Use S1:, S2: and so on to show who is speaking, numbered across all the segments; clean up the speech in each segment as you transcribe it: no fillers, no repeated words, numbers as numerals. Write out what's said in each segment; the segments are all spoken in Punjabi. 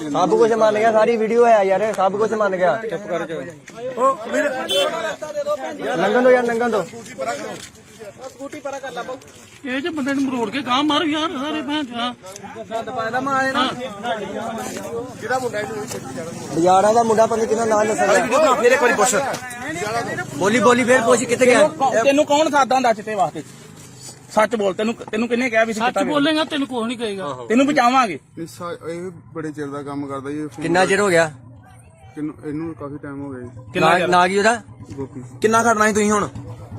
S1: सब कुछ मान गया, सारी वीडियो है यार, सब कुछ मान गया। चुप कर जो लंघन दो यार, लंघन दो।
S2: ਇਹ ਜੇ ਬੰਦੇ ਨੂੰ ਮਰੋੜ ਕੇ ਗਾਂ ਮਾਰ ਯਾਰ ਸਾਰੇ ਭੈਣ ਚਾ
S1: बाजारा का मुंडा पता कितना नाम दसा फिर एक बार पुछ बोली बोली फिर पुछ कितने गया
S2: ਤੈਨੂੰ ਕੌਣ ਸਾਦਾ ਹੁੰਦਾ ਚਿੱਟੇ ਵਾਸਤੇ ਸੱਚ ਬੋਲ ਤੈਨੂੰ ਕਿੰਨੇ ਕਿਹਾ ਵੀ ਸੱਚ ਬੋਲੇਗਾ ਤੈਨੂੰ ਕੁਝ ਨਹੀਂ ਕਹੇਗਾ ਤੈਨੂੰ ਬਚਾਵਾਂਗੇ
S3: ਇਹ ਬੜੇ ਚਿਰ ਦਾ ਕੰਮ ਕਰਦਾ ਜੀ
S1: कितना चिर हो गया
S3: ਇਹਨੂੰ ਕਾਫੀ ਟਾਈਮ ਹੋ ਗਿਆ ਜੀ
S1: ना की ਉਹਦਾ
S3: ਗੋਪੀ
S4: ਕਿੰਨਾ ਖੜਨਾ ਸੀ ਤੁਸੀਂ ਹੁਣ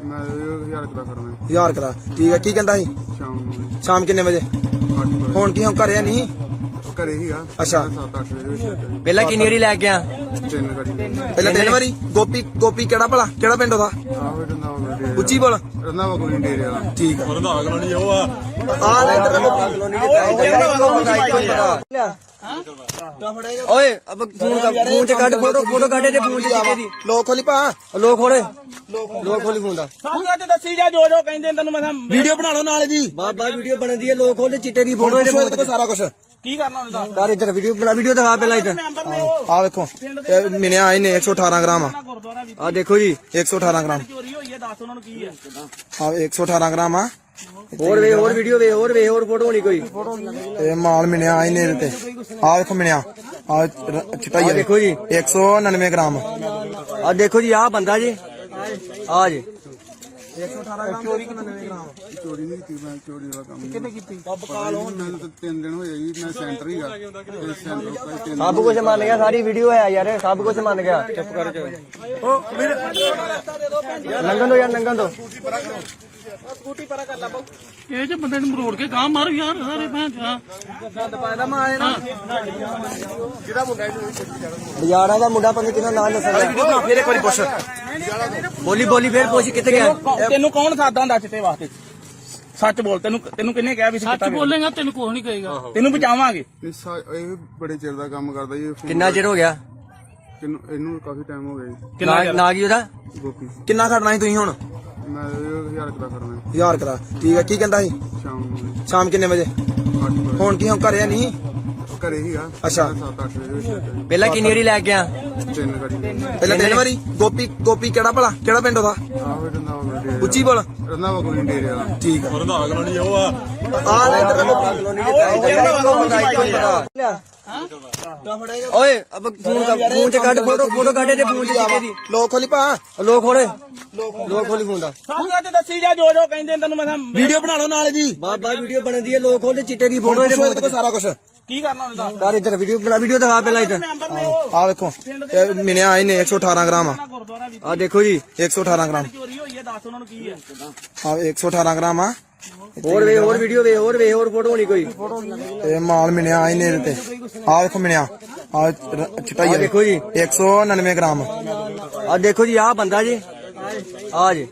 S3: ਮੈਂ 1000 ਰੁਪਏ ਕਰਨਾ
S4: 1000 ਕਰਾ ਠੀਕ ਹੈ ਕੀ ਕਹਿੰਦਾ ਸੀ
S3: ਸ਼ਾਮ ਨੂੰ
S4: ਸ਼ਾਮ ਕਿੰਨੇ ਵਜੇ
S3: 8 ਵਜੇ
S4: ਹੁਣ ਕੀ ਹੁਣ ਘਰੇ ਨਹੀਂ
S3: ਘਰੇ ਹੀਗਾ
S4: ਅੱਛਾ।
S3: 7-8 ਵਜੇ ਦੇ ਵਿੱਚ
S1: ਪਹਿਲਾਂ ਕਿੰਨੀ ਵਾਰੀ ਲੈ ਗਿਆ
S3: ਤਿੰਨ ਗੱਡੀ
S4: ਪਹਿਲਾਂ ਤਿੰਨ ਵਾਰੀ ਗੋਪੀ ਕਿਹੜਾ ਭਲਾ ਕਿਹੜਾ ਪਿੰਡ ਉਹਦਾ
S3: ਆਹੋ ਰੰਦਾ ਡੇਰੇ
S4: ਉੱਚੀ ਬੋਲ
S3: ਰੰਦਾ ਕੋਈ ਡੇਰੇ ਵਾਲਾ
S4: ਠੀਕ ਆ
S3: ਰੰਦਾ ਅਗਲਾ ਨਹੀਂ ਉਹ ਆ
S4: ਆ ਲੈ ਇੱਧਰ
S1: ਓਏ ਅਬ ਫੋਨ ਚ ਕੱਢ ਫੋਟੋ ਕੱਢੇ ਤੇ ਫੋਨ ਚ ਚਿੱਟੇ ਦੀ
S4: ਲੋਕ ਖੋਲੀ ਪਾ
S1: ਲੋਕ ਖੋਲੇ ਲੋਕ ਖੋਲੀ ਫੋਨ ਦਾ
S2: ਸਾਹਮਣੇ ਤੇ ਦੱਸੀ ਜਾ ਜੋ ਕਹਿੰਦੇ ਤੈਨੂੰ ਮੈਂ
S4: ਵੀਡੀਓ ਬਣਾ ਲਓ ਨਾਲ ਜੀ
S1: ਬਾਬਾ ਵੀਡੀਓ ਬਣਦੀ ਹੈ ਲੋਕ ਖੋਲੇ ਚਿੱਟੇ ਦੀ ਫੋਟੋ
S4: ਫੋਟੋ ਇਹਦੇ ਕੋਲ ਸਾਰਾ ਕੁਝ
S2: ਕੀ ਕਰਨਾ ਹੁੰਦਾ
S1: ਕਰ ਇੱਧਰ ਵੀਡੀਓ ਬਣਾ ਵੀਡੀਓ ਦਿਖਾ ਪਹਿਲਾਂ ਇੱਧਰ
S2: ਮੈਂਬਰ ਨੇ ਉਹ
S4: ਆ ਵੇਖੋ ਇਹ ਮਿਲਿਆ ਆਏ ਨੇ 118 ਗ੍ਰਾਮ ਆ
S2: ਗੁਰਦੁਆਰਾ ਵੀ
S1: ਆ ਦੇਖੋ ਜੀ
S4: 118 ਗ੍ਰਾਮ
S2: ਚੋਰੀ ਹੋਈ ਹੈ ਦੱਸ ਉਹਨਾਂ ਨੂੰ ਕੀ ਹੈ
S4: ਆ 118 ਗ੍ਰਾਮ ਆ
S1: ਹੋਰ ਵੇ ਹੋਰ ਵੀਡੀਓ ਵੇ ਹੋਰ ਫੋਟੋ ਹੋਣੀ ਕੋਈ
S4: ਇਹ ਮਾਲ ਮਿਲਿਆ ਆਏ ਨੇ ਇਹਦੇ ਤੇ ਆ ਵੇਖੋ ਮਿਲਿਆ ਆ ਚਿੱਟਾ ਹੀ ਆ
S1: ਦੇਖੋ ਜੀ
S4: 199 ਗ੍ਰਾਮ
S1: ਆ ਦੇਖੋ ਜੀ ਆ ਬੰਦਾ ਜੀ ਆ ਜੀ
S4: 118 ਗ੍ਰਾਮ ਚੋਰੀ 99 ਗ੍ਰਾਮ
S3: ਚੋਰੀ ਨਹੀਂ ਕੀਤੀ ਮੈਂ ਚੋਰੀ ਦਾ ਕੰਮ ਕਿੰਨੇ ਕੀਤੀ ਬਕਾਲ ਹੋ ਮੈਨੂੰ ਤਾਂ 3 ਦਿਨ ਹੋਏ ਜੀ ਮੈਂ ਸੈਂਟਰ ਹੀਗਾ ਤੇ ਸੈਂਟਰ ਕੋਈ 3
S1: सब कुछ मान गया, सारी वीडियो है यार, सब कुछ मान गया। चुप कर जो लंघन दो यार, लंघन दो।
S2: ਸਕੂਟੀ ਪਰਾ ਕਰ ਲਾ ਬਾਉ ਇਹ ਜੇ ਬੰਦੇ ਨੂੰ ਮਰੋੜ ਕੇ ਗਾਂ ਮਾਰ ਯਾਰ ਸਾਰੇ ਭੈਣ ਚਾ
S1: बाजारा का मुंडा पता कितना नाम दसा
S4: ਫਿਰ ਇੱਕ ਵਾਰੀ ਪੁੱਛ
S1: बोली बोली फिर पुछ कितने गया
S2: ਤੈਨੂੰ ਕੌਣ ਸਾਦਾ ਹੁੰਦਾ ਚਿੱਟੇ ਵਾਸਤੇ ਸੱਚ ਬੋਲ ਤੈਨੂੰ ਕਿੰਨੇ ਕਿਹਾ ਵੀ ਸੱਚ ਬੋਲੇਗਾ ਤੈਨੂੰ ਕੁਝ ਨਹੀਂ ਕਹੇਗਾ ਤੈਨੂੰ ਬਚਾਵਾਂਗੇ
S3: ਇਹ ਬੜੇ ਚਿਰ ਦਾ ਕੰਮ ਕਰਦਾ ਜੀ
S1: कितना चिर हो गया
S3: ਇਹਨੂੰ ਕਾਫੀ ਟਾਈਮ ਹੋ ਗਿਆ ਜੀ
S1: ना की ਉਹਦਾ
S3: ਗੋਪੀ
S4: ਕਿੰਨਾ ਖੜਨਾ ਸੀ ਤੁਸੀਂ ਹੁਣ
S3: ਮੈਂ 1000 ਰੁਪਏ ਕਰਨਾ
S4: 1000 ਕਰਾ ਠੀਕ ਹੈ ਕੀ ਕਹਿੰਦਾ ਸੀ
S3: ਸ਼ਾਮ ਨੂੰ
S4: ਸ਼ਾਮ ਕਿੰਨੇ ਵਜੇ
S3: 8 ਵਜੇ
S4: ਹੁਣ ਕੀ ਹੁਣ ਘਰੇ ਨਹੀਂ
S3: ਘਰੇ ਹੀਗਾ
S4: ਅੱਛਾ।
S3: 7-8 ਵਜੇ ਦੇ ਵਿੱਚ
S1: ਪਹਿਲਾਂ ਕਿੰਨੀ ਵਾਰੀ ਲੈ ਗਿਆ
S3: ਤਿੰਨ ਗੱਡੀ
S4: ਪਹਿਲਾਂ ਤਿੰਨ ਵਾਰੀ ਗੋਪੀ ਕਿਹੜਾ ਭਲਾ ਕਿਹੜਾ ਪਿੰਡ ਉਹਦਾ
S3: ਆਹੋ ਰੰਦਾ ਡੇਰੇ
S4: ਉੱਚੀ ਬੋਲ
S3: ਰੰਦਾ ਕੋਈ ਡੇਰੇ ਵਾਲਾ
S4: ਠੀਕ ਆ
S3: ਰੰਦਾ ਅਗਲਾ ਨਹੀਂ ਉਹ ਆ
S4: ਆ ਲੈ ਇੱਧਰ
S1: ਓਏ ਅਬ ਫੋਨ ਚ ਕੱਢ ਫੋਟੋ ਕੱਢੇ ਤੇ ਫੋਨ ਚ ਚਿੱਟੇ ਦੀ
S4: ਲੋਕ ਖੋਲੀ ਪਾ
S1: ਲੋਕ ਖੋਲੀ ਫੋਨ ਦਾ
S2: ਸਾਹਮਣੇ ਤੇ ਦੱਸੀ ਜਾ ਜੋ ਕਹਿੰਦੇ ਤੈਨੂੰ ਮੈਂ
S4: ਵੀਡੀਓ ਬਣਾ ਲਓ ਨਾਲ ਜੀ
S1: ਬਾਬਾ ਵੀਡੀਓ ਬਣਦੀ ਹੈ ਲੋਕ ਖੋਲੇ ਚਿੱਟੇ ਦੀ ਫੋਟੋ
S4: ਫੋਟੋ ਇਹਦੇ ਕੋਲ ਸਾਰਾ ਕੁਝ
S2: ਕੀ ਕਰਨਾ ਹੁੰਦਾ
S1: ਕਰ ਇੱਧਰ ਵੀਡੀਓ ਦਿਖਾ ਪਹਿਲਾਂ ਇੱਧਰ
S2: ਮੈਂਬਰ ਨੇ ਉਹ
S4: ਆ ਵੇਖੋ ਇਹ ਮਿਲਿਆ ਆਏ ਨੇ 118 ਗ੍ਰਾਮ ਆ
S2: ਗੁਰਦੁਆਰਾ ਵੀ
S1: ਆ ਦੇਖੋ ਜੀ
S4: 118 ਗ੍ਰਾਮ
S2: ਚੋਰੀ ਹੋਈ ਹੈ ਦੱਸ ਉਹਨਾਂ ਨੂੰ ਕੀ ਹੈ
S4: ਆ 118 ਗ੍ਰਾਮ ਆ
S1: ਹੋਰ ਵੀਡੀਓ ਹੋਰ ਫੋਟੋ ਹੋਣੀ ਕੋਈ
S4: ਇਹ ਮਾਲ ਮਿਲਿਆ ਆਏ ਨੇ ਇਹਦੇ ਤੇ ਆ ਵੇਖੋ ਮਿਲਿਆ ਆ ਚਿੱਟਾ ਹੀ ਆ
S1: ਦੇਖੋ ਜੀ
S4: 199 ਗ੍ਰਾਮ
S1: ਆ ਦੇਖੋ ਜੀ ਆ ਬੰਦਾ ਜੀ ਆ ਜੀ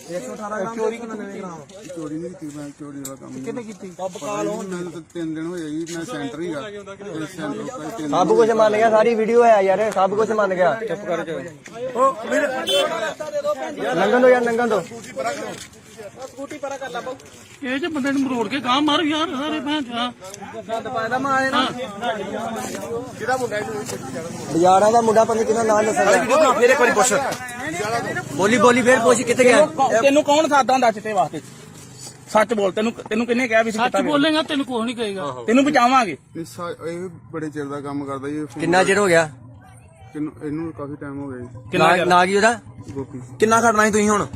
S4: 118 ਗ੍ਰਾਮ ਚੋਰੀ 99 ਗ੍ਰਾਮ
S3: ਚੋਰੀ ਨਹੀਂ ਕੀਤੀ ਮੈਂ ਚੋਰੀ ਦਾ ਕੰਮ ਕਿੰਨੇ ਕੀਤੀ ਬਕਾਲ ਹੋ ਮੈਨੂੰ ਤਾਂ 3 ਦਿਨ ਹੋਏ ਜੀ ਮੈਂ ਸੈਂਟਰ ਹੀਗਾ ਤੇ ਸੈਂਟਰ ਕੋਈ 3
S1: सब कुछ मान गया, सारी वीडियो है यार, सब कुछ मान गया। चुप कर जो लंघन दो यार, लंघन दो।
S2: ਸਕੂਟੀ ਪਰਾ ਕਰ ਲਾ ਬਾਉ ਇਹ ਜੇ ਬੰਦੇ ਨੂੰ ਮਰੋੜ ਕੇ ਗਾਂ ਮਾਰ ਯਾਰ ਸਾਰੇ ਭੈਣ ਚਾ
S1: बाजारा का मुंडा पता कितना नाम दसा
S4: ਫਿਰ ਇੱਕ ਵਾਰੀ ਪੁੱਛ
S1: बोली फिर पुछ कितने गया
S2: ਤੈਨੂੰ ਕੌਣ ਸਾਦਾ ਹੁੰਦਾ ਚਿੱਟੇ ਵਾਸਤੇ ਸੱਚ ਬੋਲ ਤੈਨੂੰ ਕਿੰਨੇ ਕਿਹਾ ਵੀ ਸੱਚ ਬੋਲੇਗਾ ਤੈਨੂੰ ਕੁਝ ਨਹੀਂ ਕਹੇਗਾ ਤੈਨੂੰ ਬਚਾਵਾਂਗੇ
S3: ਇਹ ਬੜੇ ਚਿਰ ਦਾ ਕੰਮ ਕਰਦਾ ਜੀ
S1: कितना चिर हो गया
S3: ਇਹਨੂੰ ਕਾਫੀ ਟਾਈਮ ਹੋ ਗਿਆ ਜੀ
S1: ना की ਉਹਦਾ
S3: ਗੋਪੀ
S4: ਕਿੰਨਾ ਖੜਨਾ ਸੀ ਤੁਸੀਂ ਹੁਣ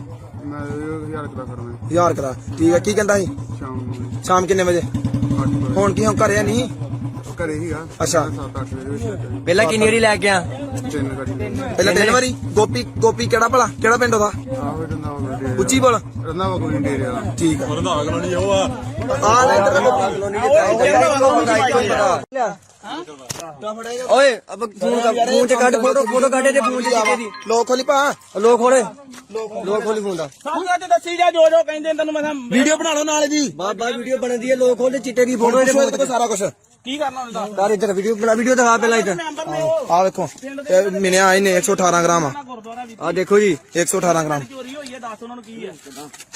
S3: ਮੈਂ 1000 ਰੁਪਏ ਕਰਨਾ
S4: 1000 ਕਰਾ ਠੀਕ ਹੈ ਕੀ ਕਹਿੰਦਾ ਸੀ
S3: ਸ਼ਾਮ ਨੂੰ
S4: ਸ਼ਾਮ ਕਿੰਨੇ ਵਜੇ
S3: 8 ਵਜੇ
S4: ਹੁਣ ਕੀ ਹੁਣ ਘਰੇ ਨਹੀਂ
S3: ਘਰੇ ਹੀਗਾ
S4: ਅੱਛਾ।
S3: 7-8 ਵਜੇ ਦੇ ਵਿੱਚ
S1: ਪਹਿਲਾਂ ਕਿੰਨੀ ਵਾਰੀ ਲੈ ਗਿਆ
S3: ਤਿੰਨ ਗੱਡੀ
S4: ਪਹਿਲਾਂ ਤਿੰਨ ਵਾਰੀ ਗੋਪੀ ਕਿਹੜਾ ਭਲਾ ਕਿਹੜਾ ਪਿੰਡ ਉਹਦਾ
S3: ਆਹੋ ਰੰਦਾ ਡੇਰੇ
S4: ਉੱਚੀ ਬੋਲ
S3: ਰੰਦਾ ਕੋਈ ਡੇਰੇ ਵਾਲਾ
S4: ਠੀਕ ਆ
S3: ਰੰਦਾ ਅਗਲਾ ਨਹੀਂ ਉਹ ਆ
S4: ਆ ਲੈ ਇੱਧਰ
S1: ਓਏ ਅਬ ਫੋਨ ਚ ਕੱਢ ਫੋਟੋ ਕੱਢੇ ਤੇ ਫੋਨ ਚ ਚਿੱਟੇ ਦੀ
S4: ਲੋਕ ਖੋਲੀ ਪਾ
S1: ਲੋਕ ਖੋਲੀ ਫੋਨ ਦਾ
S2: ਸਾਹਮਣੇ ਤੇ ਦੱਸੀ ਜਾ ਜੋ ਕਹਿੰਦੇ ਤੈਨੂੰ ਮੈਂ
S4: ਵੀਡੀਓ ਬਣਾ ਲਓ ਨਾਲ ਜੀ
S1: ਬਾਬਾ ਵੀਡੀਓ ਬਣਦੀ ਹੈ ਲੋਕ ਖੋਲੇ ਚਿੱਟੇ ਦੀ ਫੋਟੋ
S4: ਫੋਟੋ ਇਹਦੇ ਕੋਲ ਸਾਰਾ ਕੁਝ
S2: ਕੀ ਕਰਨਾ ਹੁੰਦਾ
S1: ਕਰ ਇੱਧਰ ਵੀਡੀਓ ਦਿਖਾ ਪਹਿਲਾਂ ਇੱਧਰ
S2: ਮੈਂਬਰ ਨੇ ਉਹ
S4: ਆ ਵੇਖੋ ਇਹ ਮਿਲਿਆ ਆਏ ਨੇ 118 ਗ੍ਰਾਮ ਆ
S2: ਗੁਰਦੁਆਰਾ ਵੀ
S1: ਆ ਦੇਖੋ ਜੀ
S4: 118 ਗ੍ਰਾਮ
S2: ਚੋਰੀ ਹੋਈ ਹੈ ਦੱਸ ਉਹਨਾਂ ਨੂੰ ਕੀ ਹੈ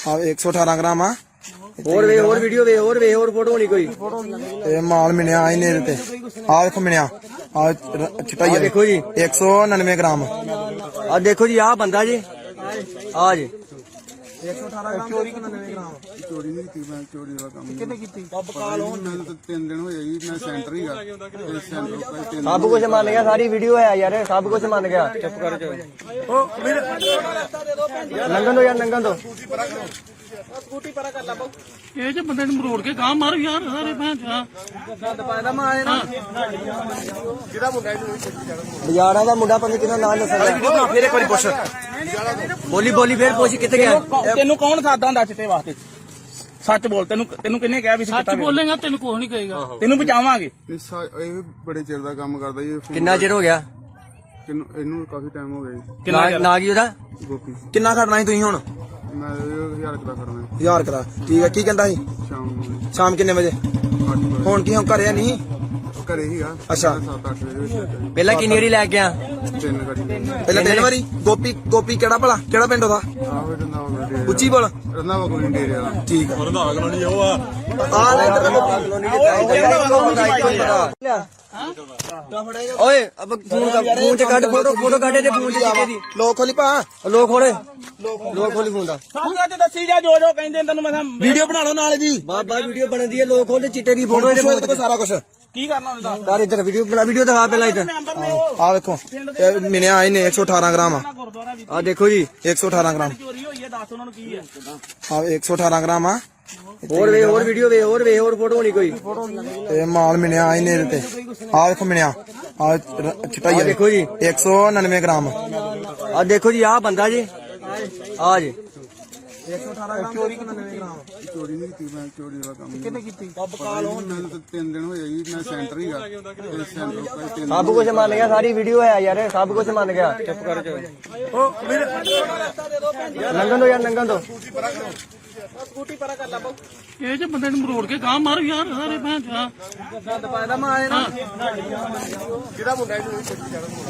S4: ਆ 118 ਗ੍ਰਾਮ ਆ
S1: ਹੋਰ ਵੀਡੀਓ ਵੇ ਹੋਰ ਫੋਟੋ ਹੋਣੀ ਕੋਈ
S4: ਇਹ ਮਾਲ ਮਿਲਿਆ ਇਹਨੇ ਇਹਦੇ ਤੇ ਆ ਵੇਖੋ ਮਿਲਿਆ ਆ ਚਟਾਈ
S1: ਆਹ ਦੇਖੋ ਜੀ
S4: 199 ਗ੍ਰਾਮ
S1: ਆ ਦੇਖੋ ਜੀ ਆਹ ਬੰਦਾ ਜੀ ਆ ਜੀ
S4: 118 ਗ੍ਰਾਮ ਚੋਰੀ 99 ਗ੍ਰਾਮ
S3: ਚੋਰੀ ਨਹੀਂ ਕੀਤੀ ਮੈਂ ਚੋਰੀ ਵਾਲਾ ਕੰਮ ਕਿੰਨੇ ਕੀਤੀ ਬਕਾਲ ਮੈਨੂੰ ਤਾਂ 3 ਦਿਨ ਹੋਏ ਜੀ ਮੈਂ ਸੈਂਟਰ ਹੀਗਾ ਤੇ ਸੈਂਟਰ ਕੋਲ 3
S1: ਸਭ ਕੁਝ ਮੰਨ ਗਿਆ ਸਾਰੀ ਵੀਡੀਓ ਹੈ ਯਾਰ ਸਭ ਕੁਝ ਮੰਨ ਗਿਆ ਚੁੱਪ ਕਰ ਜਾ ਨੰਗਨ ਦੋ
S2: ਸਕੂਟੀ ਪਰਾ ਕਰ ਲਾ ਬਾਉ ਇਹ ਜੇ ਬੰਦੇ ਨੂੰ ਮਰੋੜ ਕੇ ਗਾਂ ਮਾਰ ਯਾਰ ਸਾਰੇ ਭੈਣ ਚਾ ਗੰਦ ਪਾਇਦਾ ਮੈਂ ਆਏ ਨਾ
S1: ਬਜਾੜਾ ਦਾ ਮੁੰਡਾ ਪਤਾ ਕਿਹਨਾਂ ਨਾਂ ਦੱਸਦਾ ਫੇਰ ਇੱਕ ਵਾਰੀ ਪੁੱਛ ਬੋਲੀ ਫੇਰ ਪੁੱਛ ਕਿੱਥੇ ਗਿਆ
S2: ਤੈਨੂੰ ਕੌਣ ਸਾਦਾ ਹੁੰਦਾ ਚਿੱਟੇ ਵਾਸਤੇ ਸੱਚ ਬੋਲ ਤੈਨੂੰ ਕਿੰਨੇ ਕਿਹਾ ਵੀ ਸੱਚ ਬੋਲੇਗਾ ਤੈਨੂੰ ਕੁਝ ਨਹੀਂ ਕਹੇਗਾ ਤੈਨੂੰ ਬਚਾਵਾਂਗੇ
S3: ਇਹ ਬੜੇ ਚਿਰ ਦਾ ਕੰਮ ਕਰਦਾ ਜੀ
S1: ਕਿੰਨਾ ਚਿਰ ਹੋ ਗਿਆ
S3: ਇਹਨੂੰ ਕਾਫੀ ਟਾਈਮ ਹੋ ਗਿਆ ਜੀ
S1: ਨਾ ਕੀ ਉਹਦਾ
S3: ਗੋਪੀ
S4: ਕਿੰਨਾ ਖੜਨਾ ਸੀ ਤੁਸੀਂ ਹੁਣ
S3: ਮੈਂ 1000 ਰੁਪਏ ਕਰਨਾ
S4: 1000 ਕਰਾ ਠੀਕ ਹੈ ਕੀ ਕਹਿੰਦਾ ਸੀ
S3: ਸ਼ਾਮ ਨੂੰ
S4: ਸ਼ਾਮ ਕਿੰਨੇ ਵਜੇ
S3: 8 ਵਜੇ
S4: ਹੁਣ ਕੀ ਹੁਣ ਘਰੇ ਨਹੀਂ
S3: ਘਰੇ ਹੀਗਾ
S4: ਅੱਛਾ।
S3: 7-8 ਵਜੇ ਵਿੱਚ
S1: ਪਹਿਲਾਂ ਕਿੰਨੀ ਵਾਰੀ ਲੈ ਕੇ ਆ
S3: 3 ਗਾੜੀ
S4: ਪਹਿਲਾਂ ਤਿੰਨ ਵਾਰੀ ਗੋਪੀ ਕਿਹੜਾ ਭਲਾ ਕਿਹੜਾ ਪਿੰਡ ਉਹਦਾ
S3: ਆਹੋ ਰੰਦਾ ਹੋ ਗਿਆ
S4: ਉੱਚੀ ਬੋਲ
S3: ਰੰਦਾ ਵਾ ਕੋਈ ਡੇਰੇ ਵਾਲਾ
S4: ਠੀਕ ਹੈ
S3: ਰੰਦਾ ਅਗਲਾ ਨਹੀਂ ਉਹ ਆ
S4: ਆ ਲੈ
S1: ਓਏ ਅਬ ਫੋਨ ਚ ਕੱਢ ਫੋਟੋ ਕੱਢੇ ਤੇ ਫੋਨ ਚ ਚਿੱਟੇ ਦੀ
S4: ਲੋਕ ਖੋਲੀ ਪਾ
S1: ਲੋਕ ਖੋਲੀ ਫੋਨ ਦਾ
S2: ਸਾਹਮਣੇ ਤੇ ਦੱਸੀ ਜਾ ਜੋ ਕਹਿੰਦੇ ਤੈਨੂੰ ਮੈਂ
S4: ਵੀਡੀਓ ਬਣਾ ਲਓ ਨਾਲ ਜੀ
S1: ਬਾਬਾ ਵੀਡੀਓ ਬਣਦੀ ਹੈ ਲੋਕ ਖੋਲੇ ਚਿੱਟੇ ਦੀ ਫੋਟੋ ਇਹਦੇ
S4: ਫੋਟੋ ਸਾਰਾ ਕੁਝ
S2: ਕੀ ਕਰਨਾ ਹੁੰਦਾ
S1: ਯਾਰ ਇੱਧਰ ਵੀਡੀਓ ਦਿਖਾ ਪਹਿਲਾਂ ਇੱਧਰ
S2: ਮੈਂਬਰ ਨੇ ਉਹ
S4: ਆ ਵੇਖੋ ਇਹ ਮਿਲਿਆ ਇਹਨੇ 118 ਗ੍ਰਾਮ ਆ
S2: ਗੁਰਦੁਆਰਾ ਵੀ
S1: ਆ ਦੇਖੋ ਜੀ
S4: 118 ਗ੍ਰਾਮ
S2: ਚੋਰੀ ਹੋਈ ਹੈ ਦੱਸ ਉਹਨਾਂ ਨੂੰ ਕੀ ਹੈ
S4: ਆ 118 ਗ੍ਰਾਮ ਆ
S1: ਹੋਰ ਵੀਡੀਓ ਹੋਰ ਫੋਟੋ ਹੋਣੀ ਕੋਈ
S4: ਇਹ ਮਾਲ ਮਿਲਿਆ ਇਹਨੇ ਇਹਦੇ ਤੇ ਆ ਵੇਖੋ ਮਿਲਿਆ ਆ ਚਟਾਈ
S1: ਆਹ ਦੇਖੋ ਜੀ
S4: 199 ਗ੍ਰਾਮ
S1: ਆ ਦੇਖੋ ਜੀ ਆਹ ਬੰਦਾ ਜੀ ਆ ਜੀ
S4: 118 ਗ੍ਰਾਮ ਚੋਰੀ 99 ਗ੍ਰਾਮ
S3: ਚੋਰੀ ਨਹੀਂ ਕੀਤੀ ਮੈਂ ਚੋਰੀ ਵਾਲਾ ਕੰਮ
S4: ਕਿੰਨੇ ਕੀਤੀ
S3: ਬਕਾਲ ਮੈਨੂੰ ਤਾਂ 3 ਦਿਨ ਹੋਏ ਜੀ ਮੈਂ ਸੈਂਟਰ ਹੀਗਾ ਤੇ ਸੈਂਟਰ ਕੋਲ 3
S1: ਸਭ ਕੁਝ ਮੰਨ ਗਿਆ ਸਾਰੀ ਵੀਡੀਓ ਹੈ ਯਾਰ ਸਭ ਕੁਝ ਮੰਨ ਗਿਆ ਚੁੱਪ ਕਰ ਜਾ ਨੰਗਨ ਦੋ
S2: ਸਕੂਟੀ ਪਰਾ ਕਰ ਲਾ ਬਾਉ ਇਹ ਜੇ ਬੰਦੇ ਨੂੰ ਮਰੋੜ ਕੇ ਗਾਂ ਮਾਰ ਯਾਰ ਸਾਰੇ ਭੈਣ ਚਾ ਗੰਦ ਪਾਇਦਾ ਮੈਂ ਆਏ ਨਾ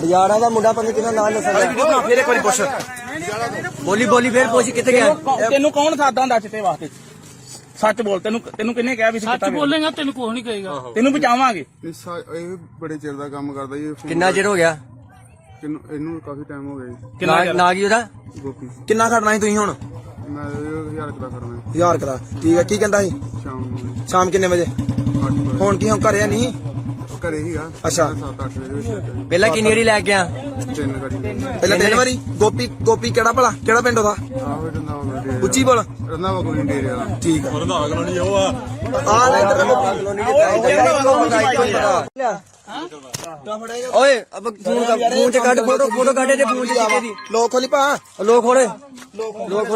S1: ਬਜਾੜਾ ਦਾ ਮੁੰਡਾ ਪਤਾ ਕਿਹਨਾਂ ਨਾਂ ਦੱਸਦਾ
S4: ਫੇਰ ਇੱਕ ਵਾਰੀ ਪੁੱਛ
S1: ਬੋਲੀ ਫੇਰ ਪੁੱਛ ਕਿੱਥੇ ਗਿਆ
S2: ਤੈਨੂੰ ਕੌਣ ਸਾਦਾ ਹੁੰਦਾ ਚਿੱਟੇ ਵਾਸਤੇ ਸੱਚ ਬੋਲ ਤੈਨੂੰ ਕਿੰਨੇ ਕਿਹਾ ਵੀ ਸੱਚ ਬੋਲੇਗਾ ਤੈਨੂੰ ਕੁਝ ਨਹੀਂ ਕਹੇਗਾ ਤੈਨੂੰ ਬਚਾਵਾਂਗੇ
S3: ਇਹ ਬੜੇ ਚਿਰ ਦਾ ਕੰਮ ਕਰਦਾ ਜੀ
S1: ਕਿੰਨਾ ਚਿਰ ਹੋ ਗਿਆ
S3: ਇਹਨੂੰ ਕਾਫੀ ਟਾਈਮ ਹੋ ਗਿਆ ਜੀ
S1: ਨਾ ਕੀ ਉਹਦਾ
S3: ਗੋਪੀ
S4: ਕਿੰਨਾ ਖੜਨਾ ਸੀ ਤੁਸੀਂ ਹੁਣ
S3: ਮੈਂ 1000 ਰੁਪਏ ਕਰਨਾ
S4: 1000 ਕਰਾ ਠੀਕ ਹੈ ਕੀ ਕਹਿੰਦਾ ਸੀ
S3: ਸ਼ਾਮ ਨੂੰ
S4: ਸ਼ਾਮ ਕਿੰਨੇ ਵਜੇ
S3: 8 ਵਜੇ
S4: ਹੁਣ ਕੀ ਹੁਣ ਘਰੇ ਨਹੀਂ
S3: ਘਰੇ ਹੀਗਾ
S4: ਅੱਛਾ।
S3: 7-8 ਵਜੇ ਵਿੱਚ
S1: ਪਹਿਲਾਂ ਕਿੰਨੀ ਵਾਰੀ ਲੈ ਕੇ ਆ
S3: 3 ਗਾੜੀ
S4: ਪਹਿਲਾਂ ਤਿੰਨ ਵਾਰੀ ਗੋਪੀ ਕਿਹੜਾ ਭਲਾ ਕਿਹੜਾ ਪਿੰਡ ਉਹਦਾ
S3: ਆਹੋ ਰੰਦਾ ਹੋ ਗਿਆ ਡੇਰੇ
S4: ਉੱਚੀ ਬੋਲ
S3: ਰੰਦਾ ਵਾ ਕੋਈ ਡੇਰੇ ਵਾਲਾ
S4: ਠੀਕ ਹੈ
S3: ਰੰਦਾ ਅਗਲਾ ਨਹੀਂ ਉਹ ਆ
S4: ਆ ਲੈ
S1: ਓਏ ਅਬ ਫੋਨ ਚ ਕੱਢ ਫੋਟੋ ਕੱਢੇ ਤੇ ਫੋਨ ਚ ਚਿੱਟੇ ਦੀ
S4: ਲੋਕ ਖੋਲੀ ਪਾ
S1: ਲੋਕ ਖੋਲੀ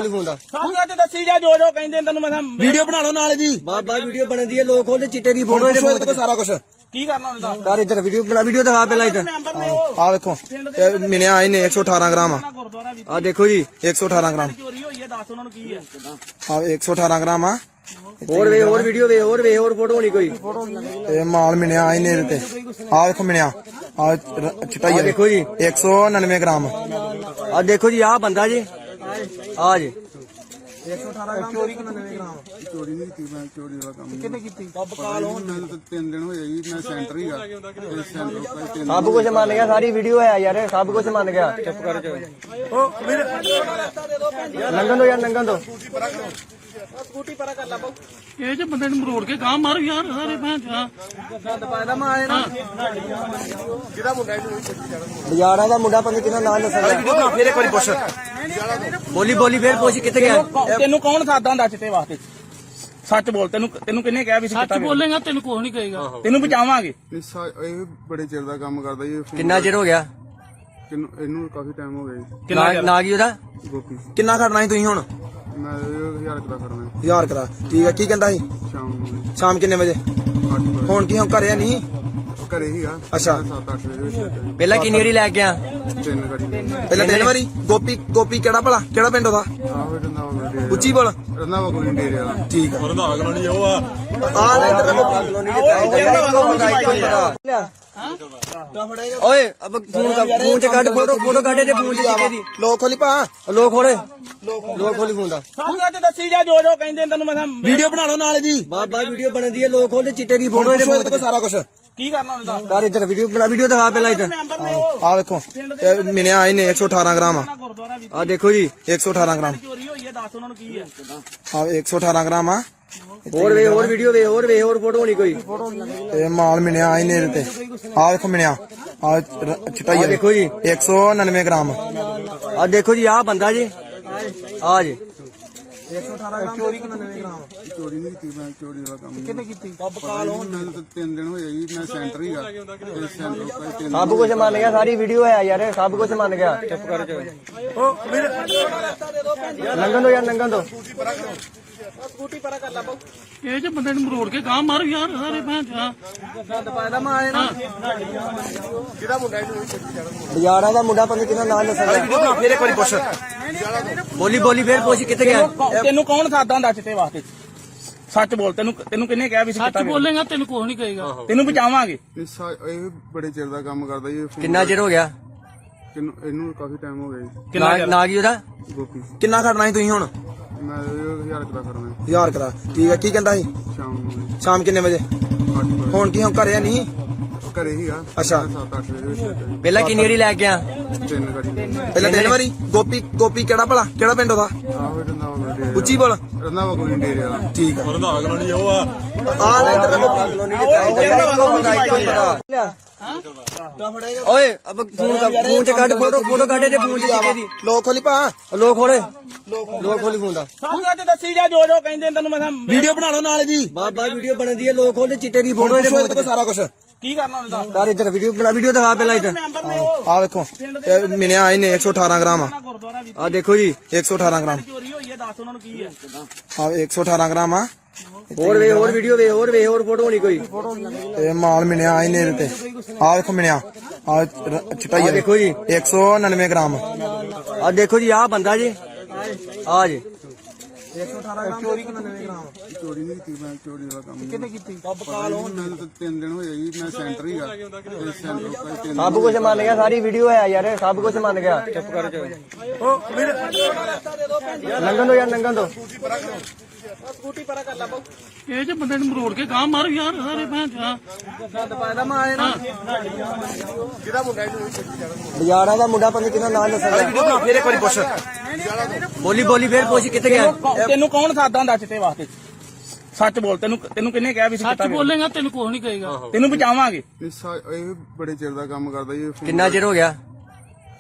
S1: ਫੋਨ ਦਾ
S2: ਸਾਹਮਣੇ ਤੇ ਦੱਸੀ ਜਾ ਜੋ ਕਹਿੰਦੇ ਤੈਨੂੰ ਮੈਂ
S4: ਵੀਡੀਓ ਬਣਾ ਲਓ ਨਾਲ ਜੀ
S1: ਬਾਬਾ ਵੀਡੀਓ ਬਣਦੀ ਹੈ ਲੋਕ ਖੋਲੇ ਚਿੱਟੇ ਦੀ ਫੋਟੋ ਇਹਦੇ
S4: ਸਾਰਾ ਕੁਝ
S2: ਕੀ ਕਰਨਾ ਹੁੰਦਾ
S1: ਯਾਰ ਇੱਧਰ ਵੀਡੀਓ ਦਿਖਾ ਪਹਿਲਾਂ ਇੱਧਰ
S2: ਮੈਂਬਰ ਨੇ ਉਹ
S4: ਆ ਵੇਖੋ ਇਹ ਮਿਲਿਆ ਇਹਨੇ 118 ਗ੍ਰਾਮ ਆ
S2: ਗੁਰਦੁਆਰਾ ਵੀ
S1: ਆ ਦੇਖੋ ਜੀ
S4: 118 ਗ੍ਰਾਮ
S2: ਚੋਰੀ ਹੋਈ ਹੈ ਦੱਸ ਉਹਨਾਂ ਨੂੰ ਕੀ ਹੈ
S4: ਆ 118 ਗ੍ਰਾਮ ਆ
S1: ਹੋਰ ਵੀਡੀਓ ਹੋਰ ਫੋਟੋ ਹੋਣੀ ਕੋਈ
S4: ਇਹ ਮਾਲ ਮਿਲਿਆ ਇਹਨੇ ਇਹਦੇ ਤੇ ਆ ਵੇਖੋ ਮਿਲਿਆ ਆ ਚਟਾਈ
S1: ਆਹ ਦੇਖੋ ਜੀ
S4: 199 ਗ੍ਰਾਮ
S1: ਆ ਦੇਖੋ ਜੀ ਆਹ ਬੰਦਾ ਜੀ ਆ ਜੀ
S4: 118 ਗ੍ਰਾਮ ਚੋਰੀ 99 ਗ੍ਰਾਮ
S3: ਚੋਰੀ ਨਹੀਂ ਕੀਤੀ ਮੈਂ ਚੋਰੀ ਵਾਲਾ ਕੰਮ
S4: ਕਿੰਨੇ ਕੀਤੀ
S3: ਬਕਾਲ ਮੈਨੂੰ ਤਾਂ 3 ਦਿਨ ਹੋਏ ਜੀ ਮੈਂ ਸੈਂਟਰ ਹੀਗਾ ਤੇ ਸੈਂਟਰ ਕੋਲ 3
S1: ਸਭ ਕੁਝ ਮੰਨ ਗਿਆ ਸਾਰੀ ਵੀਡੀਓ ਹੈ ਯਾਰ ਸਭ ਕੁਝ ਮੰਨ ਗਿਆ ਚੁੱਪ ਕਰ ਜਾ ਨੰਗਨ ਦੋ
S2: ਸਕੂਟੀ ਪਰਾ ਕਰ ਲਾ ਬਾਉ ਇਹ ਜੇ ਬੰਦੇ ਨੂੰ ਮਰੋੜ ਕੇ ਗਾਂ ਮਾਰ ਯਾਰ ਸਾਰੇ ਭੈਣ ਚਾ ਗੰਦ ਪਾਇਦਾ ਮੈਂ ਆਏ ਨਾ
S1: ਬਜਾੜਾ ਦਾ ਮੁੰਡਾ ਪਤਾ ਕਿਹਨਾਂ ਨਾਂ ਦੱਸਦਾ
S4: ਫੇਰ ਇੱਕ ਵਾਰੀ ਪੁੱਛ
S1: ਬੋਲੀ ਫੇਰ ਪੁੱਛ ਕਿੱਥੇ ਗਿਆ
S2: ਤੈਨੂੰ ਕੌਣ ਸਾਦਾ ਹੁੰਦਾ ਚਿੱਟੇ ਵਾਸਤੇ ਸੱਚ ਬੋਲ ਤੈਨੂੰ ਕਿੰਨੇ ਕਿਹਾ ਵੀ ਸੱਚ ਬੋਲੇਗਾ ਤੈਨੂੰ ਕੁਝ ਨਹੀਂ ਕਹੇਗਾ ਤੈਨੂੰ ਬਚਾਵਾਂਗੇ
S3: ਇਹ ਬੜੇ ਚਿਰ ਦਾ ਕੰਮ ਕਰਦਾ ਜੀ
S1: ਕਿੰਨਾ ਚਿਰ ਹੋ ਗਿਆ
S3: ਇਹਨੂੰ ਕਾਫੀ ਟਾਈਮ ਹੋ ਗਿਆ ਜੀ
S1: ਨਾ ਕੀ ਉਹਦਾ
S3: ਗੋਪੀ
S4: ਕਿੰਨਾ ਖੜਨਾ ਸੀ ਤੁਸੀਂ ਹੁਣ
S3: ਮੈਂ 1000 ਰੁਪਏ ਕਰਨਾ
S4: 1000 ਕਰਾ ਠੀਕ ਹੈ ਕੀ ਕਹਿੰਦਾ ਸੀ
S3: ਸ਼ਾਮ ਨੂੰ
S4: ਸ਼ਾਮ ਕਿੰਨੇ ਵਜੇ
S3: 8 ਵਜੇ
S4: ਹੁਣ ਕੀ ਹੁਣ ਘਰੇ ਨਹੀਂ
S3: ਘਰੇ ਹੀਗਾ
S4: ਅੱਛਾ।
S3: 7-8 ਵਜੇ ਵਿੱਚ
S1: ਪਹਿਲਾਂ ਕਿੰਨੀ ਵਾਰੀ ਲੈ ਕੇ ਆ
S3: 3 ਗਾੜੀ
S4: ਪਹਿਲਾਂ 3 ਵਾਰੀ ਗੋਪੀ ਕਿਹੜਾ ਭਲਾ ਕਿਹੜਾ ਪਿੰਡ ਉਹਦਾ
S3: ਆਹ ਰੰਦਾ ਵਾ
S4: ਉੱਚੀ ਬੋਲ
S3: ਰੰਦਾ ਵਾ ਕੋਈ ਡੇਰੇ ਵਾਲਾ
S4: ਠੀਕ ਆ
S3: ਰੰਦਾ ਕਲੋਨੀ ਉਹ ਆ
S4: ਆ ਲੈ
S1: ਓਏ ਅਬ ਫੋਨ ਚ ਕੱਢ ਫੋਟੋ ਕੱਢੇ ਤੇ ਫੋਨ ਚ ਚਿੱਟੇ ਦੀ
S4: ਲੋਕ ਖੋਲੀ ਭਾ
S1: ਲੋਕ ਖੋਲੀ ਫੋਨ ਦਾ
S2: ਸਾਨੂੰ ਅੱਜ ਦੱਸੀ ਜਾ ਜੋ ਜੋ ਕਹਿੰਦੇ ਤੈਨੂੰ ਮੈਂ
S4: ਵੀਡੀਓ ਬਣਾ ਲਓ ਨਾਲ ਜੀ
S1: ਬਾਬਾ ਵੀਡੀਓ ਬਣਦੀ ਹੈ ਲੋਕ ਖੋਲਦੇ ਚਿੱਟੇ ਦੀ ਫੋਟੋ
S4: ਫੋਟੋ
S1: ਇਹਦੇ
S4: ਇਹਦੇ ਕੋਲ ਸਾਰਾ ਕੁਝ
S2: ਕੀ ਕਰਨਾ ਹੁੰਦਾ
S1: ਯਾਰ ਇੱਧਰ ਵੀਡੀਓ ਦਿਖਾ ਪਹਿਲਾਂ ਇੱਧਰ
S2: ਮੈਂਬਰ ਨੇ ਉਹ
S4: ਆ ਵੇਖੋ ਇਹ ਮਿਲਿਆ ਆਏ ਨੇ 118 ਗ੍ਰਾਮ ਆ
S2: ਗੁਰਦੁਆਰਾ ਵੀ
S1: ਆ ਦੇਖੋ ਜੀ
S4: 118 ਗ੍ਰਾਮ
S2: ਚੋਰੀ ਹੋਈ ਹੈ ਦੱਸ ਉਹਨਾਂ ਨੂੰ ਕੀ ਹੈ
S4: ਆ 118 ਗ੍ਰਾਮ ਆ
S1: ਹੋਰ ਵੀਡੀਓ ਹੋਰ ਫੋਟੋ ਹੋਣੀ ਕੋਈ
S4: ਇਹ ਮਾਲ ਮਿਲਿਆ ਆਏ ਨੇ ਇਹਦੇ ਤੇ ਆ ਵੇਖੋ ਮਿਲਿਆ ਆ ਚਟਾਈ
S1: ਦੇਖੋ ਜੀ
S4: 199 ਗ੍ਰਾਮ
S1: ਆ ਦੇਖੋ ਜੀ ਆ ਬੰਦਾ ਜੀ ਆ ਜੀ
S4: 118 ਗ੍ਰਾਮ ਚੋਰੀ 99 ਗ੍ਰਾਮ
S3: ਚੋਰੀ ਨਹੀਂ ਕੀਤੀ ਮੈਂ ਚੋਰੀ ਦਾ ਕੰਮ
S2: ਕਿਹਨੇ ਕੀਤੀ
S3: ਮੈਨੂੰ ਤਾਂ 3 ਦਿਨ ਹੋਏ ਜੀ ਮੈਂ ਸੈਂਟਰ ਹੀਗਾ ਤੇ ਸੈਂਟਰ ਤੋਂ 3
S1: ਸਭ ਕੁਝ ਮੰਨ ਗਿਆ ਸਾਰੀ ਵੀਡੀਓ ਹੈ ਯਾਰ ਸਭ ਕੁਝ ਮੰਨ ਗਿਆ ਚੁੱਪ ਕਰ ਜਾ ਲੰਘਣ ਦੋ
S2: ਸਕੂਟੀ ਪਰਾ ਕਰ ਲਾ ਇਹ ਜੇ ਬੰਦੇ ਨੂੰ ਮਰੋੜ ਕੇ ਗਾਂ ਮਾਰ ਯਾਰ ਸਾਰੇ ਭੈਣ ਚਾ ਗੰਦ ਪਾਇਦਾ ਮੈਂ ਆਏ ਨਾ
S1: ਬਾਜ਼ਾਰਾਂ ਦਾ ਮੁੰਡਾ ਪਤਾ ਕਿਹਦਾ ਨਾਮ ਦੱਸਦਾ
S4: ਫੇਰ ਇੱਕ ਵਾਰੀ ਪੁੱਛ
S1: ਬੋਲੀ ਫੇਰ ਪੁੱਛ ਕਿੱਥੇ ਗਿਆ
S2: ਤੈਨੂੰ ਕੌਣ ਸਾਦਾ ਹੁੰਦਾ ਚਿੱਟੇ ਵਾਸਤੇ ਸੱਚ ਬੋਲ ਤੈਨੂੰ ਕਿੰਨੇ ਕਿਹਾ ਵੀ ਸੱਚ ਬੋਲੇਗਾ ਤੈਨੂੰ ਕੁਝ ਨਹੀਂ ਕਹੇਗਾ ਤੈਨੂੰ ਬਚਾਵਾਂਗੇ
S3: ਇਹ ਬੜੇ ਚਿਰ ਦਾ ਕੰਮ ਕਰਦਾ ਜੀ
S1: ਕਿੰਨਾ ਚਿਰ ਹੋ ਗਿਆ
S3: ਇਹਨੂੰ ਕਾਫੀ ਟਾਈਮ ਹੋ ਗਿਆ ਜੀ
S1: ਨਾ ਕੀ ਉਹਦਾ
S3: ਗੋਪੀ
S4: ਕਿੰਨਾ ਖੜਨਾ ਸੀ ਤੁਸੀਂ ਹੁਣ
S3: ਮੈਂ 1000 ਰੁਪਏ ਕਰਨਾ
S4: 1000 ਕਰਾ ਠੀਕ ਹੈ ਕੀ ਕਹਿੰਦਾ ਸੀ
S3: ਸ਼ਾਮ ਨੂੰ
S4: ਸ਼ਾਮ ਕਿੰਨੇ ਵਜੇ
S3: 8 ਵਜੇ
S4: ਹੁਣ ਕੀ ਹੁਣ ਘਰੇ ਨਹੀਂ
S3: ਘਰੇ ਹੀਗਾ
S4: ਅੱਛਾ।
S3: 7-8 ਵਜੇ ਵਿੱਚ
S1: ਪਹਿਲਾਂ ਕਿੰਨੀ ਵਾਰੀ ਲੈ ਕੇ ਆ
S3: 3 ਗਾੜੀ
S4: ਪਹਿਲਾਂ 3 ਵਾਰੀ ਗੋਪੀ ਕਿਹੜਾ ਭਲਾ ਕਿਹੜਾ ਪਿੰਡ ਉਹਦਾ
S3: ਆਹ ਰੰਦਾ ਵਾ ਡੇਰੇ
S4: ਉੱਚੀ ਬੋਲ
S3: ਰੰਦਾ ਵਾ ਕੋਈ ਡੇਰੇ ਵਾਲਾ
S4: ਠੀਕ ਆ
S3: ਰੰਦਾ ਕਲੋਨੀ ਉਹ ਆ
S4: ਆ ਲੈ
S1: ਓਏ ਅਬ ਫੋਨ ਚ ਕੱਢ ਫੋਟੋ ਕੱਢੇ ਤੇ ਫੋਨ ਚ ਚਿੱਟੇ ਦੀ
S4: ਲੋਕ ਖੋਲੀ ਭਾ
S1: ਲੋਕ ਖੋਲੀ ਫੋਨ ਦਾ
S2: ਸਾਨੂੰ ਅੱਜ ਦੱਸੀ ਜਾ ਜੋ ਜੋ ਕਹਿੰਦੇ ਤੈਨੂੰ ਮੈਂ
S4: ਵੀਡੀਓ ਬਣਾ ਲਓ ਨਾਲ ਜੀ
S1: ਬਾਬਾ ਵੀਡੀਓ ਬਣਦੀ ਹੈ ਲੋਕ ਖੋਲਦੇ ਚਿੱਟੇ ਦੀ ਫੋਟੋ
S4: ਫੋਟੋ
S1: ਇਹਦੇ
S4: ਇਹਦੇ ਕੋਲ ਸਾਰਾ ਕੁਝ
S2: ਕੀ ਕਰਨਾ ਹੁੰਦਾ
S1: ਯਾਰ ਇੱਧਰ ਵੀਡੀਓ ਦਿਖਾ ਪਹਿਲਾਂ ਇੱਧਰ
S2: ਮੈਂਬਰ ਨੇ ਉਹ
S4: ਆ ਵੇਖੋ ਇਹ ਮਿਲਿਆ ਆਏ ਨੇ 118 ਗ੍ਰਾਮ ਆ
S2: ਗੁਰਦੁਆਰਾ ਵੀ
S1: ਆ ਦੇਖੋ ਜੀ
S4: 118 ਗ੍ਰਾਮ
S2: ਚੋਰੀ ਹੋਈ ਹੈ ਦੱਸ ਉਹਨਾਂ ਨੂੰ ਕੀ ਹੈ
S4: ਆ 118 ਗ੍ਰਾਮ ਆ
S1: ਹੋਰ ਵੀਡੀਓ ਹੋਰ ਫੋਟੋ ਹੋਣੀ ਕੋਈ
S4: ਇਹ ਮਾਲ ਮਿਲਿਆ ਆਏ ਨੇ ਇਹਦੇ ਤੇ ਆ ਵੇਖੋ ਮਿਲਿਆ ਆ ਚਟਾਈ
S1: ਆ ਦੇਖੋ ਜੀ
S4: 199 ਗ੍ਰਾਮ
S1: ਆ ਦੇਖੋ ਜੀ ਆ ਬੰਦਾ ਜੀ ਆ ਜੀ
S4: 118 ਗ੍ਰਾਮ ਚੋਰੀ 99 ਗ੍ਰਾਮ
S3: ਚੋਰੀ ਨਹੀਂ ਕੀਤੀ ਮੈਂ ਚੋਰੀ ਦਾ ਕੰਮ
S2: ਕਿਹਨੇ ਕੀਤੀ
S3: ਮੈਨੂੰ ਤਾਂ 3 ਦਿਨ ਹੋਏ ਜੀ ਮੈਂ ਸੈਂਟਰ ਹੀਗਾ ਤੇ ਸੈਂਟਰ ਤੋਂ 3
S1: ਸਭ ਕੁਝ ਮੰਨ ਗਿਆ ਸਾਰੀ ਵੀਡੀਓ ਹੈ ਯਾਰ ਸਭ ਕੁਝ ਮੰਨ ਗਿਆ ਚੁੱਪ ਕਰ ਜਾ ਲੰਘਣ ਦੋ
S2: ਸਕੂਟੀ ਪਰਾ ਕਰ ਲਾ ਇਹ ਜੇ ਬੰਦੇ ਨੂੰ ਮਰੋੜ ਕੇ ਗਾਂ ਮਾਰ ਯਾਰ ਸਾਰੇ ਭੈਣ ਚਾ ਗੰਦ ਪਾਇਦਾ ਮੈਂ ਆਏ ਨਾ
S1: ਬਾਜ਼ਾਰਾਂ ਦਾ ਮੁੰਡਾ ਪਤਾ ਕਿਹਦਾ ਨਾਮ ਦੱਸਦਾ
S4: ਫੇਰ ਇੱਕ ਵਾਰੀ ਪੁੱਛ
S1: ਬੋਲੀ ਫੇਰ ਪੁੱਛ ਕਿੱਥੇ ਗਿਆ
S2: ਤੈਨੂੰ ਕੌਣ ਸਾਦਾ ਹੁੰਦਾ ਚਿੱਟੇ ਵਾਸਤੇ ਸੱਚ ਬੋਲ ਤੈਨੂੰ ਕਿੰਨੇ ਕਿਹਾ ਵੀ ਸੱਚ ਬੋਲੇਗਾ ਤੈਨੂੰ ਕੁਝ ਨਹੀਂ ਕਹੇਗਾ ਤੈਨੂੰ ਬਚਾਵਾਂਗੇ
S3: ਇਹ ਬੜੇ ਚਿਰ ਦਾ ਕੰਮ ਕਰਦਾ ਜੀ
S1: ਕਿੰਨਾ ਚਿਰ ਹੋ ਗਿਆ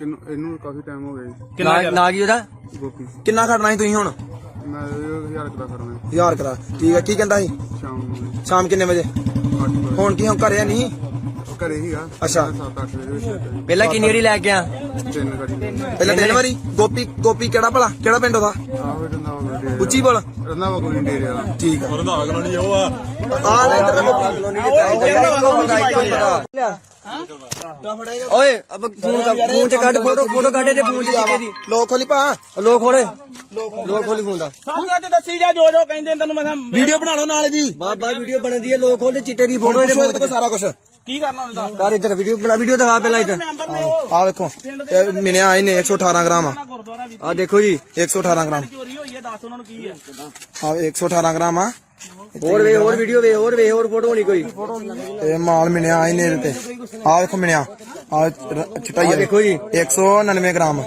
S3: ਇਹਨੂੰ ਕਾਫੀ ਟਾਈਮ ਹੋ ਗਿਆ ਜੀ
S1: ਨਾ ਕੀ ਉਹਦਾ
S3: ਗੋਪੀ
S4: ਕਿੰਨਾ ਖੜਨਾ ਸੀ ਤੁਸੀਂ ਹੁਣ
S3: ਮੈਂ 1000 ਰੁਪਏ ਕਰਨਾ
S4: 1000 ਕਰਾ ਠੀਕ ਹੈ ਕੀ ਕਹਿੰਦਾ ਸੀ
S3: ਸ਼ਾਮ ਨੂੰ
S4: ਸ਼ਾਮ ਕਿੰਨੇ ਵਜੇ
S3: 8 ਵਜੇ
S4: ਹੁਣ ਕੀ ਹੁਣ ਘਰੇ ਨਹੀਂ
S3: ਘਰੇ ਹੀਗਾ
S4: ਅੱਛਾ।
S3: 7-8 ਵਜੇ ਵਿੱਚ
S1: ਪਹਿਲਾਂ ਕਿੰਨੀ ਵਾਰੀ ਲੈ ਕੇ ਆ
S3: 3 ਗਾੜੀ
S4: ਪਹਿਲਾਂ 3 ਵਾਰੀ ਗੋਪੀ ਕਿਹੜਾ ਭਲਾ ਕਿਹੜਾ ਪਿੰਡ ਉਹਦਾ
S3: ਆਹ ਰੰਦਾ ਵਾ ਡੇਰੇ
S4: ਉੱਚੀ ਬੋਲ
S3: ਰੰਦਾ ਵਾ ਕੋਈ ਡੇਰੇ ਵਾਲਾ
S4: ਠੀਕ ਆ
S3: ਰੰਦਾ ਕਲੋਨੀ ਉਹ ਆ
S4: ਆ ਲੈ
S1: ਓਏ ਅਬ ਫੋਨ ਚ ਕੱਢ ਫੋਟੋ ਕੱਢੇ ਤੇ ਫੋਨ ਚ ਚਿੱਟੇ ਦੀ
S4: ਲੋਕ ਖੋਲੀ ਭਾ
S1: ਲੋਕ ਖੋਲੀ ਫੋਨ ਦਾ
S2: ਸਾਨੂੰ ਅੱਜ ਦੱਸੀ ਜਾ ਜੋ ਜੋ ਕਹਿੰਦੇ ਤੈਨੂੰ ਮੈਂ
S4: ਵੀਡੀਓ ਬਣਾ ਲਓ ਨਾਲ ਜੀ
S1: ਬਾਬਾ ਵੀਡੀਓ ਬਣਦੀ ਹੈ ਲੋਕ ਖੋਲਦੇ ਚਿੱਟੇ ਦੀ ਫੋਟੋ
S4: ਫੋਟੋ ਇਹਦੇ
S1: ਇਹਦੇ
S4: ਕੋਲ ਸਾਰਾ ਕੁਝ
S2: ਕੀ ਕਰਨਾ ਹੁੰਦਾ
S1: ਯਾਰ ਇੱਧਰ ਵੀਡੀਓ ਦਿਖਾ ਪਹਿਲਾਂ ਇੱਧਰ
S2: ਮੈਂਬਰ ਨੇ ਉਹ
S4: ਆ ਵੇਖੋ ਇਹ ਮਿਲਿਆ ਆਏ ਨੇ 118 ਗ੍ਰਾਮ ਆ
S2: ਗੁਰਦੁਆਰਾ ਵੀ
S1: ਆ ਦੇਖੋ ਜੀ
S4: 118 ਗ੍ਰਾਮ
S2: ਚੋਰੀ ਹੋਈ ਹੈ ਦੱਸ ਉਹਨਾਂ ਨੂੰ ਕੀ ਹੈ
S4: ਆ 118 ਗ੍ਰਾਮ ਆ
S1: ਹੋਰ ਵੀਡੀਓ ਹੋਰ ਫੋਟੋ ਹੋਣੀ ਕੋਈ
S4: ਇਹ ਮਾਲ ਮਿਲਿਆ ਆਏ ਨੇ ਇਹਦੇ ਤੇ ਆ ਵੇਖੋ ਮਿਲਿਆ ਆ ਚਟਾਈ
S1: ਆ ਦੇਖੋ ਜੀ
S4: 199 ਗ੍ਰਾਮ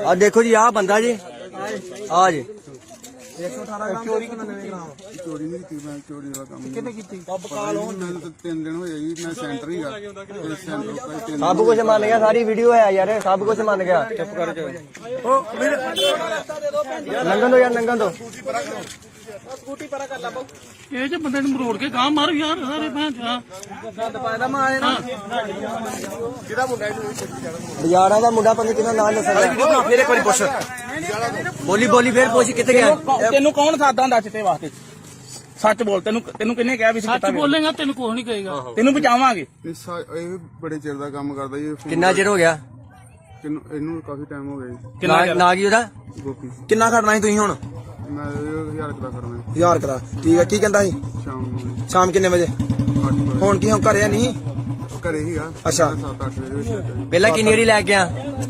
S1: ਆ ਦੇਖੋ ਜੀ ਆ ਬੰਦਾ ਜੀ ਆ ਜੀ
S4: 118 ਗ੍ਰਾਮ ਚੋਰੀ 99 ਗ੍ਰਾਮ
S3: ਚੋਰੀ ਨਹੀਂ ਕੀਤੀ ਮੈਂ ਚੋਰੀ ਦਾ ਕੰਮ
S2: ਕਿਹਨੇ ਕੀਤੀ
S3: ਮੈਨੂੰ ਤਾਂ 3 ਦਿਨ ਹੋਏ ਜੀ ਮੈਂ ਸੈਂਟਰ ਹੀਗਾ ਤੇ ਸੈਂਟਰ ਤੋਂ 3
S1: ਸਭ ਕੁਝ ਮੰਨ ਗਿਆ ਸਾਰੀ ਵੀਡੀਓ ਹੈ ਯਾਰ ਸਭ ਕੁਝ ਮੰਨ ਗਿਆ ਚੁੱਪ ਕਰ ਜਾ ਲੰਘਣ ਦੋ
S2: ਸਕੂਟੀ ਪਰਾ ਕਰ ਲਾ ਇਹ ਜੇ ਬੰਦੇ ਨੂੰ ਮਰੋੜ ਕੇ ਗਾਂ ਮਾਰ ਯਾਰ ਸਾਰੇ ਭੈਣ ਚਾ ਗੰਦ ਪਾਇਦਾ ਮੈਂ ਆਏ ਨਾ
S1: ਬਾਜ਼ਾਰਾਂ ਦਾ ਮੁੰਡਾ ਪਤਾ ਕਿਹਦਾ ਨਾਮ ਦੱਸਦਾ
S4: ਫੇਰ ਇੱਕ ਵਾਰੀ ਪੁੱਛ
S1: ਬੋਲੀ ਫੇਰ ਪੁੱਛ ਕਿੱਥੇ ਗਿਆ
S2: ਤੈਨੂੰ ਕੌਣ ਸਾਦਾ ਹੁੰਦਾ ਚਿੱਟੇ ਵਾਸਤੇ ਸੱਚ ਬੋਲ ਤੈਨੂੰ ਕਿੰਨੇ ਕਿਹਾ ਵੀ ਸੱਚ ਬੋਲੇਗਾ ਤੈਨੂੰ ਕੁਝ ਨਹੀਂ ਕਹੇਗਾ ਤੈਨੂੰ ਬਚਾਵਾਂਗੇ
S3: ਇਹ ਬੜੇ ਚਿਰ ਦਾ ਕੰਮ ਕਰਦਾ ਜੀ
S1: ਕਿੰਨਾ ਚਿਰ ਹੋ ਗਿਆ?
S3: ਇਹਨੂੰ ਕਾਫੀ ਟਾਈਮ ਹੋ ਗਿਆ ਜੀ।
S1: ਨਾ ਕੀ ਉਹਦਾ?
S3: ਗੋਪੀ।
S4: ਕਿੰਨਾ ਖੜਨਾ ਸੀ ਤੁਸੀਂ ਹੁਣ?
S3: ਮੈਂ 1000 ਕਰਾ ਕਰਨਾ
S4: 1000 ਕਰਾ। ਠੀਕ ਹੈ, ਕੀ ਕਹਿੰਦਾ ਸੀ?
S3: ਸ਼ਾਮ ਨੂੰ
S4: ਸ਼ਾਮ ਕਿੰਨੇ ਵਜੇ?
S3: 8 ਵਜੇ।
S4: ਹੁਣ ਕੀ ਹੁਣ ਘਰੇ ਨਹੀਂ?
S3: ਘਰੇ ਹੀਗਾ।
S4: ਅੱਛਾ।
S3: 7-8 ਵਜੇ ਵਿੱਚ
S1: ਪਹਿਲਾਂ ਕਿੰਨੀ ਵਾਰੀ ਲੈ ਗਿਆ?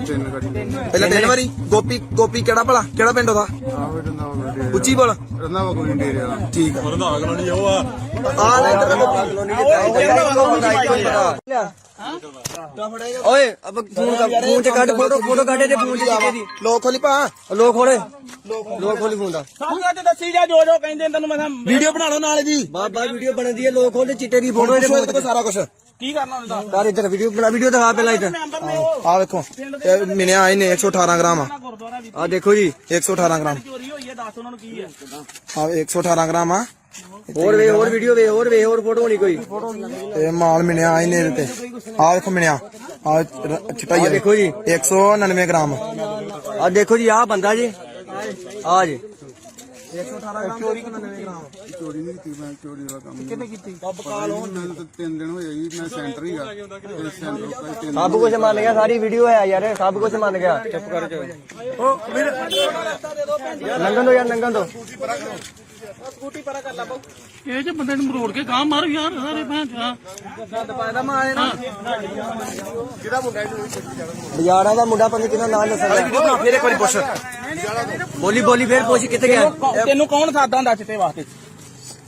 S3: 3 ਗਾੜੀ।
S4: ਪਹਿਲਾਂ 3 ਵਾਰੀ। ਗੋਪੀ ਕਿਹੜਾ ਭਲਾ? ਕਿਹੜਾ ਪਿੰਡ ਉਹਦਾ?
S3: ਆਹੋ ਰੰਦਾਵਾ ਡੇਰੇ।
S4: ਉੱਚੀ ਬੋਲ।
S3: ਰੰਦਾਵਾ ਕੋਈ ਡੇਰੇ ਵਾਲਾ।
S4: ਠੀਕ ਹੈ।
S3: ਰੰਦਾਵਾ ਕਲੋਨੀ ਉਹ ਆ।
S4: ਆ ਲੈ ਇੱਧਰ ਕਲੋਨੀ
S1: ਓਏ ਅਬ ਫੋਨ ਚ ਕੱਢ ਫੋਟੋ ਕੱਢ ਤੇ ਫੋਨ ਚ ਕਿਹਦੇ ਦੀ?
S4: ਲੋਕ ਖੋਲੀ ਪਾ।
S1: ਲੋਕ ਖੋਲੀ ਫੋਨ ਦਾ।
S2: ਸਾਨੂੰ ਅੱਜ ਦੱਸੀ ਜਾ ਜੋ ਕਹਿੰਦੇ ਤੈਨੂੰ ਮੈਂ
S4: ਵੀਡੀਓ ਬਣਾ ਲਓ ਨਾਲ ਜੀ।
S1: ਬਾਬਾ ਵੀਡੀਓ ਬਣਦੀ ਹੈ, ਲੋਕ ਖੋਲੇ ਚਿੱਟੇ ਦੀ ਫੋਟੋ
S4: ਫੋਟੋ
S1: ਇਹਦੇ
S4: ਇਹਦੇ ਸਾਰਾ ਕੁਝ।
S2: ਕੀ ਕਰਨਾ ਹੁੰਦਾ
S1: ਯਾਰ ਇੱਧਰ ਵੀਡੀਓ ਦਿਖਾ ਪਹਿਲਾਂ ਇੱਧਰ।
S4: ਆ ਵੇਖੋ ਇਹ ਮਿਲਿਆ ਇਹਨੇ 118 ਗ੍ਰਾਮ।
S2: ਗੁਰਦੁਆਰਾ ਵੀ
S1: ਆ ਦੇਖੋ ਜੀ
S4: 118 ਗ੍ਰਾਮ।
S2: ਚੋਰੀ ਹੋਈ ਹੈ ਦੱਸ ਉਹਨਾਂ ਨੂੰ ਕੀ ਹੈ
S4: ਆ 118 ਗ੍ਰਾਮ ਆ।
S1: ਹੋਰ ਵੀਡੀਓ ਹੋਰ ਫੋਟੋ ਹੋਣੀ ਕੋਈ।
S4: ਇਹ ਮਾਲ ਮਿਲਿਆ ਇਹਨੇ ਇਹਦੇ ਤੇ। ਆ ਵੇਖੋ ਮਿਲਿਆ ਆ ਚਿੱਟਾ ਹੀ
S1: ਆ ਦੇਖੋ ਜੀ
S4: 199 ਗ੍ਰਾਮ।
S1: ਆ ਦੇਖੋ ਜੀ ਆਹ ਬੰਦਾ ਜੀ ਆ ਜੀ
S4: 118 ਗ੍ਰਾਮ ਚੋਰੀ 99 ਗ੍ਰਾਮ।
S3: ਚੋਰੀ ਨਹੀਂ ਕੀਤੀ ਮੈਂ ਚੋਰੀ ਵਾਲਾ ਕੰਮ
S4: ਕਿੰਨੇ ਕੀਤੀ?
S3: ਮੈਨੂੰ ਤਾਂ 3 ਦਿਨ ਹੋਏ ਜੀ ਮੈਂ ਸੈਂਟਰ ਹੀਗਾ ਤੇ ਸੈਂਟਰ ਭਾਈ 3
S1: ਸਭ ਕੁਝ ਮੰਨ ਗਿਆ, ਸਾਰੀ ਵੀਡੀਓ ਹੈ ਯਾਰ, ਸਭ ਕੁਝ ਮੰਨ ਗਿਆ। ਚੁੱਪ ਕਰ ਜਾ। ਲੰਘਣ ਦੋ ਯਾਰ, ਲੰਘਣ ਦੋ।
S2: ਸਕੂਟੀ ਪਰਾ ਕਰ ਲਾ ਬਾਉ ਇਹ ਜੇ ਬੰਦੇ ਨੂੰ ਮਰੋੜ ਕੇ ਗਾਂ ਮਾਰ ਯਾਰ ਸਾਰੇ ਭੈਣ ਚਾ ਗੰਦ ਪਾਇਦਾ ਮਾਰੇ ਨਾ
S1: ਬਜ਼ਾਰਾਂ ਦਾ ਮੁੰਡਾ ਪੰਜ ਕਿਹਨਾਂ ਨਾਂ ਦੱਸਦਾ?
S4: ਫੇਰ ਇੱਕ ਵਾਰੀ ਪੁੱਛ।
S1: ਬੋਲੀ ਫੇਰ ਪੁੱਛ ਕਿੱਥੇ ਗਿਆ?
S2: ਤੈਨੂੰ ਕੌਣ ਸਾਦਾ ਹੁੰਦਾ ਚਿੱਟੇ ਵਾਸਤੇ?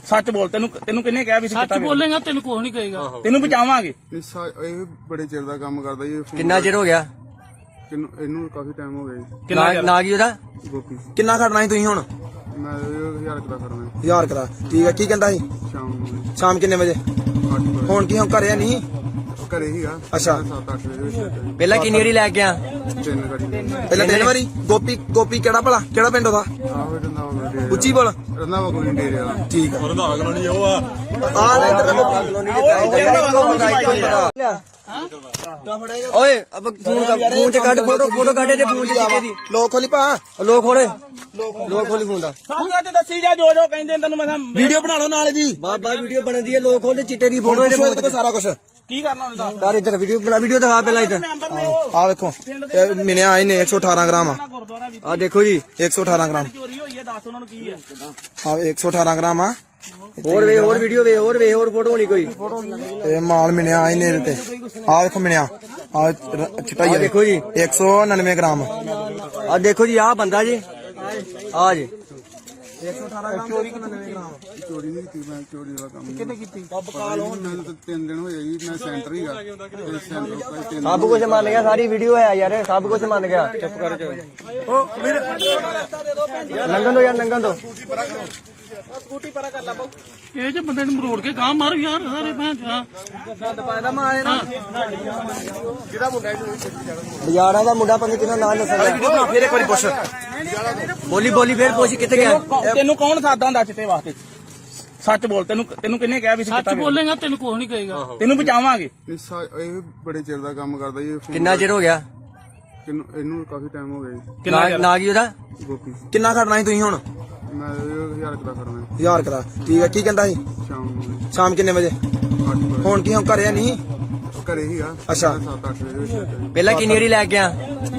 S2: ਸੱਚ ਬੋਲ ਤੈਨੂੰ ਕਿੰਨੇ ਕਿਹਾ ਵੀ ਸੱਚ ਬੋਲੇਗਾ ਤੈਨੂੰ ਕੁਝ ਨਹੀਂ ਕਹੇਗਾ ਤੈਨੂੰ ਬਚਾਵਾਂਗੇ।
S3: ਇਹ ਬੜੇ ਚਿਰ ਦਾ ਕੰਮ ਕਰਦਾ ਜੀ
S1: ਕਿੰਨਾ ਚਿਰ ਹੋ ਗਿਆ?
S3: ਇਹਨੂੰ ਕਾਫੀ ਟਾਈਮ ਹੋ ਗਿਆ ਜੀ।
S1: ਨਾ ਕੀ ਉਹਦਾ?
S3: ਗੋਪੀ।
S4: ਕਿੰਨਾ ਖੜਨਾ ਸੀ ਤੁਸੀਂ ਹੁਣ?
S3: ਮੈਂ 1000 ਕਰਾ ਕਰਨਾ
S4: 1000 ਕਰਾ। ਠੀਕ ਹੈ, ਕੀ ਕਹਿੰਦਾ ਸੀ?
S3: ਸ਼ਾਮ ਨੂੰ
S4: ਸ਼ਾਮ ਕਿੰਨੇ ਵਜੇ?
S3: 8 ਵਜੇ।
S4: ਹੁਣ ਕੀ ਹੁਣ ਘਰੇ ਨਹੀਂ?
S3: ਘਰੇ ਹੀਗਾ।
S4: ਅੱਛਾ।
S3: 7-8 ਵਜੇ ਵਿੱਚ
S1: ਪਹਿਲਾਂ ਕਿੰਨੀ ਵਾਰੀ ਲੈ ਗਿਆ?
S3: 3 ਗਾੜੀ।
S4: ਪਹਿਲਾਂ 3 ਵਾਰੀ। ਗੋਪੀ ਕਿਹੜਾ ਭਲਾ? ਕਿਹੜਾ ਪਿੰਡ ਉਹਦਾ?
S3: ਆਹੋ ਰੰਦਾਵਾ ਡੇਰੇ।
S4: ਉੱਚੀ ਬੋਲ।
S3: ਰੰਦਾਵਾ ਕੋਈ ਡੇਰੇ ਵਾਲਾ।
S4: ਠੀਕ ਹੈ।
S3: ਰੰਦਾਵਾ ਕਲੋਨੀ ਉਹ ਆ।
S4: ਆ ਲੈ ਇੱਧਰ
S1: ਓਏ ਅਬ ਫੋਨ ਚ ਕੱਢ ਫੋਟੋ ਕੱਢ ਤੇ ਫੋਨ ਚ ਕਿਹਦੇ ਦੀ?
S4: ਲੋਕ ਖੋਲੀ ਪਾ।
S1: ਲੋਕ ਖੋਲੀ ਫੋਨ ਦਾ।
S2: ਸਾਨੂੰ ਅੱਜ ਦੱਸੀ ਜਾ ਜੋ ਕਹਿੰਦੇ ਤੈਨੂੰ ਮੈਂ
S4: ਵੀਡੀਓ ਬਣਾ ਲਓ ਨਾਲ ਜੀ।
S1: ਬਾਬਾ ਵੀਡੀਓ ਬਣਦੀ ਹੈ, ਲੋਕ ਖੋਲੇ ਚਿੱਟੇ ਦੀ ਫੋਟੋ ਇਹਦੇ
S4: ਸਾਰਾ ਕੁਝ।
S2: ਕੀ ਕਰਨਾ ਹੁੰਦਾ
S1: ਯਾਰ ਇੱਧਰ ਵੀਡੀਓ ਦਿਖਾ ਪਹਿਲਾਂ ਇੱਧਰ।
S4: ਆ ਵੇਖੋ ਇਹ ਮਿਲਿਆ ਇਹਨੇ 118 ਗ੍ਰਾਮ।
S2: ਗੁਰਦੁਆਰਾ ਵੀ
S1: ਆ ਦੇਖੋ ਜੀ
S4: 118 ਗ੍ਰਾਮ।
S2: ਚੋਰੀ ਹੋਈ ਹੈ ਦੱਸ ਉਹਨਾਂ ਨੂੰ ਕੀ ਹੈ
S4: ਆ 118 ਗ੍ਰਾਮ ਆ।
S1: ਹੋਰ ਵੀਡੀਓ ਹੋਰ ਫੋਟੋ ਹੋਣੀ ਕੋਈ।
S4: ਇਹ ਮਾਲ ਮਿਲਿਆ ਇਹਨੇ ਇਹਦੇ ਤੇ। ਆ ਵੇਖੋ ਮਿਲਿਆ ਆ ਚਿੱਟਾ ਹੀ
S1: ਆ ਦੇਖੋ ਜੀ
S4: 199 ਗ੍ਰਾਮ।
S1: ਆ ਦੇਖੋ ਜੀ ਆਹ ਬੰਦਾ ਜੀ ਆ ਜੀ
S4: 118 ਗ੍ਰਾਮ ਚੋਰੀ 99 ਗ੍ਰਾਮ।
S3: ਚੋਰੀ ਨਹੀਂ ਕੀਤੀ ਮੈਂ ਚੋਰੀ ਵਾਲਾ ਕੰਮ
S4: ਕਿੰਨੇ ਕੀਤੀ?
S3: ਮੈਨੂੰ ਤਾਂ 3 ਦਿਨ ਹੋਏ ਜੀ ਮੈਂ ਸੈਂਟਰ ਹੀਗਾ ਤੇ ਸੈਂਟਰ ਭਾਈ 3
S1: ਸਭ ਕੁਝ ਮੰਨ ਗਿਆ, ਸਾਰੀ ਵੀਡੀਓ ਹੈ ਯਾਰ, ਸਭ ਕੁਝ ਮੰਨ ਗਿਆ। ਚੁੱਪ ਕਰ ਜਾ। ਲੰਘਣ ਦੋ ਯਾਰ, ਲੰਘਣ ਦੋ।
S2: ਸਕੂਟੀ ਪਰਾ ਕਰ ਲਾ ਬਾਉ ਇਹ ਜੇ ਬੰਦੇ ਨੂੰ ਮਰੋੜ ਕੇ ਗਾਂ ਮਾਰ ਯਾਰ ਸਾਰੇ ਭੈਣ ਚਾ ਗੰਦ ਪਾਇਦਾ ਮਾਰੇ ਨਾ
S1: ਬਜ਼ਾਰਾਂ ਦਾ ਮੁੰਡਾ ਪੰਜ ਕਿਹਨਾਂ ਨਾਂ ਦੱਸਦਾ?
S4: ਫੇਰ ਇੱਕ ਵਾਰੀ ਪੁੱਛ।
S1: ਬੋਲੀ ਫੇਰ ਪੁੱਛ ਕਿੱਥੇ ਗਿਆ?
S2: ਤੈਨੂੰ ਕੌਣ ਸਾਦਾ ਹੁੰਦਾ ਚਿੱਟੇ ਵਾਸਤੇ? ਸੱਚ ਬੋਲ ਤੈਨੂੰ ਕਿੰਨੇ ਕਿਹਾ ਵੀ ਸੱਚ ਬੋਲੇਗਾ ਤੈਨੂੰ ਕੁਝ ਨਹੀਂ ਕਹੇਗਾ ਤੈਨੂੰ ਬਚਾਵਾਂਗੇ।
S3: ਇਹ ਬੜੇ ਚਿਰ ਦਾ ਕੰਮ ਕਰਦਾ ਜੀ
S1: ਕਿੰਨਾ ਚਿਰ ਹੋ ਗਿਆ?
S3: ਇਹਨੂੰ ਕਾਫੀ ਟਾਈਮ ਹੋ ਗਿਆ ਜੀ।
S1: ਨਾ ਕੀ ਉਹਦਾ?
S3: ਗੋਪੀ।
S4: ਕਿੰਨਾ ਖੜਨਾ ਸੀ ਤੁਸੀਂ ਹੁਣ?
S3: ਮੈਂ 1000 ਕਰਾ ਕਰਨਾ
S4: 1000 ਕਰਾ। ਠੀਕ ਹੈ, ਕੀ ਕਹਿੰਦਾ ਸੀ?
S3: ਸ਼ਾਮ ਨੂੰ
S4: ਸ਼ਾਮ ਕਿੰਨੇ ਵਜੇ?
S3: 8 ਵਜੇ।
S4: ਹੁਣ ਕੀ ਹੁਣ ਘਰੇ ਨਹੀਂ?
S3: ਘਰੇ ਹੀਗਾ।
S4: ਅੱਛਾ।
S3: 7-8 ਵਜੇ ਵਿੱਚ
S1: ਪਹਿਲਾਂ ਕਿੰਨੀ ਵਾਰੀ ਲੈ ਗਿਆ?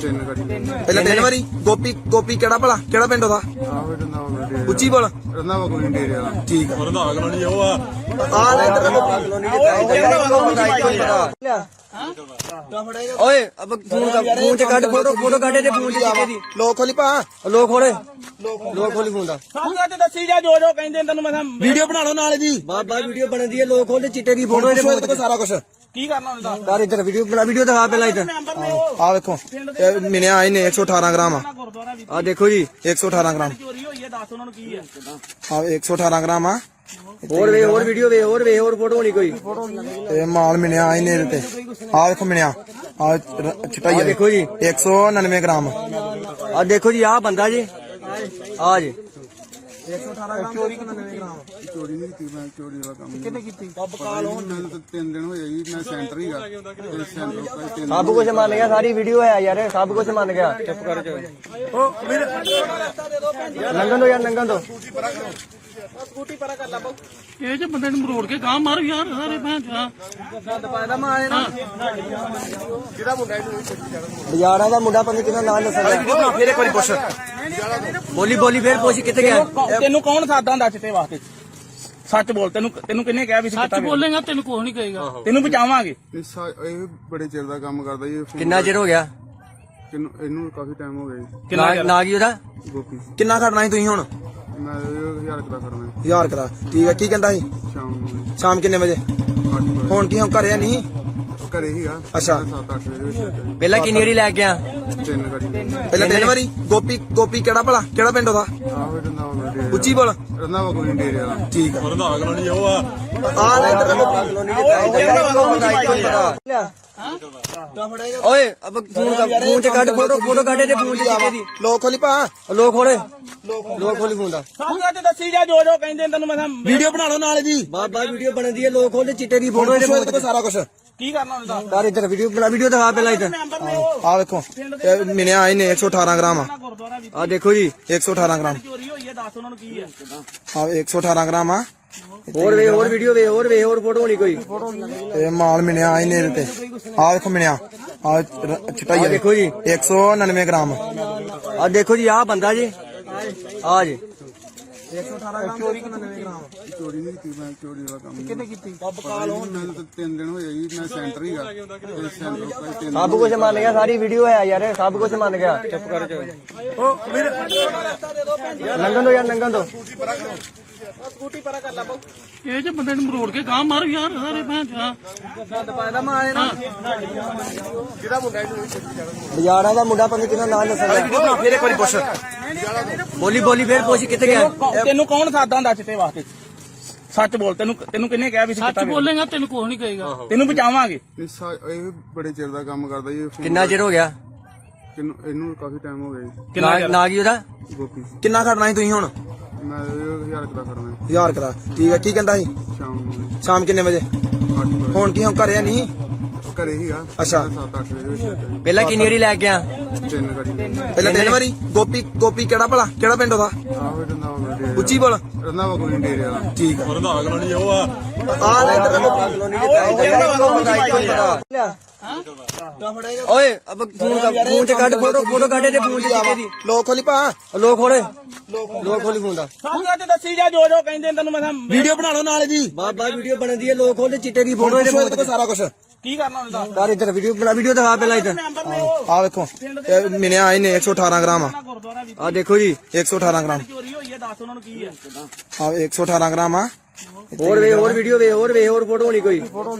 S3: 3 ਗਾੜੀ।
S4: ਪਹਿਲਾਂ 3 ਵਾਰੀ। ਗੋਪੀ ਕਿਹੜਾ ਭਲਾ? ਕਿਹੜਾ ਪਿੰਡ ਉਹਦਾ?
S3: ਆਹੋ ਰੰਦਾਵਾ ਡੇਰੇ।
S4: ਉੱਚੀ ਬੋਲ।
S3: ਰੰਦਾਵਾ ਕੋਈ ਡੇਰੇ ਵਾਲਾ।
S4: ਠੀਕ ਹੈ।
S3: ਰੰਦਾਵਾ ਕਲੋਨੀ ਉਹ ਆ।
S4: ਆ ਲੈ ਇੱਧਰ
S1: ਓਏ ਅਬ ਫੋਨ ਚ ਕੱਢ ਫੋਟੋ ਕੱਢ ਤੇ ਫੋਨ ਚ ਕਿਹਦੇ ਦੀ?
S4: ਲੋਕ ਖੋਲੀ ਪਾ।
S1: ਲੋਕ ਖੋਲੀ ਫੋਨ ਦਾ।
S2: ਸਾਨੂੰ ਅੱਜ ਦੱਸੀ ਜਾ ਜੋ ਕਹਿੰਦੇ ਤੈਨੂੰ ਮੈਂ
S4: ਵੀਡੀਓ ਬਣਾ ਲਓ ਨਾਲ ਜੀ।
S1: ਬਾਬਾ ਵੀਡੀਓ ਬਣਦੀ ਹੈ, ਲੋਕ ਖੋਲੇ ਚਿੱਟੇ ਦੀ ਫੋਟੋ ਇਹਦੇ
S4: ਸਾਰਾ ਕੁਝ।
S2: ਕੀ ਕਰਨਾ ਹੁੰਦਾ
S1: ਯਾਰ ਇੱਧਰ ਵੀਡੀਓ ਦਿਖਾ ਪਹਿਲਾਂ ਇੱਧਰ।
S4: ਆ ਵੇਖੋ ਇਹ ਮਿਲਿਆ ਇਹਨੇ 118 ਗ੍ਰਾਮ।
S2: ਗੁਰਦੁਆਰਾ ਵੀ
S1: ਆ ਦੇਖੋ ਜੀ
S4: 118 ਗ੍ਰਾਮ।
S2: ਚੋਰੀ ਹੋਈ ਹੈ ਦੱਸ ਉਹਨਾਂ ਨੂੰ ਕੀ ਹੈ
S4: ਆ 118 ਗ੍ਰਾਮ ਆ।
S1: ਹੋਰ ਵੀਡੀਓ ਹੋਰ ਫੋਟੋ ਹੋਣੀ ਕੋਈ।
S4: ਇਹ ਮਾਲ ਮਿਲਿਆ ਇਹਨੇ ਇਹਦੇ ਤੇ। ਆ ਵੇਖੋ ਮਿਲਿਆ ਆ ਚਿੱਟਾ ਹੀ
S1: ਆ ਦੇਖੋ ਜੀ
S4: 199 ਗ੍ਰਾਮ।
S1: ਆ ਦੇਖੋ ਜੀ ਆਹ ਬੰਦਾ ਜੀ ਆ ਜੀ
S4: 118 ਗ੍ਰਾਮ ਚੋਰੀ 99 ਗ੍ਰਾਮ।
S3: ਚੋਰੀ ਨਹੀਂ ਕੀਤੀ ਮੈਂ ਚੋਰੀ ਵਾਲਾ ਕੰਮ
S4: ਕਿੰਨੇ ਕੀਤੀ?
S3: ਮੈਨੂੰ ਤਾਂ 3 ਦਿਨ ਹੋਏ ਜੀ ਮੈਂ ਸੈਂਟਰ ਹੀਗਾ ਤੇ ਸੈਂਟਰ ਭਾਈ 3
S1: ਸਭ ਕੁਝ ਮੰਨ ਗਿਆ, ਸਾਰੀ ਵੀਡੀਓ ਹੈ ਯਾਰ, ਸਭ ਕੁਝ ਮੰਨ ਗਿਆ। ਚੁੱਪ ਕਰ ਜਾ। ਲੰਘਣ ਦੋ ਯਾਰ, ਲੰਘਣ ਦੋ।
S2: ਸਕੂਟੀ ਪਰਾ ਕਰ ਲਾ ਬਾਊ ਇਹ ਜੇ ਬੰਦੇ ਨੂੰ ਮਰੋੜ ਕੇ ਗਾਂ ਮਾਰ ਯਾਰ ਸਾਰੇ ਭੈਣ ਚਾ ਗੰਦ ਪਾਇਦਾ ਮਾਰੇ ਨਾ
S1: ਬਾਜ਼ਾਰਾਂ ਦਾ ਮੁੰਡਾ ਪਤਾ ਨੀ ਕਿਹਦਾ ਨਾਮ ਦੱਸਣਾ ਫੇਰ ਇੱਕ ਵਾਰੀ ਪੁੱਛ ਬੋਲੀ ਬੋਲੀ ਫੇਰ ਪੁੱਛ ਕਿੱਥੇ ਗਿਆ
S2: ਤੈਨੂੰ ਕੌਣ ਸਾਦਾ ਹੁੰਦਾ ਚਿੱਟੇ ਵਾਸਤੇ ਸੱਚ ਬੋਲ ਤੈਨੂੰ ਕਿੰਨੇ ਕਿਹਾ ਵੀ ਸੱਚ ਬੋਲੇਗਾ ਤੈਨੂੰ ਕੁਝ ਨਹੀਂ ਕਹੇਗਾ ਤੈਨੂੰ ਬਚਾਵਾਂਗੇ
S3: ਇਹ ਬੜੇ ਚਿਰ ਦਾ ਕੰਮ ਕਰਦਾ ਜੀ
S1: ਕਿੰਨਾ ਚਿਰ ਹੋ ਗਿਆ
S3: ਇਹਨੂੰ ਕਾਫੀ ਟਾਈਮ ਹੋ ਗਿਆ ਜੀ
S1: ਨਾ ਕੀ ਉਹਦਾ
S3: ਗੋਪੀ
S4: ਕਿੰਨਾ ਖੜਨਾ ਸੀ ਤੁਸੀਂ ਹੁਣ
S3: ਮੈਂ 1000 ਰੁਪਏ ਕਰਨਾ
S4: 1000 ਕਰਾ ਠੀਕ ਹੈ ਕੀ ਕਹਿੰਦਾ ਸੀ
S3: ਸ਼ਾਮ ਨੂੰ
S4: ਸ਼ਾਮ ਕਿੰਨੇ ਵਜੇ
S3: 8 ਵਜੇ
S4: ਹੁਣ ਕੀ ਹੁਣ ਘਰੇ ਨਹੀਂ
S3: ਘਰੇ ਹੀ ਆ
S4: ਅੱਛਾ।
S3: 7-8 ਵਜੇ ਵਿੱਚ
S1: ਪਹਿਲਾਂ ਕਿੰਨੀ ਵਾਰੀ ਲੈ ਕੇ ਆ
S3: ਤਿੰਨ ਗਾੜੀ
S4: ਪਹਿਲਾਂ ਤਿੰਨ ਵਾਰੀ ਗੋਪੀ ਕਿਹੜਾ ਭਲਾ ਕਿਹੜਾ ਪਿੰਡ ਉਹਦਾ
S3: ਆਹੋ ਰੰਦਾ ਵਾ
S4: ਉੱਚੀ ਬੋਲ
S3: ਰੰਦਾ ਵਾ ਕੋਈ ਡੇਰੇ ਵਾਲਾ
S4: ਠੀਕ ਆ
S3: ਰੰਦਾ ਅਗਲਾ ਨਹੀਂ ਉਹ ਆ
S4: ਆ ਲੈ
S1: ਓਏ ਅਬ ਫੋਨ ਚ ਕੱਢ ਫੋਟੋ ਕੱਢੇ ਤੇ ਫੋਨ ਚ ਕਿਤੇ ਦੀ
S4: ਲੋਕ ਖੋਲੀ ਪਾ
S1: ਲੋਕ ਖੋਲੇ ਲੋਕ ਖੋਲੀ ਫੋਨ ਦਾ
S2: ਸਭ ਕੁਝ ਦੱਸੀ ਜਾ ਜੋ ਕਹਿੰਦੇ ਤੈਨੂੰ ਮੈਂ
S4: ਵੀਡੀਓ ਬਣਾ ਲਓ ਨਾਲ ਜੀ
S1: ਬਾਬਾ ਵੀਡੀਓ ਬਣਦੀ ਹੈ ਲੋਕ ਖੋਲੇ ਚਿੱਟੇ ਦੀ ਫੋਟੋ ਇਹਦੇ
S4: ਇਹਦੇ ਕੋਲ ਸਾਰਾ ਕੁਝ
S2: ਕੀ ਕਰਨਾ ਹੁੰਦਾ
S1: ਯਾਰ ਇੱਧਰ ਵੀਡੀਓ ਬਣਾ ਵੀਡੀਓ ਦਿਖਾ ਪਹਿਲਾਂ ਇੱਧਰ
S2: ਮੈਂਬਰ ਨੇ ਉਹ
S4: ਆ ਵੇਖੋ ਇਹ ਮਿਲਿਆ ਇਹਨੇ 118 ਗ੍ਰਾਮ ਆ
S2: ਗੁਰਦੁਆਰਾ ਵੀ
S1: ਆ ਦੇਖੋ ਜੀ
S4: 118 ਗ੍ਰਾਮ
S2: ਚੋਰੀ ਹੋਈ ਹੈ ਦੱਸ ਉਹਨਾਂ ਨੂੰ ਕੀ ਹੈ
S4: ਆ 118 ਗ੍ਰਾਮ ਆ
S1: ਹੋਰ ਵੀਡੀਓ ਹੋਰ ਫੋਟੋ ਹੋਣੀ ਕੋਈ
S4: ਇਹ ਮਾਲ ਮਿਲਿਆ ਇਹਨੇ ਇਹਦੇ ਤੇ ਆ ਵੇਖੋ ਮਿਲਿਆ ਆ ਚਿੱਟਾ ਹੀ
S1: ਆ ਦੇਖੋ ਜੀ
S4: 199 ਗ੍ਰਾਮ
S1: ਆ ਦੇਖੋ ਜੀ ਆ ਬੰਦਾ ਜੀ ਆ ਜੀ
S4: 118 ਗ੍ਰਾਮ ਚੋਰੀ 99 ਗ੍ਰਾਮ
S3: ਚੋਰੀ ਨਹੀਂ ਕੀਤੀ ਮੈਂ ਚੋਰੀ ਵਾਲਾ ਕੰਮ
S2: ਕਿਤੇ ਕੀਤੀ
S3: ਮੈਨੂੰ ਤਾਂ 3 ਦਿਨ ਹੋਏ ਜੀ ਮੈਂ ਸੈਂਟਰ ਹੀ ਆ ਤੇ ਸੈਂਟਰ ਭਾਈ 3
S1: ਸਭ ਕੁਝ ਮੰਨ ਗਿਆ ਸਾਰੀ ਵੀਡੀਓ ਹੈ ਯਾਰ ਸਭ ਕੁਝ ਮੰਨ ਗਿਆ ਚੁੱਪ ਕਰ ਲੰਘਣ ਦੋ ਯਾਰ ਲੰਘਣ ਦੋ
S2: ਸਕੂਟੀ ਪਰਾ ਕਰ ਲਾ ਬਾਊ ਇਹ ਜੇ ਬੰਦੇ ਨੂੰ ਮਰੋੜ ਕੇ ਗਾਂ ਮਾਰ ਯਾਰ ਸਾਰੇ ਭੈਣ ਚਾ ਗੰਦ ਪਾਇਦਾ ਮਾਰੇ ਨਾ
S1: ਬਾਜ਼ਾਰਾਂ ਦਾ ਮੁੰਡਾ ਪਤਾ ਨੀ ਕਿਹਦਾ ਨਾਮ ਦੱਸਣਾ ਫੇਰ ਇੱਕ ਵਾਰੀ ਪੁੱਛ ਬੋਲੀ ਫੇਰ ਪੁੱਛ ਕਿੱਥੇ ਗਿਆ
S2: ਤੈਨੂੰ ਕੌਣ ਸਾਦਾ ਹੁੰਦਾ ਚਿੱਟੇ ਵਾਸਤੇ ਸੱਚ ਬੋਲ ਤੈਨੂੰ ਕਿੰਨੇ ਕਿਹਾ ਵੀ ਸੱਚ ਬੋਲੇਗਾ ਤੈਨੂੰ ਕੁਝ ਨਹੀਂ ਕਹੇਗਾ ਤੈਨੂੰ ਬਚਾਵਾਂਗੇ
S3: ਇਹ ਬੜੇ ਚਿਰ ਦਾ ਕੰਮ ਕਰਦਾ ਜੀ
S1: ਕਿੰਨਾ ਚਿਰ ਹੋ ਗਿਆ
S3: ਇਹਨੂੰ ਕਾਫੀ ਟਾਈਮ ਹੋ ਗਿਆ ਜੀ
S1: ਨਾ ਕੀ ਉਹਦਾ
S3: ਗੋਪੀ
S4: ਕਿੰਨਾ ਖੜਨਾ ਸੀ ਤੁਸੀਂ ਹੁਣ
S3: ਮੈਂ 1000 ਰੁਪਏ ਕਰਨਾ
S4: 1000 ਕਰਾ ਠੀਕ ਹੈ ਕੀ ਕਹਿੰਦਾ ਸੀ
S3: ਸ਼ਾਮ ਨੂੰ
S4: ਸ਼ਾਮ ਕਿੰਨੇ ਵਜੇ
S3: 8 ਵਜੇ
S4: ਹੁਣ ਕੀ ਹੁਣ ਘਰੇ ਨਹੀਂ
S3: ਘਰੇ ਹੀ ਆ
S4: ਅੱਛਾ।
S3: 7-8 ਵਜੇ ਵਿੱਚ
S1: ਪਹਿਲਾਂ ਕਿੰਨੀ ਵਾਰੀ ਲੈ ਕੇ ਆ
S3: ਤਿੰਨ ਗਾੜੀ
S4: ਪਹਿਲਾਂ ਤਿੰਨ ਵਾਰੀ ਗੋਪੀ ਕਿਹੜਾ ਭਲਾ ਕਿਹੜਾ ਪਿੰਡ ਉਹਦਾ
S3: ਆਹੋ ਰੰਦਾ ਵਾ ਡੇਰੇ
S4: ਉੱਚੀ ਬੋਲ
S3: ਰੰਦਾ ਵਾ ਕੋਈ ਡੇਰੇ ਵਾਲਾ
S4: ਠੀਕ ਆ
S3: ਰੰਦਾ ਅਗਲਾ ਨਹੀਂ ਉਹ ਆ
S4: ਆ ਲੈ
S1: ਓਏ ਅਬ ਫੋਨ ਚ ਕੱਢ ਫੋਟੋ ਕੱਢੇ ਤੇ ਫੋਨ ਚ ਕਿਤੇ ਦੀ
S4: ਲੋਕ ਖੋਲੀ ਪਾ
S1: ਲੋਕ ਖੋਲੀ ਫੋਨ ਦਾ
S2: ਸਭ ਕੁਝ ਦੱਸੀ ਜਾ ਜੋ ਕਹਿੰਦੇ ਤੈਨੂੰ ਮੈਂ
S4: ਵੀਡੀਓ ਬਣਾ ਲਓ ਨਾਲ ਜੀ
S1: ਬਾਬਾ ਵੀਡੀਓ ਬਣਦੀ ਹੈ ਲੋਕ ਖੋਲੇ ਚਿੱਟੇ ਦੀ ਫੋਟੋ ਇਹਦੇ
S4: ਕੋਲ ਸਾਰਾ ਕੁਝ
S2: ਕੀ ਕਰਨਾ ਹੁੰਦਾ
S1: ਯਾਰ ਇੱਧਰ ਵੀਡੀਓ ਦਿਖਾ ਪਹਿਲਾਂ ਇੱਧਰ
S2: ਮੈਂਬਰ ਨੇ ਉਹ
S4: ਆ ਵੇਖੋ ਇਹ ਮਿਲਿਆ ਇਹਨੇ 118 ਗ੍ਰਾਮ ਆ
S2: ਗੁਰਦੁਆਰਾ ਵੀ
S1: ਆ ਦੇਖੋ ਜੀ
S4: 118 ਗ੍ਰਾਮ
S2: ਚੋਰੀ ਹੋਈ ਹੈ ਦੱਸ ਉਹਨਾਂ ਨੂੰ ਕੀ ਹੈ
S4: ਆ 118 ਗ੍ਰਾਮ ਆ
S1: ਹੋਰ ਵੀਡੀਓ ਹੋਰ ਫੋਟੋ ਹੋਣੀ ਕੋਈ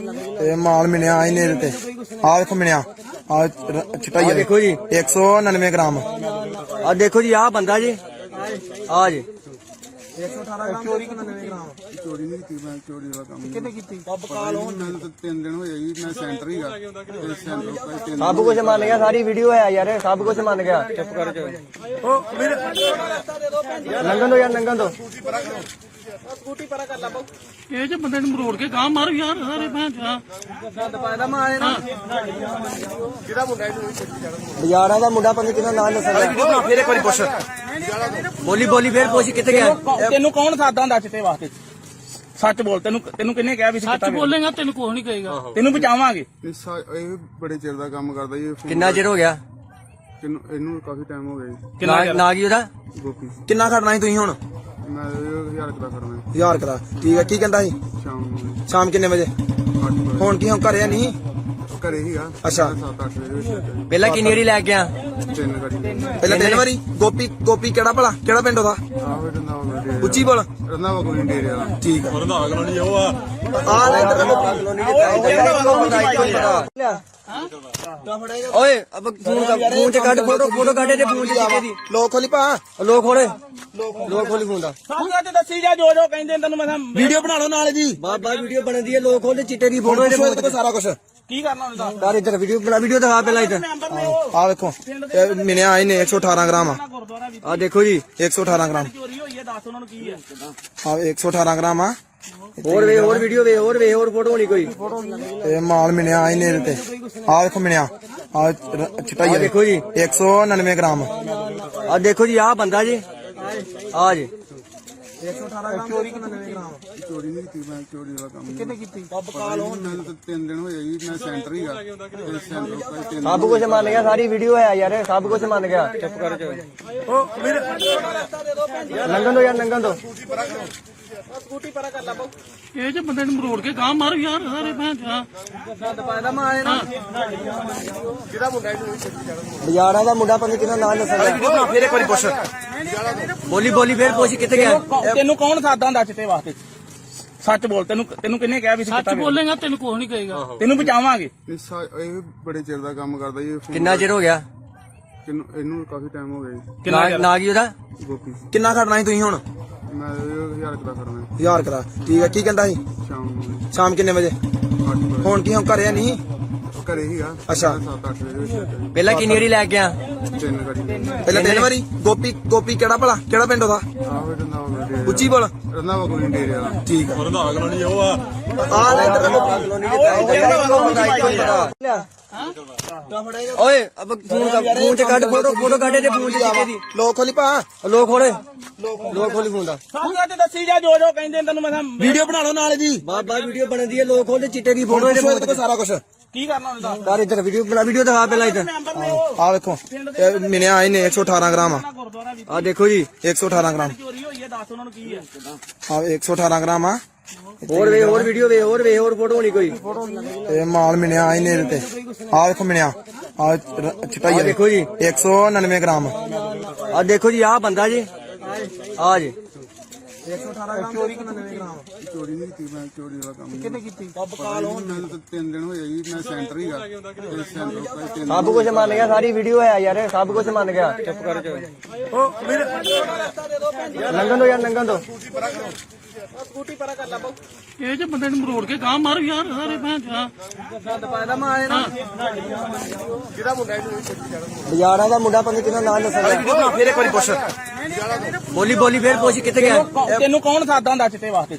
S4: ਇਹ ਮਾਲ ਮਿਲਿਆ ਇਹਨੇ ਇਹਦੇ ਤੇ ਆ ਵੇਖੋ ਮਿਲਿਆ ਆ ਚਿੱਟਾ ਹੀ
S1: ਆ ਦੇਖੋ ਜੀ
S4: 199 ਗ੍ਰਾਮ
S1: ਆ ਦੇਖੋ ਜੀ ਆ ਬੰਦਾ ਜੀ ਆ ਜੀ
S4: 118 ਗ੍ਰਾਮ ਚੋਰੀ 99 ਗ੍ਰਾਮ
S3: ਚੋਰੀ ਨਹੀਂ ਕੀਤੀ ਮੈਂ ਚੋਰੀ ਵਾਲਾ ਕੰਮ
S2: ਕਿਤੇ ਕੀਤੀ
S3: ਮੈਨੂੰ ਤਾਂ 3 ਦਿਨ ਹੋਏ ਜੀ ਮੈਂ ਸੈਂਟਰ ਹੀ ਆ ਤੇ ਸੈਂਟਰ ਭਾਈ 3
S1: ਸਭ ਕੁਝ ਮੰਨ ਗਿਆ ਸਾਰੀ ਵੀਡੀਓ ਹੈ ਯਾਰ ਸਭ ਕੁਝ ਮੰਨ ਗਿਆ ਚੁੱਪ ਕਰ ਲੰਘਣ ਦੋ ਯਾਰ ਲੰਘਣ ਦੋ
S2: ਸਕੂਟੀ ਪਰਾ ਕਰ ਲਾ ਬਾਊ ਇਹ ਜੇ ਬੰਦੇ ਨੂੰ ਮਰੋੜ ਕੇ ਗਾਂ ਮਾਰ ਯਾਰ ਸਾਰੇ ਭੈਣ ਚਾ ਗੰਦ ਪਾਇਦਾ ਮਾਰੇ ਨਾ
S1: ਬਾਜ਼ਾਰਾਂ ਦਾ ਮੁੰਡਾ ਪਤਾ ਨੀ ਕਿਹਦਾ ਨਾਮ ਦੱਸਣਾ
S4: ਫੇਰ ਇੱਕ ਵਾਰੀ ਪੁੱਛ
S1: ਬੋਲੀ ਫੇਰ ਪੁੱਛ ਕਿੱਥੇ ਗਿਆ
S2: ਤੈਨੂੰ ਕੌਣ ਸਾਦਾ ਹੁੰਦਾ ਚਿੱਟੇ ਵਾਸਤੇ ਸੱਚ ਬੋਲ ਤੈਨੂੰ ਕਿੰਨੇ ਕਿਹਾ ਵੀ ਸੱਚ ਬੋਲੇਗਾ ਤੈਨੂੰ ਕੁਝ ਨਹੀਂ ਕਹੇਗਾ ਤੈਨੂੰ ਬਚਾਵਾਂਗੇ
S3: ਇਹ ਬੜੇ ਚਿਰ ਦਾ ਕੰਮ ਕਰਦਾ ਜੀ
S1: ਕਿੰਨਾ ਚਿਰ ਹੋ ਗਿਆ
S3: ਇਹਨੂੰ ਕਾਫੀ ਟਾਈਮ ਹੋ ਗਿਆ ਜੀ
S1: ਨਾ ਕੀ ਉਹਦਾ
S3: ਗੋਪੀ
S4: ਕਿੰਨਾ ਖੜਨਾ ਸੀ ਤੁਸੀਂ ਹੁਣ
S3: ਮੈਂ 1000 ਰੁਪਏ ਕਰਨਾ
S4: 1000 ਕਰਾ ਠੀਕ ਹੈ ਕੀ ਕਹਿੰਦਾ ਸੀ
S3: ਸ਼ਾਮ ਨੂੰ
S4: ਸ਼ਾਮ ਕਿੰਨੇ ਵਜੇ
S3: 8 ਵਜੇ
S4: ਹੁਣ ਕੀ ਹੁਣ ਘਰੇ ਨਹੀਂ
S3: ਘਰੇ ਹੀ ਆ
S4: ਅੱਛਾ।
S3: 7-8 ਵਜੇ ਵਿੱਚ
S1: ਪਹਿਲਾਂ ਕਿੰਨੀ ਵਾਰੀ ਲੈ ਕੇ ਆ
S3: ਤਿੰਨ ਗਾੜੀ
S4: ਪਹਿਲਾਂ ਤਿੰਨ ਵਾਰੀ ਗੋਪੀ ਕਿਹੜਾ ਭਲਾ ਕਿਹੜਾ ਪਿੰਡ ਉਹਦਾ
S3: ਆਹੋ ਰੰਦਾ ਵਾ ਡੇਰੇ
S4: ਉੱਚੀ ਬੋਲ
S3: ਰੰਦਾ ਵਾ ਕੋਈ ਡੇਰੇ ਵਾਲਾ
S4: ਠੀਕ ਆ
S3: ਰੰਦਾ ਅਗਲਾ ਨਹੀਂ ਉਹ ਆ
S4: ਆ ਲੈ
S1: ਓਏ ਅਬ ਫੋਨ ਚ ਕੱਢ ਫੋਟੋ ਕੱਢੇ ਤੇ ਫੋਨ ਚ ਕਿਤੇ ਦੀ
S4: ਲੋਕ ਖੋਲੀ ਪਾ
S1: ਲੋਕ ਖੋਲੀ ਫੋਨ ਦਾ
S2: ਸਭ ਕੁਝ ਦੱਸੀ ਜਾ ਜੋ ਕਹਿੰਦੇ ਤੈਨੂੰ ਮੈਂ
S4: ਵੀਡੀਓ ਬਣਾ ਲਓ ਨਾਲ ਜੀ
S1: ਬਾਬਾ ਵੀਡੀਓ ਬਣਦੀ ਹੈ ਲੋਕ ਖੋਲੇ ਚਿੱਟੇ ਦੀ ਫੋਟੋ ਇਹਦੇ
S4: ਕੋਲ ਸਾਰਾ ਕੁਝ
S2: ਕੀ ਕਰਨਾ ਹੁੰਦਾ
S1: ਯਾਰ ਇੱਧਰ ਵੀਡੀਓ ਦਿਖਾ ਪਹਿਲਾਂ ਇੱਧਰ
S2: ਮੈਂਬਰ ਨੇ ਉਹ
S4: ਆ ਵੇਖੋ ਇਹ ਮਿਲਿਆ ਇਹਨੇ 118 ਗ੍ਰਾਮ ਆ
S2: ਗੁਰਦੁਆਰਾ ਵੀ
S1: ਆ ਦੇਖੋ ਜੀ
S4: 118 ਗ੍ਰਾਮ
S2: ਚੋਰੀ ਹੋਈ ਹੈ ਦੱਸ ਉਹਨਾਂ ਨੂੰ ਕੀ ਹੈ
S4: ਆ 118 ਗ੍ਰਾਮ ਆ
S1: ਹੋਰ ਵੀਡੀਓ ਹੋਰ ਫੋਟੋ ਹੋਣੀ ਕੋਈ
S4: ਇਹ ਮਾਲ ਮਿਲਿਆ ਇਹਨੇ ਇਹਦੇ ਤੇ ਆ ਵੇਖੋ ਮਿਲਿਆ ਆ ਚਿੱਟਾ ਹੀ
S1: ਆ ਦੇਖੋ ਜੀ
S4: 199 ਗ੍ਰਾਮ
S1: ਆ ਦੇਖੋ ਜੀ ਆ ਬੰਦਾ ਜੀ ਆ ਜੀ
S3: ਚੋਰੀ ਨਹੀਂ ਕੀਤੀ ਮੈਂ ਚੋਰੀ ਵਾਲਾ ਕੰਮ ਕਿੰਨੇ ਕੀਤੀ ਮੈਨੂੰ ਤਾਂ 3 ਦਿਨ ਹੋਏ ਜੀ ਮੈਂ ਸੈਂਟਰ ਹੀਗਾ ਤੇ ਸੈਂਟਰ ਭਾਈ 3
S1: ਸਭ ਕੁਝ ਮੰਨ ਗਿਆ, ਸਾਰੀ ਵੀਡੀਓ ਹੈ ਯਾਰ, ਸਭ ਕੁਝ ਮੰਨ ਗਿਆ। ਚੁੱਪ ਕਰ ਜਾ। ਲੰਘਣ ਦੋ ਯਾਰ, ਲੰਘਣ ਦੋ।
S2: ਸਕੂਟੀ ਪਰਾ ਕਰ ਲਾ ਬਾਊ। ਇਹ ਜੇ ਬੰਦੇ ਨੂੰ ਮਰੋੜ ਕੇ ਗਾਂ ਮਾਰ ਯਾਰ ਸਾਰੇ ਭੈਣ ਚਾ।
S1: ਬਜਾੜਾ ਦਾ ਮੁੰਡਾ ਪਤਾ ਕਿਹਦਾ ਨਾਮ ਦੱਸਦਾ।
S2: ਫੇਰ ਇੱਕ ਵਾਰੀ ਪੁੱਛ।
S1: ਬੋਲੀ ਬੋਲੀ ਫੇਰ ਪੁੱਛ ਕਿੱਥੇ ਗਿਆ।
S2: ਤੈਨੂੰ ਕੌਣ ਸਾਦਾ ਹੁੰਦਾ ਚਿੱਟੇ ਵਾਸਤੇ? ਸੱਚ ਬੋਲ, ਤੈਨੂੰ ਕਿੰਨੇ ਕਿਹਾ ਵੀ ਸੱਚ ਬੋਲੇਗਾ ਤੈਨੂੰ ਕੁਝ ਨਹੀਂ ਕਹੇਗਾ। ਤੈਨੂੰ ਬਚਾਵਾਂਗੇ।
S3: ਇਹ ਬੜੇ ਚਿਰ ਦਾ ਕੰਮ ਕਰਦਾ ਜੀ
S1: ਕਿੰਨਾ ਚਿਰ ਹੋ ਗਿਆ
S3: ਇਹਨੂੰ? ਕਾਫੀ ਟਾਈਮ ਹੋ ਗਿਆ ਜੀ।
S1: ਨਾ ਕੀ ਉਹਦਾ
S3: ਗੋਪੀ
S4: ਕਿੰਨਾ ਖੜਨਾ ਸੀ ਤੁਸੀਂ ਹੁਣ?
S3: ਮੈਂ 1000 ਕਰਾ ਕਰਨਾ
S4: 1000 ਕਰਾ। ਠੀਕ ਹੈ, ਕੀ ਕਹਿੰਦਾ ਸੀ?
S3: ਸ਼ਾਮ ਨੂੰ
S4: ਸ਼ਾਮ ਕਿੰਨੇ ਵਜੇ?
S3: 8 ਵਜੇ
S4: ਹੁਣ ਕੀ ਹੁਣ ਘਰੇ ਨਹੀਂ?
S3: ਘਰੇ ਹੀਗਾ।
S4: ਅੱਛਾ।
S3: 7-8 ਵਜੇ ਵਿੱਚ
S1: ਪਹਿਲਾਂ ਕਿੰਨੀ ਵਾਰੀ ਲੈ ਗਿਆ?
S3: 3 ਗਾੜੀ
S4: ਪਹਿਲਾਂ 3 ਵਾਰੀ। ਗੋਪੀ ਕਿਹੜਾ ਭਲਾ? ਕਿਹੜਾ ਪਿੰਡ ਉਹਦਾ?
S3: ਆਹੋ ਰੰਦਾਵਾ ਡੇਰੇ
S4: ਉੱਚੀ ਬੋਲ।
S3: ਰੰਦਾਵਾ ਕੋਈ ਡੇਰੇ ਵਾਲਾ।
S4: ਠੀਕ ਆ।
S3: ਰੰਦਾਵਾ ਕਲੋਨੀ ਉਹ ਆ
S4: ਆ ਲੈ ਇੱਧਰ
S1: ਓਏ ਅਬ ਫੋਨ ਚ ਕੱਢ, ਫੋਟੋ ਕੱਢ ਤੇ ਫੋਨ ਚ ਚਿੱਟੇ ਦੀ।
S4: ਲੋਕ ਖੋਲੀ ਪਾ।
S1: ਲੋਕ ਖੋਲੀ ਫੋਨ ਦਾ।
S2: ਸਾਹਮਣੇ ਤੇ ਦੱਸੀ ਜਾ ਜੋ ਕਹਿੰਦੇ ਤੈਨੂੰ ਮੈਂ
S4: ਵੀਡੀਓ ਬਣਾ ਲਓ ਨਾਲ ਜੀ।
S1: ਬਾਬਾ ਵੀਡੀਓ ਬਣਦੀ ਹੈ, ਲੋਕ ਖੋਲਦੇ ਚਿੱਟੇ ਦੀ ਫੋਟੋ ਇਹਦੇ ਫੋਨ ਤੇ।
S4: ਸਾਰਾ ਕੁਝ
S2: ਕੀ ਕਰਨਾ ਹੁੰਦਾ?
S1: ਯਾਰ ਇੱਧਰ ਵੀਡੀਓ ਬਣਾ, ਵੀਡੀਓ ਦਿਖਾ ਪਹਿਲਾਂ ਇੱਧਰ।
S4: ਆ ਵੇਖੋ, ਇਹ ਮਿਲਿਆ ਇਹਨੇ 118 ਗ੍ਰਾਮ ਆ।
S2: ਗੁਰਦੁਆਰਾ ਵੀ
S1: ਆ ਦੇਖੋ ਜੀ,
S4: 118 ਗ੍ਰਾਮ।
S2: ਚੋਰੀ ਹੋਈ ਹੈ, ਦੱਸ ਉਹਨਾਂ ਨੂੰ ਕੀ ਹੈ।
S4: ਆ 118 ਗ੍ਰਾਮ ਆ।
S1: ਹੋਰ ਵੀਡੀਓ ਵੇ, ਹੋਰ ਫੋਟੋ ਹੋਣੀ ਕੋਈ।
S4: ਇਹ ਮਾਲ ਮਿਲਿਆ ਇਹਨੇ ਇਹਦੇ ਤੇ। ਆ ਵੇਖੋ ਮਿਲਿਆ ਆ ਚਟਾਈ
S1: ਦੇਖੋ ਜੀ,
S4: 199 ਗ੍ਰਾਮ।
S1: ਆ ਦੇਖੋ ਜੀ, ਆ ਬੰਦਾ ਜੀ, ਆ ਜੀ।
S4: 118 ਗ੍ਰਾਮ ਚੋਰੀ 99 ਗ੍ਰਾਮ।
S3: ਚੋਰੀ ਨਹੀਂ ਕੀਤੀ ਮੈਂ ਚੋਰੀ ਵਾਲਾ ਕੰਮ ਕਿੰਨੇ ਕੀਤੀ ਮੈਨੂੰ ਤਾਂ 3 ਦਿਨ ਹੋਏ ਜੀ ਮੈਂ ਸੈਂਟਰ ਹੀਗਾ ਤੇ ਸੈਂਟਰ ਭਾਈ 3
S1: ਸਭ ਕੁਝ ਮੰਨ ਗਿਆ, ਸਾਰੀ ਵੀਡੀਓ ਹੈ ਯਾਰ, ਸਭ ਕੁਝ ਮੰਨ ਗਿਆ। ਚੁੱਪ ਕਰ ਜਾ। ਲੰਘਣ ਦੋ ਯਾਰ, ਲੰਘਣ ਦੋ।
S2: ਸਕੂਟੀ ਪਰਾ ਕਰ ਲਾ ਬਾਊ। ਇਹ ਜੇ ਬੰਦੇ ਨੂੰ ਮਰੋੜ ਕੇ ਗਾਂ ਮਾਰ ਯਾਰ ਸਾਰੇ ਭੈਣ ਚਾ।
S1: ਬਜਾੜਾ ਦਾ ਮੁੰਡਾ ਪਤਾ ਕਿਹਦਾ ਨਾਮ ਦੱਸਦਾ।
S2: ਫੇਰ ਇੱਕ ਵਾਰੀ ਪੁੱਛ।
S1: ਬੋਲੀ ਫੇਰ ਪੁੱਛ ਕਿੱਥੇ ਗਿਆ।
S2: ਤੈਨੂੰ ਕੌਣ ਸਾਦਾ ਹੁੰਦਾ ਚਿੱਟੇ ਵਾਸਤੇ?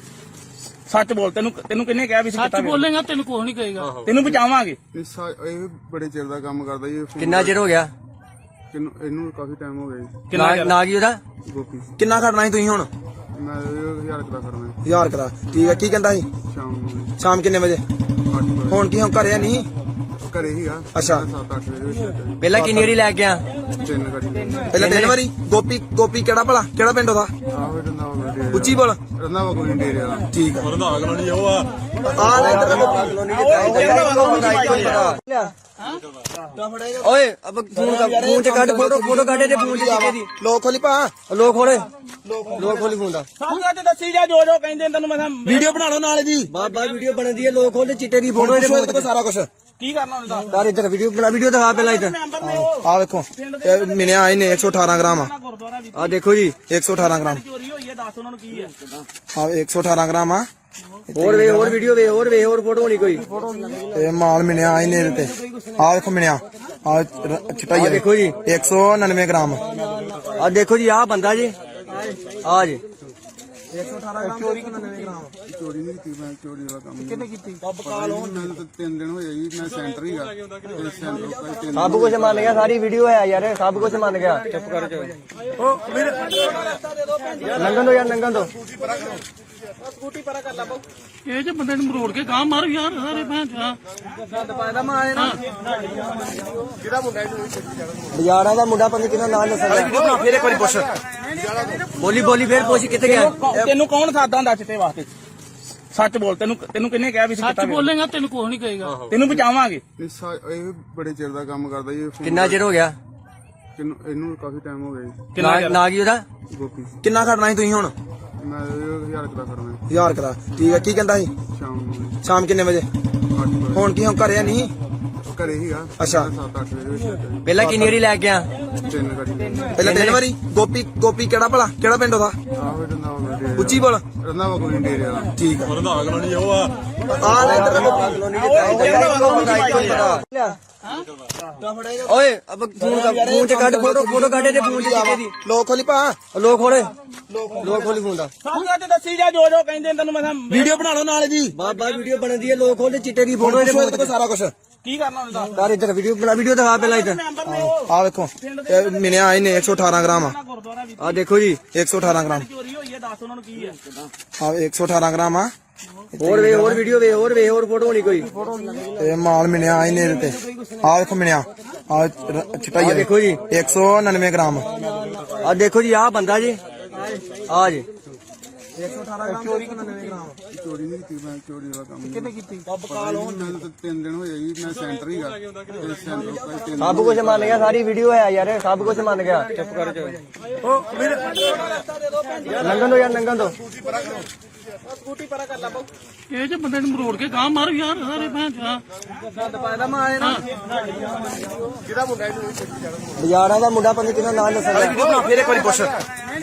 S2: ਸੱਚ ਬੋਲ, ਤੈਨੂੰ ਕਿੰਨੇ ਕਿਹਾ ਵੀ ਸੱਚ ਬੋਲੇਗਾ ਤੈਨੂੰ ਕੁਝ ਨਹੀਂ ਕਹੇਗਾ। ਤੈਨੂੰ ਬਚਾਵਾਂਗੇ।
S3: ਇਹ ਬੜੇ ਚਿਰ ਦਾ ਕੰਮ ਕਰਦਾ ਜੀ
S1: ਕਿੰਨਾ ਚਿਰ ਹੋ ਗਿਆ?
S3: ਇਹਨੂੰ ਕਾਫੀ ਟਾਈਮ ਹੋ ਗਿਆ ਜੀ।
S1: ਨਾ ਕੀ ਉਹਦਾ
S3: ਗੋਪੀ
S4: ਕਿੰਨਾ ਖੜਨਾ ਸੀ ਤੁਸੀਂ ਹੁਣ?
S3: ਮੈਂ 1000 ਕਰਾ ਕਰਨਾ
S4: 1000 ਕਰਾ। ਠੀਕ ਹੈ, ਕੀ ਕਹਿੰਦਾ ਸੀ?
S3: ਸ਼ਾਮ ਨੂੰ
S4: ਸ਼ਾਮ ਕਿੰਨੇ ਵਜੇ?
S3: 8 ਵਜੇ
S4: ਹੁਣ ਕੀ ਹੁਣ ਘਰੇ ਨਹੀਂ?
S3: ਘਰੇ ਹੀਗਾ।
S4: ਅੱਛਾ।
S3: 7-8 ਵਜੇ ਵਿੱਚ
S1: ਪਹਿਲਾਂ ਕਿੰਨੀ ਵਾਰੀ ਲੈ ਗਿਆ?
S3: 3 ਗਾੜੀ
S4: ਪਹਿਲਾਂ 3 ਵਾਰੀ। ਗੋਪੀ ਕਿਹੜਾ ਭਲਾ? ਕਿਹੜਾ ਪਿੰਡ ਉਹਦਾ?
S3: ਆਹੋ ਰੰਦਾਵਾ ਡੇਰੇ
S4: ਉੱਚੀ ਬੋਲ।
S3: ਰੰਦਾਵਾ ਕੋਈ ਡੇਰੇ ਵਾਲਾ।
S4: ਠੀਕ ਆ।
S3: ਰੰਦਾਵਾ ਕਲੋਨੀ ਉਹ ਆ
S4: ਆ ਲੈ ਇੱਧਰ
S1: ਓਏ ਅਬ ਫੋਨ ਚ ਕੱਢ, ਫੋਟੋ ਕੱਢ ਤੇ ਫੋਨ ਚ ਚਿੱਟੇ ਦੀ।
S4: ਲੋਕ ਖੋਲੀ ਪਾ।
S1: ਲੋਕ ਖੋਲੀ ਫੋਨ ਦਾ।
S2: ਸਾਹਮਣੇ ਤੇ ਦੱਸੀ ਜਾ ਜੋ ਕਹਿੰਦੇ ਤੈਨੂੰ ਮੈਂ
S4: ਵੀਡੀਓ ਬਣਾ ਲਓ ਨਾਲ ਜੀ।
S1: ਬਾਬਾ ਵੀਡੀਓ ਬਣਦੀ ਹੈ, ਲੋਕ ਖੋਲਦੇ ਚਿੱਟੇ ਦੀ ਫੋਟੋ ਇਹਦੇ ਫੋਨ ਤੇ।
S4: ਸਾਰਾ ਕੁਝ
S2: ਕੀ ਕਰਨਾ ਹੁੰਦਾ?
S1: ਯਾਰ ਇੱਧਰ ਵੀਡੀਓ ਬਣਾ, ਵੀਡੀਓ ਦਿਖਾ ਪਹਿਲਾਂ ਇੱਧਰ।
S4: ਆ ਵੇਖੋ, ਇਹ ਮਿਲਿਆ ਇਹਨੇ 118 ਗ੍ਰਾਮ ਆ।
S2: ਗੁਰਦੁਆਰਾ ਵੀ
S1: ਆ ਦੇਖੋ ਜੀ,
S4: 118 ਗ੍ਰਾਮ।
S2: ਚੋਰੀ ਹੋਈ ਹੈ, ਦੱਸ ਉਹਨਾਂ ਨੂੰ ਕੀ ਹੈ।
S4: ਆ 118 ਗ੍ਰਾਮ ਆ।
S1: ਹੋਰ ਵੀਡੀਓ ਵੇ, ਹੋਰ ਫੋਟੋ ਹੋਣੀ ਕੋਈ।
S4: ਇਹ ਮਾਲ ਮਿਲਿਆ ਇਹਨੇ ਇਹਦੇ ਤੇ। ਆ ਵੇਖੋ ਮਿਲਿਆ ਆ ਚਟਾਈ
S1: ਆ ਦੇਖੋ ਜੀ,
S4: 199 ਗ੍ਰਾਮ।
S1: ਆ ਦੇਖੋ ਜੀ, ਆ ਬੰਦਾ ਜੀ, ਆ ਜੀ।
S4: 118 ਗ੍ਰਾਮ ਚੋਰੀ 99 ਗ੍ਰਾਮ।
S3: ਚੋਰੀ ਨਹੀਂ ਕੀਤੀ ਮੈਂ ਚੋਰੀ ਵਾਲਾ ਕੰਮ ਕਿੰਨੇ ਕੀਤੀ ਮੈਨੂੰ ਤਾਂ 3 ਦਿਨ ਹੋਏ ਜੀ ਮੈਂ ਸੈਂਟਰ ਹੀਗਾ ਤੇ ਸੈਂਟਰ ਭਾਈ 3
S1: ਸਭ ਕੁਝ ਮੰਨ ਗਿਆ, ਸਾਰੀ ਵੀਡੀਓ ਹੈ ਯਾਰ, ਸਭ ਕੁਝ ਮੰਨ ਗਿਆ। ਚੁੱਪ ਕਰ ਜਾ। ਲੰਘਣ ਦੋ ਯਾਰ, ਲੰਘਣ ਦੋ।
S2: ਸਕੂਟੀ ਪਰਾ ਕਰ ਲਾ ਬਾਊ। ਇਹ ਜੇ ਬੰਦੇ ਨੂੰ ਮਰੋੜ ਕੇ ਗਾਂ ਮਾਰ ਯਾਰ ਸਾਰੇ ਭੈਣ ਚਾ।
S1: ਬਜਾੜਾ ਦਾ ਮੁੰਡਾ ਪਤਾ ਕਿਹਦਾ ਨਾਮ ਦੱਸਦਾ।
S2: ਫੇਰ ਇੱਕ ਵਾਰੀ ਪੁੱਛ।
S1: ਬੋਲੀ ਫੇਰ ਪੁੱਛ ਕਿੱਥੇ ਗਿਆ।
S2: ਤੈਨੂੰ ਕੌਣ ਸਾਦਾ ਹੁੰਦਾ ਚਿੱਟੇ ਵਾਸਤੇ? ਸੱਚ ਬੋਲ, ਤੈਨੂੰ ਕਿੰਨੇ ਕਿਹਾ ਵੀ ਸੱਚ ਬੋਲੇਗਾ ਤੈਨੂੰ ਕੁਝ ਨਹੀਂ ਕਹੇਗਾ। ਤੈਨੂੰ ਬਚਾਵਾਂਗੇ।
S3: ਇਹ ਬੜੇ ਚਿਰ ਦਾ ਕੰਮ ਕਰਦਾ ਜੀ
S1: ਕਿੰਨਾ ਚਿਰ ਹੋ ਗਿਆ?
S3: ਇਹਨੂੰ ਕਾਫੀ ਟਾਈਮ ਹੋ ਗਿਆ ਜੀ।
S1: ਨਾ ਕੀ ਉਹਦਾ
S3: ਗੋਪੀ
S4: ਕਿੰਨਾ ਖੜਨਾ ਸੀ ਤੁਸੀਂ ਹੁਣ?
S3: ਮੈਂ 1000 ਕਰਾ ਕਰਨਾ
S4: 1000 ਕਰਾ। ਠੀਕ ਹੈ, ਕੀ ਕਹਿੰਦਾ ਸੀ?
S3: ਸ਼ਾਮ ਨੂੰ
S4: ਸ਼ਾਮ ਕਿੰਨੇ ਵਜੇ?
S3: 8 ਵਜੇ
S4: ਹੁਣ ਕੀ ਹੁਣ ਘਰੇ ਨਹੀਂ?
S3: ਘਰੇ ਹੀਗਾ।
S4: ਅੱਛਾ।
S3: 7-8 ਵਜੇ ਵਿੱਚ
S1: ਪਹਿਲਾਂ ਕਿੰਨੀ ਵਾਰੀ ਲੈ ਗਿਆ?
S3: 3 ਗਾੜੀ
S4: ਪਹਿਲਾਂ 3 ਵਾਰੀ। ਗੋਪੀ ਕਿਹੜਾ ਭਲਾ? ਕਿਹੜਾ ਪਿੰਡ ਉਹਦਾ?
S3: ਆਹੋ ਰੰਦਾਵਾ ਡੇਰੇ
S4: ਉੱਚੀ ਬੋਲ।
S3: ਰੰਦਾਵਾ ਕੋਈ ਡੇਰੇ ਵਾਲਾ।
S4: ਠੀਕ ਆ।
S3: ਰੰਦਾਵਾ ਕਲੋਨੀ ਉਹ ਆ
S4: ਆ ਲੈ ਇੱਧਰ
S1: ਓਏ ਅਬ ਫੋਨ ਚ ਕੱਢ, ਫੋਟੋ ਕੱਢ ਤੇ ਫੋਨ ਚ ਚਿੱਟੇ ਦੀ।
S4: ਲੋਕ ਖੋਲੀ ਪਾ।
S1: ਲੋਕ ਖੋਲੀ ਫੋਨ ਦਾ।
S2: ਸਾਹਮਣੇ ਤੇ ਦੱਸੀ ਜਾ ਜੋ ਕਹਿੰਦੇ ਤੈਨੂੰ ਮੈਂ
S4: ਵੀਡੀਓ ਬਣਾ ਲਓ ਨਾਲ ਜੀ।
S1: ਬਾਬਾ ਵੀਡੀਓ ਬਣਦੀ ਹੈ, ਲੋਕ ਖੋਲਦੇ ਚਿੱਟੇ ਦੀ ਫੋਟੋ ਇਹਦੇ ਫੋਨ ਤੇ।
S4: ਸਾਰਾ ਕੁਝ
S2: ਕੀ ਕਰਨਾ ਉਹਨੇ ਦੱਸ
S1: ਯਾਰ ਇੱਧਰ ਵੀਡੀਓ ਬਣਾ ਵੀਡੀਓ ਦਿਖਾ ਪਹਿਲਾਂ ਇੱਧਰ
S4: ਆ ਵੇਖੋ ਇਹ ਮਿਲਿਆ ਇਹਨੇ 118 ਗ੍ਰਾਮ ਆ
S2: ਗੁਰਦੁਆਰਾ ਵੀ
S1: ਆ ਦੇਖੋ ਜੀ
S4: 118 ਗ੍ਰਾਮ
S2: ਚੋਰੀ ਹੋਈ ਹੈ ਦੱਸ ਉਹਨਾਂ ਨੂੰ ਕੀ ਹੈ
S4: ਆ 118 ਗ੍ਰਾਮ ਆ
S1: ਹੋਰ ਵੇ ਹੋਰ ਵੀਡੀਓ ਵੇ ਹੋਰ ਫੋਟੋ ਹੋਣੀ ਕੋਈ
S4: ਇਹ ਮਾਲ ਮਿਲਿਆ ਇਹਨੇ ਇਹਦੇ ਤੇ ਆ ਵੇਖੋ ਮਿਲਿਆ ਆ ਚਿੱਟਾ ਹੀ ਆ
S1: ਦੇਖੋ ਜੀ
S4: 199 ਗ੍ਰਾਮ
S1: ਆ ਦੇਖੋ ਜੀ ਆ ਬੰਦਾ ਜੀ ਆ ਜੀ
S3: ਚੋਰੀ ਨਹੀਂ ਕੀਤੀ ਮੈਂ ਚੋਰੀ ਵਾਲਾ ਕੰਮ ਕਿੰਨੇ ਕੀਤੀ ਮੈਨੂੰ ਤਾਂ 3 ਦਿਨ ਹੋਏ ਜੀ ਮੈਂ ਸੈਂਟਰ ਹੀ ਗਾ ਤੇ ਸੈਂਟਰ ਕੋਈ 3
S1: ਸਭ ਕੁਝ ਮੰਨ ਗਿਆ ਸਾਰੀ ਵੀਡੀਓ ਹੈ ਯਾਰ ਸਭ ਕੁਝ ਮੰਨ ਗਿਆ ਚੁੱਪ ਕਰ ਜਾ ਲੰਘਣ ਦੋ ਯਾਰ ਲੰਘਣ ਦੋ
S2: ਸਕੂਟੀ ਪਰਾ ਕਰ ਲਾ ਇਹ ਜੇ ਬੰਦੇ ਨੂੰ ਮਰੋੜ ਕੇ ਗਾਂ ਮਾਰ ਯਾਰ ਸਾਰੇ ਭੈਣ ਚਾ
S1: ਬਾਜ਼ਾਰਾਂ ਦਾ ਮੁੰਡਾ ਪੰਜ ਕਿਹਦਾ ਨਾਮ ਦੱਸਦਾ
S2: ਫੇਰ ਇੱਕ ਵਾਰੀ ਪੁੱਛ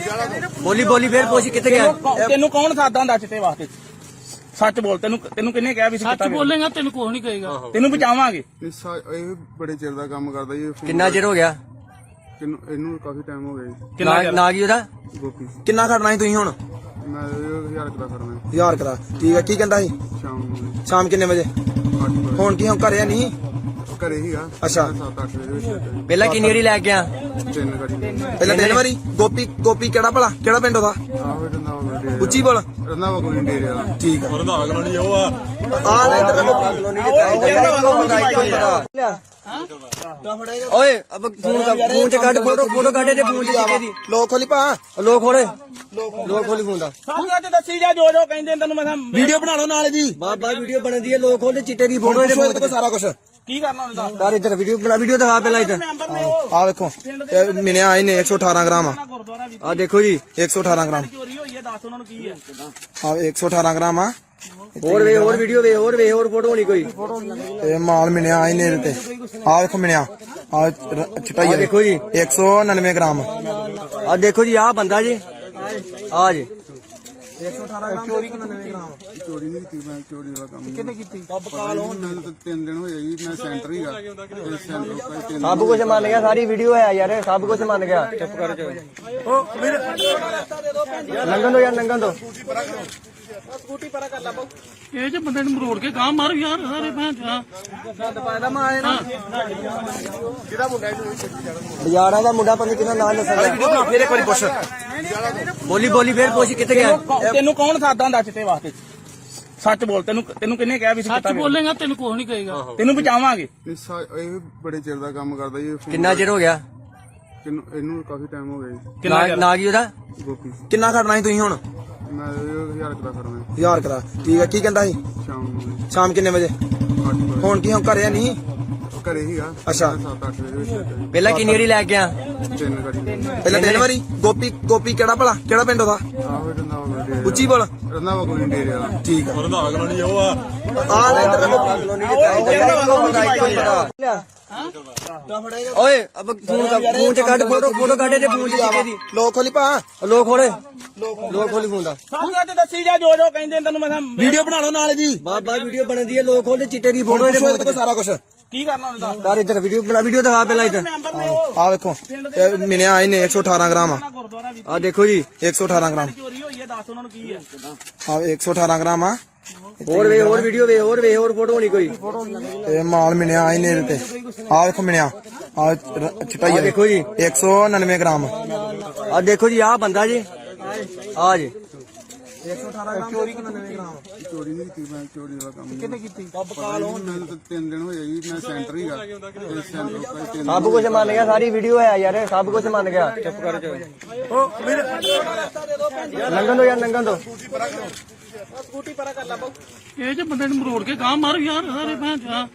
S1: ਬੋਲੀ ਫੇਰ ਪੁੱਛ ਕਿੱਥੇ ਗਿਆ
S2: ਤੈਨੂੰ ਕੌਣ ਸਾਦਾ ਹੁੰਦਾ ਚਿੱਟੇ ਵਾਸਤੇ ਸੱਚ ਬੋਲ ਤੈਨੂੰ ਕਿੰਨੇ ਕਿਹਾ ਵੀ ਸੱਚ ਬੋਲੇਗਾ ਤੈਨੂੰ ਕੁਝ ਨਹੀਂ ਕਹੇਗਾ ਤੈਨੂੰ ਬਚਾਵਾਂਗੇ
S3: ਇਹ ਬੜੇ ਚਿਰ ਦਾ ਕੰਮ ਕਰਦਾ ਜੀ
S1: ਕਿੰਨਾ ਚਿਰ ਹੋ ਗਿਆ
S3: ਇਹਨੂੰ ਕਾਫੀ ਟਾਈਮ ਹੋ ਗਿਆ ਜੀ
S1: ਨਾ ਕੀ ਉਹਦਾ
S3: ਗੋਪੀ
S4: ਕਿੰਨਾ ਖੜਨਾ ਸੀ ਤੁਸੀਂ ਹੁਣ
S3: ਮੈਂ 1000 ਕਰਾ ਕਰਨਾ
S4: 1000 ਕਰਾ ਠੀਕ ਹੈ ਕੀ ਕਹਿੰਦਾ ਸੀ
S3: ਸ਼ਾਮ ਨੂੰ
S4: ਸ਼ਾਮ ਕਿੰਨੇ ਵਜੇ
S3: 8 ਵਜੇ
S4: ਹੁਣ ਕੀ ਹੁਣ ਘਰੇ ਨਹੀਂ
S3: ਘਰੇ ਹੀਗਾ
S4: ਅੱਛਾ।
S3: 7-8 ਵਜੇ ਵਿੱਚ
S1: ਪਹਿਲਾਂ ਕਿੰਨੀ ਵਾਰੀ ਲੈ ਗਿਆ
S3: 3 ਗਾੜੀ
S4: ਪਹਿਲਾਂ ਤਿੰਨ ਵਾਰੀ ਗੋਪੀ ਕਿਹੜਾ ਭਲਾ ਕਿਹੜਾ ਪਿੰਡ ਉਹਦਾ
S3: ਆਹੋ ਰੰਦਾਵਾ ਡੇਰੇ
S4: ਉੱਚੀ ਬੋਲ
S3: ਰੰਦਾਵਾ ਕੋਈ ਡੇਰੇ ਵਾਲਾ
S4: ਠੀਕ ਆ
S3: ਰੰਦਾਵਾ ਕਲੋਨੀ ਉਹ ਆ
S4: ਆ ਲੈ ਇੱਧਰ
S1: ਓਏ ਅਬ ਫੋਨ ਚ ਕੱਢ ਫੋਟੋ ਕੱਢ ਦੇ ਫੋਨ ਚ ਚਿੱਟੇ ਦੀ
S4: ਲੋਕ ਖੋਲੀ ਪਾ
S1: ਲੋਕ ਖੋਲੀ ਫੋਨ ਦਾ
S2: ਸਾਰਿਆਂ ਤੇ ਦੱਸੀ ਜਾ ਜੋ ਕਹਿੰਦੇ ਤੈਨੂੰ ਮੈਂ
S4: ਵੀਡੀਓ ਬਣਾ ਲਓ ਨਾਲ ਜੀ
S1: ਬਾਬਾ ਵੀਡੀਓ ਬਣਦੀ ਹੈ ਲੋਕ ਖੋਲੇ ਚਿੱਟੇ ਦੀ ਫੋਟੋ
S4: ਫੋਟੋ ਇਹਦੇ ਕੋਲ ਸਾਰਾ ਕੁਝ
S2: ਕੀ ਕਰਨਾ ਉਹਨੇ ਦੱਸ
S1: ਯਾਰ ਇੱਧਰ ਵੀਡੀਓ ਬਣਾ ਵੀਡੀਓ ਦਿਖਾ ਪਹਿਲਾਂ ਇੱਧਰ
S2: ਮੈਂਬਰ ਨੇ ਉਹ
S4: ਆ ਵੇਖੋ ਇਹ ਮਿਲਿਆ ਇਹਨੇ 118 ਗ੍ਰਾਮ ਆ
S2: ਗੁਰਦੁਆਰਾ ਵੀ
S1: ਆ ਦੇਖੋ ਜੀ
S4: 118 ਗ੍ਰਾਮ
S2: ਚੋਰੀ ਹੋਈ ਹੈ ਦੱਸ ਉਹਨਾਂ ਨੂੰ ਕੀ ਹੈ
S4: ਆ 118 ਗ੍ਰਾਮ ਆ
S1: ਹੋਰ ਵੀਡੀਓ ਹੋਰ ਫੋਟੋ ਹੋਣੀ ਕੋਈ
S4: ਇਹ ਮਾਲ ਮਿਲਿਆ ਇਹਨੇ ਇਹਦੇ ਤੇ ਆ ਵੇਖੋ ਮਿਲਿਆ ਆ ਚਿੱਟਾ ਹੀ ਆ
S1: ਦੇਖੋ ਜੀ
S4: 199 ਗ੍ਰਾਮ
S1: ਆ ਦੇਖੋ ਜੀ ਆ ਬੰਦਾ ਜੀ ਆ ਜੀ
S3: 118 ਚੋਰੀ ਨਹੀਂ ਕੀਤੀ ਮੈਂ ਚੋਰੀ ਵਾਲਾ ਕੰਮ ਕਿੰਨੇ ਕੀਤੀ ਮੈਨੂੰ ਤਾਂ 3 ਦਿਨ ਹੋਏ ਜੀ ਮੈਂ ਸੈਂਟਰ ਹੀ ਗਾ ਤੇ ਸੈਂਟਰ ਕੋਈ 3
S1: ਸਭ ਕੁਝ ਮੰਨ ਗਿਆ ਸਾਰੀ ਵੀਡੀਓ ਹੈ ਯਾਰ ਸਭ ਕੁਝ ਮੰਨ ਗਿਆ ਚੁੱਪ ਕਰ ਜਾ ਲੰਘਣ ਦੋ ਯਾਰ ਲੰਘਣ ਦੋ
S2: ਸਕੂਟੀ ਪਰਾ ਕਰ ਲਾ ਇਹ ਜੇ ਬੰਦੇ ਨੂੰ ਮਰੋੜ ਕੇ ਗਾਂ ਮਾਰ ਯਾਰ ਸਾਰੇ ਭੈਣ ਚਾ
S1: ਬਾਜ਼ਾਰਾਂ ਦਾ ਮੁੰਡਾ ਪੰਜ ਕਿਹਦਾ ਨਾਮ ਦੱਸਦਾ
S2: ਫੇਰ ਇੱਕ ਵਾਰੀ ਪੁੱਛ
S1: ਬੋਲੀ ਫੇਰ ਪੁੱਛ ਕਿੱਥੇ ਗਿਆ
S2: ਤੈਨੂੰ ਕੌਣ ਸਾਦਾ ਹੁੰਦਾ ਚਿੱਟੇ ਵਾਸਤੇ ਸੱਚ ਬੋਲ ਤੈਨੂੰ ਕਿੰਨੇ ਕਿਹਾ ਵੀ ਸੱਚ ਬੋਲੇਗਾ ਤੈਨੂੰ ਕੁਝ ਨਹੀਂ ਕਹੇਗਾ ਤੈਨੂੰ ਬਚਾਵਾਂਗੇ
S3: ਇਹ ਬੜੇ ਚਿਰ ਦਾ ਕੰਮ ਕਰਦਾ ਜੀ
S1: ਕਿੰਨਾ ਚਿਰ ਹੋ ਗਿਆ
S3: ਇਹਨੂੰ ਕਾਫੀ ਟਾਈਮ ਹੋ ਗਿਆ ਜੀ
S1: ਨਾ ਕੀ ਉਹਦਾ
S3: ਗੋਪੀ
S4: ਕਿੰਨਾ ਖੜਨਾ ਸੀ ਤੁਸੀਂ ਹੁਣ
S3: ਮੈਂ 1000 ਕਰਾ ਕਰਨਾ
S4: 1000 ਕਰਾ ਠੀਕ ਹੈ ਕੀ ਕਹਿੰਦਾ ਸੀ
S3: ਸ਼ਾਮ ਨੂੰ
S4: ਸ਼ਾਮ ਕਿੰਨੇ ਵਜੇ
S3: 8 ਵਜੇ
S4: ਹੁਣ ਕੀ ਹੁਣ ਘਰੇ ਨਹੀਂ
S3: ਘਰੇ ਹੀਗਾ
S4: ਅੱਛਾ।
S3: 7-8 ਵਜੇ ਵਿੱਚ
S1: ਪਹਿਲਾਂ ਕਿੰਨੀ ਵਾਰੀ ਲੈ ਗਿਆ
S3: 3 ਗਾੜੀ
S4: ਪਹਿਲਾਂ ਤਿੰਨ ਵਾਰੀ ਗੋਪੀ ਕਿਹੜਾ ਭਲਾ ਕਿਹੜਾ ਪਿੰਡ ਉਹਦਾ
S3: ਆਹੋ ਰੰਦਾਵਾ ਡੇਰੇ
S4: ਉੱਚੀ ਬੋਲ
S3: ਰੰਦਾਵਾ ਕੋਈ ਡੇਰੇ ਵਾਲਾ
S4: ਠੀਕ ਆ
S3: ਰੰਦਾਵਾ ਕਲੋਨੀ ਉਹ ਆ
S4: ਆ ਲੈ ਇੱਧਰ
S1: ਓਏ ਅਬ ਫੋਨ ਚ ਕੱਢ ਫੋਟੋ ਕੱਢ ਦੇ ਫੋਨ ਚ ਚਿੱਟੇ ਦੀ
S4: ਲੋਕ ਖੋਲੀ ਪਾ
S1: ਲੋਕ ਖੋਲੀ ਫੋਨ ਦਾ
S2: ਸਾਰਿਆਂ ਤੇ ਦੱਸੀ ਜਾ ਜੋ ਕਹਿੰਦੇ ਤੈਨੂੰ ਮੈਂ
S4: ਵੀਡੀਓ ਬਣਾ ਲਓ ਨਾਲ ਜੀ
S1: ਬਾਬਾ ਵੀਡੀਓ ਬਣਦੀ ਹੈ ਲੋਕ ਖੋਲੇ ਚਿੱਟੇ ਦੀ ਫੋਟੋ
S4: ਇਹਦੇ ਕੋਲ ਸਾਰਾ ਕੁਝ
S2: ਕੀ ਕਰਨਾ ਉਹਨੇ ਦੱਸ
S1: ਯਾਰ ਇੱਧਰ ਵੀਡੀਓ ਦਿਖਾ ਪਹਿਲਾਂ ਇੱਧਰ
S2: ਮੈਂਬਰ ਨੇ ਉਹ
S4: ਆ ਵੇਖੋ ਇਹ ਮਿਲਿਆ ਇਹਨੇ 118 ਗ੍ਰਾਮ ਆ
S2: ਗੁਰਦੁਆਰਾ ਵੀ
S1: ਆ ਦੇਖੋ ਜੀ
S4: 118 ਗ੍ਰਾਮ
S2: ਚੋਰੀ ਹੋਈ ਹੈ ਦੱਸ ਉਹਨਾਂ ਨੂੰ ਕੀ ਹੈ
S4: ਆ 118 ਗ੍ਰਾਮ ਆ
S1: ਹੋਰ ਵੀਡੀਓ ਹੋਰ ਫੋਟੋ ਹੋਣੀ ਕੋਈ
S4: ਇਹ ਮਾਲ ਮਿਲਿਆ ਇਹਨੇ ਇਹਦੇ ਤੇ ਆ ਵੇਖੋ ਮਿਲਿਆ ਆ ਚਿੱਟਾ ਹੀ ਆ
S1: ਦੇਖੋ ਜੀ
S4: 199 ਗ੍ਰਾਮ
S1: ਆ ਦੇਖੋ ਜੀ ਆ ਬੰਦਾ ਜੀ ਆ ਜੀ
S3: 118 ਚੋਰੀ ਨਹੀਂ ਕੀਤੀ ਮੈਂ ਚੋਰੀ ਵਾਲਾ ਕੰਮ ਕਿੰਨੇ ਕੀਤੀ ਮੈਨੂੰ ਤਾਂ 3 ਦਿਨ ਹੋਏ ਜੀ ਮੈਂ ਸੈਂਟਰ ਹੀ ਗਾ ਤੇ ਸੈਂਟਰ ਕੋਈ 3
S1: ਸਭ ਕੁਝ ਮੰਨ ਗਿਆ ਸਾਰੀ ਵੀਡੀਓ ਹੈ ਯਾਰ ਸਭ ਕੁਝ ਮੰਨ ਗਿਆ ਚੁੱਪ ਕਰ ਜਾ ਲੰਘਣ ਦੋ ਯਾਰ ਲੰਘਣ ਦੋ
S2: ਸਕੂਟੀ ਪਰਾ ਕਰ ਲਾ ਇਹ ਜੇ ਬੰਦੇ ਨੂੰ ਮਰੋੜ ਕੇ ਗਾਂ ਮਾਰ ਯਾਰ ਸਾਰੇ ਭੈਣ ਚਾ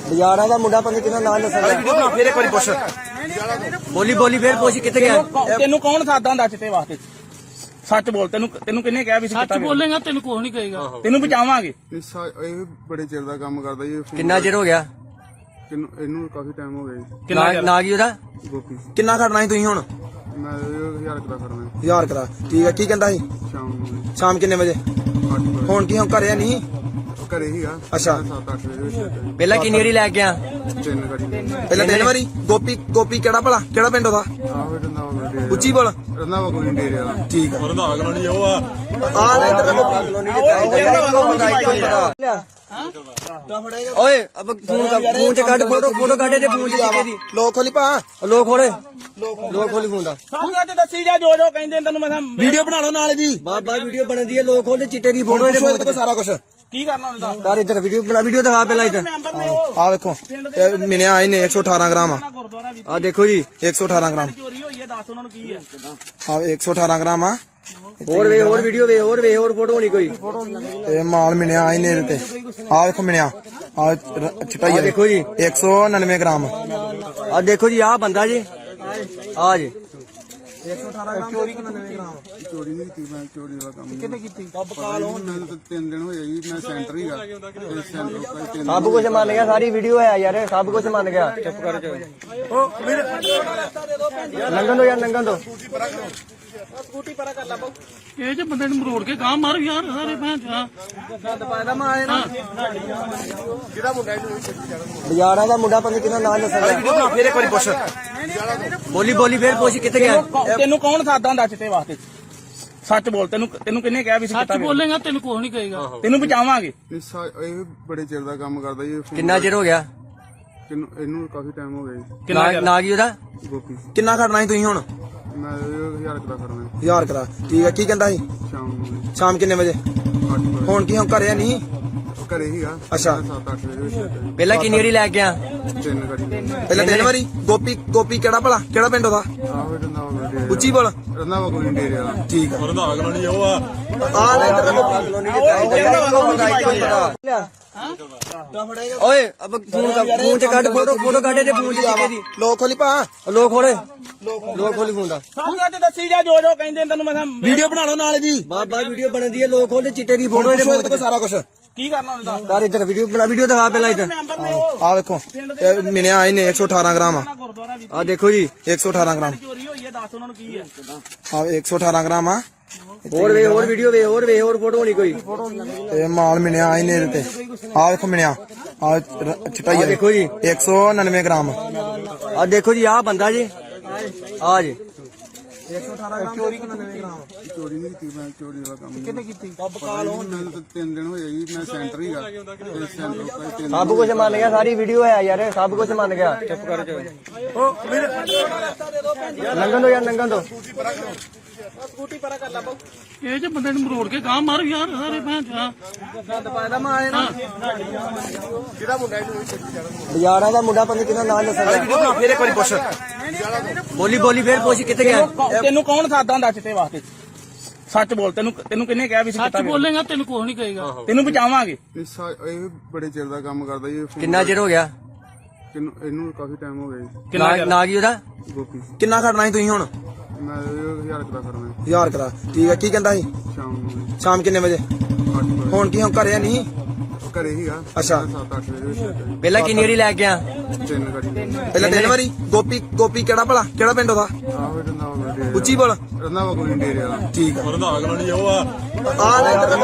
S1: ਬਾਜ਼ਾਰਾਂ ਦਾ ਮੁੰਡਾ ਪੰਜ ਕਿਹਦਾ ਨਾਮ ਦੱਸਦਾ
S2: ਫੇਰ ਇੱਕ ਵਾਰੀ ਪੁੱਛ
S1: ਬੋਲੀ ਫੇਰ ਪੁੱਛ ਕਿੱਥੇ ਗਿਆ
S2: ਤੈਨੂੰ ਕੌਣ ਸਾਦਾ ਹੁੰਦਾ ਚਿੱਟੇ ਵਾਸਤੇ ਸੱਚ ਬੋਲ ਤੈਨੂੰ ਕਿੰਨੇ ਕਿਹਾ ਵੀ ਸੱਚ ਬੋਲੇਗਾ ਤੈਨੂੰ ਕੁਝ ਨਹੀਂ ਕਹੇਗਾ ਤੈਨੂੰ ਬਚਾਵਾਂਗੇ
S3: ਇਹ ਬੜੇ ਚਿਰ ਦਾ ਕੰਮ ਕਰਦਾ ਜੀ
S1: ਕਿੰਨਾ ਚਿਰ ਹੋ ਗਿਆ
S3: ਇਹਨੂੰ ਕਾਫੀ ਟਾਈਮ ਹੋ ਗਿਆ ਜੀ
S1: ਨਾ ਕੀ ਉਹਦਾ
S3: ਗੋਪੀ
S4: ਕਿੰਨਾ ਖੜਨਾ ਸੀ ਤੁਸੀਂ ਹੁਣ
S3: ਮੈਂ 1000 ਕਰਾ ਕਰਨਾ
S4: 1000 ਕਰਾ ਠੀਕ ਹੈ ਕੀ ਕਹਿੰਦਾ ਸੀ
S3: ਸ਼ਾਮ ਨੂੰ
S4: ਸ਼ਾਮ ਕਿੰਨੇ ਵਜੇ
S3: 8 ਵਜੇ
S4: ਹੁਣ ਕੀ ਹੁਣ ਘਰੇ ਨਹੀਂ
S3: ਘਰੇ ਹੀਗਾ
S4: ਅੱਛਾ।
S3: 7-8 ਵਜੇ ਵਿੱਚ
S1: ਪਹਿਲਾਂ ਕਿੰਨੀ ਵਾਰੀ ਲੈ ਗਿਆ
S3: 3 ਗਾੜੀ
S4: ਪਹਿਲਾਂ ਤਿੰਨ ਵਾਰੀ ਗੋਪੀ ਕਿਹੜਾ ਭਲਾ ਕਿਹੜਾ ਪਿੰਡ ਉਹਦਾ
S3: ਆਹੋ ਰੰਦਾਵਾ ਡੇਰੇ
S4: ਉੱਚੀ ਬੋਲ
S3: ਰੰਧਾਵਾ ਕਲੋਨੀ ਡੇਰੇ ਵਾਲਾ
S4: ਠੀਕ ਆ
S5: ਰੰਧਾਵਾ ਕਲੋਨੀ ਉਹ ਆ
S4: ਆ ਇੱਧਰ
S1: ਓਏ ਅਬ ਫੋਨ ਚ ਕੱਢ ਫੋਟੋ ਕੱਢ ਤੇ ਫੋਨ ਚ ਚਿੱਟੇ ਦੀ
S4: ਲੋਕ ਖੋਲੀ ਪਾ
S1: ਲੋਕ ਖੋਲੀ ਫੋਨ ਦਾ
S2: ਸਾਹਮਣੇ ਤੇ ਦੱਸੀ ਜਾ ਜੋ ਜੋ ਕਹਿੰਦੇ ਤੈਨੂੰ ਮੈਂ
S4: ਵੀਡੀਓ ਬਣਾ ਲਓ ਨਾਲ ਜੀ
S1: ਬਾਬਾ ਵੀਡੀਓ ਬਣਦੀ ਹੈ ਲੋਕ ਖੋਲਦੇ ਚਿੱਟੇ ਦੀ ਫੋਟੋ
S4: ਫੋਟੋ ਇਹਦੇ ਕੋਲ ਸਾਰਾ ਕੁਝ
S2: ਕੀ ਕਰਨਾ ਹੁੰਦਾ
S1: ਯਾਰ ਇੱਧਰ ਵੀਡੀਓ ਦਿਖਾ ਪਹਿਲਾਂ ਇੱਧਰ
S2: ਮੈਂਬਰ ਨੇ ਉਹ
S4: ਆ ਵੇਖੋ ਇਹ ਮਿਲਿਆ ਇਹਨੇ 118 ਗ੍ਰਾਮ ਆ
S2: ਗੁਰਦੁਆਰਾ ਵੀ
S1: ਆ ਦੇਖੋ ਜੀ
S4: 118 ਗ੍ਰਾਮ
S2: ਚੋਰੀ ਹੋਈ ਹੈ ਦੱਸ ਉਹਨਾਂ ਨੂੰ ਕੀ ਹੈ
S4: ਆ 118 ਗ੍ਰਾਮ ਆ
S1: ਹੋਰ ਵੀਡੀਓ ਹੋਰ ਫੋਟੋ ਹੋਣੀ ਕੋਈ
S4: ਇਹ ਮਾਲ ਮਿਲਿਆ ਇਹਨੇ ਇਹਦੇ ਤੇ ਆ ਵੇਖੋ ਮਿਲਿਆ ਆ ਚਟਾਈ
S1: ਦੇਖੋ ਜੀ
S4: 199 ਗ੍ਰਾਮ
S1: ਆ ਦੇਖੋ ਜੀ ਆ ਬੰਦਾ ਜੀ ਆ ਜੀ
S4: 118 ਗ੍ਰਾਮ ਚੋਰੀ 99 ਗ੍ਰਾਮ
S3: ਚੋਰੀ ਨਹੀਂ ਕੀਤੀ ਮੈਂ ਚੋਰੀ ਦਾ ਕੰਮ
S4: ਕਿੰਨੇ ਕੀਤੀ
S3: ਮੈਨੂੰ ਤਾਂ 3 ਦਿਨ ਹੋਏ ਜੀ ਮੈਂ ਸੈਂਟਰ ਹੀਗਾ ਤੇ ਸੈਂਟਰ ਕੋਈ 3
S1: ਸਭ ਕੁਝ ਮੰਨ ਗਿਆ ਸਾਰੀ ਵੀਡੀਓ ਹੈ ਯਾਰ ਸਭ ਕੁਝ ਮੰਨ ਗਿਆ ਚੁੱਪ ਕਰ ਜਾ ਲੰਘਣ ਦੋ
S2: ਸਕੂਟੀ ਪਰਾ ਕਰ ਲਾ ਬਾਊ ਇਹ ਜੇ ਬੰਦੇ ਨੂੰ ਮਰੋੜ ਕੇ ਗਾਂ ਮਾਰ ਯਾਰ ਸਾਰੇ ਭੈਣ ਚਾ ਗੰਦ ਪਾਇਦਾ ਮੈਂ ਆਏ ਨਾ
S1: ਬਾਜ਼ਾਰਾਂ ਦਾ ਮੁੰਡਾ ਪਤਾ ਕਿਹਦਾ ਨਾਮ ਦੱਸਦਾ
S4: ਫੇਰ ਇੱਕ ਵਾਰੀ ਪੁੱਛ
S1: ਬੋਲੀ ਫੇਰ ਪੁੱਛ ਕਿੱਥੇ ਗਿਆ
S2: ਤੈਨੂੰ ਕੌਣ ਸਾਦਾ ਹੁੰਦਾ ਚਿੱਟੇ ਵਾਸਤੇ ਸੱਚ ਬੋਲ ਤੈਨੂੰ ਕਿੰਨੇ ਕਿਹਾ ਵੀ ਸੱਚ ਬੋਲੇਗਾ ਤੈਨੂੰ ਕੁਝ ਨਹੀਂ ਕਹੇਗਾ ਤੈਨੂੰ ਬਚਾਵਾਂਗੇ
S3: ਇਹ ਬੜੇ ਚਿਰ ਦਾ ਕੰਮ ਕਰਦਾ ਜੀ
S1: ਕਿੰਨਾ ਚਿਰ ਹੋ ਗਿਆ
S3: ਇਹਨੂੰ ਕਾਫੀ ਟਾਈਮ ਹੋ ਗਿਆ ਜੀ
S1: ਨਾ ਕੀ ਉਹਦਾ
S3: ਗੋਪੀ
S4: ਕਿੰਨਾ ਖੜਨਾ ਸੀ ਤੁਸੀਂ ਹੁਣ
S3: ਮੈਂ 1000 ਕਰਾ ਕਰਨਾ
S4: 1000 ਕਰਾ ਠੀਕ ਹੈ ਕੀ ਕਹਿੰਦਾ ਸੀ
S3: ਸ਼ਾਮ ਨੂੰ
S4: ਸ਼ਾਮ ਕਿੰਨੇ ਵਜੇ
S3: 8 ਵਜੇ
S4: ਹੁਣ ਕੀ ਹੁਣ ਘਰੇ ਨਹੀਂ
S3: ਘਰੇ ਹੀਗਾ
S4: ਅੱਛਾ।
S3: 7-8 ਵਜੇ ਵਿੱਚ
S1: ਪਹਿਲਾਂ ਕਿੰਨੀ ਵਾਰੀ ਲੈ ਗਿਆ
S3: 3 ਗਾੜੀ
S4: ਪਹਿਲਾਂ ਤਿੰਨ ਵਾਰੀ ਗੋਪੀ ਕਿਹੜਾ ਭਲਾ ਕਿਹੜਾ ਪਿੰਡ ਉਹਦਾ
S3: ਆਹੋ ਰੰਧਾਵਾ ਡੇਰੇ
S4: ਉੱਚੀ ਬੋਲ
S3: ਰੰਧਾਵਾ ਕਲੋਨੀ ਡੇਰੇ ਵਾਲਾ
S4: ਠੀਕ ਆ
S5: ਰੰਧਾਵਾ ਕਲੋਨੀ ਉਹ ਆ
S4: ਆ ਇੱਧਰ
S1: ਓਏ ਅਬ ਫੋਨ ਚ ਕੱਢ ਫੋਟੋ ਕੱਢ ਤੇ ਫੋਨ ਚ ਚਿੱਟੇ ਦੀ
S4: ਲੋਕ ਖੋਲੀ ਪਾ
S1: ਲੋਕ ਖੋਲੀ ਫੋਨ ਦਾ
S2: ਸਾਹਮਣੇ ਤੇ ਦੱਸੀ ਜਾ ਜੋ ਜੋ ਕਹਿੰਦੇ ਤੈਨੂੰ ਮੈਂ
S4: ਵੀਡੀਓ ਬਣਾ ਲਓ ਨਾਲ ਜੀ
S1: ਬਾਬਾ ਵੀਡੀਓ ਬਣਦੀ ਹੈ ਲੋਕ ਖੋਲਦੇ ਚਿੱਟੇ ਦੀ ਫੋਟੋ
S4: ਫੋਟੋ ਇਹਦੇ ਕੋਲ ਸਾਰਾ ਕੁਝ
S2: ਕੀ ਕਰਨਾ ਹੁੰਦਾ
S1: ਯਾਰ ਇੱਧਰ ਵੀਡੀਓ ਦਿਖਾ ਪਹਿਲਾਂ ਇੱਧਰ
S2: ਮੈਂਬਰ ਨੇ ਉਹ
S4: ਆ ਵੇਖੋ ਇਹ ਮਿਲਿਆ ਇਹਨੇ 118 ਗ੍ਰਾਮ ਆ
S2: ਗੁਰਦੁਆਰਾ ਵੀ
S1: ਆ ਦੇਖੋ ਜੀ
S4: 118 ਗ੍ਰਾਮ
S2: ਚੋਰੀ ਹੋਈ ਹੈ ਦੱਸ ਉਹਨਾਂ ਨੂੰ ਕੀ ਹੈ
S4: ਆ 118 ਗ੍ਰਾਮ ਆ
S1: ਹੋਰ ਵੀਡੀਓ ਹੋਰ ਫੋਟੋ ਹੋਣੀ ਕੋਈ
S4: ਇਹ ਮਾਲ ਮਿਲਿਆ ਇਹਨੇ ਇਹਦੇ ਤੇ ਆ ਵੇਖੋ ਮਿਲਿਆ ਆ ਚਟਾਈ
S1: ਦੇਖੋ ਜੀ
S4: 199 ਗ੍ਰਾਮ
S1: ਆ ਦੇਖੋ ਜੀ ਆ ਬੰਦਾ ਜੀ ਆ ਜੀ
S4: 118 ਗ੍ਰਾਮ ਚੋਰੀ 99 ਗ੍ਰਾਮ
S3: ਚੋਰੀ ਨਹੀਂ ਕੀਤੀ ਮੈਂ ਚੋਰੀ ਦਾ ਕੰਮ
S4: ਕਿੰਨੇ ਕੀਤੀ
S3: ਮੈਨੂੰ ਤਾਂ 3 ਦਿਨ ਹੋਏ ਜੀ ਮੈਂ ਸੈਂਟਰ ਹੀਗਾ ਤੇ ਸੈਂਟਰ ਕੋਈ 3
S1: ਸਭ ਕੁਝ ਮੰਨ ਗਿਆ ਸਾਰੀ ਵੀਡੀਓ ਹੈ ਯਾਰ ਸਭ ਕੁਝ ਮੰਨ ਗਿਆ ਚੁੱਪ ਕਰ ਜਾ ਲੰਘਣ ਦੋ
S2: ਸਕੂਟੀ ਪਰਾ ਕਰ ਲਾ ਬਾਊ ਇਹ ਜੇ ਬੰਦੇ ਨੂੰ ਮਰੋੜ ਕੇ ਗਾਂ ਮਾਰ ਯਾਰ ਸਾਰੇ ਭੈਣ ਚਾ ਗੰਦ ਪਾਇਦਾ ਮੈਂ ਆਏ ਨਾ
S1: ਬਾਜ਼ਾਰਾਂ ਦਾ ਮੁੰਡਾ ਪਤਾ ਕਿਹਦਾ ਨਾਮ ਦੱਸਦਾ
S4: ਫੇਰ ਇੱਕ ਵਾਰੀ ਪੁੱਛ
S1: ਬੋਲੀ ਫੇਰ ਪੁੱਛ ਕਿੱਥੇ ਗਿਆ
S2: ਤੈਨੂੰ ਕੌਣ ਸਾਦਾ ਹੁੰਦਾ ਚਿੱਟੇ ਵਾਸਤੇ ਸੱਚ ਬੋਲ ਤੈਨੂੰ ਕਿੰਨੇ ਕਿਹਾ ਵੀ ਸੱਚ ਬੋਲੇਗਾ ਤੈਨੂੰ ਕੁਝ ਨਹੀਂ ਕਹੇਗਾ ਤੈਨੂੰ ਬਚਾਵਾਂਗੇ
S3: ਇਹ ਬੜੇ ਚਿਰ ਦਾ ਕੰਮ ਕਰਦਾ ਜੀ
S1: ਕਿੰਨਾ ਚਿਰ ਹੋ ਗਿਆ
S3: ਇਹਨੂੰ ਕਾਫੀ ਟਾਈਮ ਹੋ ਗਿਆ ਜੀ
S1: ਨਾ ਕੀ ਉਹਦਾ
S3: ਗੋਪੀ
S4: ਕਿੰਨਾ ਖੜਨਾ ਸੀ ਤੁਸੀਂ ਹੁਣ
S3: ਮੈਂ 1000 ਕਰਾ ਕਰਨਾ
S4: 1000 ਕਰਾ ਠੀਕ ਹੈ ਕੀ ਕਹਿੰਦਾ ਸੀ
S3: ਸ਼ਾਮ ਨੂੰ
S4: ਸ਼ਾਮ ਕਿੰਨੇ ਵਜੇ
S3: 8 ਵਜੇ
S4: ਹੁਣ ਕੀ ਹੁਣ ਘਰੇ ਨਹੀਂ
S3: ਘਰੇ ਹੀਗਾ
S4: ਅੱਛਾ।
S3: 7-8 ਵਜੇ ਵਿੱਚ
S1: ਪਹਿਲਾਂ ਕਿੰਨੀ ਵਾਰੀ ਲੈ ਗਿਆ
S3: 3 ਗਾੜੀ
S4: ਪਹਿਲਾਂ ਤਿੰਨ ਵਾਰੀ ਗੋਪੀ ਕਿਹੜਾ ਭਲਾ ਕਿਹੜਾ ਪਿੰਡ ਉਹਦਾ
S3: ਆਹੋ ਰੰਧਾਵਾ ਡੇਰੇ
S4: ਉੱਚੀ ਬੋਲ
S3: ਰੰਧਾਵਾ ਕਲੋਨੀ ਡੇਰੇ ਵਾਲਾ
S4: ਠੀਕ ਆ
S5: ਰੰਧਾਵਾ ਕਲੋਨੀ ਉਹ ਆ
S4: ਆ ਇੱਧਰ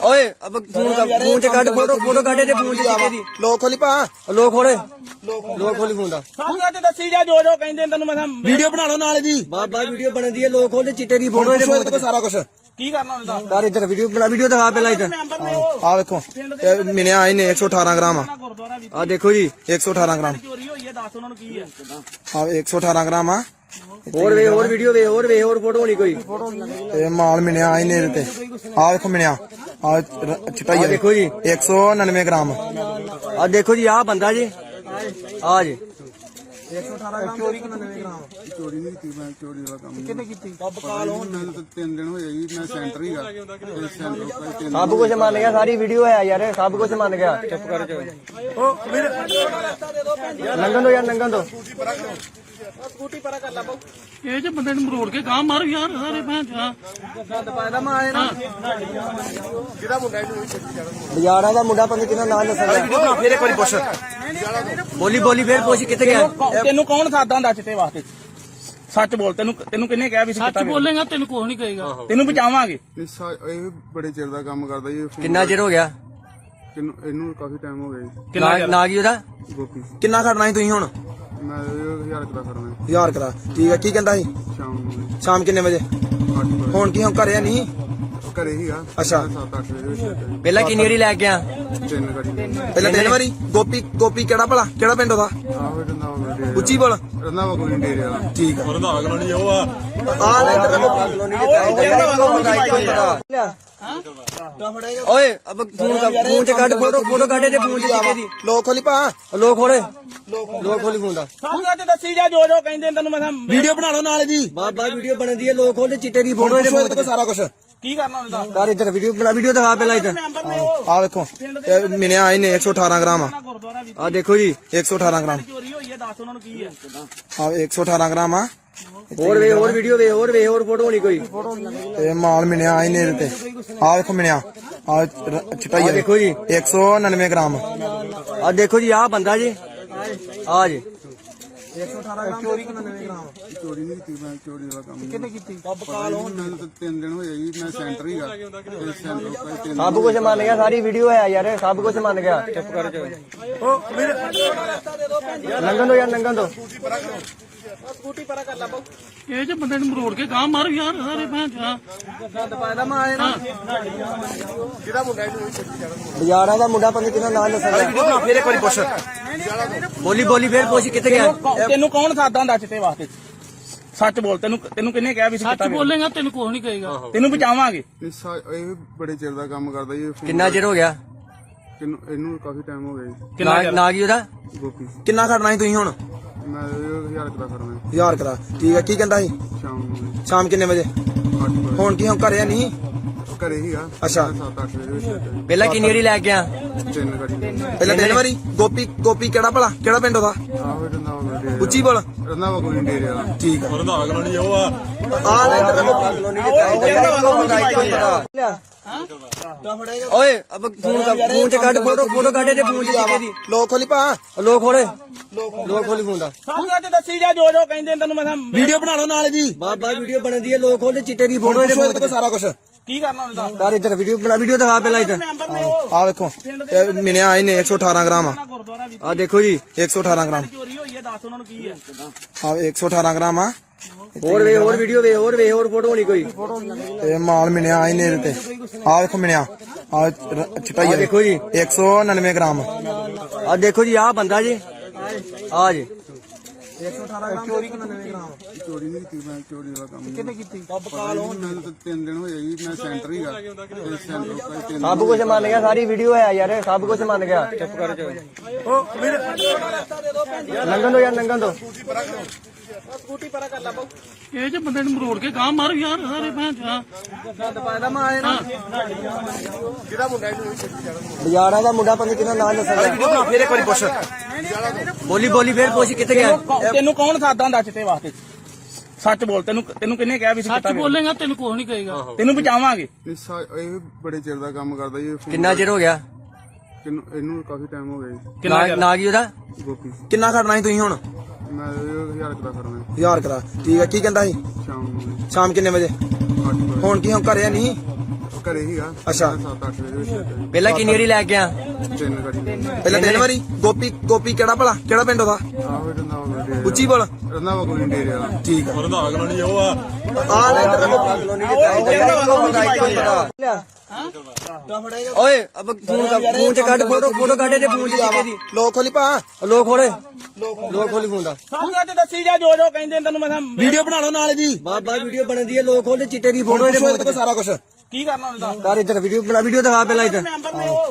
S1: ਓਏ ਅਬ ਫੋਨ ਚ ਕੱਢ ਫੋਟੋ ਕੱਢ ਤੇ ਫੋਨ ਚ ਚਿੱਟੇ ਦੀ
S4: ਲੋਕ ਖੋਲੀ ਪਾ
S1: ਲੋਕ ਖੋਲੀ ਫੋਨ ਦਾ
S2: ਸਾਹਮਣੇ ਤੇ ਦੱਸੀ ਜਾ ਜੋ ਜੋ ਕਹਿੰਦੇ ਤੈਨੂੰ ਮੈਂ
S4: ਵੀਡੀਓ ਬਣਾ ਲਓ ਨਾਲ ਜੀ
S1: ਬਾਬਾ ਵੀਡੀਓ ਬਣਦੀ ਹੈ ਲੋਕ ਖੋਲਦੇ ਚਿੱਟੇ ਦੀ ਫੋਟੋ
S4: ਫੋਟੋ ਇਹਦੇ ਕੋਲ ਸਾਰਾ ਕੁਝ
S2: ਕੀ ਕਰਨਾ ਹੁੰਦਾ
S1: ਯਾਰ ਇੱਧਰ ਵੀਡੀਓ ਦਿਖਾ ਪਹਿਲਾਂ ਇੱਧਰ
S2: ਮੈਂਬਰ ਨੇ ਉਹ
S4: ਆ ਵੇਖੋ ਇਹ ਮਿਲਿਆ ਇਹਨੇ 118 ਗ੍ਰਾਮ ਆ
S2: ਗੁਰਦੁਆਰਾ ਵੀ
S1: ਆ ਦੇਖੋ ਜੀ
S4: 118 ਗ੍ਰਾਮ
S2: ਚੋਰੀ ਹੋਈ ਹੈ ਦੱਸ ਉਹਨਾਂ ਨੂੰ ਕੀ ਹੈ
S4: ਆ 118 ਗ੍ਰਾਮ ਆ
S1: ਹੋਰ ਵੀਡੀਓ ਹੋਰ ਫੋਟੋ ਹੋਣੀ ਕੋਈ
S4: ਇਹ ਮਾਲ ਮਿਲਿਆ ਇਹਨੇ ਇਹਦੇ ਤੇ ਆ ਵੇਖੋ ਮਿਲਿਆ ਆ ਚਟਾਈ
S1: ਦੇਖੋ ਜੀ
S4: 199 ਗ੍ਰਾਮ
S1: ਆ ਦੇਖੋ ਜੀ ਆ ਬੰਦਾ ਜੀ ਆ ਜੀ
S4: 118 ਗ੍ਰਾਮ ਚੋਰੀ 99 ਗ੍ਰਾਮ
S3: ਚੋਰੀ ਨਹੀਂ ਕੀਤੀ ਮੈਂ ਚੋਰੀ ਦਾ ਕੰਮ
S4: ਕਿੰਨੇ ਕੀਤੀ
S3: ਮੈਨੂੰ ਤਾਂ 3 ਦਿਨ ਹੋਏ ਜੀ ਮੈਂ ਸੈਂਟਰ ਹੀਗਾ ਤੇ ਸੈਂਟਰ ਕੋਈ 3
S1: ਸਭ ਕੁਝ ਮੰਨ ਗਿਆ ਸਾਰੀ ਵੀਡੀਓ ਹੈ ਯਾਰ ਸਭ ਕੁਝ ਮੰਨ ਗਿਆ ਚੁੱਪ ਕਰ ਜਾ ਲੰਘਣ ਦੋ
S2: ਸਕੂਟੀ ਪਰਾ ਕਰ ਲਾ ਬਾਊ ਇਹ ਜੇ ਬੰਦੇ ਨੂੰ ਮਰੋੜ ਕੇ ਗਾਂ ਮਾਰ ਯਾਰ ਸਾਰੇ ਭੈਣ ਚਾ ਗੰਦ ਪਾਇਦਾ ਮੈਂ ਆਏ ਨਾ
S1: ਬਾਜ਼ਾਰਾਂ ਦਾ ਮੁੰਡਾ ਪਤਾ ਕਿਹਦਾ ਨਾਮ ਦੱਸਦਾ
S4: ਫੇਰ ਇੱਕ ਵਾਰੀ ਪੁੱਛ
S1: ਬੋਲੀ ਫੇਰ ਪੁੱਛ ਕਿੱਥੇ ਗਿਆ
S2: ਤੈਨੂੰ ਕੌਣ ਸਾਦਾ ਹੁੰਦਾ ਚਿੱਟੇ ਵਾਸਤੇ ਸੱਚ ਬੋਲ ਤੈਨੂੰ ਕਿੰਨੇ ਕਿਹਾ ਵੀ ਸੱਚ ਬੋਲੇਗਾ ਤੈਨੂੰ ਕੁਝ ਨਹੀਂ ਕਹੇਗਾ ਤੈਨੂੰ ਬਚਾਵਾਂਗੇ
S3: ਇਹ ਬੜੇ ਚਿਰ ਦਾ ਕੰਮ ਕਰਦਾ ਜੀ
S1: ਕਿੰਨਾ ਚਿਰ ਹੋ ਗਿਆ
S3: ਇਹਨੂੰ ਕਾਫੀ ਟਾਈਮ ਹੋ ਗਿਆ ਜੀ।
S1: ਨਾ ਕੀ ਉਹਦਾ
S3: ਗੋਪੀ
S4: ਕਿੰਨਾ ਖੜਨਾ ਸੀ ਤੁਸੀਂ ਹੁਣ
S3: ਮੈਂ 1000 ਰੁਪਏ ਕਰਨਾ
S4: 1000 ਕਰਾ ਠੀਕ ਹੈ ਕੀ ਕਹਿੰਦਾ ਸੀ
S3: ਸ਼ਾਮ ਨੂੰ
S4: ਸ਼ਾਮ ਕਿੰਨੇ ਵਜੇ
S3: 8 ਵਜੇ
S4: ਹੁਣ ਕੀ ਹੁਣ ਘਰੇ ਨਹੀਂ
S3: ਘਰੇ ਹੀਗਾ
S4: ਅੱਛਾ।
S3: 7-8 ਵਜੇ ਵਿੱਚ
S1: ਪਹਿਲਾਂ ਕਿੰਨੀ ਵਾਰੀ ਲੈ ਕੇ ਆ
S3: ਤਿੰਨ ਗਾੜੀ
S4: ਪਹਿਲਾਂ ਤਿੰਨ ਵਾਰੀ ਗੋਪੀ ਕਿਹੜਾ ਭਲਾ ਕਿਹੜਾ ਪਿੰਡ ਉਹਦਾ
S3: ਆਹੋ ਰੰਦਾ ਡੇਰੇ
S4: ਉੱਚੀ ਬੋਲ
S3: ਰੰਦਾ ਕੋਈ ਡੇਰੇ ਵਾਲਾ
S4: ਠੀਕ ਆ
S5: ਰੰਧਾਵਾ ਕਲੋਨੀ ਉਹ ਆ
S4: ਆ ਲੈ ਇੱਧਰ
S1: ਓਏ ਅਬ ਫੋਨ ਚ ਕੱਢ ਫੋਟੋ ਕੱਢ ਤੇ ਫੋਨ ਚ ਚੀਕੇ ਦੀ
S4: ਲੋਕ ਖੋਲੀ ਪਾ
S1: ਲੋਕ ਖੋਲੇ ਲੋਕ ਖੋਲੀ ਫੋਨ ਦਾ
S2: ਸਾਹਮਣੇ ਤੇ ਦੱਸੀ ਜਾ ਜੋ ਕਹਿੰਦੇ ਤੈਨੂੰ ਮੈਂ
S4: ਵੀਡੀਓ ਬਣਾ ਲਓ ਨਾਲ ਜੀ
S1: ਬਾਬਾ ਵੀਡੀਓ ਬਣਦੀ ਹੈ ਲੋਕ ਖੋਲੇ ਚਿੱਟੇ ਦੀ ਫੋਟੋ
S4: ਫੋਟੋ
S1: ਇਹਦੇ
S4: ਇਹਦੇ ਕੋਲ ਸਾਰਾ ਕੁਝ
S2: ਕੀ ਕਰਨਾ ਹੁੰਦਾ
S1: ਯਾਰ ਇੱਧਰ ਵੀਡੀਓ ਦਿਖਾ ਪਹਿਲਾਂ ਇੱਧਰ
S4: ਆ ਵੇਖੋ ਇਹ ਮਿਲਿਆ ਇਹਨੇ 118 ਗ੍ਰਾਮ
S2: ਗੁਰਦੁਆਰਾ ਵੀ
S1: ਆ ਦੇਖੋ ਜੀ
S4: 118 ਗ੍ਰਾਮ
S2: ਚੋਰੀ ਹੋਈ ਹੈ ਦੱਸ ਉਹਨਾਂ ਨੂੰ ਕੀ ਹੈ
S4: ਆ 118 ਗ੍ਰਾਮ ਆ
S1: ਹੋਰ ਵੀਡੀਓ ਹੋਰ ਫੋਟੋ ਹੋਣੀ ਕੋਈ
S4: ਇਹ ਮਾਲ ਮਿਲਿਆ ਇਹਨੇ ਇਹਦੇ ਤੇ ਆ ਵੇਖੋ ਮਿਲਿਆ ਆ ਚਿੱਟਾ ਹੀ
S1: ਆ ਦੇਖੋ ਜੀ
S4: 199 ਗ੍ਰਾਮ
S1: ਆ ਦੇਖੋ ਜੀ ਆ ਬੰਦਾ ਜੀ ਆ ਜੀ
S4: 118 ਗ੍ਰਾਮ ਚੋਰੀ 99 ਗ੍ਰਾਮ
S3: ਚੋਰੀ ਨਹੀਂ ਕੀਤੀ ਮੈਂ ਚੋਰੀ ਵਾਲਾ ਕੰਮ ਕਿੰਨੇ ਕੀਤੀ ਮੈਨੂੰ ਤਾਂ 3 ਦਿਨ ਹੋਏ ਜੀ ਮੈਂ ਸੈਂਟਰ ਹੀਗਾ ਤੇ ਸੈਂਟਰ ਕੋਈ 3
S1: ਸਭ ਕੁਝ ਮੰਨ ਗਿਆ ਸਾਰੀ ਵੀਡੀਓ ਹੈ ਯਾਰ ਸਭ ਕੁਝ ਮੰਨ ਗਿਆ ਚੁੱਪ ਕਰ ਜਾ ਲੰਘਣ ਦੋ ਯਾਰ ਲੰਘਣ ਦੋ
S2: ਸਕੂਟੀ ਪਰਾ ਕਰ ਲਾ ਬਾਉ ਇਹ ਜੇ ਬੰਦੇ ਨੂੰ ਮਰੋੜ ਕੇ ਗਾਂ ਮਾਰ ਯਾਰ ਸਾਰੇ ਭੈਣ ਚਾ ਗੰਦ ਪਾਇਦਾ ਮੈਂ ਆਏ ਨਾ
S1: ਬਾਜ਼ਾਰਾਂ ਦਾ ਮੁੰਡਾ ਪੰਜ ਕਿਹਦਾ ਨਾਮ ਦੱਸਦਾ
S4: ਫੇਰ ਇੱਕ ਵਾਰੀ ਪੁੱਛ
S1: ਬੋਲੀ ਫੇਰ ਪੁੱਛ ਕਿੱਥੇ ਗਿਆ
S2: ਤੈਨੂੰ ਕੌਣ ਸਾਦਾ ਹੁੰਦਾ ਚਿੱਟੇ ਵਾਸਤੇ ਸੱਚ ਬੋਲ ਤੈਨੂੰ ਕਿੰਨੇ ਕਿਹਾ ਵੀ ਸੱਚ ਬੋਲੇਗਾ ਤੈਨੂੰ ਕੁਝ ਨਹੀਂ ਕਹੇਗਾ ਤੈਨੂੰ ਬਚਾਵਾਂਗੇ
S3: ਇਹ ਬੜੇ ਚਿਰ ਦਾ ਕੰਮ ਕਰਦਾ ਜੀ ਇਹ
S1: ਕਿੰਨਾ ਚਿਰ ਹੋ ਗਿਆ
S3: ਇਹਨੂੰ ਕਾਫੀ ਟਾਈਮ ਹੋ ਗਿਆ ਜੀ।
S1: ਨਾ ਕੀ ਉਹਦਾ
S3: ਗੋਪੀ
S4: ਕਿੰਨਾ ਖੜਨਾ ਸੀ ਤੁਸੀਂ ਹੁਣ
S3: ਮੈਂ 1000 ਰੁਪਏ ਕਰਨਾ
S4: 1000 ਕਰਾ ਠੀਕ ਹੈ ਕੀ ਕਹਿੰਦਾ ਸੀ
S3: ਸ਼ਾਮ ਨੂੰ
S4: ਸ਼ਾਮ ਕਿੰਨੇ ਵਜੇ
S3: 8 ਵਜੇ
S4: ਹੁਣ ਕੀ ਹੁਣ ਘਰੇ ਨਹੀਂ
S3: ਘਰੇ ਹੀਗਾ
S4: ਅੱਛਾ।
S3: 7-8 ਵਜੇ ਵਿੱਚ
S1: ਪਹਿਲਾਂ ਕਿੰਨੀ ਵਾਰੀ ਲੈ ਕੇ ਆ
S3: ਤਿੰਨ ਗਾੜੀ
S4: ਪਹਿਲਾਂ ਤਿੰਨ ਵਾਰੀ ਗੋਪੀ ਕਿਹੜਾ ਭਲਾ ਕਿਹੜਾ ਪਿੰਡ ਉਹਦਾ
S3: ਆਹੋ ਰੰਦਾ ਡੇਰੇ
S4: ਉੱਚੀ ਬੋਲ
S3: ਰੰਦਾ ਕੋਈ ਡੇਰੇ ਵਾਲਾ
S4: ਠੀਕ ਆ
S5: ਰੰਧਾਵਾ ਕਲੋਨੀ ਉਹ ਆ
S4: ਆ ਲੈ ਇੱਧਰ
S1: ਓਏ ਅਬ ਫੋਨ ਚ ਕੱਢ ਫੋਟੋ ਕੱਢ ਤੇ ਫੋਨ ਚ ਚੀਕੇ ਦੀ
S4: ਲੋਕ ਖੋਲੀ ਪਾ
S1: ਲੋਕ ਖੋਲੀ ਫੋਨ ਦਾ
S2: ਸਾਹਮਣੇ ਤੇ ਦੱਸੀ ਜਾ ਜੋ ਕਹਿੰਦੇ ਤੈਨੂੰ ਮੈਂ
S4: ਵੀਡੀਓ ਬਣਾ ਲਓ ਨਾਲ ਜੀ
S1: ਬਾਬਾ ਵੀਡੀਓ ਬਣਦੀ ਹੈ ਲੋਕ ਖੋਲੇ ਚਿੱਟੇ ਦੀ ਫੋਟੋ
S4: ਫੋਟੋ
S1: ਇਹਦੇ
S4: ਇਹਦੇ ਕੋਲ ਸਾਰਾ ਕੁਝ
S2: ਕੀ ਕਰਨਾ ਹੁੰਦਾ
S1: ਯਾਰ ਇੱਧਰ ਵੀਡੀਓ ਦਿਖਾ ਪਹਿਲਾਂ ਇੱਧਰ
S4: ਆ ਵੇਖੋ ਇਹ ਮਿਲਿਆ ਇਹਨੇ 118 ਗ੍ਰਾਮ
S2: ਗੁਰਦੁਆਰਾ ਵੀ
S1: ਆ ਦੇਖੋ ਜੀ
S4: 118 ਗ੍ਰਾਮ
S2: ਚੋਰੀ ਹੋਈ ਹੈ ਦੱਸ ਉਹਨਾਂ ਨੂੰ ਕੀ ਹੈ
S4: ਆ 118 ਗ੍ਰਾਮ ਆ
S1: ਹੋਰ ਵੀਡੀਓ ਹੋਰ ਫੋਟੋ ਹੋਣੀ ਕੋਈ
S4: ਇਹ ਮਾਲ ਮਿਲਿਆ ਇਹਨੇ ਇਹਦੇ ਤੇ ਆ ਵੇਖੋ ਮਿਲਿਆ ਆ ਚਿੱਟਾ ਹੀ
S1: ਆ ਦੇਖੋ ਜੀ
S4: 199 ਗ੍ਰਾਮ
S1: ਆ ਦੇਖੋ ਜੀ ਆ ਬੰਦਾ ਜੀ ਆ ਜੀ
S4: 118 ਗ੍ਰਾਮ ਚੋਰੀ 99 ਗ੍ਰਾਮ
S3: ਚੋਰੀ ਨਹੀਂ ਕੀਤੀ ਮੈਂ ਚੋਰੀ ਵਾਲਾ ਕੰਮ ਕਿੰਨੇ ਕੀਤੀ ਮੈਨੂੰ ਤਾਂ 3 ਦਿਨ ਹੋਏ ਜੀ ਮੈਂ ਸੈਂਟਰ ਹੀਗਾ ਤੇ ਸੈਂਟਰ ਕੋਈ 3
S1: ਸਭ ਕੁਝ ਮੰਨ ਗਿਆ ਸਾਰੀ ਵੀਡੀਓ ਹੈ ਯਾਰ ਸਭ ਕੁਝ ਮੰਨ ਗਿਆ ਚੁੱਪ ਕਰ ਜਾ ਲੰਘਣ ਦੋ ਯਾਰ ਲੰਘਣ ਦੋ
S2: ਸਕੂਟੀ ਪਰਾ ਕਰ ਲਾ ਬਾਉ ਇਹ ਜੇ ਬੰਦੇ ਨੂੰ ਮਰੋੜ ਕੇ ਗਾਂ ਮਾਰ ਯਾਰ ਸਾਰੇ ਭੈਣ ਚਾ ਗੰਦ ਪਾਇਦਾ ਮੈਂ ਆਏ ਨਾ
S1: ਬਾਜ਼ਾਰਾਂ ਦਾ ਮੁੰਡਾ ਪੰਜ ਕਿਹਦਾ ਨਾਮ ਦੱਸਦਾ
S4: ਫੇਰ ਇੱਕ ਵਾਰੀ ਪੁੱਛ
S1: ਬੋਲੀ ਫੇਰ ਪੁੱਛ ਕਿੱਥੇ ਗਿਆ
S2: ਤੈਨੂੰ ਕੌਣ ਸਾਦਾ ਹੁੰਦਾ ਚਿੱਟੇ ਵਾਸਤੇ ਸੱਚ ਬੋਲ ਤੈਨੂੰ ਕਿੰਨੇ ਕਿਹਾ ਵੀ ਸੱਚ ਬੋਲੇਗਾ ਤੈਨੂੰ ਕੁਝ ਨਹੀਂ ਕਹੇਗਾ ਤੈਨੂੰ ਬਚਾਵਾਂਗੇ
S3: ਇਹ ਬੜੇ ਚਿਰ ਦਾ ਕੰਮ ਕਰਦਾ ਜੀ ਇਹ
S1: ਕਿੰਨਾ ਚਿਰ ਹੋ ਗਿਆ
S3: ਇਹਨੂੰ ਕਾਫੀ ਟਾਈਮ ਹੋ ਗਿਆ ਜੀ।
S1: ਨਾ ਕੀ ਉਹਦਾ
S3: ਗੋਪੀ
S4: ਕਿੰਨਾ ਖੜਨਾ ਸੀ ਤੁਸੀਂ ਹੁਣ
S3: ਮੈਂ 1000 ਰੁਪਏ ਕਰਨਾ
S4: 1000 ਕਰਾ ਠੀਕ ਹੈ ਕੀ ਕਹਿੰਦਾ ਸੀ
S3: ਸ਼ਾਮ ਨੂੰ
S4: ਸ਼ਾਮ ਕਿੰਨੇ ਵਜੇ
S3: 8 ਵਜੇ
S4: ਹੁਣ ਕੀ ਹੁਣ ਘਰੇ ਨਹੀਂ
S3: ਘਰੇ ਹੀਗਾ
S4: ਅੱਛਾ।
S3: 7-8 ਵਜੇ ਵਿੱਚ
S1: ਪਹਿਲਾਂ ਕਿੰਨੀ ਵਾਰੀ ਲੈ ਕੇ ਆ
S3: ਤਿੰਨ ਗਾੜੀ
S4: ਪਹਿਲਾਂ ਤਿੰਨ ਵਾਰੀ ਗੋਪੀ ਕਿਹੜਾ ਭਲਾ ਕਿਹੜਾ ਪਿੰਡ ਉਹਦਾ
S3: ਆਹੋ ਰੰਦਾ ਡੇਰੇ
S4: ਉੱਚੀ ਬੋਲ
S3: ਰੰਦਾ ਕੋਈ ਡੇਰੇ ਵਾਲਾ
S4: ਠੀਕ ਆ
S5: ਰੰਧਾਵਾ ਕਲੋਨੀ ਉਹ ਆ
S4: ਆ ਲੈ ਇੱਧਰ
S1: ਓਏ ਅਬ ਫੋਨ ਚ ਕੱਢ ਫੋਟੋ ਕੱਢ ਤੇ ਫੋਨ ਚ ਚੀਕੇ ਦੀ
S4: ਲੋਕ ਖੋਲੀ ਪਾ
S1: ਲੋਕ ਖੋਲੀ ਫੋਨ ਦਾ
S2: ਸਾਹਮਣੇ ਤੇ ਦੱਸੀ ਜਾ ਜੋ ਕਹਿੰਦੇ ਤੈਨੂੰ ਮੈਂ
S4: ਵੀਡੀਓ ਬਣਾ ਲਓ ਨਾਲ ਜੀ
S1: ਬਾਬਾ ਵੀਡੀਓ ਬਣਦੀ ਹੈ ਲੋਕ ਖੋਲੇ ਚਿੱਟੇ ਦੀ ਫੋਟੋ
S4: ਫੋਟੋ
S1: ਇਹਦੇ
S4: ਇਹਦੇ ਕੋਲ ਸਾਰਾ ਕੁਝ
S2: ਕੀ ਕਰਨਾ ਹੁੰਦਾ
S1: ਯਾਰ ਇੱਧਰ ਵੀਡੀਓ ਦਿਖਾ ਪਹਿਲਾਂ ਇੱਧਰ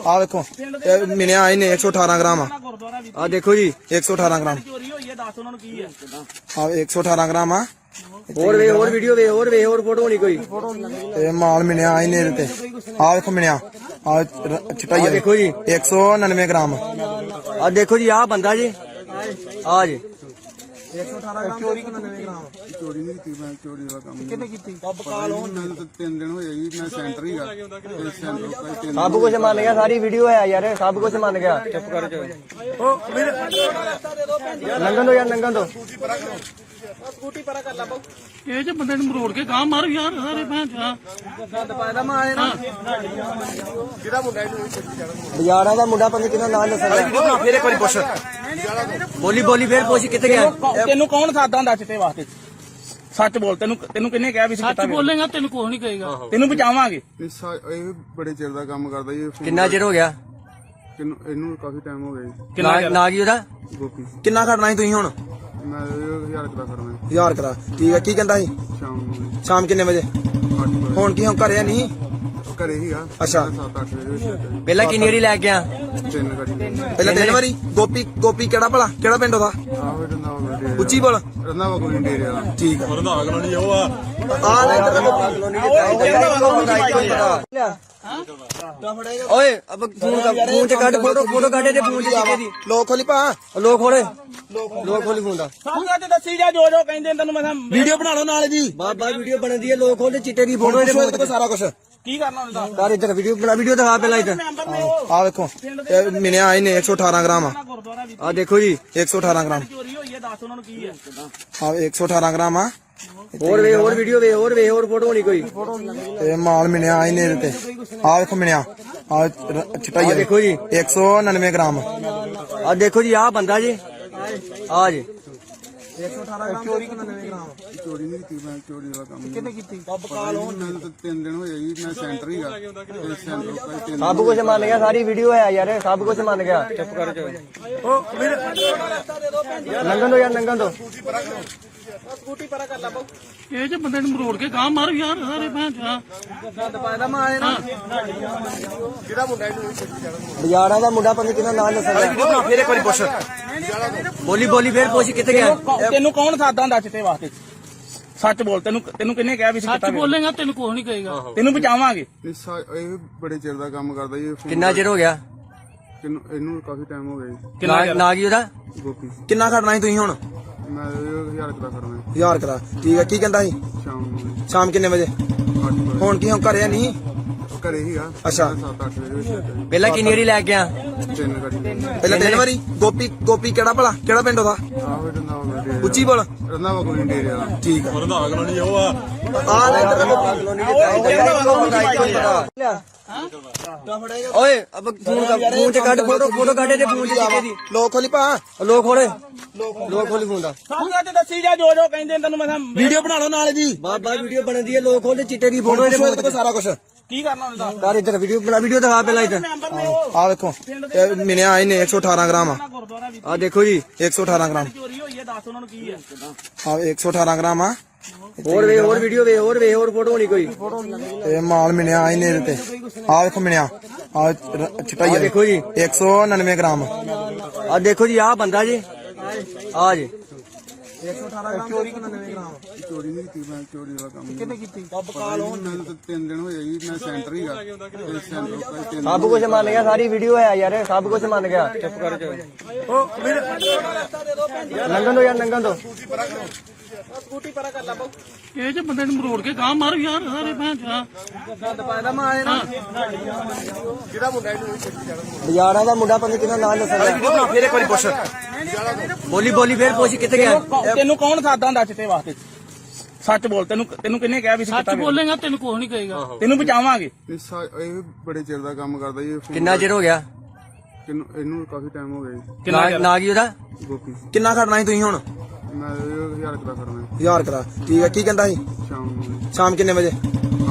S4: ਆ ਵੇਖੋ ਇਹ ਮਿਲਿਆ ਇਹਨੇ 118 ਗ੍ਰਾਮ
S2: ਗੁਰਦੁਆਰਾ ਵੀ
S1: ਆ ਦੇਖੋ ਜੀ
S4: 118 ਗ੍ਰਾਮ
S2: ਚੋਰੀ ਹੋਈ ਹੈ ਦੱਸ ਉਹਨਾਂ ਨੂੰ ਕੀ ਹੈ
S4: ਆ 118 ਗ੍ਰਾਮ ਆ
S1: ਹੋਰ ਵੀਡੀਓ ਹੋਰ ਫੋਟੋ ਹੋਣੀ ਕੋਈ
S4: ਇਹ ਮਾਲ ਮਿਲਿਆ ਇਹਨੇ ਇਹਦੇ ਤੇ ਆ ਵੇਖੋ ਮਿਲਿਆ ਆ ਚਿੱਟਾ ਹੀ
S1: ਆ ਦੇਖੋ ਜੀ
S4: 199 ਗ੍ਰਾਮ
S1: ਆ ਦੇਖੋ ਜੀ ਆ ਬੰਦਾ ਜੀ ਆ ਜੀ
S3: ਚੋਰੀ ਨਹੀਂ ਕੀਤੀ ਮੈਂ ਚੋਰੀ ਦਾ ਕੰਮ ਕਿੰਨੇ ਕੀਤੀ ਮੈਨੂੰ ਤਾਂ 3 ਦਿਨ ਹੋਏ ਜੀ ਮੈਂ ਸੈਂਟਰ ਹੀਗਾ ਤੇ ਸੈਂਟਰ ਕੋਈ 3
S1: ਸਭ ਕੁਝ ਮੰਨ ਗਿਆ ਸਾਰੀ ਵੀਡੀਓ ਹੈ ਯਾਰ ਸਭ ਕੁਝ ਮੰਨ ਗਿਆ ਚੁੱਪ ਕਰ ਜਾ ਲੰਘਣ ਦੋ ਯਾਰ ਲੰਘਣ ਦੋ
S2: ਇਹ ਜੇ ਬੰਦੇ ਨੂੰ ਮਰੋੜ ਕੇ ਗਾਂ ਮਾਰ ਯਾਰ ਸਾਰੇ ਭੈਣ ਚਾ
S1: ਬਾਜ਼ਾਰਾਂ ਦਾ ਮੁੰਡਾ ਪੰਜ ਕਿਹਦਾ ਨਾਮ ਦੱਸਣਾ
S5: ਫੇਰ ਇੱਕ ਵਾਰੀ ਪੁੱਛ
S1: ਬੋਲੀ ਬੋਲੀ ਫੇਰ ਪੁੱਛ ਕਿੱਥੇ ਗਿਆ
S2: ਤੈਨੂੰ ਕੌਣ ਸਾਦਾ ਹੁੰਦਾ ਚਿੱਟੇ ਵਾਸਤੇ ਸੱਚ ਬੋਲ ਤੈਨੂੰ ਕਿੰਨੇ ਕਿਹਾ ਵੀ ਸੱਚ ਬੋਲੇਗਾ ਤੈਨੂੰ ਕੁਝ ਨਹੀਂ ਕਹੇਗਾ ਤੈਨੂੰ ਬਚਾਵਾਂਗੇ
S3: ਇਹ ਬੜੇ ਚਿਰ ਦਾ ਕੰਮ ਕਰਦਾ ਜੀ
S1: ਕਿੰਨਾ ਚਿਰ ਹੋ ਗਿਆ
S3: ਇਹਨੂੰ ਕਾਫੀ ਟਾਈਮ ਹੋ ਗਿਆ ਜੀ
S2: ਕਿੰਨਾ
S1: ਨਾ ਕੀ ਉਹਦਾ
S3: ਗੋਪੀ
S4: ਕਿੰਨਾ ਖੜਨਾ ਸੀ ਤੁਸੀਂ ਹੁਣ
S3: ਮੈਂ 1000 ਦਾ ਕਰਨਾ
S4: 1000 ਕਰਾ ਠੀਕ ਹੈ ਕੀ ਕਹਿੰਦਾ ਸੀ
S3: ਸ਼ਾਮ ਨੂੰ
S4: ਸ਼ਾਮ ਕਿੰਨੇ ਵਜੇ
S3: 8 ਵਜੇ
S4: ਹੁਣ ਕੀ ਹੁਣ ਘਰੇ ਨਹੀਂ
S3: ਘਰੇ ਹੀਗਾ
S4: ਅੱਛਾ।
S3: 7-8 ਵਜੇ
S1: ਪਹਿਲਾਂ ਕਿੰਨੀ ਵਾਰੀ ਲੈ ਗਿਆ
S3: 3 ਗਾੜੀ
S4: ਪਹਿਲਾਂ 3 ਵਾਰੀ ਗੋਪੀ ਕਿਹੜਾ ਭਲਾ ਕਿਹੜਾ ਪਿੰਡ ਉਹਦਾ
S3: ਆਹੋ ਰੰਦਾ ਵਾ
S4: ਉੱਚੀ ਬੋਲ
S3: ਰੰਦਾ ਵਾ ਕੋਈ ਡੇਰੇ ਵਾਲਾ
S4: ਠੀਕ ਆ
S5: ਰੰਧਾਵਾ ਕਲੋਨੀ ਉਹ ਆ
S4: ਆ ਲੈ ਇੱਧਰ
S1: ਓਏ ਅਬ ਫੋਨ ਚ ਕੱਢ ਫੋਟੋ ਕੱਢੇ ਤੇ ਫੋਨ ਚ ਚਿੱਕੇ ਦੀ
S4: ਲੋਕ ਖੋਲੀ ਪਾ
S1: ਲੋਕ ਖੋਲੇ ਲੋਕ ਖੋਲੀ ਫੋਨ ਦਾ
S2: ਸਾਹਮਣੇ ਤੇ ਦੱਸੀ ਜਾ ਜੋ ਕਹਿੰਦੇ ਤੈਨੂੰ ਮੈਂ
S4: ਵੀਡੀਓ ਬਣਾ ਲਓ ਨਾਲ ਜੀ
S1: ਬਾਬਾ ਵੀਡੀਓ ਬਣਦੀ ਹੈ ਲੋਕ ਖੋਲੇ ਚਿੱਟੇ ਦੀ ਫੋਟੋ ਇਹਦੇ
S4: ਫੋਟੋ ਸਾਰਾ ਕੁਝ
S2: ਕੀ ਕਰਨਾ ਹੁੰਦਾ
S1: ਕਰ ਇੱਧਰ ਵੀਡੀਓ ਬਣਾ ਵੀਡੀਓ ਦਿਖਾ ਪਹਿਲਾਂ ਇੱਧਰ
S4: ਆ ਵੇਖੋ ਇਹ ਮਿਲਿਆ ਆਏ ਨੇ 118 ਗ੍ਰਾਮ ਆ
S2: ਗੁਰਦੁਆਰਾ ਵੀ
S1: ਆ ਦੇਖੋ ਜੀ
S4: 118 ਗ੍ਰਾਮ
S2: ਚੋਰੀ ਹੋਈ ਹੈ ਦੱਸ ਉਹਨਾਂ ਨੂੰ ਕੀ ਹੈ
S4: ਆ 118 ਗ੍ਰਾਮ ਆ
S1: ਹੋਰ ਵੀਡੀਓ ਹੋਰ ਫੋਟੋ ਹੋਣੀ ਕੋਈ
S4: ਇਹ ਮਾਲ ਮਿਲਿਆ ਆਏ ਨੇ ਇਹਦੇ ਤੇ ਆ ਵੇਖੋ ਮਿਲਿਆ ਆ ਚਟਾਈ
S1: ਆ ਦੇਖੋ ਜੀ
S4: 199 ਗ੍ਰਾਮ
S1: ਆ ਦੇਖੋ ਜੀ ਆ ਬੰਦਾ ਜੀ ਆ ਜੀ
S3: ਚੋਰੀ ਨਹੀਂ ਕੀਤੀ ਮੈਂ ਚੋਰੀ ਦਾ ਕੰਮ ਕਿੰਨੇ ਕੀਤੀ ਮੈਨੂੰ ਤਾਂ 3 ਦਿਨ ਹੋਏ ਜੀ ਮੈਂ ਸੈਂਟਰ ਹੀਗਾ ਤੇ ਸੈਂਟਰ ਕੋਈ 3
S1: ਸਭ ਕੁਝ ਮੰਨ ਗਿਆ ਸਾਰੀ ਵੀਡੀਓ ਹੈ ਯਾਰ ਸਭ ਕੁਝ ਮੰਨ ਗਿਆ ਚੁੱਪ ਕਰ ਜਾ ਲੰਘਣ ਦੋ ਯਾਰ ਲੰਘਣ ਦੋ
S2: ਇਹ ਜੇ ਬੰਦੇ ਨੂੰ ਮਰੋੜ ਕੇ ਗਾਂ ਮਾਰ ਯਾਰ ਸਾਰੇ ਭੈਣ ਚਾ
S1: ਬਾਜ਼ਾਰਾਂ ਦਾ ਮੁੰਡਾ ਪੰਜ ਕਿਹਦਾ ਨਾਮ ਦੱਸਣਾ
S5: ਫੇਰ ਇੱਕ ਵਾਰੀ ਪੁੱਛ
S1: ਬੋਲੀ ਬੋਲੀ ਫੇਰ ਪੁੱਛ ਕਿੱਥੇ ਗਿਆ
S2: ਤੈਨੂੰ ਕੌਣ ਸਾਦਾ ਹੁੰਦਾ ਚਿੱਟੇ ਵਾਸਤੇ ਸੱਚ ਬੋਲ ਤੈਨੂੰ ਕਿੰਨੇ ਕਿਹਾ ਵੀ ਸੱਚ ਬੋਲੇਗਾ ਤੈਨੂੰ ਕੁਝ ਨਹੀਂ ਕਹੇਗਾ ਤੈਨੂੰ ਬਚਾਵਾਂਗੇ
S3: ਇਹ ਬੜੇ ਚਿਰ ਦਾ ਕੰਮ ਕਰਦਾ ਜੀ
S1: ਕਿੰਨਾ ਚਿਰ ਹੋ ਗਿਆ
S3: ਇਹਨੂੰ ਕਾਫੀ ਟਾਈਮ ਹੋ ਗਿਆ ਜੀ
S1: ਨਾ ਕੀ ਉਹਦਾ
S3: ਗੋਪੀ
S4: ਕਿੰਨਾ ਖੜਨਾ ਸੀ ਤੁਸੀਂ ਹੁਣ
S3: ਮੈਂ 1000 ਦਾ ਕਰਨਾ
S4: 1000 ਕਰਾ ਠੀਕ ਹੈ ਕੀ ਕਹਿੰਦਾ ਸੀ
S3: ਸ਼ਾਮ ਨੂੰ
S4: ਸ਼ਾਮ ਕਿੰਨੇ ਵਜੇ
S3: 8 ਵਜੇ
S4: ਹੁਣ ਕੀ ਹੁਣ ਘਰੇ ਨਹੀਂ
S3: ਘਰੇ ਹੀਗਾ
S4: ਅੱਛਾ।
S3: 7-8 ਵਜੇ
S1: ਪਹਿਲਾਂ ਕਿੰਨੀ ਵਾਰੀ ਲੈ ਗਿਆ
S3: 3 ਗਾੜੀ
S4: ਪਹਿਲਾਂ 3 ਵਾਰੀ ਗੋਪੀ ਕਿਹੜਾ ਭਲਾ ਕਿਹੜਾ ਪਿੰਡ ਉਹਦਾ
S3: ਆਹੋ ਰੰਦਾ ਵਾ
S4: ਉੱਚੀ ਬੋਲ
S3: ਰੰਦਾ ਵਾ ਕੋਈ ਡੇਰੇ ਵਾਲਾ
S4: ਠੀਕ ਆ
S5: ਰੰਧਾਵਾ ਕਲੋਨੀ ਉਹ ਆ
S4: ਆ ਲੈ ਇੱਧਰ
S1: ਓਏ ਅਬ ਫੋਨ ਚ ਕੱਢ ਫੋਟੋ ਕੱਢੇ ਤੇ ਫੋਨ ਚ ਚਿੱਕੇ ਦੀ
S4: ਲੋਕ ਖੋਲੀ ਪਾ
S1: ਲੋਕ ਖੋਲੀ ਫੋਨ ਦਾ
S2: ਸਾਹਮਣੇ ਤੇ ਦੱਸੀ ਜਾ ਜੋ ਕਹਿੰਦੇ ਤੈਨੂੰ ਮੈਂ
S4: ਵੀਡੀਓ ਬਣਾ ਲਓ ਨਾਲ ਜੀ
S1: ਬਾਬਾ ਵੀਡੀਓ ਬਣਦੀ ਹੈ ਲੋਕ ਖੋਲੇ ਚਿੱਟੇ ਦੀ ਫੋਟੋ ਇਹਦੇ
S4: ਫੋਟੋ ਸਾਰਾ ਕੁਝ
S2: ਕੀ ਕਰਨਾ ਹੁੰਦਾ
S1: ਕਰ ਇੱਧਰ ਵੀਡੀਓ ਦਿਖਾ ਪਹਿਲਾਂ ਇੱਧਰ
S4: ਆ ਵੇਖੋ ਇਹ ਮਿਲਿਆ ਆਏ ਨੇ 118 ਗ੍ਰਾਮ ਆ
S2: ਗੁਰਦੁਆਰਾ ਵੀ
S1: ਆ ਦੇਖੋ ਜੀ
S4: 118 ਗ੍ਰਾਮ
S2: ਚੋਰੀ ਹੋਈ ਹੈ ਦੱਸ ਉਹਨਾਂ ਨੂੰ ਕੀ ਹੈ
S4: ਆ 118 ਗ੍ਰਾਮ ਆ
S1: ਹੋਰ ਵੀਡੀਓ ਹੋਰ ਫੋਟੋ ਹੋਣੀ ਕੋਈ
S4: ਇਹ ਮਾਲ ਮਿਲਿਆ ਆਏ ਨੇ ਇਹਦੇ ਤੇ ਆ ਵੇਖੋ ਮਿਲਿਆ ਆ ਚਟਾਈ
S1: ਆ ਦੇਖੋ ਜੀ
S4: 199 ਗ੍ਰਾਮ
S1: ਆ ਦੇਖੋ ਜੀ ਆ ਬੰਦਾ ਜੀ ਆ ਜੀ
S3: ਚੋਰੀ ਨਹੀਂ ਕੀਤੀ ਮੈਂ ਚੋਰੀ ਦਾ ਕੰਮ ਕਿੰਨੇ ਕੀਤੀ ਮੈਨੂੰ ਤਾਂ 3 ਦਿਨ ਹੋਏ ਜੀ ਮੈਂ ਸੈਂਟਰ ਹੀਗਾ ਤੇ ਸੈਂਟਰ ਕੋਈ 3
S1: ਸਭ ਕੁਝ ਮੰਨ ਗਿਆ ਸਾਰੀ ਵੀਡੀਓ ਹੈ ਯਾਰ ਸਭ ਕੁਝ ਮੰਨ ਗਿਆ ਚੁੱਪ ਕਰ ਜਾ ਲੰਘਣ ਦੋ ਯਾਰ ਲੰਘਣ ਦੋ
S2: ਇਹ ਜੇ ਬੰਦੇ ਨੂੰ ਮਰੋੜ ਕੇ ਗਾਂ ਮਾਰ ਯਾਰ ਸਾਰੇ ਭੈਣ ਚਾ
S1: ਬਾਜ਼ਾਰਾਂ ਦਾ ਮੁੰਡਾ ਪੰਜ ਕਿਹਦਾ ਨਾਮ ਦੱਸਣਾ
S5: ਫੇਰ ਇੱਕ ਵਾਰੀ ਪੁੱਛ
S1: ਬੋਲੀ ਫੇਰ ਪੁੱਛ ਕਿੱਥੇ ਗਿਆ
S2: ਤੈਨੂੰ ਕੌਣ ਸਾਦਾ ਹੁੰਦਾ ਚਿੱਟੇ ਵਾਸਤੇ ਸੱਚ ਬੋਲ ਤੈਨੂੰ ਕਿੰਨੇ ਕਿਹਾ ਵੀ ਸੱਚ ਬੋਲੇਗਾ ਤੈਨੂੰ ਕੁਝ ਨਹੀਂ ਕਹੇਗਾ ਤੈਨੂੰ ਬਚਾਵਾਂਗੇ
S3: ਇਹ ਬੜੇ ਚਿਰ ਦਾ ਕੰਮ ਕਰਦਾ ਜੀ
S1: ਕਿੰਨਾ ਚਿਰ ਹੋ ਗਿਆ
S3: ਇਹਨੂੰ ਕਾਫੀ ਟਾਈਮ ਹੋ ਗਿਆ ਜੀ
S1: ਨਾ ਕੀ ਉਹਦਾ
S3: ਗੋਪੀ
S4: ਕਿੰਨਾ ਖੜਨਾ ਸੀ ਤੁਸੀਂ ਹੁਣ
S3: ਮੈਂ 1000 ਦਾ ਕਰਨਾ
S4: 1000 ਕਰਾ ਠੀਕ ਹੈ ਕੀ ਕਹਿੰਦਾ ਸੀ
S3: ਸ਼ਾਮ ਨੂੰ
S4: ਸ਼ਾਮ ਕਿੰਨੇ ਵਜੇ
S3: 8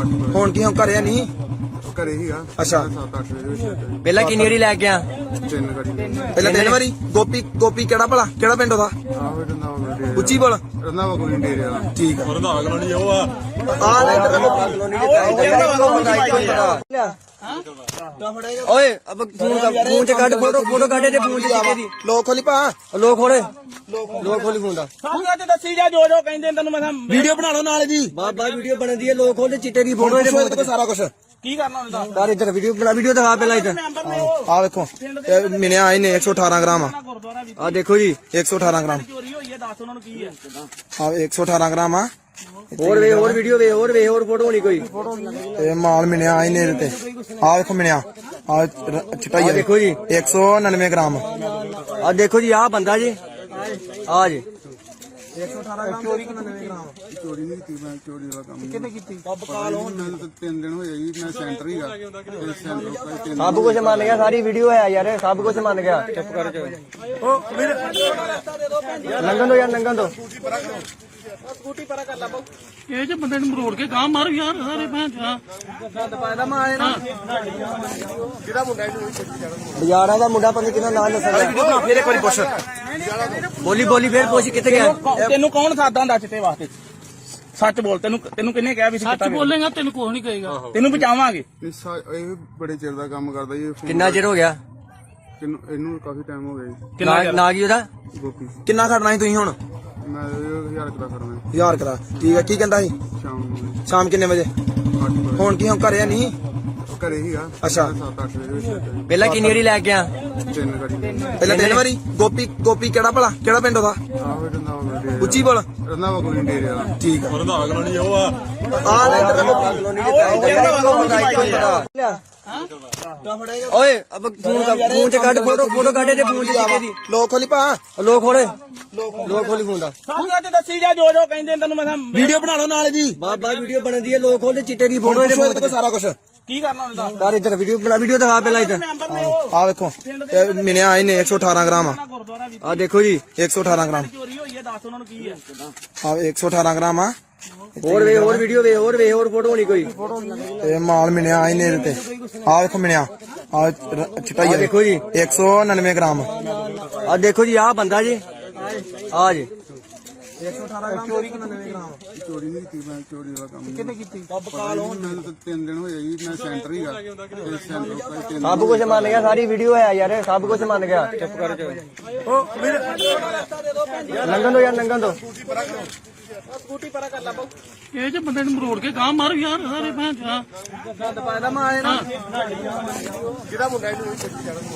S3: ਵਜੇ
S4: ਹੁਣ ਕੀ ਹੁਣ ਘਰੇ ਨਹੀਂ
S3: ਘਰੇ ਹੀਗਾ
S4: ਅੱਛਾ।
S3: 7-8 ਵਜੇ
S1: ਪਹਿਲਾਂ ਕਿੰਨੀ ਵਾਰੀ ਲੈ ਗਿਆ
S3: 3 ਗਾੜੀ
S4: ਪਹਿਲਾਂ 3 ਵਾਰੀ ਗੋਪੀ ਕਿਹੜਾ ਭਲਾ ਕਿਹੜਾ ਪਿੰਡ ਉਹਦਾ
S3: ਆਹੋ ਰੰਦਾ ਵਾ
S4: ਉੱਚੀ ਬੋਲ
S3: ਰੰਦਾ ਵਾ ਕੋਈ ਡੇਰੇ ਵਾਲਾ
S4: ਠੀਕ ਆ
S5: ਰੰਧਾਵਾ ਕਲੋਨੀ ਉਹ ਆ
S4: ਆ ਲੈ ਇੱਧਰ
S1: ਓਏ ਅਬ ਫੋਨ ਚ ਕੱਢ ਫੋਟੋ ਕੱਢੇ ਤੇ ਫੋਨ ਚ ਚਿੱਕੇ ਦੀ
S4: ਲੋਕ ਖੋਲੀ ਪਾ
S1: ਲੋਕ ਖੋਲੀ ਫੋਨ ਦਾ
S2: ਸਾਹਮਣੇ ਤੇ ਦੱਸੀ ਜਾ ਜੋ ਕਹਿੰਦੇ ਤੈਨੂੰ ਮੈਂ
S4: ਵੀਡੀਓ ਬਣਾ ਲਓ ਨਾਲ ਜੀ
S1: ਬਾਬਾ ਵੀਡੀਓ ਬਣਦੀ ਹੈ ਲੋਕ ਖੋਲੇ ਚਿੱਟੇ ਦੀ ਫੋਟੋ ਇਹਦੇ
S4: ਫੋਟੋ ਸਾਰਾ ਕੁਝ
S2: ਕੀ ਕਰਨਾ ਉਹਨੇ ਦੱਸ
S1: ਯਾਰ ਇੱਧਰ ਵੀਡੀਓ ਬਣਾ, ਵੀਡੀਓ ਦਿਖਾ ਪਹਿਲਾਂ ਇੱਧਰ।
S2: ਮੈਂਬਰ ਨੇ ਉਹ
S4: ਆ ਵੇਖੋ ਇਹ ਮਿਲਿਆ ਇਹਨੇ 118 ਗ੍ਰਾਮ ਆ
S2: ਗੁਰਦੁਆਰਾ ਵੀ
S1: ਆ ਦੇਖੋ ਜੀ,
S4: 118 ਗ੍ਰਾਮ
S2: ਚੋਰੀ ਹੋਈ ਹੈ, ਦੱਸ ਉਹਨਾਂ ਨੂੰ ਕੀ ਹੈ।
S4: ਆ 118 ਗ੍ਰਾਮ ਆ
S1: ਹੋਰ ਵੇ, ਹੋਰ ਵੀਡੀਓ ਵੇ, ਹੋਰ ਵੇ, ਹੋਰ ਫੋਟੋ ਹੋਣੀ ਕੋਈ।
S4: ਇਹ ਮਾਲ ਮਿਲਿਆ ਇਹਨੇ ਇਹਦੇ ਤੇ ਆ ਵੇਖੋ ਮਿਲਿਆ ਆ ਚਟਾਈ
S1: ਆ ਦੇਖੋ ਜੀ,
S4: 199 ਗ੍ਰਾਮ
S1: ਆ ਦੇਖੋ ਜੀ, ਆ ਬੰਦਾ ਜੀ, ਆ ਜੀ।
S4: 118 ਗ੍ਰਾਮ ਚੋਰੀ 99 ਗ੍ਰਾਮ
S3: ਚੋਰੀ ਨਹੀਂ ਕੀਤੀ ਮੈਂ, ਚੋਰੀ ਵਾਲਾ ਕੰਮ
S4: ਕਿੰਨੇ ਕੀਤੀ
S3: ਮੈਨੂੰ ਤਾਂ 3 ਦਿਨ ਹੋਏ ਜੀ, ਮੈਂ ਸੈਂਟਰ ਹੀਗਾ ਤੇ ਸੈਂਟਰ ਕੋਈ 3
S1: ਸਭ ਕੁਝ ਮੰਨ ਗਿਆ, ਸਾਰੀ ਵੀਡੀਓ ਹੈ ਯਾਰ, ਸਭ ਕੁਝ ਮੰਨ ਗਿਆ। ਚੁੱਪ ਕਰ ਜਾ, ਲੰਘਣ ਦੋ ਯਾਰ, ਲੰਘਣ ਦੋ।
S2: ਸਕੂਟੀ ਪਰਾ ਕਰ ਲਾ ਬਾਊ। ਇਹ ਜੇ ਬੰਦੇ ਨੂੰ ਮਰੋੜ ਕੇ ਗਾਂ ਮਾਰ ਯਾਰ ਸਾਰੇ ਭੈਣ ਚਾ ਗੰਦ ਪਾਇਦਾ ਮੈਂ ਆਏ ਨਾ
S1: ਬਾਜ਼ਾਰਾਂ ਦਾ ਮੁੰਡਾ ਪਤਾ ਨੀ ਕਿਹਦਾ ਨਾਮ ਦੱਸਦਾ।
S2: ਫੇਰ ਇੱਕ ਵਾਰੀ ਪੁੱਛ
S1: ਬੋਲੀ ਬੋਲੀ ਫੇਰ ਪੁੱਛ ਕਿੱਥੇ ਗਿਆ।
S2: ਤੈਨੂੰ ਕੌਣ ਸਾਦਾ ਹੁੰਦਾ ਚਿੱਟੇ ਵਾਸਤੇ ਸੱਚ ਬੋਲ ਤੈਨੂੰ ਕਿੰਨੇ ਕਿਹਾ ਵੀ ਸੱਚ ਬੋਲੇਗਾ ਤੈਨੂੰ ਕੁਝ ਨਹੀਂ ਕਹੇਗਾ ਤੈਨੂੰ ਬਚਾਵਾਂਗੇ
S3: ਇਹ ਬੜੇ ਚਿਰ ਦਾ ਕੰਮ ਕਰਦਾ ਜੀ ਇਹ phone
S1: ਕਿੰਨਾ ਚਿਰ ਹੋ ਗਿਆ?
S3: ਇਹਨੂੰ ਕਾਫੀ ਟਾਈਮ ਹੋ ਗਿਆ ਜੀ।
S1: ਨਾ ਕੀ ਉਹਦਾ?
S3: ਗੋਪੀ
S4: ਕਿੰਨਾ ਖੜਨਾ ਸੀ ਤੁਸੀਂ ਹੁਣ
S3: ਮੈਂ 1000 ਰੁਪਏ ਕਰਨਾ
S4: 1000 ਕਰਾ ਠੀਕ ਹੈ ਕੀ ਕਹਿੰਦਾ ਸੀ
S3: ਸ਼ਾਮ ਨੂੰ
S4: ਸ਼ਾਮ ਕਿੰਨੇ ਵਜੇ
S3: 8 ਵਜੇ
S4: ਹੁਣ ਕੀ ਹੁਣ ਘਰੇ ਨਹੀਂ
S3: ਘਰੇ ਹੀਗਾ
S4: ਅੱਛਾ।
S3: 7-8 ਵਜੇ ਵਿੱਚ
S1: ਪਹਿਲਾਂ ਕਿੰਨੀ ਵਾਰੀ ਲੈ ਕੇ ਆ?
S3: 3 ਗਾੜੀ
S4: ਪਹਿਲਾਂ ਤਿੰਨ ਵਾਰੀ ਗੋਪੀ ਕਿਹੜਾ ਭਲਾ ਕਿਹੜਾ ਪਿੰਡ ਉਹਦਾ
S3: ਆਹੋ ਰੰਦਾ ਡੇਰੇ
S4: ਉੱਚੀ ਬੋਲ
S3: ਰੰਦਾ ਕੋਈ ਡੇਰੇ ਵਾਲਾ
S4: ਠੀਕ ਆ
S5: ਰੰਧਾਵਾ ਕਲੋਨੀ ਉਹ ਆ
S4: ਆ ਲੈ ਇੱਧਰ
S1: ਓਏ ਅਬ ਫੋਨ ਚ ਕੱਢ, ਫੋਟੋ ਕੱਢੇ ਤੇ ਫੋਨ ਚ ਚੀਕੇ ਦੀ।
S4: ਲੋਕ ਖੋਲੀ ਪਾ
S1: ਲੋਕ ਖੋਲੇ, ਲੋਕ ਖੋਲੀ ਫੋਨ ਦਾ।
S2: ਸਾਨੂੰ ਅੱਜ ਦੱਸੀ ਜਾ ਜੋ ਕਹਿੰਦੇ ਤੈਨੂੰ ਮੈਂ
S4: ਵੀਡੀਓ ਬਣਾ ਲਓ ਨਾਲ ਜੀ
S1: ਬਾਬਾ ਵੀਡੀਓ ਬਣਦੀ ਹੈ, ਲੋਕ ਖੋਲੇ ਚਿੱਟੇ ਦੀ ਫੋਟੋ ਇਹਦੇ
S4: ਇਹਦੇ ਕੋਲ ਸਾਰਾ ਕੁਝ
S2: ਕੀ ਕਰਨਾ ਉਹਨੇ ਦੱਸ
S1: ਯਾਰ ਇੱਧਰ ਵੀਡੀਓ ਬਣਾ, ਵੀਡੀਓ ਦਿਖਾ ਪਹਿਲਾਂ ਇੱਧਰ।
S2: ਮੈਂਬਰ ਨੇ ਉਹ
S4: ਆ ਵੇਖੋ ਇਹ ਮਿਲਿਆ ਇਹਨੇ 118 ਗ੍ਰਾਮ ਆ
S2: ਗੁਰਦੁਆਰਾ ਵੀ
S1: ਆ ਦੇਖੋ ਜੀ,
S4: 118 ਗ੍ਰਾਮ
S2: ਚੋਰੀ ਹੋਈ ਹੈ, ਦੱਸ ਉਹਨਾਂ ਨੂੰ ਕੀ ਹੈ।
S4: ਆ 118 ਗ੍ਰਾਮ ਆ
S1: ਹੋਰ ਵੇ, ਹੋਰ ਵੀਡੀਓ ਵੇ, ਹੋਰ ਵੇ, ਹੋਰ ਫੋਟੋ ਹੋਣੀ ਕੋਈ।
S4: ਇਹ ਮਾਲ ਮਿਲਿਆ ਇਹਨੇ ਇਹਦੇ ਤੇ ਆ ਵੇਖੋ ਮਿਲਿਆ ਆ ਚਟਾਈ
S1: ਆ ਦੇਖੋ ਜੀ,
S4: 199 ਗ੍ਰਾਮ
S1: ਆ ਦੇਖੋ ਜੀ, ਆ ਬੰਦਾ ਜੀ, ਆ ਜੀ।
S4: 118 ਗ੍ਰਾਮ ਚੋਰੀ 99 ਗ੍ਰਾਮ
S3: ਚੋਰੀ ਨਹੀਂ ਕੀਤੀ ਮੈਂ, ਚੋਰੀ ਵਾਲਾ ਕੰਮ
S4: ਕਿੰਨੇ ਕੀਤੀ
S3: ਮੈਨੂੰ ਤਾਂ 3 ਦਿਨ ਹੋਏ ਜੀ, ਮੈਂ ਸੈਂਟਰ ਹੀਗਾ ਤੇ ਸੈਂਟਰ ਕੋਈ 3
S1: ਸਭ ਕੁਝ ਮੰਨ ਗਿਆ, ਸਾਰੀ ਵੀਡੀਓ ਹੈ ਯਾਰ, ਸਭ ਕੁਝ ਮੰਨ ਗਿਆ। ਚੁੱਪ ਕਰ ਜਾ, ਲੰਘਣ ਦੋ ਯਾਰ, ਲੰਘਣ ਦੋ।
S2: ਸਕੂਟੀ ਪਰਾ ਕਰ ਲਾ ਬਾਊ। ਇਹ ਜੇ ਬੰਦੇ ਨੂੰ ਮਰੋੜ ਕੇ ਗਾਂ ਮਾਰ ਯਾਰ ਸਾਰੇ ਭੈਣ ਚਾ ਗੰਦ ਪਾਇਦਾ ਮੈਂ ਆਏ ਨਾ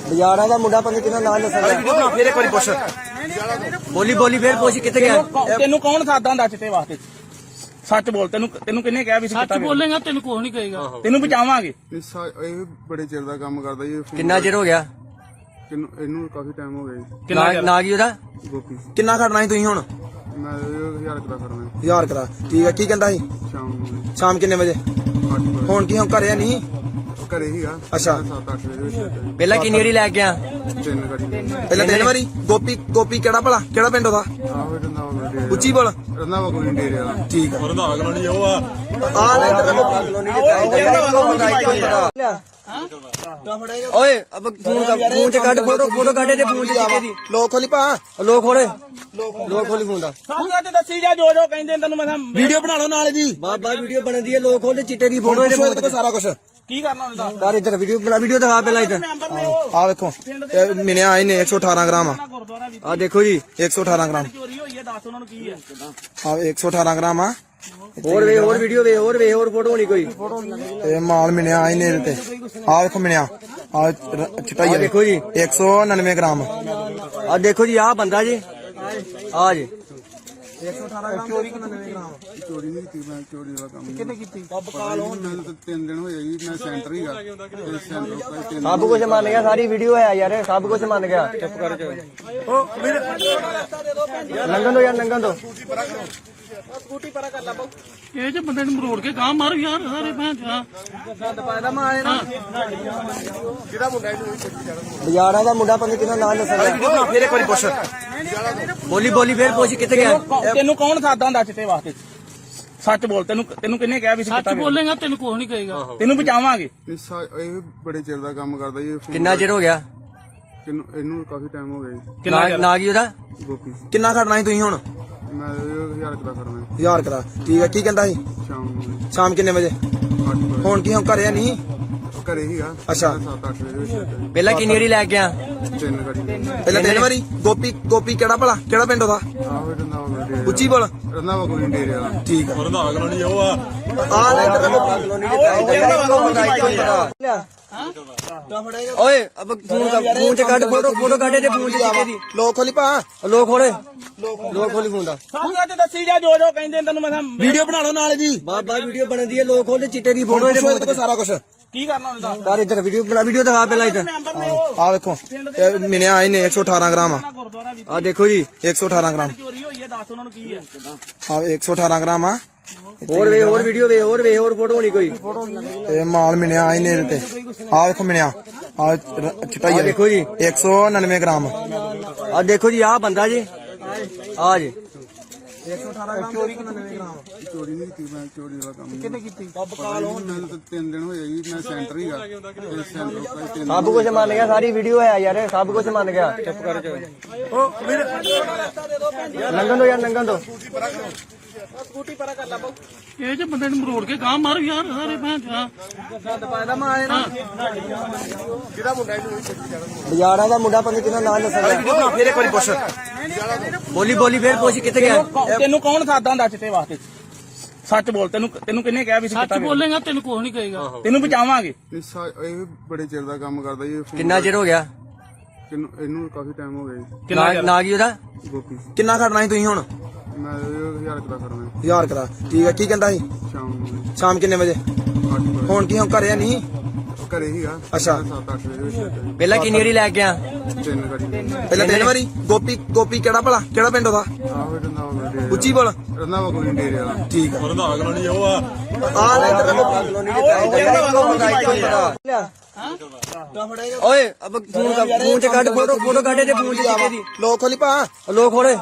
S1: ਬਾਜ਼ਾਰਾਂ ਦਾ ਮੁੰਡਾ ਪਤਾ ਨੀ ਕਿਹਦਾ ਨਾਮ ਦੱਸਦਾ।
S2: ਫੇਰ ਇੱਕ ਵਾਰੀ ਪੁੱਛ
S1: ਬੋਲੀ ਬੋਲੀ ਫੇਰ ਪੁੱਛ ਕਿੱਥੇ ਗਿਆ।
S2: ਤੈਨੂੰ ਕੌਣ ਸਾਦਾ ਹੁੰਦਾ ਚਿੱਟੇ ਵਾਸਤੇ ਸੱਚ ਬੋਲ ਤੈਨੂੰ ਕਿੰਨੇ ਕਿਹਾ ਵੀ ਸੱਚ ਬੋਲੇਗਾ ਤੈਨੂੰ ਕੁਝ ਨਹੀਂ ਕਹੇਗਾ ਤੈਨੂੰ ਬਚਾਵਾਂਗੇ।
S3: ਇਹ ਬੜੇ ਚਿਰ ਦਾ ਕੰਮ ਕਰਦਾ ਜੀ ਇਹ phone
S1: ਕਿੰਨਾ ਚਿਰ ਹੋ ਗਿਆ?
S3: ਇਹਨੂੰ ਕਾਫੀ ਟਾਈਮ ਹੋ ਗਿਆ ਜੀ।
S1: ਨਾ ਕੀ ਉਹਦਾ?
S3: ਗੋਪੀ
S4: ਕਿੰਨਾ ਖੜਨਾ ਸੀ ਤੁਸੀਂ ਹੁਣ
S3: ਮੈਂ 1000 ਰੁਪਏ ਕਰਨਾ
S4: 1000 ਕਰਾ ਠੀਕ ਹੈ ਕੀ ਕਹਿੰਦਾ ਸੀ
S3: ਸ਼ਾਮ ਨੂੰ
S4: ਸ਼ਾਮ ਕਿੰਨੇ ਵਜੇ
S3: 8 ਵਜੇ
S4: ਹੁਣ ਕੀ ਹੁਣ ਘਰੇ ਨਹੀਂ
S3: ਘਰੇ ਹੀਗਾ
S4: ਅੱਛਾ।
S3: 7-8 ਵਜੇ ਵਿੱਚ
S1: ਪਹਿਲਾਂ ਕਿੰਨੀ ਵਾਰੀ ਲੈ ਕੇ ਆ?
S3: 3 ਗਾੜੀ
S4: ਪਹਿਲਾਂ ਤਿੰਨ ਵਾਰੀ ਗੋਪੀ ਕਿਹੜਾ ਭਲਾ ਕਿਹੜਾ ਪਿੰਡ ਉਹਦਾ
S3: ਆਹੋ ਰੰਦਾ ਡੇਰੇ
S4: ਉੱਚੀ ਬੋਲ
S3: ਰੰਦਾ ਕੋਈ ਡੇਰੇ ਵਾਲਾ
S4: ਠੀਕ ਆ
S5: ਰੰਧਾਵਾ ਕਲੋਨੀ ਉਹ ਆ
S4: ਆ ਲੈ ਇੱਧਰ
S1: ਓਏ ਅਬ ਫੋਨ ਚ ਕੱਢ, ਫੋਟੋ ਕੱਢੇ ਤੇ ਫੋਨ ਚ ਚੀਕੇ ਦੀ।
S4: ਲੋਕ ਖੋਲੀ ਪਾ
S1: ਲੋਕ ਖੋਲੇ, ਲੋਕ ਖੋਲੀ ਫੋਨ ਦਾ।
S2: ਸਾਨੂੰ ਅੱਜ ਦੱਸੀ ਜਾ ਜੋ ਕਹਿੰਦੇ ਤੈਨੂੰ ਮੈਂ
S4: ਵੀਡੀਓ ਬਣਾ ਲਓ ਨਾਲ ਜੀ
S1: ਬਾਬਾ ਵੀਡੀਓ ਬਣਦੀ ਹੈ, ਲੋਕ ਖੋਲੇ ਚਿੱਟੇ ਦੀ ਫੋਟੋ ਇਹਦੇ
S4: ਕੋਲ ਸਾਰਾ ਕੁਝ
S2: ਕੀ ਕਰਨਾ ਉਹਨੇ ਦੱਸ
S1: ਯਾਰ ਇੱਧਰ ਵੀਡੀਓ ਬਣਾ, ਵੀਡੀਓ ਦਿਖਾ ਪਹਿਲਾਂ ਇੱਧਰ।
S2: ਮੈਂਬਰ ਨੇ ਉਹ
S4: ਆ ਵੇਖੋ ਇਹ ਮਿਲਿਆ ਇਹਨੇ 118 ਗ੍ਰਾਮ ਆ
S2: ਗੁਰਦੁਆਰਾ ਵੀ
S1: ਆ ਦੇਖੋ ਜੀ,
S4: 118 ਗ੍ਰਾਮ
S2: ਚੋਰੀ ਹੋਈ ਹੈ, ਦੱਸ ਉਹਨਾਂ ਨੂੰ ਕੀ ਹੈ।
S4: ਆ 118 ਗ੍ਰਾਮ ਆ
S1: ਹੋਰ ਵੇ, ਹੋਰ ਵੀਡੀਓ ਵੇ, ਹੋਰ ਵੇ, ਹੋਰ ਫੋਟੋ ਹੋਣੀ ਕੋਈ।
S4: ਇਹ ਮਾਲ ਮਿਲਿਆ ਇਹਨੇ ਇਹਦੇ ਤੇ ਆ ਵੇਖੋ ਮਿਲਿਆ ਆ ਚਟਾਈ
S1: ਆ ਦੇਖੋ ਜੀ,
S4: 199 ਗ੍ਰਾਮ
S1: ਆ ਦੇਖੋ ਜੀ, ਆ ਬੰਦਾ ਜੀ, ਆ ਜੀ।
S4: 118 ਗ੍ਰਾਮ ਚੋਰੀ 99 ਗ੍ਰਾਮ
S3: ਚੋਰੀ ਨਹੀਂ ਕੀਤੀ ਮੈਂ, ਚੋਰੀ ਵਾਲਾ ਕੰਮ
S4: ਕਿੰਨੇ ਕੀਤੀ
S3: ਮੈਨੂੰ ਤਾਂ 3 ਦਿਨ ਹੋਏ ਜੀ, ਮੈਂ ਸੈਂਟਰ ਹੀਗਾ ਤੇ ਸੈਂਟਰ ਕੋਈ 3
S1: ਸਭ ਕੁਝ ਮੰਨ ਗਿਆ, ਸਾਰੀ ਵੀਡੀਓ ਹੈ ਯਾਰ, ਸਭ ਕੁਝ ਮੰਨ ਗਿਆ। ਚੁੱਪ ਕਰ ਜਾ, ਲੰਘਣ ਦੋ ਯਾਰ, ਲੰਘਣ ਦੋ।
S2: ਸਕੂਟੀ ਪਰਾ ਕਰ ਲਾ ਬਾਊ। ਇਹ ਜੇ ਬੰਦੇ ਨੂੰ ਮਰੋੜ ਕੇ ਗਾਂ ਮਾਰ ਯਾਰ ਸਾਰੇ ਭੈਣ ਚਾ ਗੰਦ ਪਾਇਦਾ ਮੈਂ ਆਏ ਨਾ
S1: ਬਾਜ਼ਾਰਾਂ ਦਾ ਮੁੰਡਾ ਪਤਾ ਨੀ ਕਿਹਦਾ ਨਾਮ ਦੱਸਦਾ।
S2: ਫੇਰ ਇੱਕ ਵਾਰੀ ਪੁੱਛ
S1: ਬੋਲੀ ਬੋਲੀ ਫੇਰ ਪੁੱਛ ਕਿੱਥੇ ਗਿਆ।
S2: ਤੈਨੂੰ ਕੌਣ ਸਾਦਾ ਹੁੰਦਾ ਚਿੱਟੇ ਵਾਸਤੇ ਸੱਚ ਬੋਲ ਤੈਨੂੰ ਕਿੰਨੇ ਕਿਹਾ ਵੀ ਸੱਚ ਬੋਲੇਗਾ ਤੈਨੂੰ ਕੁਝ ਨਹੀਂ ਕਹੇਗਾ ਤੈਨੂੰ ਬਚਾਵਾਂਗੇ।
S3: ਇਹ ਬੜੇ ਚਿਰ ਦਾ ਕੰਮ ਕਰਦਾ ਜੀ ਇਹ phone
S1: ਕਿੰਨਾ ਚਿਰ ਹੋ ਗਿਆ?
S3: ਇਹਨੂੰ ਕਾਫੀ ਟਾਈਮ ਹੋ ਗਿਆ ਜੀ।
S1: ਨਾ ਕੀ ਉਹਦਾ?
S3: ਗੋਪੀ
S4: ਕਿੰਨਾ ਖੜਨਾ ਸੀ ਤੁਸੀਂ ਹੁਣ
S3: ਮੈਂ 1000 ਰੁਪਏ ਕਰਨਾ
S4: 1000 ਕਰਾ ਠੀਕ ਹੈ ਕੀ ਕਹਿੰਦਾ ਸੀ
S3: ਸ਼ਾਮ ਨੂੰ
S4: ਸ਼ਾਮ ਕਿੰਨੇ ਵਜੇ
S3: 8 ਵਜੇ
S4: ਹੁਣ ਕੀ ਹੁਣ ਘਰੇ ਨਹੀਂ
S3: ਘਰੇ ਹੀਗਾ
S4: ਅੱਛਾ।
S3: 7-8 ਵਜੇ ਵਿੱਚ
S1: ਪਹਿਲਾਂ ਕਿੰਨੀ ਵਾਰੀ ਲੈ ਕੇ ਆ?
S3: 3 ਗਾੜੀ
S4: ਪਹਿਲਾਂ ਤਿੰਨ ਵਾਰੀ ਗੋਪੀ ਕਿਹੜਾ ਭਲਾ ਕਿਹੜਾ ਪਿੰਡ ਉਹਦਾ
S3: ਆਹੋ ਰੰਦਾ ਡੇਰੇ
S4: ਉੱਚੀ ਬੋਲ
S3: ਰੰਧਾਵਾ ਕੋਈ ਡੇਰੇ ਵਾਲਾ
S4: ਠੀਕ ਆ
S5: ਰੰਧਾਵਾ ਕਲੋਨੀ ਉਹ ਆ
S4: ਆ ਲੈ ਇੱਧਰ
S1: ਓਏ ਅਬ ਫੋਨ ਚ ਕੱਢ ਫੋਟੋ ਕੱਢੇ ਤੇ ਫੋਨ ਚ ਚਿੱਟੇ ਦੀ
S4: ਲੋਕ ਖੋਲੀ ਪਾ
S1: ਲੋਕ ਖੋਲੀ ਫੋਨ ਦਾ
S2: ਸਾਨੂੰ ਅੱਜ ਦੱਸੀ ਜਾ ਜੋ ਜੋ ਕਹਿੰਦੇ ਤੈਨੂੰ ਮੈਂ
S4: ਵੀਡੀਓ ਬਣਾ ਲਓ ਨਾਲ ਜੀ
S1: ਬਾਬਾ ਵੀਡੀਓ ਬਣਦੀ ਹੈ ਲੋਕ ਖੋਲੇ ਚਿੱਟੇ ਦੀ ਫੋਟੋ ਇਹਦੇ
S4: ਇਹਦੇ ਕੋਲ ਸਾਰਾ ਕੁਝ
S2: ਕੀ ਕਰਨਾ ਹੁੰਦਾ
S1: ਯਾਰ ਇੱਧਰ ਵੀਡੀਓ ਦਿਖਾ ਪਹਿਲਾਂ ਇੱਧਰ
S2: ਮੈਂਬਰ ਨੇ ਉਹ
S4: ਆ ਵੇਖੋ ਇਹ ਮਿਲਿਆ ਇਹਨੇ 118 ਗ੍ਰਾਮ ਆ
S2: ਗੁਰਦੁਆਰਾ ਵੀ
S1: ਆ ਦੇਖੋ ਜੀ
S4: 118 ਗ੍ਰਾਮ
S2: ਚੋਰੀ ਹੋਈ ਹੈ ਦੱਸ ਉਹਨਾਂ ਨੂੰ ਕੀ ਹੈ
S4: ਆ 118 ਗ੍ਰਾਮ ਆ
S1: ਹੋਰ ਵੀਡੀਓ ਹੋਰ ਫੋਟੋ ਹੋਣੀ ਕੋਈ
S4: ਇਹ ਮਾਲ ਮਿਲਿਆ ਇਹਨੇ ਇਹਦੇ ਤੇ ਆ ਵੇਖੋ ਮਿਲਿਆ ਆ ਚਿੱਟਾ ਹੀ ਆ
S1: ਦੇਖੋ ਜੀ
S4: 199 ਗ੍ਰਾਮ
S1: ਆ ਦੇਖੋ ਜੀ ਆ ਬੰਦਾ ਜੀ ਆ ਜੀ
S3: ਚੋਰੀ ਨਹੀਂ ਕੀਤੀ ਮੈਂ ਚੋਰੀ ਦਾ ਕੰਮ ਕਿੰਨੇ ਕੀਤੀ ਮੈਨੂੰ ਤਾਂ 3 ਦਿਨ ਹੋਏ ਜੀ ਮੈਂ ਸੈਂਟਰ ਹੀਗਾ ਤੇ ਸੈਂਟਰ ਕੋਈ 3
S1: ਸਭ ਕੁਝ ਮੰਨ ਗਿਆ ਸਾਰੀ ਵੀਡੀਓ ਹੈ ਯਾਰ ਸਭ ਕੁਝ ਮੰਨ ਗਿਆ ਚੁੱਪ ਕਰ ਜਾ ਲੰਘਣ ਦੋ ਯਾਰ ਲੰਘਣ ਦੋ
S2: ਸਕੂਟੀ ਪਰਾ ਕਰ ਲਾ ਇਹ ਜੇ ਬੰਦੇ ਨੂੰ ਮਰੋੜ ਕੇ ਗਾਂ ਮਾਰ ਯਾਰ ਸਾਰੇ ਭੈਣ ਚਾ
S1: ਬਾਜ਼ਾਰਾਂ ਦਾ ਮੁੰਡਾ ਪੰਜ ਕਿਹਦਾ ਨਾਮ ਦੱਸਦਾ
S4: ਫੇਰ ਇੱਕ ਵਾਰੀ ਪੁੱਛ
S1: ਬੋਲੀ ਫੇਰ ਪੁੱਛ ਕਿੱਥੇ ਗਿਆ
S2: ਤੈਨੂੰ ਕੌਣ ਸਾਦਾ ਹੁੰਦਾ ਚਿੱਟੇ ਵਾਸਤੇ ਸੱਚ ਬੋਲ ਤੈਨੂੰ ਕਿੰਨੇ ਕਿਹਾ ਵੀ ਸੱਚ ਬੋਲੇਗਾ ਤੈਨੂੰ ਕੁਝ ਨਹੀਂ ਕਹੇਗਾ ਤੈਨੂੰ ਬਚਾਵਾਂਗੇ
S3: ਇਹ ਬੜੇ ਚਿਰ ਦਾ ਕੰਮ ਕਰਦਾ ਜੀ
S1: ਕਿੰਨਾ ਚਿਰ ਹੋ ਗਿਆ
S3: ਇਹਨੂੰ ਕਾਫੀ ਟਾਈਮ ਹੋ ਗਿਆ ਜੀ
S1: ਨਾ ਕੀ ਉਹਦਾ
S3: ਗੋਪੀ
S4: ਕਿੰਨਾ ਖੜਨਾ ਸੀ ਤੁਸੀਂ ਹੁਣ
S3: ਮੈਂ 1000 ਕਰਾ ਕਰਨਾ
S4: 1000 ਕਰਾ ਠੀਕ ਆ ਕੀ ਕਹਿੰਦਾ ਸੀ
S3: ਸ਼ਾਮ ਨੂੰ
S4: ਸ਼ਾਮ ਕਿੰਨੇ ਵਜੇ
S3: 8 ਵਜੇ
S4: ਹੁਣ ਕੀ ਹੁਣ ਘਰੇ ਨਹੀਂ
S3: ਘਰੇ ਹੀਗਾ
S4: ਅੱਛਾ।
S3: 7-8 ਵਜੇ ਵਿੱਚ
S1: ਪਹਿਲਾਂ ਕਿੰਨੀ ਵਾਰੀ ਲੈ ਗਿਆ
S3: 3 ਗਾੜੀ
S4: ਪਹਿਲਾਂ ਤਿੰਨ ਵਾਰੀ ਗੋਪੀ ਕਿਹੜਾ ਭਲਾ ਕਿਹੜਾ ਪਿੰਡ ਉਹਦਾ
S3: ਆਹੋ ਰੰਧਾਵਾ ਡੇਰੇ
S4: ਉੱਚੀ ਬੋਲ
S3: ਰੰਧਾਵਾ ਕੋਈ ਡੇਰੇ ਵਾਲਾ
S4: ਠੀਕ ਆ
S5: ਰੰਧਾਵਾ ਕਲੋਨੀ ਉਹ ਆ
S4: ਆ ਲੈ ਇੱਧਰ
S1: ਓਏ ਅਬ ਫੋਨ ਚ ਕੱਢ ਫੋਟੋ ਕੱਢੇ ਤੇ ਫੋਨ ਚ ਚਿੱਟੇ ਦੀ
S4: ਲੋਕ ਖੋਲੀ ਪਾ
S1: ਲੋਕ ਖੋਲੀ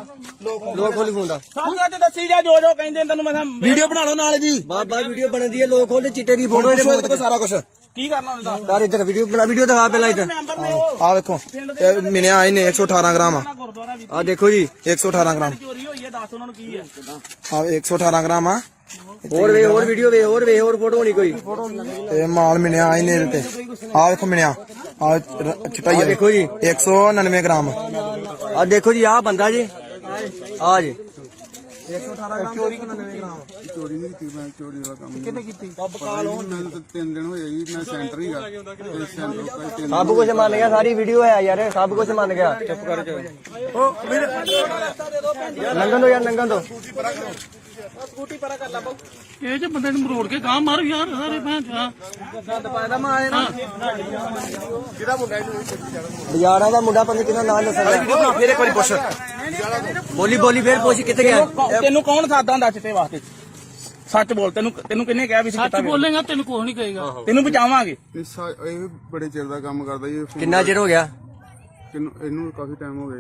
S1: ਫੋਨ ਦਾ
S2: ਸਾਨੂੰ ਅੱਜ ਦੱਸੀ ਜਾ ਜੋ ਜੋ ਕਹਿੰਦੇ ਤੈਨੂੰ ਮੈਂ
S4: ਵੀਡੀਓ ਬਣਾ ਲਓ ਨਾਲ ਜੀ
S1: ਬਾਬਾ ਵੀਡੀਓ ਬਣਦੀ ਹੈ ਲੋਕ ਖੋਲੇ ਚਿੱਟੇ ਦੀ ਫੋਟੋ ਇਹਦੇ
S4: ਕੋਲ ਸਾਰਾ ਕੁਝ
S2: ਕੀ ਕਰਨਾ ਹੁੰਦਾ
S1: ਯਾਰ ਇੱਧਰ ਵੀਡੀਓ ਦਿਖਾ ਪਹਿਲਾਂ ਇੱਧਰ
S2: ਮੈਂਬਰ ਨੇ ਉਹ
S4: ਆ ਵੇਖੋ ਇਹ ਮਿਲਿਆ ਇਹਨੇ 118 ਗ੍ਰਾਮ ਆ
S2: ਗੁਰਦੁਆਰਾ ਵੀ
S1: ਆ ਦੇਖੋ ਜੀ
S4: 118 ਗ੍ਰਾਮ
S2: ਚੋਰੀ ਹੋਈ ਹੈ ਦੱਸ ਉਹਨਾਂ ਨੂੰ ਕੀ ਹੈ
S4: ਆ 118 ਗ੍ਰਾਮ ਆ
S1: ਹੋਰ ਵੀਡੀਓ ਹੋਰ ਫੋਟੋ ਹੋਣੀ ਕੋਈ
S4: ਇਹ ਮਾਲ ਮਿਲਿਆ ਇਹਨੇ ਇਹਦੇ ਤੇ ਆ ਵੇਖੋ ਮਿਲਿਆ ਆ ਚਿੱਟਾ ਹੀ ਆ
S1: ਦੇਖੋ ਜੀ
S4: 199 ਗ੍ਰਾਮ
S1: ਆ ਦੇਖੋ ਜੀ ਆ ਬੰਦਾ ਜੀ ਆ ਜੀ
S3: ਚੋਰੀ ਨਹੀਂ ਕੀਤੀ ਮੈਂ ਚੋਰੀ ਦਾ ਕੰਮ ਕਿੰਨੇ ਕੀਤੀ ਮੈਨੂੰ ਤਾਂ 3 ਦਿਨ ਹੋਏ ਜੀ ਮੈਂ ਸੈਂਟਰ ਹੀਗਾ ਤੇ ਸੈਂਟਰ ਕੋਈ 3
S1: ਸਭ ਕੁਝ ਮੰਨ ਗਿਆ ਸਾਰੀ ਵੀਡੀਓ ਹੈ ਯਾਰ ਸਭ ਕੁਝ ਮੰਨ ਗਿਆ ਚੁੱਪ ਕਰ ਜਾ ਲੰਘਣ ਦੋ ਯਾਰ ਲੰਘਣ ਦੋ
S2: ਸਕੂਟੀ ਪਰਾ ਕਰ ਲਾ ਇਹ ਜੇ ਬੰਦੇ ਨੂੰ ਮਰੋੜ ਕੇ ਗਾਂ ਮਾਰ ਯਾਰ ਸਾਰੇ ਭੈਣ ਚਾ
S1: ਬਾਜ਼ਾਰਾਂ ਦਾ ਮੁੰਡਾ ਪੰਜ ਕਿਹਦਾ ਨਾਮ ਦੱਸਦਾ
S4: ਫੇਰ ਇੱਕ ਵਾਰੀ ਪੁੱਛ
S1: ਬੋਲੀ ਫੇਰ ਪੁੱਛ ਕਿੱਥੇ ਗਿਆ
S2: ਤੈਨੂੰ ਕੌਣ ਸਾਦਾ ਹੁੰਦਾ ਚਿੱਟੇ ਵਾਸਤੇ ਸੱਚ ਬੋਲ ਤੈਨੂੰ ਕਿੰਨੇ ਕਿਹਾ ਵੀ ਸੱਚ ਬੋਲੇਗਾ ਤੈਨੂੰ ਕੁਝ ਨਹੀਂ ਕਹੇਗਾ ਤੈਨੂੰ ਬਚਾਵਾਂਗੇ
S3: ਇਹ ਬੜੇ ਚਿਰ ਦਾ ਕੰਮ ਕਰਦਾ ਜੀ
S1: ਕਿੰਨਾ ਚਿਰ ਹੋ ਗਿਆ
S3: ਇਹਨੂੰ ਕਾਫੀ ਟਾਈਮ ਹੋ ਗਿਆ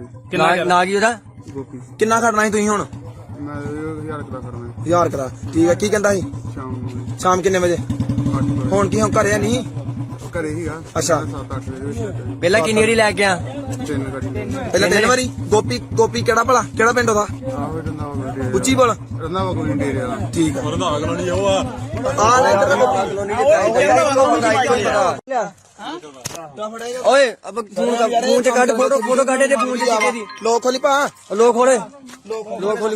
S3: ਜੀ
S1: ਨਾ ਕੀ ਉਹਦਾ
S3: ਗੋਪੀ
S4: ਕਿੰਨਾ ਖੜਨਾ ਸੀ ਤੁਸੀਂ ਹੁਣ
S3: ਮੈਂ 1000 ਕਰਾ ਕਰਨਾ
S4: 1000 ਕਰਾ ਠੀਕ ਆ ਕੀ ਕਹਿੰਦਾ ਸੀ
S3: ਸ਼ਾਮ ਨੂੰ
S4: ਸ਼ਾਮ ਕਿੰਨੇ ਵਜੇ
S3: 8 ਵਜੇ
S4: ਹੁਣ ਕੀ ਹੁਣ ਘਰੇ ਨਹੀਂ
S3: ਘਰੇ ਹੀਗਾ
S4: ਅੱਛਾ।
S3: 7-8 ਵਜੇ ਵਿੱਚ
S1: ਪਹਿਲਾਂ ਕਿੰਨੀ ਵਾਰੀ ਲੈ ਗਿਆ
S3: 3 ਗਾੜੀ
S4: ਪਹਿਲਾਂ ਤਿੰਨ ਵਾਰੀ ਗੋਪੀ ਕਿਹੜਾ ਭਲਾ ਕਿਹੜਾ ਪਿੰਡ ਉਹਦਾ
S3: ਆਹੋ ਰੰਧਾਵਾ ਡੇਰੇ
S4: ਉੱਚੀ ਬੋਲ
S3: ਰੰਧਾਵਾ ਕੋਈ ਡੇਰੇ ਵਾਲਾ
S4: ਠੀਕ ਆ
S5: ਰੰਧਾਵਾ ਕਲੋਨੀ ਉਹ ਆ
S4: ਆ ਲੈ ਇੱਧਰ
S1: ਓਏ ਅਬ ਫੋਨ ਚ ਕੱਢ ਫੋਟੋ ਕੱਢੇ ਤੇ ਫੋਨ ਚ ਚਿੱਟੇ ਦੀ
S4: ਲੋਕ ਖੋਲੀ ਪਾ
S1: ਲੋਕ ਖੋਲੀ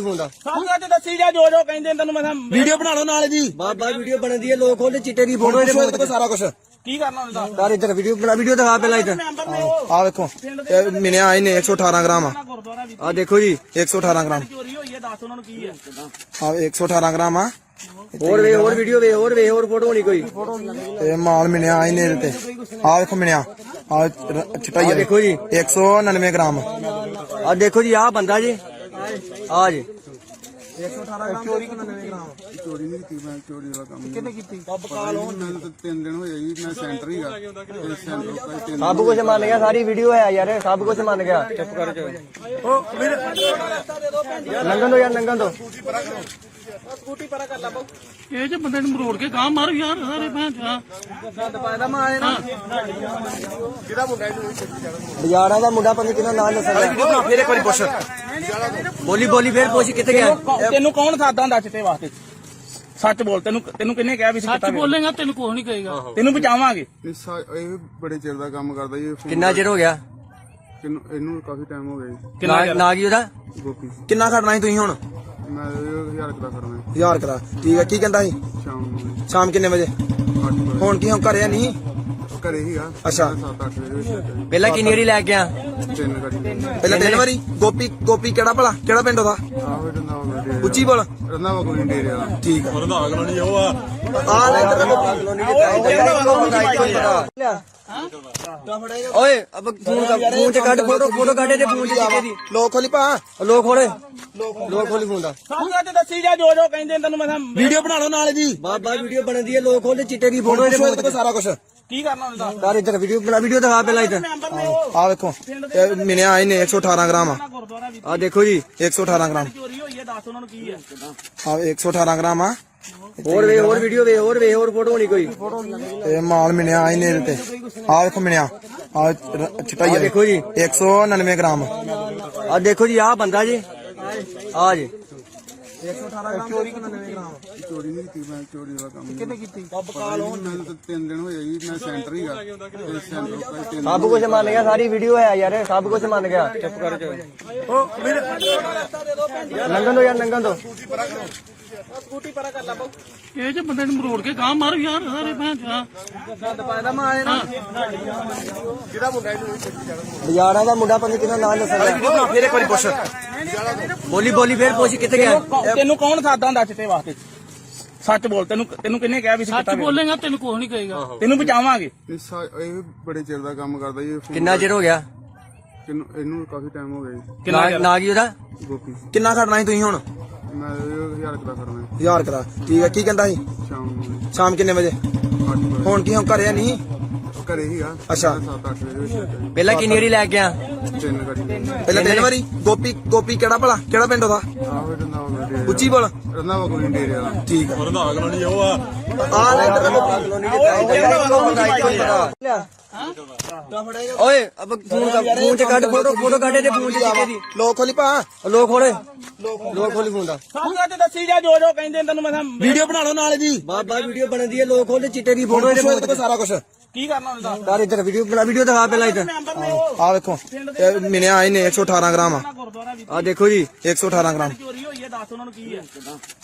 S1: ਫੋਨ ਦਾ
S2: ਸਾਨੂੰ ਅੱਜ ਦੱਸੀ ਜਾ ਜੋ ਜੋ ਕਹਿੰਦੇ ਤੈਨੂੰ ਮੈਂ
S4: ਵੀਡੀਓ ਬਣਾ ਲਓ ਨਾਲ ਜੀ
S1: ਬਾਬਾ ਵੀਡੀਓ ਬਣਦੀ ਹੈ ਲੋਕ ਖੋਲੇ ਚਿੱਟੇ ਦੀ ਫੋਟੋ ਇਹਦੇ
S4: ਕੋਲ ਸਾਰਾ ਕੁਝ
S2: ਕੀ ਕਰਨਾ ਹੁੰਦਾ
S1: ਯਾਰ ਇੱਧਰ ਵੀਡੀਓ ਦਿਖਾ ਪਹਿਲਾਂ ਇੱਧਰ
S2: ਮੈਂਬਰ ਨੇ ਉਹ
S4: ਆ ਵੇਖੋ ਇਹ ਮਿਲਿਆ ਇਹਨੇ 118 ਗ੍ਰਾਮ ਆ
S2: ਗੁਰਦੁਆਰਾ ਵੀ
S1: ਆ ਦੇਖੋ ਜੀ
S4: 118 ਗ੍ਰਾਮ
S2: ਚੋਰੀ ਹੋਈ ਹੈ ਦੱਸ ਉਹਨਾਂ ਨੂੰ ਕੀ ਹੈ
S4: ਆ 118 ਗ੍ਰਾਮ ਆ
S1: ਹੋਰ ਵੀਡੀਓ ਹੋਰ ਫੋਟੋ ਹੋਣੀ ਕੋਈ
S4: ਇਹ ਮਾਲ ਮਿਲਿਆ ਇਹਨੇ ਇਹਦੇ ਤੇ ਆ ਵੇਖੋ ਮਿਲਿਆ ਆ ਚਿੱਟਾ ਹੀ ਆ
S1: ਦੇਖੋ ਜੀ
S4: 199 ਗ੍ਰਾਮ
S1: ਆ ਦੇਖੋ ਜੀ ਆ ਬੰਦਾ ਜੀ ਆ ਜੀ
S3: ਚੋਰੀ ਨਹੀਂ ਕੀਤੀ ਮੈਂ ਚੋਰੀ ਦਾ ਕੰਮ ਕਿੰਨੇ ਕੀਤੀ ਮੈਨੂੰ ਤਾਂ 3 ਦਿਨ ਹੋਏ ਜੀ ਮੈਂ ਸੈਂਟਰ ਹੀਗਾ ਤੇ ਸੈਂਟਰ ਕੋਈ 3
S1: ਸਭ ਕੁਝ ਮੰਨ ਗਿਆ ਸਾਰੀ ਵੀਡੀਓ ਹੈ ਯਾਰ ਸਭ ਕੁਝ ਮੰਨ ਗਿਆ ਚੁੱਪ ਕਰ ਜਾ ਲੰਘਣ ਦੋ ਯਾਰ ਲੰਘਣ ਦੋ
S2: ਸਕੂਟੀ ਪਰਾ ਕਰ ਲਾ ਇਹ ਜੇ ਬੰਦੇ ਨੂੰ ਮਰੋੜ ਕੇ ਗਾਂ ਮਾਰ ਯਾਰ ਸਾਰੇ ਭੈਣ ਚਾ
S1: ਬਾਜ਼ਾਰਾਂ ਦਾ ਮੁੰਡਾ ਪੰਜ ਕਿਹਦਾ ਨਾਮ ਦੱਸਦਾ
S4: ਫੇਰ ਇੱਕ ਵਾਰੀ ਪੁੱਛ
S1: ਬੋਲੀ ਫੇਰ ਪੁੱਛ ਕਿੱਥੇ ਗਿਆ
S2: ਤੈਨੂੰ ਕੌਣ ਸਾਦਾ ਹੁੰਦਾ ਚਿੱਟੇ ਵਾਸਤੇ ਸੱਚ ਬੋਲ ਤੈਨੂੰ ਕਿੰਨੇ ਕਿਹਾ ਵੀ ਸੱਚ ਬੋਲੇਗਾ ਤੈਨੂੰ ਕੁਝ ਨਹੀਂ ਕਹੇਗਾ ਤੈਨੂੰ ਬਚਾਵਾਂਗੇ
S3: ਇਹ ਬੜੇ ਚਿਰ ਦਾ ਕੰਮ ਕਰਦਾ ਜੀ
S1: ਕਿੰਨਾ ਚਿਰ ਹੋ ਗਿਆ
S3: ਇਹਨੂੰ ਕਾਫੀ ਟਾਈਮ ਹੋ ਗਿਆ ਜੀ।
S1: ਨਾ ਕੀ ਉਹਦਾ
S3: ਗੋਪੀ
S4: ਕਿੰਨਾ ਖੜਨਾ ਸੀ ਤੁਸੀਂ ਹੁਣ
S3: ਮੈਂ 1000 ਰੁਪਏ ਦਾ ਕਰਨਾ
S4: 1000 ਕਰਾ ਠੀਕ ਹੈ ਕੀ ਕਹਿੰਦਾ ਸੀ
S3: ਸ਼ਾਮ ਨੂੰ
S4: ਸ਼ਾਮ ਕਿੰਨੇ ਵਜੇ
S3: 8 ਵਜੇ
S4: ਹੁਣ ਕੀ ਹੁਣ ਘਰੇ ਨਹੀਂ
S3: ਘਰੇ ਹੀਗਾ
S4: ਅੱਛਾ।
S3: 7-8 ਵਜੇ ਵਿੱਚ
S1: ਪਹਿਲਾਂ ਕਿੰਨੀ ਵਾਰੀ ਲੈ ਕੇ ਆ
S3: ਤਿੰਨ ਗਾੜੀ
S4: ਪਹਿਲਾਂ ਤਿੰਨ ਵਾਰੀ ਗੋਪੀ ਕਿਹੜਾ ਭਲਾ ਕਿਹੜਾ ਪਿੰਡ ਉਹਦਾ
S3: ਆਹੋ ਰੰਦਾਵਾ ਡੇਰੇ
S4: ਉੱਚੀ ਬੋਲ
S3: ਰੰਦਾਵਾ ਕੋਈ ਡੇਰੇ ਵਾਲਾ
S4: ਠੀਕ ਆ
S5: ਰੰਧਾਵਾ ਕਲੋਨੀ ਉਹ ਆ
S4: ਆ ਲੈ ਇੱਧਰ
S1: ਓਏ ਅਬ ਫੋਨ ਚ ਕੱਢ ਫੋਟੋ ਕੱਢ ਤੇ ਫੋਨ ਚ ਕਿਤੇ ਦੀ
S4: ਲੋਕ ਖੋਲੀ ਪਾ
S1: ਲੋਕ ਖੋਲੇ ਲੋਕ ਖੋਲੀ ਫੋਨ ਦਾ
S2: ਸਭ ਤੇ ਦੱਸੀ ਜਾ ਜੋ ਕਹਿੰਦੇ ਤੈਨੂੰ ਮੈਂ
S4: ਵੀਡੀਓ ਬਣਾ ਲਓ ਨਾਲ ਜੀ
S1: ਬਾਬਾ ਵੀਡੀਓ ਬਣਦੀ ਹੈ ਲੋਕ ਖੋਲੇ ਚਿੱਟੇ ਦੀ ਫੋਟੋ
S4: ਫੋਟੋ ਇਹਦੇ ਕੋਲ ਸਾਰਾ ਕੁਝ
S2: ਕੀ ਕਰਨਾ ਹੁੰਦਾ
S1: ਕਰ ਇੱਧਰ ਵੀਡੀਓ ਦਿਖਾ ਪਹਿਲਾਂ ਇੱਧਰ
S2: ਮੈਂਬਰ ਨੇ ਉਹ
S4: ਆ ਵੇਖੋ ਇਹ ਮਿਲਿਆ ਇਹਨੇ 118 ਗ੍ਰਾਮ
S2: ਗੁਰਦੁਆਰਾ ਵੀ
S1: ਆ ਦੇਖੋ ਜੀ
S4: 118 ਗ੍ਰਾਮ
S2: ਚੋਰੀ ਹੋਈ ਹੈ ਦੱਸ ਉਹਨਾਂ ਨੂੰ ਕੀ ਹੈ
S4: ਆ 118 ਗ੍ਰਾਮ ਆ
S1: ਹੋਰ ਵੀਡੀਓ ਹੋਰ ਫੋਟੋ ਹੋਣੀ ਕੋਈ
S4: ਇਹ ਮਾਲ ਮਿਲਿਆ ਇਹਨੇ ਇਹਦੇ ਤੇ ਆ ਵੇਖੋ ਮਿਲਿਆ ਆ ਚਟਾਈ
S1: ਆ ਦੇਖੋ ਜੀ
S4: 199 ਗ੍ਰਾਮ
S1: ਆ ਦੇਖੋ ਜੀ ਆ ਬੰਦਾ ਜੀ ਆ ਜੀ
S4: 118 ਗ੍ਰਾਮ ਚੋਰੀ 99 ਗ੍ਰਾਮ
S3: ਚੋਰੀ ਨਹੀਂ ਕੀਤੀ ਮੈਂ ਚੋਰੀ ਵਾਲਾ ਕੰਮ ਕਿੰਨੇ ਕੀਤੀ ਬਕਾਲ ਮੈਨੂੰ ਤਾਂ 3 ਦਿਨ ਹੋਏ ਜੀ ਮੈਂ ਸੈਂਟਰ ਹੀਗਾ ਤੇ ਸੈਂਟਰ ਭਾਈ 3
S1: ਸਭ ਕੁਝ ਮੰਨ ਗਿਆ ਸਾਰੀ ਵੀਡੀਓ ਹੈ ਯਾਰ ਸਭ ਕੁਝ ਮੰਨ ਗਿਆ ਚੁੱਪ ਕਰ ਲੰਘਣ ਦੋ ਯਾਰ ਲੰਘਣ ਦੋ
S2: ਸਕੂਟੀ ਪਰਾ ਕਰ ਲਾ ਬਾਉ ਇਹ ਜੇ ਬੰਦੇ ਨੂੰ ਮਰੋੜ ਕੇ ਗਾਂ ਮਾਰ ਯਾਰ ਸਾਰੇ ਭੈਣ ਚਾ ਗੰਦ ਪਾਇਦਾ ਮੈਂ ਆਏ ਨਾ
S1: ਬਾਜ਼ਾਰਾਂ ਦਾ ਮੁੰਡਾ ਪੰਜ ਕਿਹਦਾ ਨਾਮ ਦੱਸਣਾ
S4: ਫੇਰ ਇੱਕ ਵਾਰੀ ਪੁੱਛ
S1: ਬੋਲੀ ਫੇਰ ਪੁੱਛ ਕਿੱਥੇ ਗਿਆ
S2: ਤੈਨੂੰ ਕੌਣ ਸਾਦਾ ਹੁੰਦਾ ਚਿੱਟੇ ਵਾਸਤੇ ਸੱਚ ਬੋਲ ਤੈਨੂੰ ਕਿੰਨੇ ਕਿਹਾ ਵੀ ਸੀ ਸੱਚ ਬੋਲੇਗਾ ਤੈਨੂੰ ਕੁਝ ਨਹੀਂ ਕਹੇਗਾ ਤੈਨੂੰ ਬਚਾਵਾਂਗੇ
S3: ਇਹ ਬੜੇ ਚਿਰ ਦਾ ਕੰਮ ਕਰਦਾ ਜੀ
S1: ਕਿੰਨਾ ਚਿਰ ਹੋ ਗਿਆ
S3: ਇਹਨੂੰ ਕਾਫੀ ਟਾਈਮ ਹੋ ਗਿਆ ਜੀ।
S1: ਨਾ ਕੀ ਉਹਦਾ
S3: ਗੋਪੀ
S4: ਕਿੰਨਾ ਖੜਨਾ ਸੀ ਤੁਸੀਂ ਹੁਣ
S3: ਮੈਂ 1000 ਰੁਪਏ ਦਾ ਕਰਨਾ
S4: 1000 ਕਰਾ ਠੀਕ ਹੈ ਕੀ ਕਹਿੰਦਾ ਸੀ
S3: ਸ਼ਾਮ ਨੂੰ
S4: ਸ਼ਾਮ ਕਿੰਨੇ ਵਜੇ
S3: 8 ਵਜੇ
S4: ਹੁਣ ਕੀ ਹੁਣ ਘਰੇ ਨਹੀਂ
S3: ਘਰੇ ਹੀਗਾ
S4: ਅੱਛਾ।
S3: 7-8 ਵਜੇ ਵਿੱਚ
S1: ਪਹਿਲਾਂ ਕਿੰਨੀ ਵਾਰੀ ਲੈ ਕੇ ਆ
S3: ਤਿੰਨ ਗਾੜੀ
S4: ਪਹਿਲਾਂ ਤਿੰਨ ਵਾਰੀ ਗੋਪੀ ਕਿਹੜਾ ਭਲਾ ਕਿਹੜਾ ਪਿੰਡ ਉਹਦਾ
S3: ਆਹੋ ਰੰਦਾਵਾ ਡੇਰੇ
S4: ਉੱਚੀ ਬੋਲ
S3: ਰੰਦਾਵਾ ਕੋਈ ਡੇਰੇ ਵਾਲਾ
S4: ਠੀਕ ਆ
S5: ਰੰਧਾਵਾ ਕਲੋਨੀ ਉਹ ਆ
S4: ਆ ਲੈ ਇੱਧਰ
S1: ਓਏ ਅਬ ਫੋਨ ਚ ਕੱਢ ਫੋਟੋ ਕੱਢ ਤੇ ਫੋਨ ਚ ਕਿਤੇ ਦੀ
S4: ਲੋਕ ਖੋਲੀ ਪਾ
S1: ਲੋਕ ਖੋਲੀ ਫੋਨ ਦਾ
S2: ਸਭ ਤੇ ਦੱਸੀ ਜਾ ਜੋ ਕਹਿੰਦੇ ਤੈਨੂੰ ਮੈਂ
S4: ਵੀਡੀਓ ਬਣਾ ਲਓ ਨਾਲ ਜੀ
S1: ਬਾਬਾ ਵੀਡੀਓ ਬਣਦੀ ਹੈ ਲੋਕ ਖੋਲੇ ਚਿੱਟੇ ਦੀ ਫੋਟੋ
S4: ਇਹਦੇ ਕੋਲ ਸਾਰਾ ਕੁਝ
S2: ਕੀ ਕਰਨਾ ਹੁੰਦਾ
S1: ਕਰ ਇੱਧਰ ਵੀਡੀਓ ਦਿਖਾ ਪਹਿਲਾਂ ਇੱਧਰ
S2: ਮੈਂਬਰ ਨੇ ਉਹ
S4: ਆ ਵੇਖੋ ਇਹ ਮਿਲਿਆ ਇਹਨੇ 118 ਗ੍ਰਾਮ
S2: ਗੁਰਦੁਆਰਾ ਵੀ
S1: ਆ ਦੇਖੋ ਜੀ
S4: 118 ਗ੍ਰਾਮ
S2: ਚੋਰੀ ਹੋਈ ਹੈ ਦੱਸ ਉਹਨਾਂ ਨੂੰ ਕੀ ਹੈ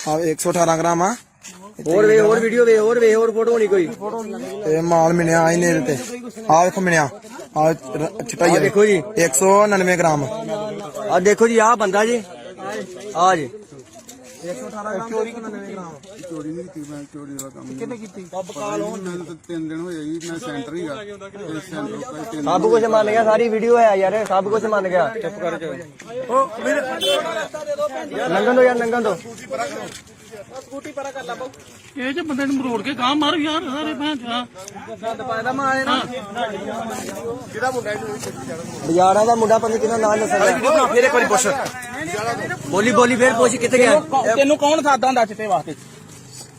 S4: ਆ 118 ਗ੍ਰਾਮ ਆ
S1: ਹੋਰ ਵੀਡੀਓ ਹੋਰ ਫੋਟੋ ਹੋਣੀ ਕੋਈ
S4: ਇਹ ਮਾਲ ਮਿਲਿਆ ਇਹਨੇ ਇਹਦੇ ਤੇ ਆ ਵੇਖੋ ਮਿਲਿਆ ਆ ਚਟਾਈ
S1: ਆ ਦੇਖੋ ਜੀ
S4: 199 ਗ੍ਰਾਮ
S1: ਆ ਦੇਖੋ ਜੀ ਆ ਬੰਦਾ ਜੀ ਆ ਜੀ
S4: 118 ਚੋਰੀ 99 ਗ੍ਰਾਮ
S3: ਚੋਰੀ ਨਹੀਂ ਕੀਤੀ ਮੈਂ ਚੋਰੀ ਵਾਲਾ ਕੰਮ ਕਿੰਨੇ ਕੀਤੀ ਬਕਾਲ ਮੈਨੂੰ ਤਾਂ 3 ਦਿਨ ਹੋਏ ਜੀ ਮੈਂ ਸੈਂਟਰ ਹੀਗਾ ਤੇ ਸੈਂਟਰ ਭਾਈ 3
S1: ਸਭ ਕੁਝ ਮੰਨ ਗਿਆ ਸਾਰੀ ਵੀਡੀਓ ਹੈ ਯਾਰ ਸਭ ਕੁਝ ਮੰਨ ਗਿਆ ਚੁੱਪ ਕਰ ਲੰਘਣ ਦੋ ਯਾਰ ਲੰਘਣ ਦੋ
S2: ਸਕੂਟੀ ਪਰਾ ਕਰ ਲਾ ਬਾਉ ਇਹ ਜੇ ਬੰਦੇ ਨੂੰ ਮਰੋੜ ਕੇ ਗਾਂ ਮਾਰ ਯਾਰ ਸਾਰੇ ਭੈਣ ਚਾ ਗੰਦ ਪਾਇਦਾ ਮੈਂ ਆਏ ਨਾ
S1: ਬਾਜ਼ਾਰਾਂ ਦਾ ਮੁੰਡਾ ਪੰਜ ਕਿਹਦਾ ਨਾਮ ਦੱਸਣਾ
S4: ਫੇਰ ਇੱਕ ਵਾਰੀ ਪੁੱਛ
S1: ਬੋਲੀ ਫੇਰ ਪੁੱਛ ਕਿੱਥੇ ਗਿਆ
S2: ਤੈਨੂੰ ਕੌਣ ਸਾਦਾ ਹੁੰਦਾ ਚਿੱਟੇ ਵਾਸਤੇ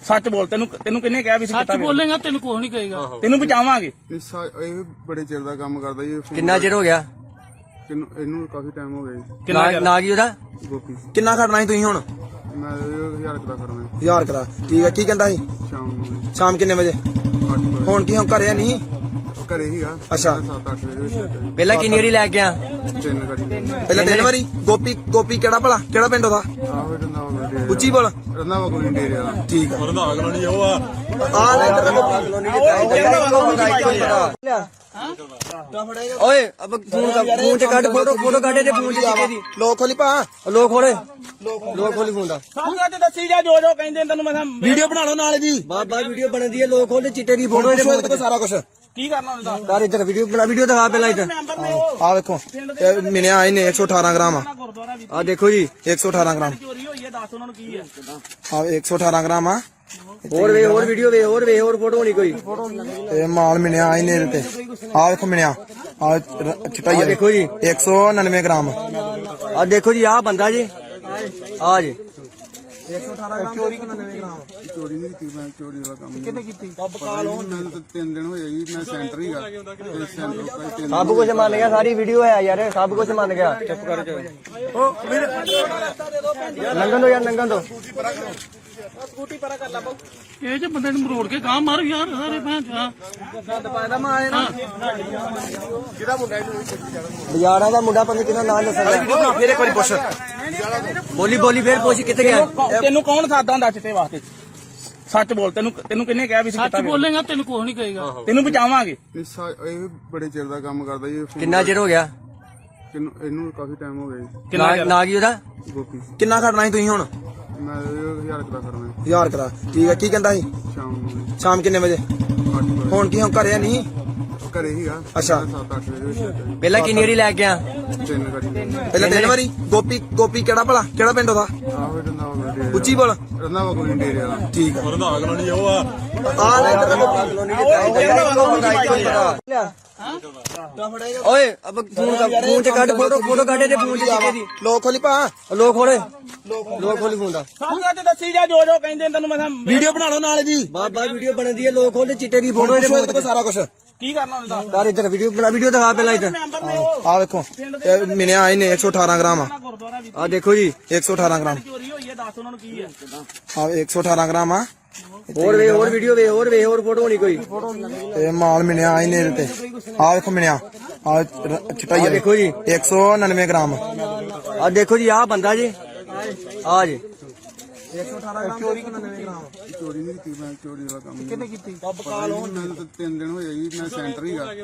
S2: ਸੱਚ ਬੋਲ ਤੈਨੂੰ ਕਿੰਨੇ ਕਿਹਾ ਵੀ ਸੀ ਸੱਚ ਬੋਲੇਗਾ ਤੈਨੂੰ ਕੁਝ ਨਹੀਂ ਕਹੇਗਾ ਤੈਨੂੰ ਬਚਾਵਾਂਗੇ
S3: ਇਹ ਬੜੇ ਚਿਰ ਦਾ ਕੰਮ ਕਰਦਾ ਜੀ
S1: ਕਿੰਨਾ ਚਿਰ ਹੋ ਗਿਆ
S3: ਇਹਨੂੰ ਕਾਫੀ ਟਾਈਮ ਹੋ ਗਿਆ ਜੀ।
S1: ਨਾ ਕੀ ਉਹਦਾ
S3: ਗੋਪੀ
S4: ਕਿੰਨਾ ਖੜਨਾ ਸੀ ਤੁਸੀਂ ਹੁਣ
S3: ਮੈਂ 1000 ਰੁਪਏ ਦਾ ਕਰਨਾ
S4: 1000 ਕਰਾ ਠੀਕ ਹੈ ਕੀ ਕਹਿੰਦਾ ਸੀ
S3: ਸ਼ਾਮ ਨੂੰ
S4: ਸ਼ਾਮ ਕਿੰਨੇ ਵਜੇ
S3: 8 ਵਜੇ
S4: ਹੁਣ ਕੀ ਹੁਣ ਘਰੇ ਨਹੀਂ
S3: ਘਰੇ ਹੀਗਾ
S4: ਅੱਛਾ।
S3: 7-8 ਵਜੇ ਵਿੱਚ
S1: ਪਹਿਲਾਂ ਕਿੰਨੀ ਵਾਰੀ ਲੈ ਕੇ ਆ
S3: ਤਿੰਨ ਗਾੜੀ
S4: ਪਹਿਲਾਂ ਤਿੰਨ ਵਾਰੀ ਗੋਪੀ ਕਿਹੜਾ ਭਲਾ ਕਿਹੜਾ ਪਿੰਡ ਉਹਦਾ
S3: ਆਹੋ ਰੰਦਾਵਾ ਡੇਰੇ
S4: ਉੱਚੀ ਬੋਲ
S3: ਰੰਦਾਵਾ ਕੋਈ ਡੇਰੇ ਵਾਲਾ
S4: ਠੀਕ ਆ
S5: ਰੰਧਾਵਾ ਕਲੋਨੀ ਉਹ ਆ
S4: ਆ ਲੈ ਇੱਧਰ
S1: ਓਏ ਅਬ ਫੋਨ ਚ ਕੱਢ ਫੋਟੋ ਕੱਢ ਤੇ ਫੋਨ ਚ ਕਿਤੇ ਦੀ
S4: ਲੋਕ ਖੋਲੀ ਪਾ
S1: ਲੋਕ ਖੋਲੀ ਫੋਨ ਦਾ
S2: ਸਭ ਤੇ ਦੱਸੀ ਜਾ ਜੋ ਕਹਿੰਦੇ ਤੈਨੂੰ ਮੈਂ
S4: ਵੀਡੀਓ ਬਣਾ ਲਓ ਨਾਲ ਜੀ
S1: ਬਾਬਾ ਵੀਡੀਓ ਬਣਦੀ ਹੈ ਲੋਕ ਖੋਲੇ ਚਿੱਟੇ ਦੀ ਫੋਟੋ
S4: ਇਹਦੇ ਕੋਲ ਸਾਰਾ ਕੁਝ
S2: ਕੀ ਕਰਨਾ ਹੁੰਦਾ
S1: ਕਰ ਇੱਧਰ ਵੀਡੀਓ ਦਿਖਾ ਪਹਿਲਾਂ ਇੱਧਰ
S2: ਮੈਂਬਰ ਨੇ ਉਹ
S4: ਆ ਵੇਖੋ ਇਹ ਮਿਲਿਆ ਇਹਨੇ 118 ਗ੍ਰਾਮ
S2: ਗੁਰਦੁਆਰਾ ਵੀ
S1: ਆ ਦੇਖੋ ਜੀ
S4: 118 ਗ੍ਰਾਮ
S2: ਚੋਰੀ ਹੋਈ ਹੈ ਦੱਸ ਉਹਨਾਂ ਨੂੰ ਕੀ ਹੈ
S4: ਆ 118 ਗ੍ਰਾਮ ਆ
S1: ਹੋਰ ਵੀਡੀਓ ਹੋਰ ਫੋਟੋ ਹੋਣੀ ਕੋਈ
S4: ਇਹ ਮਾਲ ਮਿਲਿਆ ਇਹਨੇ ਇਹਦੇ ਤੇ ਆ ਵੇਖੋ ਮਿਲਿਆ ਆ ਚਟਾਈ
S1: ਆ ਦੇਖੋ ਜੀ
S4: 199 ਗ੍ਰਾਮ
S1: ਆ ਦੇਖੋ ਜੀ ਆ ਬੰਦਾ ਜੀ ਆ ਜੀ
S4: 118 ਚੋਰੀ 99 ਗ੍ਰਾਮ
S3: ਚੋਰੀ ਨਹੀਂ ਕੀਤੀ ਮੈਂ ਚੋਰੀ ਵਾਲਾ ਕੰਮ ਕਿੰਨੇ ਕੀਤੀ ਬਕਾਲ ਮੈਨੂੰ ਤਾਂ 3 ਦਿਨ ਹੋਏ ਜੀ ਮੈਂ ਸੈਂਟਰ ਹੀਗਾ ਤੇ ਸੈਂਟਰ ਭਾਈ 3
S1: ਸਭ ਕੁਝ ਮੰਨ ਗਿਆ ਸਾਰੀ ਵੀਡੀਓ ਹੈ ਯਾਰ ਸਭ ਕੁਝ ਮੰਨ ਗਿਆ ਚੁੱਪ ਕਰ ਲੰਘਣ ਦੋ ਯਾਰ ਲੰਘਣ ਦੋ
S2: ਸਕੂਟੀ ਪਰਾ ਕਰ ਲਾ ਬਾਊ ਇਹ ਜੇ ਬੰਦੇ ਨੂੰ ਮਰੋੜ ਕੇ ਗਾਂ ਮਾਰ ਯਾਰ ਸਾਰੇ ਭੈਣ ਚਾ ਗੰਦ ਪਾਇਦਾ ਮੈਂ ਆਏ ਨਾ
S1: ਬਾਜ਼ਾਰਾਂ ਦਾ ਮੁੰਡਾ ਪੰਜ ਕਿਹਨਾਂ ਨਾਂ ਦੱਸਣਾ
S5: ਫੇਰ ਇੱਕ ਵਾਰੀ ਪੁੱਛ
S1: ਬੋਲੀ ਬੋਲੀ ਫੇਰ ਪੁੱਛ ਕਿੱਥੇ ਗਿਆ
S2: ਤੈਨੂੰ ਕੌਣ ਸਾਦਾ ਹੁੰਦਾ ਚਿੱਟੇ ਵਾਸਤੇ ਸੱਚ ਬੋਲ ਤੈਨੂੰ ਕਿੰਨੇ ਕਿਹਾ ਵੀ ਸੱਚ ਬੋਲੇਗਾ ਤੈਨੂੰ ਕੁਝ ਨਹੀਂ ਕਹੇਗਾ ਤੈਨੂੰ ਬਚਾਵਾਂਗੇ
S3: ਇਹ ਬੜੇ ਚਿਰ ਦਾ ਕੰਮ ਕਰਦਾ ਜੀ
S1: ਕਿੰਨਾ ਚਿਰ ਹੋ ਗਿਆ
S3: ਇਹਨੂੰ ਕਾਫੀ ਟਾਈਮ ਹੋ ਗਿਆ ਜੀ
S1: ਨਾ ਕੀ ਉਹਦਾ
S3: ਗੋਪੀ
S4: ਕਿੰਨਾ ਖੜਨਾ ਸੀ ਤੁਸੀਂ ਹੁਣ
S3: ਮੈਂ 1000 ਕਰਾ ਕਰਨਾ
S4: 1000 ਕਰਾ ਠੀਕ ਹੈ ਕੀ ਕਹਿੰਦਾ ਸੀ
S3: ਸ਼ਾਮ ਨੂੰ
S4: ਸ਼ਾਮ ਕਿੰਨੇ ਵਜੇ
S3: 8 ਵਜੇ
S4: ਹੁਣ ਕੀ ਹੁਣ ਘਰੇ ਨਹੀਂ
S3: ਘਰੇ ਹੀਗਾ
S4: ਅੱਛਾ।
S3: 7-8 ਵਜੇ ਵਿੱਚ
S1: ਪਹਿਲਾਂ ਕਿੰਨੀ ਵਾਰੀ ਲੈ ਗਿਆ
S3: ਤਿੰਨ ਗਾੜੀ
S4: ਪਹਿਲਾਂ ਤਿੰਨ ਵਾਰੀ ਗੋਪੀ ਕਿਹੜਾ ਭਲਾ ਕਿਹੜਾ ਪਿੰਡ ਉਹਦਾ
S3: ਆਹੋ ਰੰਦਾ
S4: ਉੱਚੀ ਬੋਲ
S3: ਰੰਦਾ ਕੋਈ ਡੇਰੇ ਵਾਲਾ
S4: ਠੀਕ ਆ
S5: ਰੰਧਾਵਾ ਕਲੋਨੀ ਉਹ ਆ
S4: ਆ ਲੈ
S1: ਓਏ ਅਬ ਫੋਨ ਚ ਕੱਢ ਫੋਟੋ ਕੱਢੇ ਤੇ ਫੋਨ ਚ ਚਿੱਟੇ ਦੀ
S4: ਲੋਕ ਖੋਲੀ ਪਾ
S1: ਲੋਕ ਖੋਲੀ ਫੋਨ ਦਾ
S2: ਸਾਡਾ ਤੇ ਦੱਸੀ ਜਾ ਜੋ ਕਹਿੰਦੇ ਤੈਨੂੰ ਮੈਂ
S4: ਵੀਡੀਓ ਬਣਾ ਲਓ ਨਾਲ ਜੀ
S1: ਬਾਬਾ ਵੀਡੀਓ ਬਣਦੀ ਹੈ ਲੋਕ ਖੋਲਦੇ ਚਿੱਟੇ ਦੀ ਫੋਟੋ
S4: ਫੋਟੋ ਇਹਦੇ ਕੋਲ ਸਾਰਾ ਕੁਝ
S2: ਕੀ ਕਰਨਾ ਹੁੰਦਾ
S1: ਯਾਰ ਇੱਧਰ ਵੀਡੀਓ ਦਿਖਾ ਪਹਿਲਾਂ ਇੱਧਰ
S2: ਮੈਂਬਰ ਨੇ ਉਹ
S4: ਆ ਵੇਖੋ ਇਹ ਮਿਲਿਆ ਇਹਨੇ 118 ਗ੍ਰਾਮ ਆ
S2: ਗੁਰਦੁਆਰਾ ਵੀ
S1: ਆ ਦੇਖੋ ਜੀ
S4: 118 ਗ੍ਰਾਮ
S2: ਚੋਰੀ ਹੋਈ ਹੈ ਦੱਸ ਉਹਨਾਂ ਨੂੰ ਕੀ ਹੈ
S4: ਆ 118 ਗ੍ਰਾਮ ਆ
S1: ਹੋਰ ਵੀਡੀਓ ਹੋਰ ਫੋਟੋ ਹੋਣੀ ਕੋਈ
S4: ਇਹ ਮਾਲ ਮਿਲਿਆ ਇਹਨੇ ਇਹਦੇ ਤੇ ਆ ਵੇਖੋ ਮਿਲਿਆ ਆ ਚਟਾਈ
S1: ਆਹ ਦੇਖੋ ਜੀ
S4: 199 ਗ੍ਰਾਮ
S1: ਆ ਦੇਖੋ ਜੀ ਆ ਬੰਦਾ ਜੀ ਆ ਜੀ
S4: 118 ਚੋਰੀ 99 ਗ੍ਰਾਮ
S3: ਚੋਰੀ ਨਹੀਂ ਕੀਤੀ ਮੈਂ ਚੋਰੀ ਦਾ ਕੰਮ
S2: ਕਿੰਨੇ ਕੀਤੀ
S3: ਮੈਨੂੰ ਤਾਂ 3 ਦਿਨ ਹੋਏ ਜੀ ਮੈਂ ਸੈਂਟਰ ਹੀਗਾ ਤੇ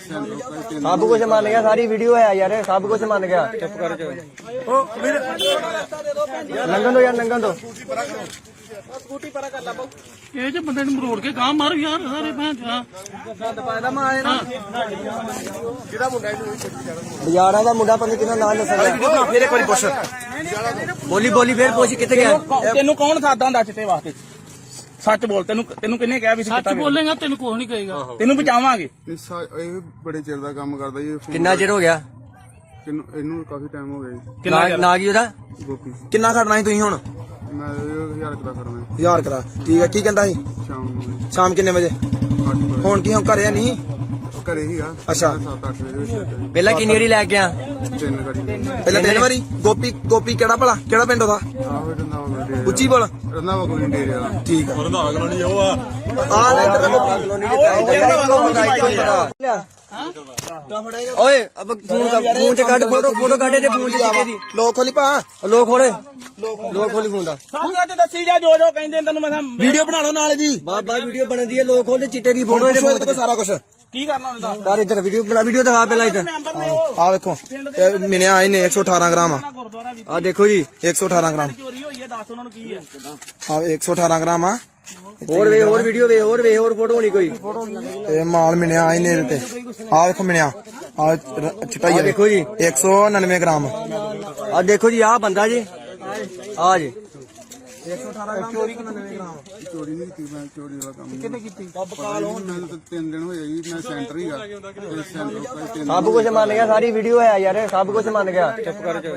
S3: ਸੈਂਟਰ ਕੋਈ 3
S1: ਸਭ ਕੁਝ ਮੰਨ ਗਿਆ ਸਾਰੀ ਵੀਡੀਓ ਹੈ ਯਾਰ ਸਭ ਕੁਝ ਮੰਨ ਗਿਆ ਚੁੱਪ ਕਰ ਜਾ ਨੰਗਨ ਦੋ
S2: ਸਕੂਟੀ ਪਰਾ ਕਰ ਲਾ ਬਾਊ ਇਹ ਜੇ ਬੰਦੇ ਨੂੰ ਮਰੋੜ ਕੇ ਗਾਂ ਮਾਰ ਯਾਰ ਸਾਰੇ ਭੈਣ ਚਾ ਗੰਦ ਪਾਇਦਾ ਮੈਂ ਆਏ ਨਾ
S1: ਬਾਜ਼ਾਰਾਂ ਦਾ ਮੁੰਡਾ ਪੰਜ ਕਿਹਨਾਂ ਨਾਂ ਦੱਸਣਾ
S5: ਫੇਰ ਇੱਕ ਵਾਰੀ ਪੁੱਛ
S1: ਬੋਲੀ ਫੇਰ ਪੁੱਛ ਕਿੱਥੇ ਗਿਆ
S2: ਤੈਨੂੰ ਕੌਣ ਸਾਦਾ ਹੁੰਦਾ ਚਿੱਟੇ ਵਾਸਤੇ ਸੱਚ ਬੋਲ ਤੈਨੂੰ ਕਿੰਨੇ ਕਿਹਾ ਵੀ ਸੱਚ ਬੋਲੇਗਾ ਤੈਨੂੰ ਕੁਝ ਨਹੀਂ ਕਹੇਗਾ ਤੈਨੂੰ ਬਚਾਵਾਂਗੇ
S3: ਇਹ ਬੜੇ ਚਿਰ ਦਾ ਕੰਮ ਕਰਦਾ ਜੀ
S1: ਕਿੰਨਾ ਚਿਰ ਹੋ ਗਿਆ
S3: ਇਹਨੂੰ ਕਾਫੀ ਟਾਈਮ ਹੋ ਗਿਆ ਜੀ
S1: ਨਾ ਕੀ ਉਹਦਾ
S3: ਗੋਪੀ
S4: ਕਿੰਨਾ ਖੜਨਾ ਸੀ ਤੁਸੀਂ ਹੁਣ
S3: ਮੈਂ 1000 ਕਰਾ ਕਰਨਾ
S4: 1000 ਕਰਾ ਠੀਕ ਹੈ ਕੀ ਕਹਿੰਦਾ ਸੀ
S3: ਸ਼ਾਮ ਨੂੰ
S4: ਸ਼ਾਮ ਕਿੰਨੇ ਵਜੇ
S3: 8 ਵਜੇ
S4: ਹੁਣ ਕੀ ਹੁਣ ਘਰੇ ਨਹੀਂ
S3: ਘਰੇ ਹੀਗਾ
S4: ਅੱਛਾ।
S3: 7-8 ਵਜੇ ਵਿੱਚ
S1: ਪਹਿਲਾਂ ਕਿੰਨੀ ਵਾਰੀ ਲੈ ਗਿਆ
S3: ਤਿੰਨ ਗਾੜੀ
S4: ਪਹਿਲਾਂ ਤਿੰਨ ਵਾਰੀ ਗੋਪੀ ਕਿਹੜਾ ਭਲਾ ਕਿਹੜਾ ਪਿੰਡ ਉਹਦਾ
S3: ਆਹੋ ਰੰਦਾ
S4: ਉੱਚੀ ਬੋਲ
S3: ਰੰਦਾ ਕੋਈ ਡੇਰੇ ਵਾਲਾ
S4: ਠੀਕ ਆ
S5: ਰੰਧਾਵਾ ਕਲੋਨੀ ਉਹ ਆ
S4: ਆ ਲੈ
S1: ਓਏ ਅਬ ਫੋਨ ਚ ਕੱਢ ਫੋਟੋ ਕੱਢੇ ਤੇ ਫੋਨ ਚ ਚਿੱਟੇ ਦੀ
S4: ਲੋਕ ਖੋਲੀ ਪਾ
S1: ਲੋਕ ਖੋਲੀ ਫੋਨ ਦਾ
S2: ਸਾਡਾ ਤੇ ਦੱਸੀ ਜਾ ਜੋ ਕਹਿੰਦੇ ਤੈਨੂੰ ਮੈਂ
S4: ਵੀਡੀਓ ਬਣਾ ਲਓ ਨਾਲ ਜੀ
S1: ਬਾਬਾ ਵੀਡੀਓ ਬਣਦੀ ਹੈ ਲੋਕ ਖੋਲਦੇ ਚਿੱਟੇ ਦੀ ਫੋਟੋ
S4: ਫੋਟੋ ਇਹਦੇ ਕੋਲ ਸਾਰਾ ਕੁਝ
S2: ਕੀ ਕਰਨਾ ਹੁੰਦਾ
S1: ਯਾਰ ਇੱਧਰ ਵੀਡੀਓ ਦਿਖਾ ਪਹਿਲਾਂ ਇੱਧਰ
S2: ਮੈਂਬਰ ਨੇ ਉਹ
S4: ਆ ਵੇਖੋ ਇਹ ਮਿਲਿਆ ਇਹਨੇ 118 ਗ੍ਰਾਮ ਆ
S2: ਗੁਰਦੁਆਰਾ ਵੀ
S1: ਆ ਦੇਖੋ ਜੀ
S4: 118 ਗ੍ਰਾਮ
S2: ਚੋਰੀ ਹੋਈ ਹੈ ਦੱਸ ਉਹਨਾਂ ਨੂੰ ਕੀ ਹੈ
S4: ਆ 118 ਗ੍ਰਾਮ ਆ
S1: ਹੋਰ ਵੀਡੀਓ ਹੋਰ ਫੋਟੋ ਹੋਣੀ ਕੋਈ
S4: ਇਹ ਮਾਲ ਮਿਲਿਆ ਇਹਨੇ ਇਹਦੇ ਤੇ ਆ ਵੇਖੋ ਮਿਲਿਆ ਆ ਚਟਾਈ
S1: ਆ ਦੇਖੋ ਜੀ
S4: 199 ਗ੍ਰਾਮ
S1: ਆ ਦੇਖੋ ਜੀ ਆ ਬੰਦਾ ਜੀ ਆ ਜੀ
S4: 118 ਚੋਰੀ 99 ਗ੍ਰਾਮ
S3: ਚੋਰੀ ਨਹੀਂ ਕੀਤੀ ਮੈਂ ਚੋਰੀ ਦਾ ਕੰਮ
S2: ਕਿੰਨੇ ਕੀਤੀ
S3: ਮੈਨੂੰ ਤਾਂ 3 ਦਿਨ ਹੋਏ ਜੀ ਮੈਂ ਸੈਂਟਰ ਹੀਗਾ ਤੇ ਸੈਂਟਰ ਕੋਈ 3
S1: ਸਭ ਕੁਝ ਮੰਨ ਗਿਆ ਸਾਰੀ ਵੀਡੀਓ ਹੈ ਯਾਰ ਸਭ ਕੁਝ ਮੰਨ ਗਿਆ ਚੁੱਪ ਕਰ ਜਾ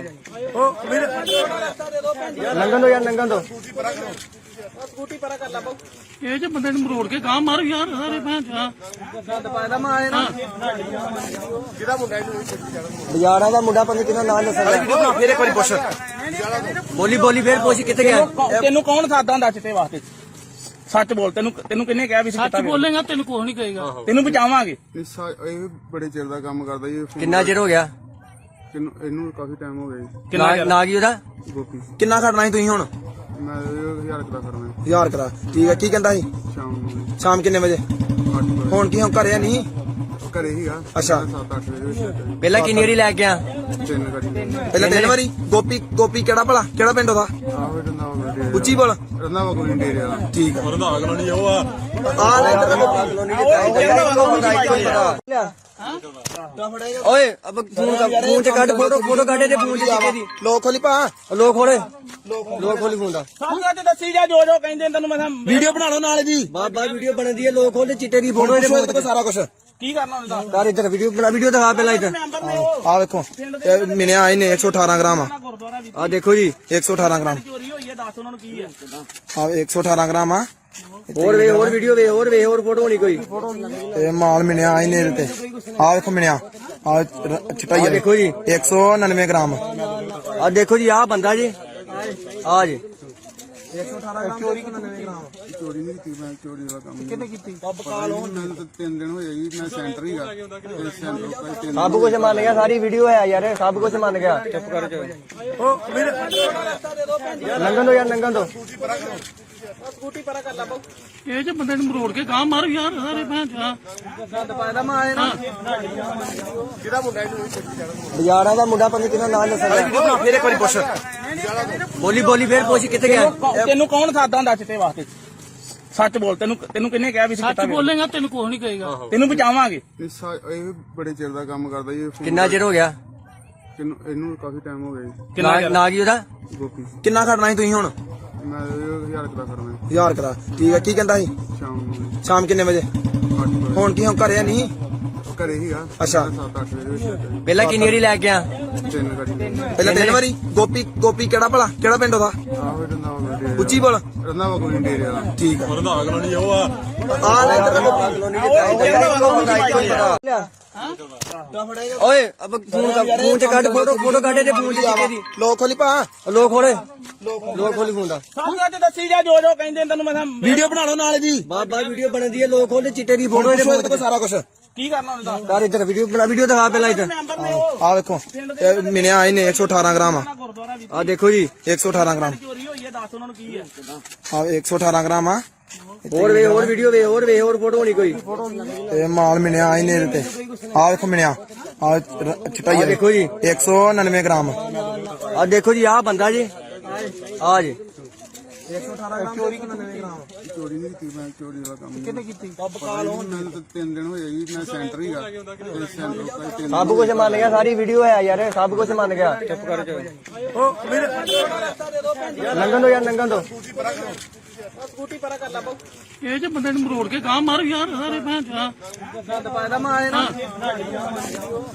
S1: ਨੰਗਨ ਦੋ
S2: ਸਕੂਟੀ ਪਰਾ ਕਰ ਲਾ ਬਾਊ ਇਹ ਜੇ ਬੰਦੇ ਨੂੰ ਮਰੋੜ ਕੇ ਗਾਂ ਮਾਰ ਯਾਰ ਸਾਰੇ ਭੈਣ ਚਾ ਗੰਦ ਪਾਇਦਾ ਮੈਂ ਆਏ ਨਾ
S1: ਬਾਜ਼ਾਰਾਂ ਦਾ ਮੁੰਡਾ ਪੰਜ ਕਿਹਨਾਂ ਨਾਂ ਦੱਸਣਾ
S5: ਫੇਰ ਇੱਕ ਵਾਰੀ ਪੁੱਛ
S1: ਬੋਲੀ ਫੇਰ ਪੁੱਛ ਕਿੱਥੇ ਗਿਆ
S2: ਤੈਨੂੰ ਕੌਣ ਸਾਦਾ ਹੁੰਦਾ ਚਿੱਟੇ ਵਾਸਤੇ ਸੱਚ ਬੋਲ ਤੈਨੂੰ ਕਿੰਨੇ ਕਿਹਾ ਵੀ ਸੱਚ ਬੋਲੇਗਾ ਤੈਨੂੰ ਕੁਝ ਨਹੀਂ ਕਹੇਗਾ ਤੈਨੂੰ ਬਚਾਵਾਂਗੇ
S3: ਇਹ ਬੜੇ ਚਿਰ ਦਾ ਕੰਮ ਕਰਦਾ ਜੀ
S1: ਕਿੰਨਾ ਚਿਰ ਹੋ ਗਿਆ
S3: ਇਹਨੂੰ ਕਾਫੀ ਟਾਈਮ ਹੋ ਗਿਆ ਜੀ
S1: ਨਾ ਕੀ ਉਹਦਾ
S3: ਗੋਪੀ
S4: ਕਿੰਨਾ ਖੜਨਾ ਸੀ ਤੁਸੀਂ ਹੁਣ
S3: ਮੈਂ 1000 ਕਰਾ ਕਰਨਾ
S4: 1000 ਕਰਾ ਠੀਕ ਹੈ ਕੀ ਕਹਿੰਦਾ ਸੀ
S3: ਸ਼ਾਮ ਨੂੰ
S4: ਸ਼ਾਮ ਕਿੰਨੇ ਵਜੇ
S3: 8 ਵਜੇ
S4: ਹੁਣ ਕੀ ਹੁਣ ਘਰੇ ਨਹੀਂ
S3: ਘਰੇ ਹੀਗਾ
S4: ਅੱਛਾ।
S3: 7-8 ਵਜੇ ਵਿੱਚ
S1: ਪਹਿਲਾਂ ਕਿੰਨੀ ਵਾਰੀ ਲੈ ਗਿਆ
S3: ਤਿੰਨ ਗਾੜੀ
S4: ਪਹਿਲਾਂ ਤਿੰਨ ਵਾਰੀ ਗੋਪੀ ਕਿਹੜਾ ਭਲਾ ਕਿਹੜਾ ਪਿੰਡ ਉਹਦਾ
S3: ਆਹੋ ਰੰਦਾ
S4: ਉੱਚੀ ਬੋਲ
S3: ਰੰਦਾ ਕੋਈ ਡੇਰੇ ਵਾਲਾ
S4: ਠੀਕ ਆ
S5: ਰੰਧਾਵਾ ਕਲੋਨੀ ਉਹ ਆ
S4: ਆ ਲੈ
S1: ਓਏ ਅਬ ਫੋਨ ਚ ਕੱਢ ਫੋਟੋ ਕੱਢੇ ਤੇ ਫੋਨ ਚ ਚਿੱਟੇ ਦੀ
S4: ਲੋਕ ਖੋਲੀ ਪਾ
S1: ਲੋਕ ਖੋਲੀ ਫੋਨ ਦਾ
S2: ਸਾਡਾ ਤੇ ਦੱਸੀ ਜਾ ਜੋ ਕਹਿੰਦੇ ਤੈਨੂੰ ਮੈਂ
S4: ਵੀਡੀਓ ਬਣਾ ਲਓ ਨਾਲ ਜੀ
S1: ਬਾਬਾ ਵੀਡੀਓ ਬਣਦੀ ਹੈ ਲੋਕ ਖੋਲਦੇ ਚਿੱਟੇ ਦੀ ਫੋਟੋ
S4: ਇਹਦੇ ਕੋਲ ਸਾਰਾ ਕੁਝ
S2: ਕੀ ਕਰਨਾ ਹੁੰਦਾ
S1: ਯਾਰ ਇੱਧਰ ਵੀਡੀਓ ਦਿਖਾ ਪਹਿਲਾਂ ਇੱਧਰ
S2: ਮੈਂਬਰ ਨੇ ਉਹ
S4: ਆ ਵੇਖੋ ਇਹ ਮਿਲਿਆ ਇਹਨੇ 118 ਗ੍ਰਾਮ ਆ
S2: ਗੁਰਦੁਆਰਾ ਵੀ
S1: ਆ ਦੇਖੋ ਜੀ
S4: 118 ਗ੍ਰਾਮ
S2: ਚੋਰੀ ਹੋਈ ਹੈ ਦੱਸ ਉਹਨਾਂ ਨੂੰ ਕੀ ਹੈ
S4: ਆ 118 ਗ੍ਰਾਮ ਆ
S1: ਹੋਰ ਵੀਡੀਓ ਹੋਰ ਫੋਟੋ ਹੋਣੀ ਕੋਈ
S4: ਇਹ ਮਾਲ ਮਿਲਿਆ ਇਹਨੇ ਇਹਦੇ ਤੇ ਆ ਵੇਖੋ ਮਿਲਿਆ ਆ ਚਟਾਈ
S1: ਆ ਦੇਖੋ ਜੀ
S4: 199 ਗ੍ਰਾਮ
S1: ਆ ਦੇਖੋ ਜੀ ਆ ਬੰਦਾ ਜੀ ਆ ਜੀ
S3: ਚੋਰੀ ਨਹੀਂ ਕੀਤੀ ਮੈਂ ਚੋਰੀ ਦਾ ਕੰਮ ਕਿੰਨੇ ਕੀਤੀ ਮੈਨੂੰ ਤਾਂ 3 ਦਿਨ ਹੋਏ ਜੀ ਮੈਂ ਸੈਂਟਰ ਹੀਗਾ ਤੇ ਸੈਂਟਰ ਕੋਈ 3
S1: ਸਭ ਕੁਝ ਮੰਨ ਗਿਆ, ਸਾਰੀ ਵੀਡੀਓ ਹੈ ਯਾਰ, ਸਭ ਕੁਝ ਮੰਨ ਗਿਆ। ਚੁੱਪ ਕਰ ਜਾ। ਲੰਘਣ ਦੋ ਯਾਰ, ਲੰਘਣ ਦੋ।
S2: ਸਕੂਟੀ ਪਰਾ ਕਰ ਲਾ ਬਾਉ। ਇਹ ਜੇ ਬੰਦੇ ਨੂੰ ਮਰੋੜ ਕੇ ਗਾਂ ਮਾਰ ਯਾਰ ਸਾਰੇ ਭੈਣ ਚਾ। ਗੰਦ ਪਾਇਦਾ ਮੈਂ ਆਏ ਨਾ। ਕਿਹੜਾ ਮੁੰਡਾ ਇਹਨੂੰ
S1: ਬਾਜ਼ਾਰਾਂ ਦਾ ਮੁੰਡਾ ਪਤਾ ਕਿਹਨਾਂ ਨਾਂ ਦੱਸਦਾ।
S2: ਫੇਰ ਇੱਕ ਵਾਰੀ ਪੁੱਛ।
S1: ਬੋਲੀ ਬੋਲੀ ਫੇਰ ਪੁੱਛ ਕਿੱਥੇ ਗਿਆ।
S2: ਤੈਨੂੰ ਕੌਣ ਸਾਦਾ ਹੁੰਦਾ ਚਿੱਟੇ ਵਾਸਤੇ? ਸੱਚ ਬੋਲ, ਤੈਨੂੰ ਕਿੰਨੇ ਕਿਹਾ ਵੀ ਸੱਚ ਬੋਲੇਗਾ ਤੈਨੂੰ ਕੁਝ ਨਹੀਂ ਕਹੇਗਾ। ਤੈਨੂੰ ਬਚਾਵਾਂਗੇ।
S3: ਇਹ ਬੜੇ ਚਿਰ ਦਾ ਕੰਮ ਕਰਦਾ ਜੀ
S1: ਕਿੰਨਾ ਚਿਰ ਹੋ ਗਿਆ
S3: ਇਹਨੂੰ ਕਾਫੀ ਟਾਈਮ ਹੋ ਗਿਆ ਜੀ
S1: ਨਾ ਕੀ ਉਹਦਾ
S3: ਗੋਪੀ
S4: ਕਿੰਨਾ ਖੜਨਾ ਸੀ ਤੁਸੀਂ ਹੁਣ?
S3: ਮੈਂ 1000 ਰੁਪਏ ਕਰਨਾ
S4: 1000 ਕਰਾ। ਠੀਕ ਹੈ, ਕੀ ਕਹਿੰਦਾ ਸੀ?
S3: ਸ਼ਾਮ ਨੂੰ
S4: ਸ਼ਾਮ ਕਿੰਨੇ ਵਜੇ?
S3: 8 ਵਜੇ
S4: ਹੁਣ ਕੀ ਹੁਣ ਘਰੇ ਨਹੀਂ?
S3: ਘਰੇ ਹੀਗਾ
S4: ਅੱਛਾ।
S3: 7-8 ਵਜੇ ਵਿੱਚ
S1: ਪਹਿਲਾਂ ਕਿੰਨੀ ਵਾਰੀ ਲੈ ਕੇ ਆ?
S3: 3 ਗਾੜੀ
S4: ਪਹਿਲਾਂ 3 ਵਾਰੀ। ਗੋਪੀ ਕਿਹੜਾ ਭਲਾ? ਕਿਹੜਾ ਪਿੰਡ ਉਹਦਾ?
S3: ਆਹੋ ਰੰਦਾ ਵਾ
S4: ਉੱਚੀ ਬੋਲ।
S3: ਰੰਦਾ ਵਾ ਕੋਈ ਡੇਰੇ ਵਾਲਾ
S4: ਠੀਕ ਆ।
S5: ਰੰਧਾਵਾ ਕਲੋਨੀ ਉਹ ਆ
S4: ਆ ਲੈ ਇੱਧਰ
S1: ਓਏ ਅਬ ਫੋਨ ਚ ਕੱਢ ਫੋਟੋ ਕੱਢ ਤੇ ਫੋਨ ਚ ਚਿੱਟੇ ਦੀ।
S4: ਲੋਕ ਖੋਲੀ ਪਾ।
S1: ਲੋਕ ਖੋਲੀ ਫੋਨ ਦਾ।
S2: ਸਾਹਮਣੇ ਤੇ ਦੱਸੀ ਜਾ ਜੋ ਕਹਿੰਦੇ ਤੈਨੂੰ ਮੈਂ
S4: ਵੀਡੀਓ ਬਣਾ ਲਓ ਨਾਲੇ ਦੀ।
S1: ਬਾਬਾ ਵੀਡੀਓ ਬਣਦੀ ਹੈ, ਲੋਕ ਖੋਲੇ ਚਿੱਟੇ ਦੀ ਫੋਟੋ ਇਹਦੇ ਫੋਨ
S4: ਤੇ ਸਾਰਾ ਕੁਝ।
S2: ਕੀ ਕਰਨਾ ਹੁੰਦਾ?
S1: ਯਾਰ ਇੱਧਰ ਵੀਡੀਓ ਦਿਖਾ ਪਹਿਲਾਂ ਇੱਧਰ।
S4: ਆ ਵੇਖੋ ਇਹ ਮਿਲਿਆ ਇਹਨੇ 118 ਗ੍ਰਾਮ।
S2: ਗੁਰਦੁਆਰਾ ਵੀ
S1: ਆ ਦੇਖੋ ਜੀ
S4: 118 ਗ੍ਰਾਮ।
S2: ਚੋਰੀ ਹੋਈ ਹੈ, ਦੱਸ ਉਹਨਾਂ ਨੂੰ ਕੀ ਹੈ।
S4: ਆ 118 ਗ੍ਰਾਮ ਆ।
S1: ਹੋਰ ਵੀਡੀਓ ਹੋਰ ਫੋਟੋ ਹੋਣੀ ਕੋਈ।
S4: ਇਹ ਮਾਲ ਮਿਲਿਆ ਇਹਨੇ ਇਹਦੇ ਤੇ। ਆ ਵੇਖੋ ਮਿਲਿਆ ਆ ਚਿੱਟਾ ਹੀ ਆ।
S1: ਦੇਖੋ ਜੀ
S4: 199 ਗ੍ਰਾਮ।
S1: ਆ ਦੇਖੋ ਜੀ ਆਹ ਬੰਦਾ ਜੀ ਆ ਜੀ
S3: ਚੋਰੀ ਨਹੀਂ ਕੀਤੀ ਮੈਂ ਚੋਰੀ ਦਾ ਕੰਮ ਕਿੰਨੇ ਕੀਤੀ ਮੈਨੂੰ ਤਾਂ 3 ਦਿਨ ਹੋਏ ਜੀ ਮੈਂ ਸੈਂਟਰ ਹੀਗਾ ਤੇ ਸੈਂਟਰ ਕੋਈ 3
S1: ਸਭ ਕੁਝ ਮੰਨ ਗਿਆ, ਸਾਰੀ ਵੀਡੀਓ ਹੈ ਯਾਰ, ਸਭ ਕੁਝ ਮੰਨ ਗਿਆ। ਚੁੱਪ ਕਰ ਜਾ। ਲੰਘਣ ਦੋ ਯਾਰ, ਲੰਘਣ ਦੋ।
S2: ਸਕੂਟੀ ਪਰਾ ਕਰ ਲਾ ਬਾਉ। ਇਹ ਜੇ ਬੰਦੇ ਨੂੰ ਮਰੋੜ ਕੇ ਗਾਂ ਮਾਰ ਯਾਰ ਸਾਰੇ ਭੈਣ ਚਾ। ਗੰਦ ਪਾਇਦਾ ਮੈਂ ਆਏ ਨਾ।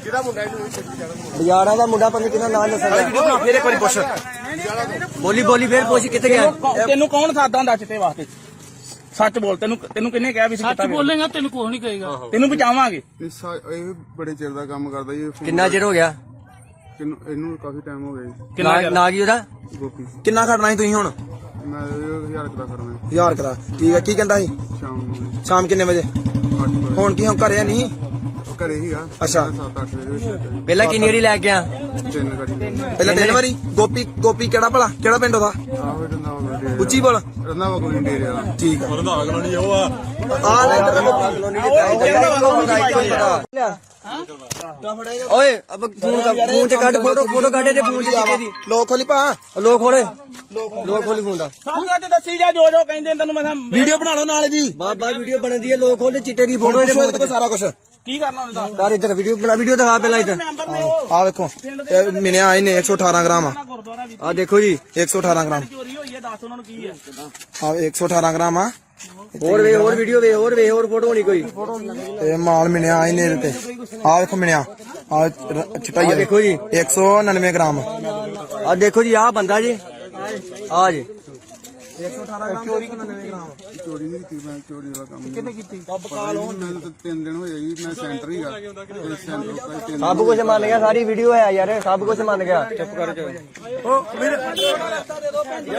S2: ਕਿਹੜਾ ਮੁੰਡਾ ਇਹਨੂੰ
S1: ਬਾਜ਼ਾਰਾਂ ਦਾ ਮੁੰਡਾ ਪਤਾ ਕਿਹਨਾਂ ਨਾਂ ਦੱਸਦਾ।
S2: ਫੇਰ ਇੱਕ ਵਾਰੀ ਪੁੱਛ।
S1: ਬੋਲੀ ਫੇਰ ਪੁੱਛ ਕਿੱਥੇ ਗਿਆ।
S2: ਤੈਨੂੰ ਕੌਣ ਸਾਦਾ ਹੁੰਦਾ ਚਿੱਟੇ ਵਾਸਤੇ? ਸੱਚ ਬੋਲ, ਤੈਨੂੰ ਕਿੰਨੇ ਕਿਹਾ ਵੀ ਸੱਚ ਬੋਲੇਗਾ ਤੈਨੂੰ ਕੁਝ ਨਹੀਂ ਕਹੇਗਾ। ਤੈਨੂੰ ਬਚਾਵਾਂਗੇ।
S3: ਇਹ ਬੜੇ ਚਿਰ ਦਾ ਕੰਮ ਕਰਦਾ ਜੀ
S1: ਕਿੰਨਾ ਚਿਰ ਹੋ ਗਿਆ
S3: ਇਹਨੂੰ ਕਾਫੀ ਟਾਈਮ ਹੋ ਗਿਆ ਜੀ
S1: ਨਾ ਕੀ ਉਹਦਾ
S3: ਗੋਪੀ
S4: ਕਿੰਨਾ ਖੜਨਾ ਸੀ ਤੁਸੀਂ ਹੁਣ?
S3: ਮੈਂ 1000 ਰੁਪਏ ਕਰਨਾ
S4: 1000 ਕਰਾ। ਠੀਕ ਹੈ, ਕੀ ਕਹਿੰਦਾ ਸੀ?
S3: ਸ਼ਾਮ ਨੂੰ
S4: ਸ਼ਾਮ ਕਿੰਨੇ ਵਜੇ?
S3: 8 ਵਜੇ
S4: ਹੁਣ ਕੀ ਹੁਣ ਘਰੇ ਨਹੀਂ?
S3: ਘਰੇ ਹੀਗਾ
S4: ਅੱਛਾ।
S3: 7-8 ਵਜੇ ਵਿੱਚ
S1: ਪਹਿਲਾਂ ਕਿੰਨੀ ਵਾਰੀ ਲੈ ਕੇ ਆ?
S3: 3 ਗਾੜੀ
S4: ਪਹਿਲਾਂ 3 ਵਾਰੀ। ਗੋਪੀ ਕਿਹੜਾ ਭਲਾ? ਕਿਹੜਾ ਪਿੰਡ ਉਹਦਾ?
S3: ਆਹੋ ਰੰਦਾ ਵਾ ਡੇਰੇ
S4: ਉੱਚੀ ਬੋਲ।
S3: ਰੰਦਾ ਵਾ ਕੋਈ ਡੇਰੇ ਵਾਲਾ
S4: ਠੀਕ ਆ।
S5: ਰੰਧਾਵਾ ਕਲੋਨੀ ਉਹ ਆ
S4: ਆ ਲੈ ਇੱਧਰ
S1: ਓਏ ਅਬ ਫੋਨ ਚ ਕੱਢ ਫੋਟੋ ਕੱਢ ਤੇ ਫੋਨ ਚ ਚਿੱਟੇ ਦੀ।
S4: ਲੋਕ ਖੋਲੀ ਪਾ।
S1: ਲੋਕ ਖੋਲੀ ਫੋਨ ਦਾ।
S2: ਸਾਹਮਣੇ ਤੇ ਦੱਸੀ ਜਾ ਜੋ ਕਹਿੰਦੇ ਤੈਨੂੰ ਮੈਂ
S4: ਵੀਡੀਓ ਬਣਾ ਲਓ ਨਾਲੇ ਦੀ।
S1: ਬਾਬਾ ਵੀਡੀਓ ਬਣਦੀ ਹੈ, ਲੋਕ ਖੋਲੇ ਚਿੱਟੇ ਦੀ ਫੋਟੋ ਇਹਦੇ ਫੋਨ
S4: ਤੇ ਸਾਰਾ ਕੁਝ।
S2: ਕੀ ਕਰਨਾ ਹੁੰਦਾ?
S1: ਯਾਰ ਇੱਧਰ ਵੀਡੀਓ ਦਿਖਾ ਪਹਿਲਾਂ ਇੱਧਰ।
S4: ਆ ਵੇਖੋ ਇਹ ਮਿਲਿਆ ਇਹਨੇ 118 ਗ੍ਰਾਮ।
S2: ਗੁਰਦੁਆਰਾ ਵੀ
S1: ਆ ਦੇਖੋ ਜੀ
S4: 118 ਗ੍ਰਾਮ।
S2: ਚੋਰੀ ਹੋਈ ਹੈ, ਦੱਸ ਉਹਨਾਂ ਨੂੰ ਕੀ ਹੈ।
S4: ਆ 118 ਗ੍ਰਾਮ ਆ।
S1: ਹੋਰ ਵੀਡੀਓ ਹੋਰ ਫੋਟੋ ਹੋਣੀ ਕੋਈ।
S4: ਇਹ ਮਾਲ ਮਿਲਿਆ ਇਹਨੇ ਇਹਦੇ ਤੇ। ਆ ਵੇਖੋ ਮਿਲਿਆ ਆ ਚਿੱਟਾ ਹੀ ਆ।
S1: ਦੇਖੋ ਜੀ
S4: 199 ਗ੍ਰਾਮ।
S1: ਆ ਦੇਖੋ ਜੀ ਆਹ ਬੰਦਾ ਜੀ ਆ ਜੀ
S3: ਚੋਰੀ ਨਹੀਂ ਕੀਤੀ ਮੈਂ ਚੋਰੀ ਦਾ ਕੰਮ ਕਿੰਨੇ ਕੀਤੀ ਮੈਨੂੰ ਤਾਂ 3 ਦਿਨ ਹੋਏ ਜੀ ਮੈਂ ਸੈਂਟਰ ਹੀਗਾ ਤੇ ਸੈਂਟਰ ਕੋਈ 3
S1: ਸਭ ਕੁਝ ਮੰਨ ਗਿਆ, ਸਾਰੀ ਵੀਡੀਓ ਹੈ ਯਾਰ, ਸਭ ਕੁਝ ਮੰਨ ਗਿਆ। ਚੁੱਪ ਕਰ ਜਾ।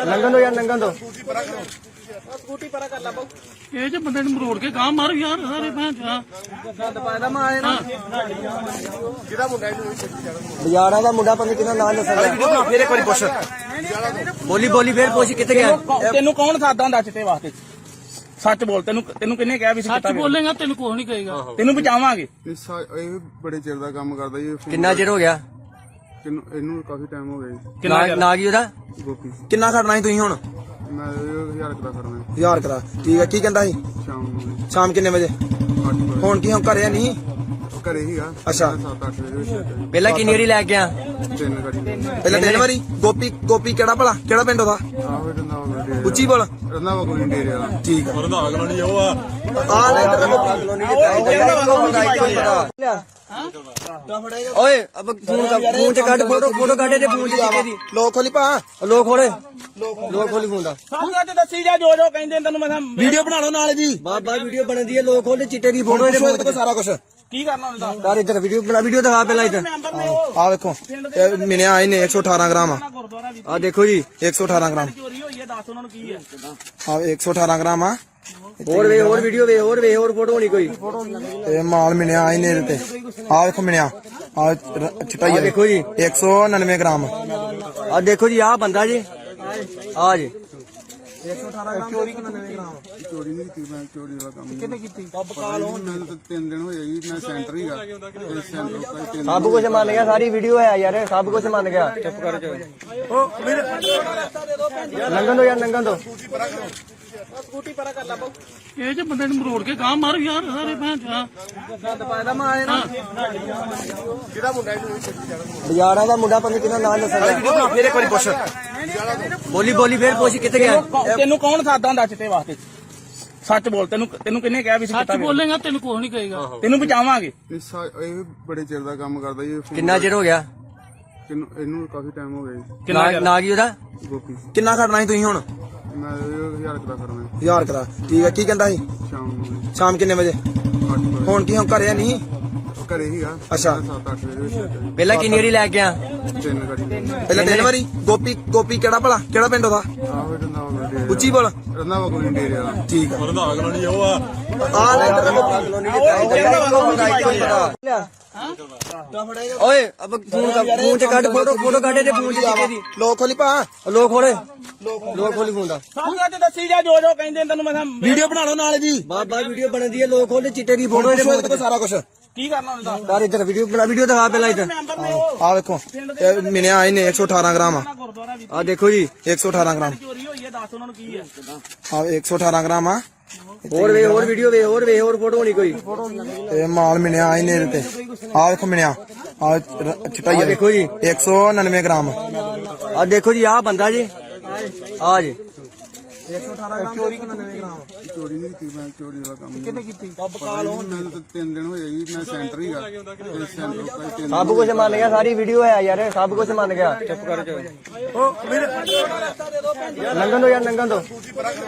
S1: ਲੰਘਣ ਦੋ ਯਾਰ, ਲੰਘਣ ਦੋ।
S2: ਸਕੂਟੀ ਪਰਾ ਕਰ ਲਾ ਬਾਉ। ਇਹ ਜੇ ਬੰਦੇ ਨੂੰ ਮਰੋੜ ਕੇ ਗਾਂ ਮਾਰ ਯਾਰ ਸਾਰੇ ਭੈਣ ਚਾ। ਗੰਦ ਪਾਇਦਾ ਮੈਂ ਆਏ ਨਾ। ਕਿਹੜਾ ਮੁੰਡਾ ਇਹਨੂੰ
S1: ਬਾਜ਼ਾਰਾਂ ਦਾ ਮੁੰਡਾ ਪਤਾ ਕਿਹਨਾਂ ਨਾਂ ਦੱਸਦਾ।
S2: ਫੇਰ ਇੱਕ ਵਾਰੀ ਪੁੱਛ।
S1: ਬੋਲੀ ਫੇਰ ਪੁੱਛ ਕਿੱਥੇ ਗਿਆ।
S2: ਤੈਨੂੰ ਕੌਣ ਸਾਦਾ ਹੁੰਦਾ ਚਿੱਟੇ ਵਾਸਤੇ? ਸੱਚ ਬੋਲ, ਤੈਨੂੰ ਕਿੰਨੇ ਕਿਹਾ ਵੀ ਸੱਚ ਬੋਲੇਗਾ ਤੈਨੂੰ ਕੁਝ ਨਹੀਂ ਕਹੇਗਾ। ਤੈਨੂੰ ਬਚਾਵਾਂਗੇ।
S3: ਇਹ ਬੜੇ ਚਿਰ ਦਾ ਕੰਮ ਕਰਦਾ ਜੀ
S1: ਕਿੰਨਾ ਚਿਰ ਹੋ ਗਿਆ
S3: ਇਹਨੂੰ ਕਾਫੀ ਟਾਈਮ ਹੋ ਗਿਆ ਜੀ
S1: ਨਾ ਕੀ ਉਹਦਾ
S3: ਗੋਪੀ
S4: ਕਿੰਨਾ ਖੜਨਾ ਸੀ ਤੁਸੀਂ ਹੁਣ?
S3: ਮੈਂ 1000 ਰੁਪਏ ਕਰਨਾ
S4: 1000 ਕਰਾ। ਠੀਕ ਹੈ, ਕੀ ਕਹਿੰਦਾ ਸੀ?
S3: ਸ਼ਾਮ ਨੂੰ
S4: ਸ਼ਾਮ ਕਿੰਨੇ ਵਜੇ?
S3: 8 ਵਜੇ
S4: ਹੁਣ ਕੀ ਹੁਣ ਘਰੇ ਨਹੀਂ?
S3: ਘਰੇ ਹੀਗਾ
S4: ਅੱਛਾ।
S3: 7-8 ਵਜੇ ਵਿੱਚ
S1: ਪਹਿਲਾਂ ਕਿੰਨੀ ਵਾਰੀ ਲੈ ਕੇ ਆ?
S3: 3 ਗਾੜੀ
S4: ਪਹਿਲਾਂ 3 ਵਾਰੀ। ਗੋਪੀ ਕਿਹੜਾ ਭਲਾ? ਕਿਹੜਾ ਪਿੰਡ ਉਹਦਾ?
S3: ਆਹੋ ਰੰਦਾ ਵਾ ਡੇਰੇ
S4: ਉੱਚੀ ਬੋਲ।
S3: ਰੰਦਾ ਵਾ ਕੋਈ ਡੇਰੇ ਵਾਲਾ
S4: ਠੀਕ ਆ।
S5: ਰੰਧਾਵਾ ਕਲੋਨੀ ਉਹ ਆ
S4: ਆ ਲੈ ਇੱਧਰ
S1: ਓਏ ਅਬ ਫੋਨ ਚ ਕੱਢ ਫੋਟੋ ਕੱਢ ਤੇ ਫੋਨ ਚ ਚਿੱਟੇ ਦੀ।
S4: ਲੋਕ ਖੋਲੀ ਪਾ।
S1: ਲੋਕ ਖੋਲੀ ਫੋਨ ਦਾ।
S2: ਸਾਹਮਣੇ ਤੇ ਦੱਸੀ ਜਾ ਜੋ ਕਹਿੰਦੇ ਤੈਨੂੰ ਮੈਂ
S4: ਵੀਡੀਓ ਬਣਾ ਲਓ ਨਾਲੇ ਦੀ।
S1: ਬਾਬਾ ਵੀਡੀਓ ਬਣਦੀ ਹੈ, ਲੋਕ ਖੋਲੇ ਚਿੱਟੇ ਦੀ ਫੋਟੋ ਇਹਦੇ ਫੋਨ
S4: ਤੇ ਸਾਰਾ ਕੁਝ।
S2: ਕੀ ਕਰਨਾ ਹੁੰਦਾ
S1: ਯਾਰ ਇੱਧਰ ਵੀਡੀਓ ਬਣਾ, ਵੀਡੀਓ ਦਿਖਾ ਪਹਿਲਾਂ ਇੱਧਰ।
S4: ਆ ਵੇਖੋ ਇਹ ਮਿਲਿਆ ਇਹਨੇ 118 ਗ੍ਰਾਮ ਆ
S2: ਗੁਰਦੁਆਰਾ ਵੀ
S1: ਆ ਦੇਖੋ ਜੀ,
S4: 118 ਗ੍ਰਾਮ
S2: ਚੋਰੀ ਹੋਈ ਹੈ, ਦੱਸ ਉਹਨਾਂ ਨੂੰ ਕੀ ਹੈ।
S4: ਆ 118 ਗ੍ਰਾਮ ਆ
S1: ਹੋਰ ਵੇ, ਹੋਰ ਵੀਡੀਓ ਵੇ, ਹੋਰ ਵੇ, ਹੋਰ ਫੋਟੋ ਹੋਣੀ ਕੋਈ।
S4: ਇਹ ਮਾਲ ਮਿਲਿਆ ਇਹਨੇ ਇਹਦੇ ਤੇ ਆ ਵੇਖੋ ਮਿਲਿਆ ਆ ਚਿੱਟਾ ਹੀ
S1: ਆ ਦੇਖੋ ਜੀ,
S4: 199 ਗ੍ਰਾਮ
S1: ਆ ਦੇਖੋ ਜੀ, ਆ ਬੰਦਾ ਜੀ, ਆ ਜੀ।
S3: ਚੋਰੀ ਨਹੀਂ ਕੀਤੀ ਮੈਂ, ਚੋਰੀ ਵਾਲਾ ਕੰਮ ਕਿੰਨੇ ਕੀਤੀ? ਮੈਨੂੰ ਤਾਂ 3 ਦਿਨ ਹੋਏ ਜੀ, ਮੈਂ ਸੈਂਟਰ ਹੀਗਾ ਤੇ ਸੈਂਟਰ ਤੋਂ 3
S1: ਸਭ ਕੁਝ ਮੰਨ ਗਿਆ, ਸਾਰੀ ਵੀਡੀਓ ਹੈ ਯਾਰ, ਸਭ ਕੁਝ ਮੰਨ ਗਿਆ। ਚੁੱਪ ਕਰ ਜਾ, ਲੰਘਣ ਦੋ ਯਾਰ, ਲੰਘਣ ਦੋ।
S2: ਸਕੂਟੀ ਪਰਾ ਕਰ ਲਾ ਇਹ ਜੇ ਬੰਦੇ ਨੂੰ ਮਰੋੜ ਕੇ ਗਾਂ ਮਾਰ ਯਾਰ ਸਾਰੇ ਭੈਣ ਚਾ ਗੰਦ ਪਾਇਦਾ ਮੈਂ ਆਏ ਨਾ
S3: ਕਿਹਦਾ ਮੁੰਡਾ ਇਹਨੂੰ
S1: ਬਾਜ਼ਾਰਾਂ ਦਾ ਮੁੰਡਾ ਪਤਾ ਕਿਹਦਾ ਨਾਮ ਦੱਸਦਾ।
S3: ਫੇਰ ਇੱਕ ਵਾਰੀ ਪੁੱਛ
S1: ਬੋਲੀ ਬੋਲੀ ਫੇਰ ਪੁੱਛ ਕਿੱਥੇ ਗਿਆ।
S2: ਤੈਨੂੰ ਕੌਣ ਸਾਦਾ ਹੁੰਦਾ ਚਿੱਟੇ ਵਾਸਤੇ? ਸੱਚ ਬੋਲ, ਤੈਨੂੰ ਕਿੰਨੇ ਕਿਹਾ ਵੀ ਸੀ ਸੱਚ ਬੋਲੇਗਾ ਤੈਨੂੰ ਕੁਝ ਨਹੀਂ ਕਹੇਗਾ, ਤੈਨੂੰ ਬਚਾਵਾਂਗੇ।
S3: ਇਹ ਬੜੇ ਚਿਰ ਦਾ ਕੰਮ ਕਰਦਾ ਜੀ,
S1: ਕਿੰਨਾ ਚਿਰ ਹੋ ਗਿਆ?
S3: ਇਹਨੂੰ ਕਾਫੀ ਟਾਈਮ ਹੋ ਗਿਆ ਜੀ।
S2: ਕਿੰਨਾ
S1: ਨਾ ਕੀ ਉਹਦਾ?
S3: ਗੋਪੀ
S4: ਕਿੰਨਾ ਖੜਨਾ ਸੀ ਤੁਸੀਂ ਹੁਣ?
S3: ਮੈਂ 1000 ਦਾ ਕਰਨਾ
S4: 1000 ਕਰਾ ਠੀਕ ਹੈ। ਕੀ ਕਹਿੰਦਾ ਸੀ
S3: ਸ਼ਾਮ ਨੂੰ
S4: ਸ਼ਾਮ ਕਿੰਨੇ ਵਜੇ?
S3: 8 ਵਜੇ
S4: ਹੁਣ ਕੀ ਹੁਣ ਘਰੇ ਨਹੀਂ?
S3: ਘਰੇ ਹੀਗਾ।
S4: ਅੱਛਾ।
S3: 7-8 ਵਜੇ ਵਿੱਚ
S1: ਪਹਿਲਾਂ ਕਿੰਨੀ ਵਾਰੀ ਲੈ ਗਿਆ?
S3: 3 ਗਾੜੀ
S4: ਪਹਿਲਾਂ 3 ਵਾਰੀ। ਗੋਪੀ ਕਿਹੜਾ ਭਲਾ, ਕਿਹੜਾ ਪਿੰਡ ਉਹਦਾ?
S3: ਆਹੋ ਰੰਦਾਵਾ ਡੇਰੇ
S4: ਉੱਚੀ ਬੋਲ।
S3: ਰੰਦਾਵਾ ਕੋਈ ਡੇਰੇ ਵਾਲਾ।
S4: ਠੀਕ ਆ
S5: ਰੰਧਾਵਾ ਕਲੋਨੀ ਉਹ ਆ
S4: ਆ ਲੈ ਇੱਧਰ
S1: ਓਏ ਅਬ ਫੋਨ ਚ ਕੱਢ, ਫੋਟੋ ਕੱਢ ਤੇ ਫੋਨ ਚ ਚਿੱਟੇ ਦੀ।
S4: ਲੋਕ ਖੋਲੀ ਪਾ।
S1: ਲੋਕ ਖੋਲੇ, ਲੋਕ ਖੋਲੀ ਫੋਨ ਦਾ।
S2: ਸਾਡਾ ਤੇ ਦੱਸੀ ਜਾ ਜੋ ਕਹਿੰਦੇ ਤੈਨੂੰ ਮੈਂ
S4: ਵੀਡੀਓ ਬਣਾ ਲਓ ਨਾਲ ਜੀ।
S1: ਬਾਬਾ ਵੀਡੀਓ ਬਣਦੀ ਹੈ, ਲੋਕ ਖੋਲੇ ਚਿੱਟੇ ਦੀ ਫੋਟੋ ਇਹਦੇ ਫੋਨ ਤੇ।
S4: ਸਾਰਾ ਕੁਝ
S2: ਕੀ ਕਰਨਾ ਹੁੰਦਾ
S1: ਯਾਰ ਇੱਧਰ ਵੀਡੀਓ ਬਣਾ, ਵੀਡੀਓ ਦਿਖਾ ਪਹਿਲਾਂ ਇੱਧਰ।
S4: ਆ ਵੇਖੋ ਇਹ ਮਿਲਿਆ ਇਹਨੇ 118 ਗ੍ਰਾਮ ਆ
S2: ਗੁਰਦੁਆਰਾ ਵੀ
S1: ਆ ਦੇਖੋ ਜੀ,
S4: 118 ਗ੍ਰਾਮ
S2: ਚੋਰੀ ਹੋਈ ਹੈ, ਦੱਸ ਉਹਨਾਂ ਨੂੰ ਕੀ ਹੈ।
S4: ਆ 118 ਗ੍ਰਾਮ ਆ
S1: ਹੋਰ ਵੇ, ਹੋਰ ਵੀਡੀਓ ਵੇ, ਹੋਰ ਵੇ, ਹੋਰ ਫੋਟੋ ਹੋਣੀ ਕੋਈ।
S4: ਇਹ ਮਾਲ ਮਿਲਿਆ ਇਹਨੇ ਇਹਦੇ ਤੇ ਆ ਵੇਖੋ ਮਿਲਿਆ ਆ ਚਿੱਟਾ ਹੀ
S1: ਆ ਦੇਖੋ ਜੀ,
S4: 199 ਗ੍ਰਾਮ
S1: ਆ ਦੇਖੋ ਜੀ, ਆ ਬੰਦਾ ਜੀ, ਆ ਜੀ।
S3: ਚੋਰੀ ਨਹੀਂ ਕੀਤੀ ਮੈਂ, ਚੋਰੀ ਵਾਲਾ ਕੰਮ ਕਿੰਨੇ ਕੀਤੀ? ਮੈਨੂੰ ਤਾਂ 3 ਦਿਨ ਹੋਏ ਜੀ, ਮੈਂ ਸੈਂਟਰ ਹੀਗਾ ਤੇ ਸੈਂਟਰ ਤੋਂ 3
S1: ਸਭ ਕੁਝ ਮੰਨ ਗਿਆ, ਸਾਰੀ ਵੀਡੀਓ ਹੈ ਯਾਰ, ਸਭ ਕੁਝ ਮੰਨ ਗਿਆ। ਚੁੱਪ ਕਰ ਜਾ, ਲੰਘਣ ਦੋ ਯਾਰ, ਲੰਘਣ ਦੋ।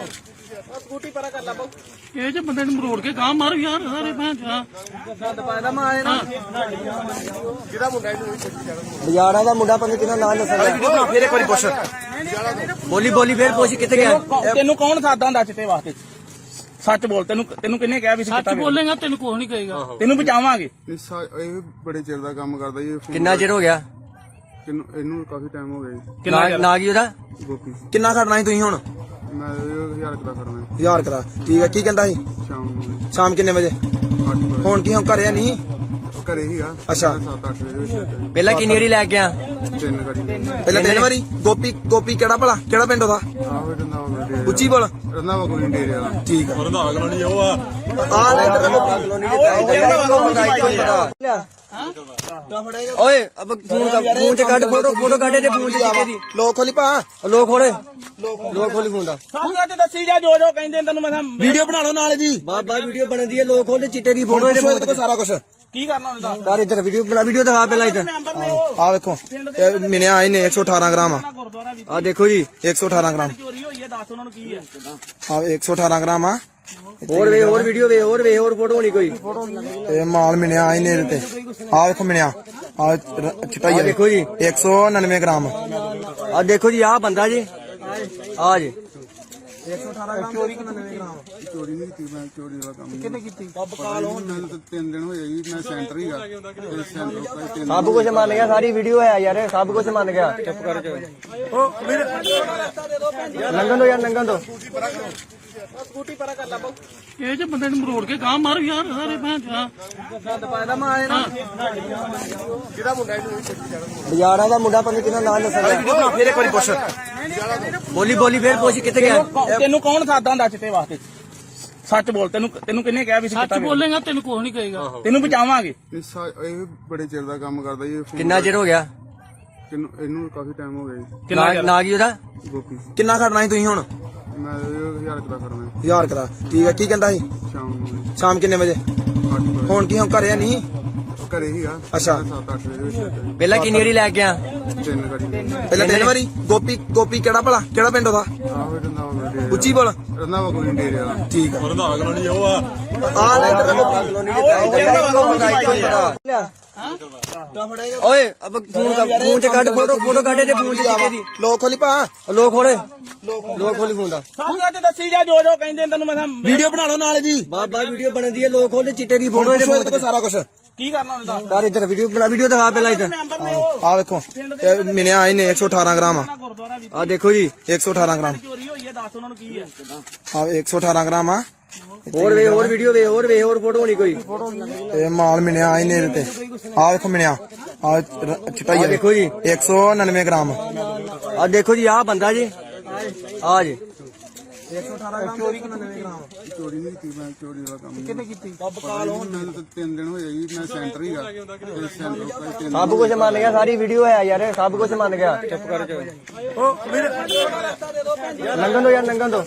S2: ਸਕੂਟੀ ਪਰਾ ਕਰ ਲਾ ਇਹ ਜੇ ਬੰਦੇ ਨੂੰ ਮਰੋੜ ਕੇ ਗਾਂ ਮਾਰ ਯਾਰ ਸਾਰੇ ਭੈਣ ਚਾ ਗੰਦ ਪਾਇਦਾ ਮੈਂ ਆਏ ਨਾ
S3: ਕਿਹਦਾ ਮੁੰਡਾ ਇਹਨੂੰ
S1: ਬਾਜ਼ਾਰਾਂ ਦਾ ਮੁੰਡਾ ਪਤਾ ਕਿਹਦਾ ਨਾਮ ਦੱਸਦਾ।
S3: ਫੇਰ ਇੱਕ ਵਾਰੀ ਪੁੱਛ
S1: ਬੋਲੀ ਬੋਲੀ ਫੇਰ ਪੁੱਛ ਕਿੱਥੇ ਗਿਆ।
S2: ਤੈਨੂੰ ਕੌਣ ਸਾਦਾ ਹੁੰਦਾ ਚਿੱਟੇ ਵਾਸਤੇ? ਸੱਚ ਬੋਲ, ਤੈਨੂੰ ਕਿੰਨੇ ਕਿਹਾ ਵੀ ਸੀ ਸੱਚ ਬੋਲੇਗਾ ਤੈਨੂੰ ਕੁਝ ਨਹੀਂ ਕਹੇਗਾ, ਤੈਨੂੰ ਬਚਾਵਾਂਗੇ।
S3: ਇਹ ਬੜੇ ਚਿਰ ਦਾ ਕੰਮ ਕਰਦਾ ਜੀ।
S1: ਕਿੰਨਾ ਚਿਰ ਹੋ ਗਿਆ?
S3: ਇਹਨੂੰ ਕਾਫੀ ਟਾਈਮ ਹੋ ਗਿਆ ਜੀ।
S1: ਨਾ ਕੀ ਉਹਦਾ?
S3: ਗੋਪੀ
S4: ਕਿੰਨਾ ਖੜਨਾ ਸੀ ਤੁਸੀਂ ਹੁਣ?
S3: ਮੈਂ 1000 ਦਾ ਕਰਨਾ
S4: 1000 ਕਰਾ ਠੀਕ ਹੈ। ਕੀ ਕਹਿੰਦਾ ਸੀ
S3: ਸ਼ਾਮ ਨੂੰ
S4: ਸ਼ਾਮ ਕਿੰਨੇ ਵਜੇ?
S3: 8 ਵਜੇ
S4: ਹੁਣ ਕੀ ਹੁਣ ਘਰੇ ਨਹੀਂ?
S3: ਘਰੇ ਹੀਗਾ।
S4: ਅੱਛਾ।
S3: 7-8 ਵਜੇ ਵਿੱਚ
S1: ਪਹਿਲਾਂ ਕਿੰਨੀ ਵਾਰੀ ਲੈ ਗਿਆ?
S3: 3 ਗਾੜੀ
S4: ਪਹਿਲਾਂ 3 ਵਾਰੀ। ਗੋਪੀ ਕਿਹੜਾ ਭਲਾ, ਕਿਹੜਾ ਪਿੰਡ ਉਹਦਾ?
S3: ਆਹੋ ਰੰਦਾਵਾ ਡੇਰੇ
S4: ਉੱਚੀ ਬੋਲ।
S3: ਰੰਦਾਵਾ ਕੋਈ ਡੇਰੇ ਵਾਲਾ।
S4: ਠੀਕ ਆ
S5: ਰੰਧਾਵਾ ਕਲੋਨੀ ਉਹ ਆ
S4: ਆ ਲੈ ਇੱਧਰ
S1: ਓਏ ਅਬ ਫੋਨ ਚ ਕੱਢ, ਫੋਟੋ ਕੱਢ ਤੇ ਫੋਨ ਚ ਚਿੱਟੇ ਦੀ।
S4: ਲੋਕ ਖੋਲੀ ਪਾ।
S1: ਲੋਕ ਖੋਲੇ, ਲੋਕ ਖੋਲੀ ਫੋਨ ਦਾ।
S2: ਸਾਡਾ ਤੇ ਦੱਸੀ ਜਾ ਜੋ ਕਹਿੰਦੇ ਤੈਨੂੰ ਮੈਂ
S4: ਵੀਡੀਓ ਬਣਾ ਲਓ ਨਾਲ ਜੀ।
S1: ਬਾਬਾ ਵੀਡੀਓ ਬਣਦੀ ਹੈ, ਲੋਕ ਖੋਲੇ ਚਿੱਟੇ ਦੀ ਫੋਟੋ ਇਹਦੇ ਫੋਨ ਤੇ।
S4: ਸਾਰਾ ਕੁਝ
S2: ਕੀ ਕਰਨਾ ਹੁੰਦਾ
S1: ਯਾਰ ਇੱਧਰ ਵੀਡੀਓ ਬਣਾ, ਵੀਡੀਓ ਦਿਖਾ ਪਹਿਲਾਂ ਇੱਧਰ।
S4: ਆ ਵੇਖੋ ਇਹ ਮਿਲਿਆ ਇਹਨੇ 118 ਗ੍ਰਾਮ ਆ
S2: ਗੁਰਦੁਆਰਾ ਵੀ
S1: ਆ ਦੇਖੋ ਜੀ,
S4: 118 ਗ੍ਰਾਮ
S2: ਚੋਰੀ ਹੋਈ ਹੈ, ਦੱਸ ਉਹਨਾਂ ਨੂੰ ਕੀ ਹੈ।
S4: ਆ 118 ਗ੍ਰਾਮ ਆ
S1: ਹੋਰ ਵੇ, ਹੋਰ ਵੀਡੀਓ ਵੇ, ਹੋਰ ਵੇ, ਹੋਰ ਫੋਟੋ ਹੋਣੀ ਕੋਈ।
S4: ਇਹ ਮਾਲ ਮਿਲਿਆ ਇਹਨੇ ਇਹਦੇ ਤੇ ਆ ਵੇਖੋ ਮਿਲਿਆ ਆ ਚਿੱਟਾ ਹੀ
S1: ਆ ਦੇਖੋ ਜੀ,
S4: 199 ਗ੍ਰਾਮ
S1: ਆ ਦੇਖੋ ਜੀ, ਆ ਬੰਦਾ ਜੀ, ਆ ਜੀ।
S3: ਚੋਰੀ ਨਹੀਂ ਕੀਤੀ ਮੈਂ, ਚੋਰੀ ਵਾਲਾ ਕੰਮ ਕਿੰਨੇ ਕੀਤੀ? ਮੈਨੂੰ ਤਾਂ 3 ਦਿਨ ਹੋਏ ਜੀ, ਮੈਂ ਸੈਂਟਰ ਹੀਗਾ ਤੇ ਸੈਂਟਰ ਤੋਂ 3
S1: ਸਭ ਕੁਝ ਮੰਨ ਗਿਆ, ਸਾਰੀ ਵੀਡੀਓ ਹੈ ਯਾਰ, ਸਭ ਕੁਝ ਮੰਨ ਗਿਆ। ਚੁੱਪ ਕਰ ਜਾ, ਲੰਘਣ ਦੋ ਯਾਰ, ਲੰਘਣ ਦੋ।
S2: ਸਕੂਟੀ ਪਰਾ ਕਰ ਲਾ ਇਹ ਜੇ ਬੰਦੇ ਨੂੰ ਮਰੋੜ ਕੇ ਗਾਂ ਮਾਰ ਯਾਰ ਸਾਰੇ ਭੈਣ ਚਾ ਗੰਦ ਪਾਇਦਾ ਮੈਂ ਆਏ ਨਾ
S3: ਕਿਹਦਾ ਮੁੰਡਾ ਇਹਨੂੰ
S1: ਬਾਜ਼ਾਰਾਂ ਦਾ ਮੁੰਡਾ ਪਤਾ ਕਿਹਦਾ ਨਾਮ ਦੱਸਦਾ।
S3: ਫੇਰ ਇੱਕ ਵਾਰੀ ਪੁੱਛ
S1: ਬੋਲੀ ਬੋਲੀ ਫੇਰ ਪੁੱਛ ਕਿੱਥੇ ਗਿਆ।
S2: ਤੈਨੂੰ ਕੌਣ ਸਾਦਾ ਹੁੰਦਾ ਚਿੱਟੇ ਵਾਸਤੇ? ਸੱਚ ਬੋਲ, ਤੈਨੂੰ ਕਿੰਨੇ ਕਿਹਾ ਵੀ ਸੀ ਸੱਚ ਬੋਲੇਗਾ ਤੈਨੂੰ ਕੁਝ ਨਹੀਂ ਕਹੇਗਾ, ਤੈਨੂੰ ਬਚਾਵਾਂਗੇ।
S3: ਇਹ ਬੜੇ ਚਿਰ ਦਾ ਕੰਮ ਕਰਦਾ ਜੀ।
S1: ਕਿੰਨਾ ਚਿਰ ਹੋ ਗਿਆ?
S3: ਇਹਨੂੰ ਕਾਫੀ ਟਾਈਮ ਹੋ ਗਿਆ ਜੀ।
S1: ਨਾ ਕੀ ਉਹਦਾ?
S3: ਗੋਪੀ
S4: ਕਿੰਨਾ ਖੜਨਾ ਸੀ ਤੁਸੀਂ ਹੁਣ?
S3: ਮੈਂ 1000 ਦਾ ਕਰਨਾ
S4: 1000 ਕਰਾ ਠੀਕ ਹੈ। ਕੀ ਕਹਿੰਦਾ ਸੀ
S3: ਸ਼ਾਮ ਨੂੰ
S4: ਸ਼ਾਮ ਕਿੰਨੇ ਵਜੇ?
S3: 8 ਵਜੇ
S4: ਹੁਣ ਕੀ ਹੁਣ ਘਰੇ ਨਹੀਂ?
S3: ਘਰੇ ਹੀਗਾ।
S4: ਅੱਛਾ।
S3: 7-8 ਵਜੇ ਵਿੱਚ
S1: ਪਹਿਲਾਂ ਕਿੰਨੀ ਵਾਰੀ ਲੈ ਗਿਆ?
S3: 3 ਗਾੜੀ
S4: ਪਹਿਲਾਂ 3 ਵਾਰੀ। ਗੋਪੀ ਕਿਹੜਾ ਭਲਾ, ਕਿਹੜਾ ਪਿੰਡ ਉਹਦਾ?
S3: ਆਹੋ ਰੰਦਾਵਾ ਡੇਰੇ
S4: ਉੱਚੀ ਬੋਲ।
S3: ਰੰਦਾਵਾ ਕੋਈ ਡੇਰੇ ਵਾਲਾ।
S4: ਠੀਕ ਆ
S5: ਰੰਧਾਵਾ ਕਲੋਨੀ ਉਹ ਆ
S1: ਆ ਲੈ ਇੱਧਰ ਓਏ ਅਬ ਫੋਨ ਚ ਕੱਢ ਫੋਟੋ ਕੱਢ ਤੇ ਫੋਨ ਚ ਕਿਤੇ ਦੀ
S4: ਲੋਕ ਖੋਲੀ ਪਾ
S1: ਲੋਕ ਖੋਲੇ ਲੋਕ ਖੋਲੀ ਫੋਨ ਦਾ
S2: ਸਾਹਮਣੇ ਤੇ ਦੱਸੀ ਜਾ ਜੋ ਜੋ ਕਹਿੰਦੇ ਤੈਨੂੰ ਮੈਂ
S4: ਵੀਡੀਓ ਬਣਾ ਲਓ ਨਾਲ ਜੀ
S1: ਬਾਬਾ ਵੀਡੀਓ ਬਣਦੀ ਹੈ ਲੋਕ ਖੋਲੇ ਚਿੱਟੇ ਦੀ ਫੋਟੋ ਇਹਦੇ ਫੋਨ
S4: ਦੇਖੋ ਸਾਰਾ ਕੁਝ
S2: ਕੀ ਕਰਨਾ ਉਹਨੇ ਦੱਸ
S1: ਯਾਰ ਇੱਧਰ ਵੀਡੀਓ ਦਿਖਾ ਪਹਿਲਾਂ ਇੱਧਰ
S2: ਮੈਂਬਰ ਨੇ ਉਹ
S4: ਆ ਵੇਖੋ ਇਹ ਮਿਲਿਆ ਇਹਨੇ 118 ਗ੍ਰਾਮ
S2: ਗੁਰਦੁਆਰਾ ਵੀ
S1: ਆ ਦੇਖੋ ਜੀ
S4: 118 ਗ੍ਰਾਮ
S2: ਚੋਰੀ ਹੋਈ ਹੈ ਦੱਸ ਉਹਨਾਂ ਨੂੰ ਕੀ ਹੈ
S4: ਆ 118 ਗ੍ਰਾਮ ਆ
S1: ਹੋਰ ਵੀਡੀਓ ਵੇ ਹੋਰ ਫੋਟੋ ਹੋਣੀ ਕੋਈ
S4: ਇਹ ਮਾਲ ਮਿਲਿਆ ਇਹਨੇ ਇਹਦੇ ਤੇ ਆ ਵੇਖੋ ਮਿਲਿਆ ਆ ਚਟਾਈ
S1: ਆ ਦੇਖੋ ਜੀ
S4: 199 ਗ੍ਰਾਮ
S1: ਆ ਦੇਖੋ ਜੀ ਆ ਬੰਦਾ ਜੀ ਆ ਜੀ
S4: 118 ਗ੍ਰਾਮ ਚੋਰੀ 99 ਗ੍ਰਾਮ
S3: ਚੋਰੀ ਨਹੀਂ ਕੀਤੀ ਮੈਂ ਚੋਰੀ ਵਾਲਾ ਕੰਮ
S4: ਕਿੰਨੇ ਕੀਤੀ
S3: ਮੈਨੂੰ ਤਾਂ 3 ਦਿਨ ਹੋਏ ਜੀ ਮੈਂ ਸੈਂਟਰ ਹੀਗਾ ਤੇ ਸੈਂਟਰ ਕੋਈ 3
S1: ਸਭ ਕੁਝ ਮੰਨ ਗਿਆ ਸਾਰੀ ਵੀਡੀਓ ਹੈ ਯਾਰ ਸਭ ਕੁਝ ਮੰਨ ਗਿਆ ਚੁੱਪ ਕਰ ਜਾ ਲੰਘਣ ਦੋ ਯਾਰ ਲੰਘਣ ਦੋ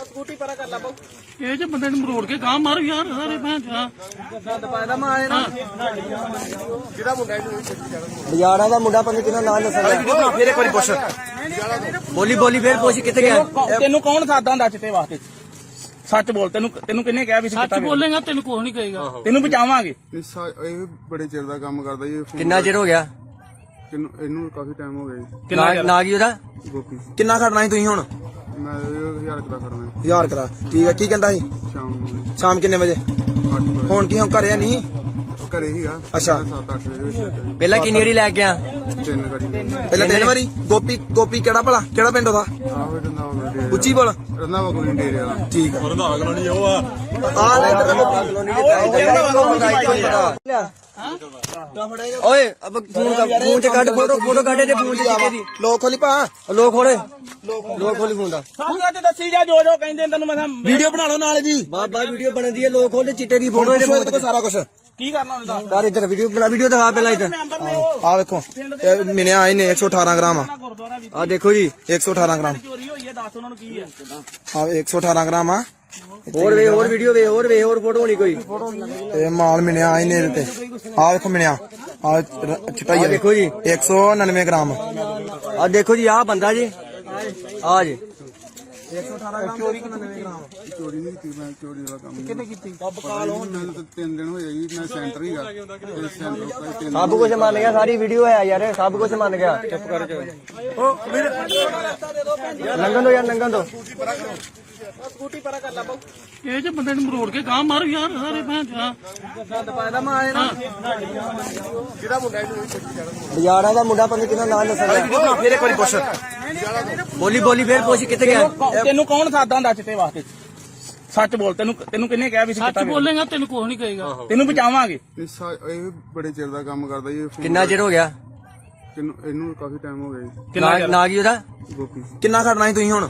S2: ਸਕੂਟੀ ਪਰਾ ਕਰ ਲਾ ਬਾਊ ਇਹ ਜੇ ਬੰਦੇ ਨੂੰ ਮਰੋੜ ਕੇ ਗਾਂ ਮਾਰ ਯਾਰ ਸਾਰੇ ਭੈਣ ਚਾ
S1: ਗੰਦ ਪਾਇਦਾ ਮੈਂ ਆਏ ਨਾ
S3: ਕਿਹਦਾ ਮੁੰਡਾ ਇਹਨੂੰ
S1: ਬਜਾੜਾ ਦਾ ਮੁੰਡਾ ਪੰਜ ਕਿਹਨਾਂ ਨਾਂ ਦੱਸਣਾ
S3: ਫੇਰ ਇੱਕ ਵਾਰੀ ਪੁੱਛ
S1: ਬੋਲੀ ਫੇਰ ਪੁੱਛ ਕਿੱਥੇ ਗਿਆ
S2: ਤੈਨੂੰ ਕੌਣ ਸਾਦਾ ਹੁੰਦਾ ਚਿੱਟੇ ਵਾਸਤੇ ਸੱਚ ਬੋਲ ਤੈਨੂੰ ਕਿੰਨੇ ਕਿਹਾ ਵੀ
S6: ਸੱਚ ਬੋਲੇਗਾ ਤੈਨੂੰ ਕੁਝ ਨਹੀਂ ਕਹੇਗਾ
S2: ਤੈਨੂੰ ਬਚਾਵਾਂਗੇ
S3: ਇਹ ਬੜੇ ਚਿਰ ਦਾ ਕੰਮ ਕਰਦਾ ਜੀ
S1: ਕਿੰਨਾ ਚਿਰ ਹੋ ਗਿਆ
S3: ਇਹਨੂੰ ਕਾਫੀ ਟਾਈਮ ਹੋ ਗਿਆ ਜੀ
S1: ਨਾ ਕੀ ਉਹਦਾ
S3: ਗੋਪੀ
S4: ਕਿੰਨਾ ਖੜਨਾ ਸੀ ਤੁਸੀਂ ਹੁਣ
S3: ਮੈਂ 1000 ਰੁਪਇਆ ਖੜਨਾ
S4: 1000 ਕਰਾ ਠੀਕ ਹੈ ਕੀ ਕਹਿੰਦਾ ਸੀ
S3: ਸ਼ਾਮ ਨੂੰ
S4: ਸ਼ਾਮ ਕਿੰਨੇ ਵਜੇ
S3: 8 ਵਜੇ
S4: ਹੁਣ ਕੀ ਹੁਣ ਘਰੇ ਨਹੀਂ
S3: ਘਰੇ ਹੀਗਾ
S4: ਅੱਛਾ।
S3: 7-8 ਵਜੇ ਵਿੱਚ
S1: ਪਹਿਲਾਂ ਕਿੰਨੀ ਵਾਰੀ ਲੈ ਕੇ ਆ
S3: 3 ਗਾੜੀ
S4: ਪਹਿਲਾਂ ਤਿੰਨ ਵਾਰੀ ਗੋਪੀ ਕਿਹੜਾ ਭਲਾ ਕਿਹੜਾ ਪਿੰਡ ਉਹਦਾ
S3: ਆਹੋ ਰੰਦਾ ਵਾ
S4: ਉੱਚੀ ਬੋਲ
S3: ਰੰਦਾ ਵਾ ਕੋਈ ਡੇਰੇ ਵਾਲਾ
S4: ਠੀਕ ਆ
S5: ਰੰਧਾਵਾ ਕਲੋਨੀ ਉਹ ਆ
S4: ਆ ਲੈ ਇੱਧਰ
S1: ਓਏ ਅਬ ਫੋਨ ਚ ਕੱਢ ਫੋਟੋ ਕੱਢ ਤੇ ਫੋਨ ਚ ਕਿਤੇ ਦੀ
S4: ਲੋਕ ਖੋਲੀ ਪਾ
S1: ਲੋਕ ਖੋਲੀ ਫੋਨ ਦਾ
S2: ਸਾਹਮਣੇ ਤੇ ਦੱਸੀ ਜਾ ਜੋ ਜੋ ਕਹਿੰਦੇ ਤੈਨੂੰ ਮੈਂ
S4: ਵੀਡੀਓ ਬਣਾ ਲਓ ਨਾਲ ਜੀ
S1: ਬਾਬਾ ਵੀਡੀਓ ਬਣਦੀ ਹੈ ਲੋਕ ਖੋਲੇ ਚਿੱਟੇ ਦੀ ਫੋਟੋ ਇਹਦੇ ਫੋਨ
S4: ਦੇਖੋ ਸਾਰਾ ਕੁਝ
S2: ਕੀ ਕਰਨਾ ਉਹਨੇ ਦੱਸ
S1: ਯਾਰ ਇੱਧਰ ਵੀਡੀਓ ਦਿਖਾ ਪਹਿਲਾਂ ਇੱਧਰ
S2: ਮੈਂਬਰ ਨੇ ਉਹ
S4: ਆ ਵੇਖੋ ਇਹ ਮਿਲਿਆ ਇਹਨੇ 118 ਗ੍ਰਾਮ
S2: ਗੁਰਦੁਆਰਾ ਵੀ
S1: ਆ ਦੇਖੋ ਜੀ
S4: 118 ਗ੍ਰਾਮ
S2: ਚੋਰੀ ਹੋਈ ਹੈ ਦੱਸ ਉਹਨਾਂ ਨੂੰ ਕੀ ਹੈ
S4: ਆ 118 ਗ੍ਰਾਮ ਆ
S1: ਹੋਰ ਵੀਡੀਓ ਵੇ ਹੋਰ ਫੋਟੋ ਹੋਣੀ ਕੋਈ
S4: ਇਹ ਮਾਲ ਮਿਲਿਆ ਇਹਨੇ ਇਹਦੇ ਤੇ ਆ ਵੇਖੋ ਮਿਲਿਆ ਆ ਚਟਾਈ
S1: ਆ ਦੇਖੋ ਜੀ
S4: 199 ਗ੍ਰਾਮ
S1: ਆ ਦੇਖੋ ਜੀ ਆ ਬੰਦਾ ਜੀ ਆ ਜੀ
S4: 118 ਗ੍ਰਾਮ ਚੋਰੀ 99 ਗ੍ਰਾਮ
S3: ਚੋਰੀ ਨਹੀਂ ਕੀਤੀ ਮੈਂ ਚੋਰੀ ਵਾਲਾ ਕੰਮ
S4: ਕਿੰਨੇ ਕੀਤੀ
S3: ਮੈਨੂੰ ਤਾਂ 3 ਦਿਨ ਹੋਏ ਜੀ ਮੈਂ ਸੈਂਟਰ ਹੀਗਾ ਤੇ ਸੈਂਟਰ ਕੋਈ 3
S1: ਸਭ ਕੁਝ ਮੰਨ ਗਿਆ ਸਾਰੀ ਵੀਡੀਓ ਹੈ ਯਾਰ ਸਭ ਕੁਝ ਮੰਨ ਗਿਆ ਚੁੱਪ ਕਰ ਜਾ ਲੰਘਣ ਦੋ ਯਾਰ ਲੰਘਣ ਦੋ
S2: ਸਕੂਟੀ ਪਰਾ ਕਰ ਲਾ ਬਾਊ
S6: ਇਹ ਜੇ ਬੰਦੇ ਨੂੰ ਮਰੋੜ ਕੇ ਗਾਂ ਮਾਰ ਯਾਰ ਸਾਰੇ ਭੈਣ ਚਾ
S1: ਗੰਦ ਪਾਇਦਾ ਮੈਂ ਆਏ ਨਾ
S3: ਕਿਹਦਾ ਮੁੰਡਾ ਇਹਨੂੰ
S1: ਬਜਾੜਾ ਦਾ ਮੁੰਡਾ ਪੰਜ ਕਿਹਨਾਂ ਨਾਂ ਦੱਸਣਾ
S3: ਫੇਰ ਇੱਕ ਵਾਰੀ ਪੁੱਛ
S1: ਬੋਲੀ ਫੇਰ ਪੁੱਛ ਕਿੱਥੇ ਗਿਆ
S2: ਤੈਨੂੰ ਕੌਣ ਸਾਦਾ ਹੁੰਦਾ ਚਿੱਟੇ ਵਾਸਤੇ ਸੱਚ ਬੋਲ ਤੈਨੂੰ ਕਿੰਨੇ ਕਿਹਾ ਵੀ
S6: ਸੱਚ ਬੋਲੇਗਾ ਤੈਨੂੰ ਕੁਝ ਨਹੀਂ ਕਹੇਗਾ
S2: ਤੈਨੂੰ ਬਚਾਵਾਂਗੇ
S3: ਇਹ ਬੜੇ ਚਿਰ ਦਾ ਕੰਮ ਕਰਦਾ ਜੀ
S1: ਕਿੰਨਾ ਚਿਰ ਹੋ ਗਿਆ
S3: ਇਹਨੂੰ ਕਾਫੀ ਟਾਈਮ ਹੋ ਗਿਆ ਜੀ
S1: ਨਾ ਕੀ ਉਹਦਾ
S3: ਗੋਪੀ
S4: ਕਿੰਨਾ ਖੜਨਾ ਸੀ ਤੁਸੀਂ ਹੁਣ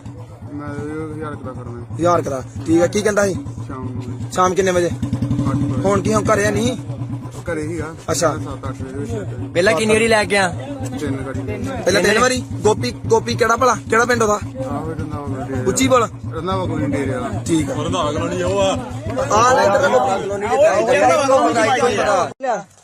S3: ਮੈਂ 1000 ਰੁਪਇਆ ਖੜਨਾ
S4: 1000 ਕਰਾ ਠੀਕ ਹੈ ਕੀ ਕਹਿੰਦਾ ਸੀ
S3: ਸ਼ਾਮ ਨੂੰ
S4: ਸ਼ਾਮ ਕਿੰਨੇ ਵਜੇ
S3: 8 ਵਜੇ
S4: ਹੁਣ ਕੀ ਹੁਣ ਘਰੇ ਨਹੀਂ
S3: ਘਰੇ ਹੀਗਾ
S4: ਅੱਛਾ।
S3: 7-8 ਵਜੇ ਵਿੱਚ
S1: ਪਹਿਲਾਂ ਕਿੰਨੀ ਵਾਰੀ ਲੈ ਕੇ ਆ
S3: 3 ਗਾੜੀ
S4: ਪਹਿਲਾਂ ਤਿੰਨ ਵਾਰੀ ਗੋਪੀ ਕਿਹੜਾ ਭਲਾ ਕਿਹੜਾ ਪਿੰਡ ਉਹਦਾ
S3: ਆਹੋ ਰੰਦਾ ਵਾ ਡੇਰੇ
S4: ਉੱਚੀ ਬੋਲ
S3: ਰੰਦਾ ਵਾ ਕੋਈ ਡੇਰੇ ਵਾਲਾ
S4: ਠੀਕ ਆ
S5: ਰੰਧਾਵਾ ਕਲੋਨੀ ਉਹ ਆ
S4: ਆ ਲੈ ਇੱਧਰ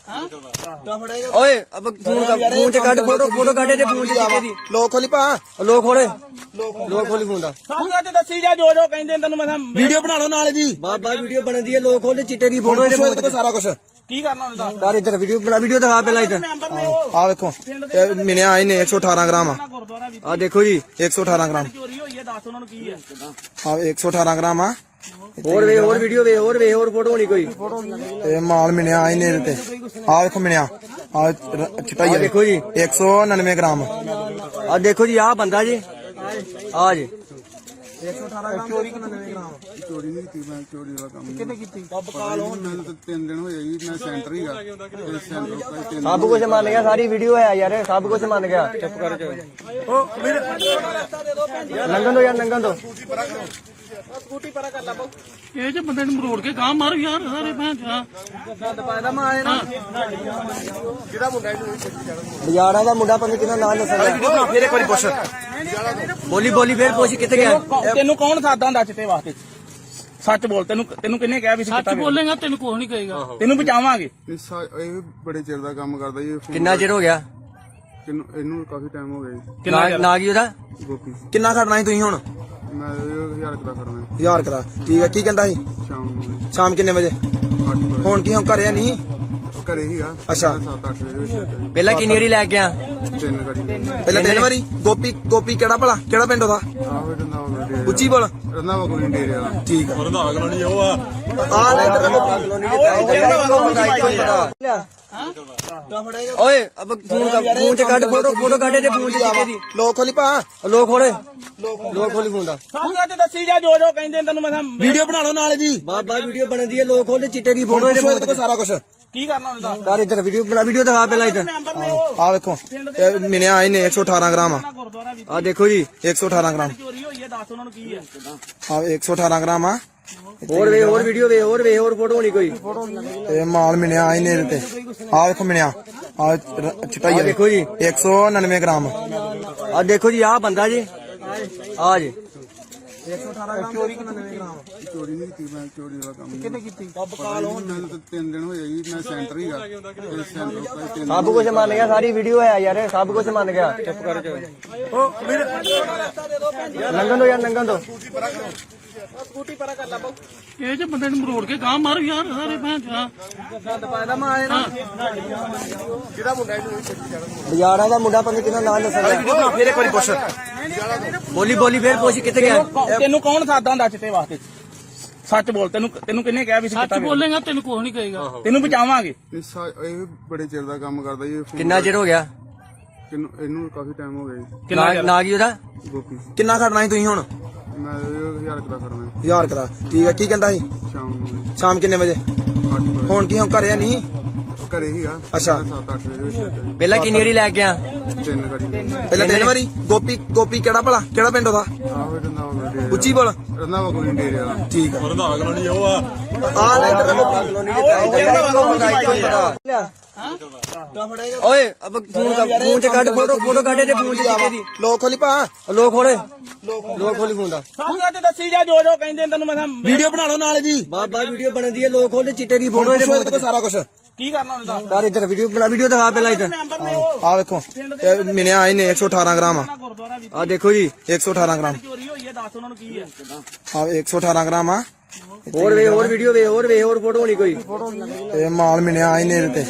S1: ਓਏ ਅਬ ਫੋਨ ਚ ਕੱਢ ਫੋਟੋ ਕੱਢ ਤੇ ਫੋਨ ਚ ਕਿਤੇ ਦੀ
S4: ਲੋਕ ਖੋਲੀ ਪਾ
S1: ਲੋਕ ਖੋਲੀ ਫੋਨ ਦਾ
S2: ਸਾਹਮਣੇ ਤੇ ਦੱਸੀ ਜਾ ਜੋ ਜੋ ਕਹਿੰਦੇ ਤੈਨੂੰ ਮੈਂ
S4: ਵੀਡੀਓ ਬਣਾ ਲਓ ਨਾਲ ਜੀ
S1: ਬਾਬਾ ਵੀਡੀਓ ਬਣਦੀ ਹੈ ਲੋਕ ਖੋਲੇ ਚਿੱਟੇ ਦੀ ਫੋਟੋ ਇਹਦੇ ਫੋਨ
S4: ਦੇਖੋ ਸਾਰਾ ਕੁਝ
S2: ਕੀ ਕਰਨਾ ਉਹਨੇ ਦੱਸ
S1: ਯਾਰ ਇੱਧਰ ਵੀਡੀਓ ਦਿਖਾ ਪਹਿਲਾਂ ਇੱਧਰ
S2: ਮੈਂਬਰ ਨੇ ਉਹ
S4: ਆ ਵੇਖੋ ਇਹ ਮਿਲਿਆ ਇਹਨੇ 118 ਗ੍ਰਾਮ
S2: ਗੁਰਦੁਆਰਾ ਵੀ
S1: ਆ ਦੇਖੋ ਜੀ
S4: 118 ਗ੍ਰਾਮ
S2: ਚੋਰੀ ਹੋਈ ਹੈ ਦੱਸ ਉਹਨਾਂ ਨੂੰ ਕੀ ਹੈ
S4: ਆ 118 ਗ੍ਰਾਮ ਆ
S1: ਹੋਰ ਵੀਡੀਓ ਵੇ ਹੋਰ ਫੋਟੋ ਹੋਣੀ ਕੋਈ
S4: ਇਹ ਮਾਲ ਮਿਲਿਆ ਇਹਨੇ ਇਹਦੇ ਤੇ ਆ ਵੇਖੋ ਮਿਲਿਆ ਆ ਚਟਾਈ
S1: ਆ ਦੇਖੋ ਜੀ
S4: 199 ਗ੍ਰਾਮ
S1: ਆ ਦੇਖੋ ਜੀ ਆ ਬੰਦਾ ਜੀ ਆ ਜੀ
S4: 118 ਗ੍ਰਾਮ ਚੋਰੀ 99 ਗ੍ਰਾਮ
S3: ਚੋਰੀ ਨਹੀਂ ਕੀਤੀ ਮੈਂ ਚੋਰੀ ਵਾਲਾ ਕੰਮ
S4: ਕਿੰਨੇ ਕੀਤੀ
S3: ਮੈਨੂੰ ਤਾਂ 3 ਦਿਨ ਹੋਏ ਜੀ ਮੈਂ ਸੈਂਟਰ ਹੀਗਾ ਤੇ ਸੈਂਟਰ ਕੋਈ 3
S1: ਸਭ ਕੁਝ ਮੰਨ ਗਿਆ ਸਾਰੀ ਵੀਡੀਓ ਹੈ ਯਾਰ ਸਭ ਕੁਝ ਮੰਨ ਗਿਆ ਚੁੱਪ ਕਰ ਜਾ ਲੰਘਣ ਦੋ ਯਾਰ ਲੰਘਣ ਦੋ
S2: ਸਕੂਟੀ ਪਰਾ ਕਰ ਲਾ ਬਾਊ
S6: ਇਹ ਜੇ ਬੰਦੇ ਨੂੰ ਮਰੋੜ ਕੇ ਗਾਂ ਮਾਰ ਯਾਰ ਸਾਰੇ ਭੈਣ ਚਾ
S1: ਗੰਦ ਪਾਇਦਾ ਮੈਂ ਆਏ ਨਾ
S3: ਕਿਹਦਾ ਮੁੰਡਾ ਇਹਨੂੰ
S1: ਬਜਾੜਾ ਦਾ ਮੁੰਡਾ ਪੰਜ ਕਿਹਨਾਂ ਨਾਂ ਦੱਸਣਾ
S3: ਫੇਰ ਇੱਕ ਵਾਰੀ ਪੁੱਛ
S1: ਬੋਲੀ ਫੇਰ ਪੁੱਛ ਕਿੱਥੇ ਗਿਆ
S2: ਤੈਨੂੰ ਕੌਣ ਸਾਦਾ ਹੁੰਦਾ ਚਿੱਟੇ ਵਾਸਤੇ ਸੱਚ ਬੋਲ ਤੈਨੂੰ ਕਿੰਨੇ ਕਿਹਾ ਵੀ
S6: ਸੱਚ ਬੋਲੇਗਾ ਤੈਨੂੰ ਕੁਝ ਨਹੀਂ ਕਹੇਗਾ
S2: ਤੈਨੂੰ ਬਚਾਵਾਂਗੇ
S3: ਇਹ ਬੜੇ ਚਿਰ ਦਾ ਕੰਮ ਕਰਦਾ ਜੀ
S1: ਕਿੰਨਾ ਚਿਰ ਹੋ ਗਿਆ
S3: ਇਹਨੂੰ ਕਾਫੀ ਟਾਈਮ ਹੋ ਗਿਆ ਜੀ
S1: ਨਾ ਕੀ ਉਹਦਾ
S3: ਗੋਪੀ
S4: ਕਿੰਨਾ ਖੜਨਾ ਸੀ ਤੁਸੀਂ ਹੁਣ
S3: ਮੈਂ 1000 ਦਾ ਕਰਨਾ
S4: 1000 ਕਰਾ ਠੀਕ ਹੈ ਕੀ ਕਹਿੰਦਾ ਸੀ
S3: ਸ਼ਾਮ ਨੂੰ
S4: ਸ਼ਾਮ ਕਿੰਨੇ ਵਜੇ
S3: 8 ਵਜੇ
S4: ਹੁਣ ਕੀ ਹੁਣ ਘਰੇ ਨਹੀਂ
S3: ਘਰੇ ਹੀ ਆ
S4: ਅੱਛਾ।
S3: 7-8 ਵਜੇ ਵਿੱਚ
S1: ਪਹਿਲਾਂ ਕਿੰਨੀ ਵਾਰੀ ਲੈ ਕੇ ਆ
S3: ਤਿੰਨ ਗਾੜੀ
S4: ਪਹਿਲਾਂ ਤਿੰਨ ਵਾਰੀ ਗੋਪੀ ਕਿਹੜਾ ਭਲਾ ਕਿਹੜਾ ਪਿੰਡ ਉਹਦਾ
S3: ਆਹੋ ਰੰਦਾ
S4: ਉੱਚੀ ਬੋਲ
S3: ਰੰਦਾ ਕੋਈ ਡੇਰੇ ਵਾਲਾ
S4: ਠੀਕ ਆ
S5: ਰੰਧਾਵਾ ਕਲੋਨੀ ਉਹ ਆ
S4: ਆ ਲੈ ਇੱਧਰ
S1: ਓਏ ਅਬ ਫੋਨ ਚ ਕੱਢ ਫੋਟੋ ਕੱਢ ਤੇ ਫੋਨ ਚ ਕਿਤੇ ਦੀ
S4: ਲੋਕ ਖੋਲੀ ਭਾ
S1: ਲੋਕ ਖੋਲੀ ਫੋਨ ਦਾ
S2: ਸਾਨੂੰ ਅੱਜ ਦੱਸੀ ਜਾ ਜੋ ਜੋ ਕਹਿੰਦੇ ਤੈਨੂੰ ਮੈਂ
S4: ਵੀਡੀਓ ਬਣਾ ਲਓ ਨਾਲ ਜੀ
S1: ਬਾਬਾ ਵੀਡੀਓ ਬਣਦੀ ਹੈ ਲੋਕ ਖੋਲਦੇ ਚਿੱਟੇ ਦੀ ਫੋਟੋ
S4: ਫੋਟੋ ਇਹਦੇ ਕੋਲ ਸਾਰਾ ਕੁਝ
S2: ਕੀ ਕਰਨਾ ਹੁੰਦਾ
S1: ਯਾਰ ਇੱਧਰ ਵੀਡੀਓ ਦਿਖਾ ਪਹਿਲਾਂ ਇੱਧਰ
S2: ਮੈਂਬਰ ਨੇ ਉਹ
S4: ਆ ਵੇਖੋ ਇਹ ਮਿਲਿਆ ਇਹਨੇ 118 ਗ੍ਰਾਮ ਆ
S2: ਗੁਰਦੁਆਰਾ ਵੀ
S1: ਆ ਦੇਖੋ ਜੀ
S4: 118 ਗ੍ਰਾਮ
S2: ਚੋਰੀ ਹੋਈ ਹੈ ਦੱਸ ਉਹਨਾਂ ਨੂੰ ਕੀ ਹੈ
S4: ਆ 118 ਗ੍ਰਾਮ ਆ
S1: ਹੋਰ ਵੀਡੀਓ ਹੋਰ ਫੋਟੋ ਹੋਣੀ ਕੋਈ
S4: ਇਹ ਮਾਲ ਮਿਲਿਆ ਇਹਨੇ ਇਹਦੇ ਤੇ ਆ ਵੇਖੋ ਮਿਲਿਆ ਆ ਚਟਾਈ
S1: ਆ ਦੇਖੋ ਜੀ
S4: 199 ਗ੍ਰਾਮ
S1: ਆ ਦੇਖੋ ਜੀ ਆ ਬੰਦਾ ਜੀ ਆ ਜੀ
S4: 118 ਚੋਰੀ 99 ਗ੍ਰਾਮ
S3: ਚੋਰੀ ਨਹੀਂ ਕੀਤੀ ਮੈਂ ਚੋਰੀ ਦਾ ਕੰਮ
S4: ਕਿੰਨੇ ਕੀਤੀ
S3: ਮੈਨੂੰ ਤਾਂ 3 ਦਿਨ ਹੋਏ ਜੀ ਮੈਂ ਸੈਂਟਰ ਹੀਗਾ ਤੇ ਸੈਂਟਰ ਤੋਂ 3
S1: ਸਭ ਕੁਝ ਮੰਨ ਗਿਆ ਸਾਰੀ ਵੀਡੀਓ ਹੈ ਯਾਰ ਸਭ ਕੁਝ ਮੰਨ ਗਿਆ ਚੁੱਪ ਕਰ ਜਾ ਲੰਘਣ ਦੋ
S2: ਸਕੂਟੀ ਪਰਾ ਕਰ ਲਾ ਬਾਊ
S6: ਇਹ ਜੇ ਬੰਦੇ ਨੂੰ ਮਰੋੜ ਕੇ ਗਾਂ ਮਾਰ ਯਾਰ ਸਾਰੇ ਭੈਣ ਚਾ
S2: ਗੰਦ ਪਾਇਦਾ ਮੈਂ ਆਏ ਨਾ
S1: ਬਾਜ਼ਾਰਾਂ ਦਾ ਮੁੰਡਾ ਪੰਜ ਕਿਹਦਾ ਨਾਮ ਦੱਸਦਾ
S4: ਫੇਰ ਇੱਕ ਵਾਰੀ ਪੁੱਛ
S1: ਬੋਲੀ ਫੇਰ ਪੁੱਛ ਕਿੱਥੇ ਗਿਆ
S2: ਤੈਨੂੰ ਕੌਣ ਸਾਦਾ ਹੁੰਦਾ ਚਿੱਟੇ ਵਾਸਤੇ ਸੱਚ ਬੋਲ ਤੈਨੂੰ ਕਿੰਨੇ ਕਿਹਾ ਵੀ
S6: ਸੱਚ ਬੋਲੇਗਾ ਤੈਨੂੰ ਕੁਝ ਨਹੀਂ ਕਹੇਗਾ
S2: ਤੈਨੂੰ ਬਚਾਵਾਂਗੇ
S3: ਇਹ ਬੜੇ ਚਿਰ ਦਾ ਕੰਮ ਕਰਦਾ ਜੀ
S1: ਕਿੰਨਾ ਚਿਰ ਹੋ ਗਿਆ
S3: ਇਹਨੂੰ ਕਾਫੀ ਟਾਈਮ ਹੋ ਗਿਆ ਜੀ
S1: ਨਾ ਕੀ ਉਹਦਾ
S3: ਗੋਪੀ
S4: ਕਿੰਨਾ ਖੜਨਾ ਸੀ ਤੁਸੀਂ ਹੁਣ
S3: ਮੈਂ 1000 ਦਾ ਕਰਨਾ
S4: 1000 ਕਰਾ ਠੀਕ ਹੈ ਕੀ ਕਹਿੰਦਾ ਸੀ
S3: ਸ਼ਾਮ ਨੂੰ
S4: ਸ਼ਾਮ ਕਿੰਨੇ ਵਜੇ
S3: 8 ਵਜੇ
S4: ਹੁਣ ਕੀ ਹੁਣ ਘਰੇ ਨਹੀਂ
S3: ਘਰੇ ਹੀ ਆ
S4: ਅੱਛਾ।
S3: 7-8 ਵਜੇ ਵਿੱਚ
S1: ਪਹਿਲਾਂ ਕਿੰਨੀ ਵਾਰੀ ਲੈ ਕੇ ਆ
S3: ਤਿੰਨ ਗਾੜੀ
S4: ਪਹਿਲਾਂ ਤਿੰਨ ਵਾਰੀ ਗੋਪੀ ਕਿਹੜਾ ਭਲਾ ਕਿਹੜਾ ਪਿੰਡ ਉਹਦਾ
S3: ਆਹੋ ਰੰਦਾ
S4: ਉੱਚੀ ਬੋਲ
S3: ਰੰਦਾ ਕੋਈ ਡੇਰੇ ਵਾਲਾ
S4: ਠੀਕ ਆ
S5: ਰੰਧਾਵਾ ਕਲੋਨੀ ਉਹ ਆ
S4: ਆ ਲੈ ਇੱਧਰ
S1: ਓਏ ਅਬ ਫੋਨ ਚ ਕੱਢ ਫੋਟੋ ਕੱਢ ਤੇ ਫੋਨ ਚ ਕਿਤੇ ਦੀ
S4: ਲੋਕ ਖੋਲੀ ਭਾ
S1: ਲੋਕ ਖੋਲੀ ਫੋਨ ਦਾ
S2: ਸਾਨੂੰ ਅੱਜ ਦੱਸੀ ਜਾ ਜੋ ਜੋ ਕਹਿੰਦੇ ਤੈਨੂੰ ਮੈਂ
S4: ਵੀਡੀਓ ਬਣਾ ਲਓ ਨਾਲ ਜੀ
S1: ਬਾਬਾ ਵੀਡੀਓ ਬਣਦੀ ਹੈ ਲੋਕ ਖੋਲਦੇ ਚਿੱਟੇ ਦੀ ਫੋਟੋ
S4: ਫੋਟੋ ਇਹਦੇ ਕੋਲ ਸਾਰਾ ਕੁਝ
S2: ਕੀ ਕਰਨਾ ਹੁੰਦਾ
S1: ਯਾਰ ਇੱਧਰ ਵੀਡੀਓ ਦਿਖਾ ਪਹਿਲਾਂ ਇੱਧਰ
S2: ਮੈਂਬਰ ਨੇ ਉਹ
S4: ਆ ਵੇਖੋ ਇਹ ਮਿਲਿਆ ਇਹਨੇ 118 ਗ੍ਰਾਮ ਆ
S2: ਗੁਰਦੁਆਰਾ ਵੀ
S1: ਆ ਦੇਖੋ ਜੀ
S4: 118 ਗ੍ਰਾਮ
S2: ਚੋਰੀ ਹੋਈ ਹੈ ਦੱਸ ਉਹਨਾਂ ਨੂੰ ਕੀ ਹੈ
S4: ਆ 118 ਗ੍ਰਾਮ ਆ
S1: ਹੋਰ ਵੀਡੀਓ ਹੋਰ ਫੋਟੋ ਹੋਣੀ ਕੋਈ
S4: ਇਹ ਮਾਲ ਮਿਲਿਆ ਇਹਨੇ ਇਹਦੇ ਤੇ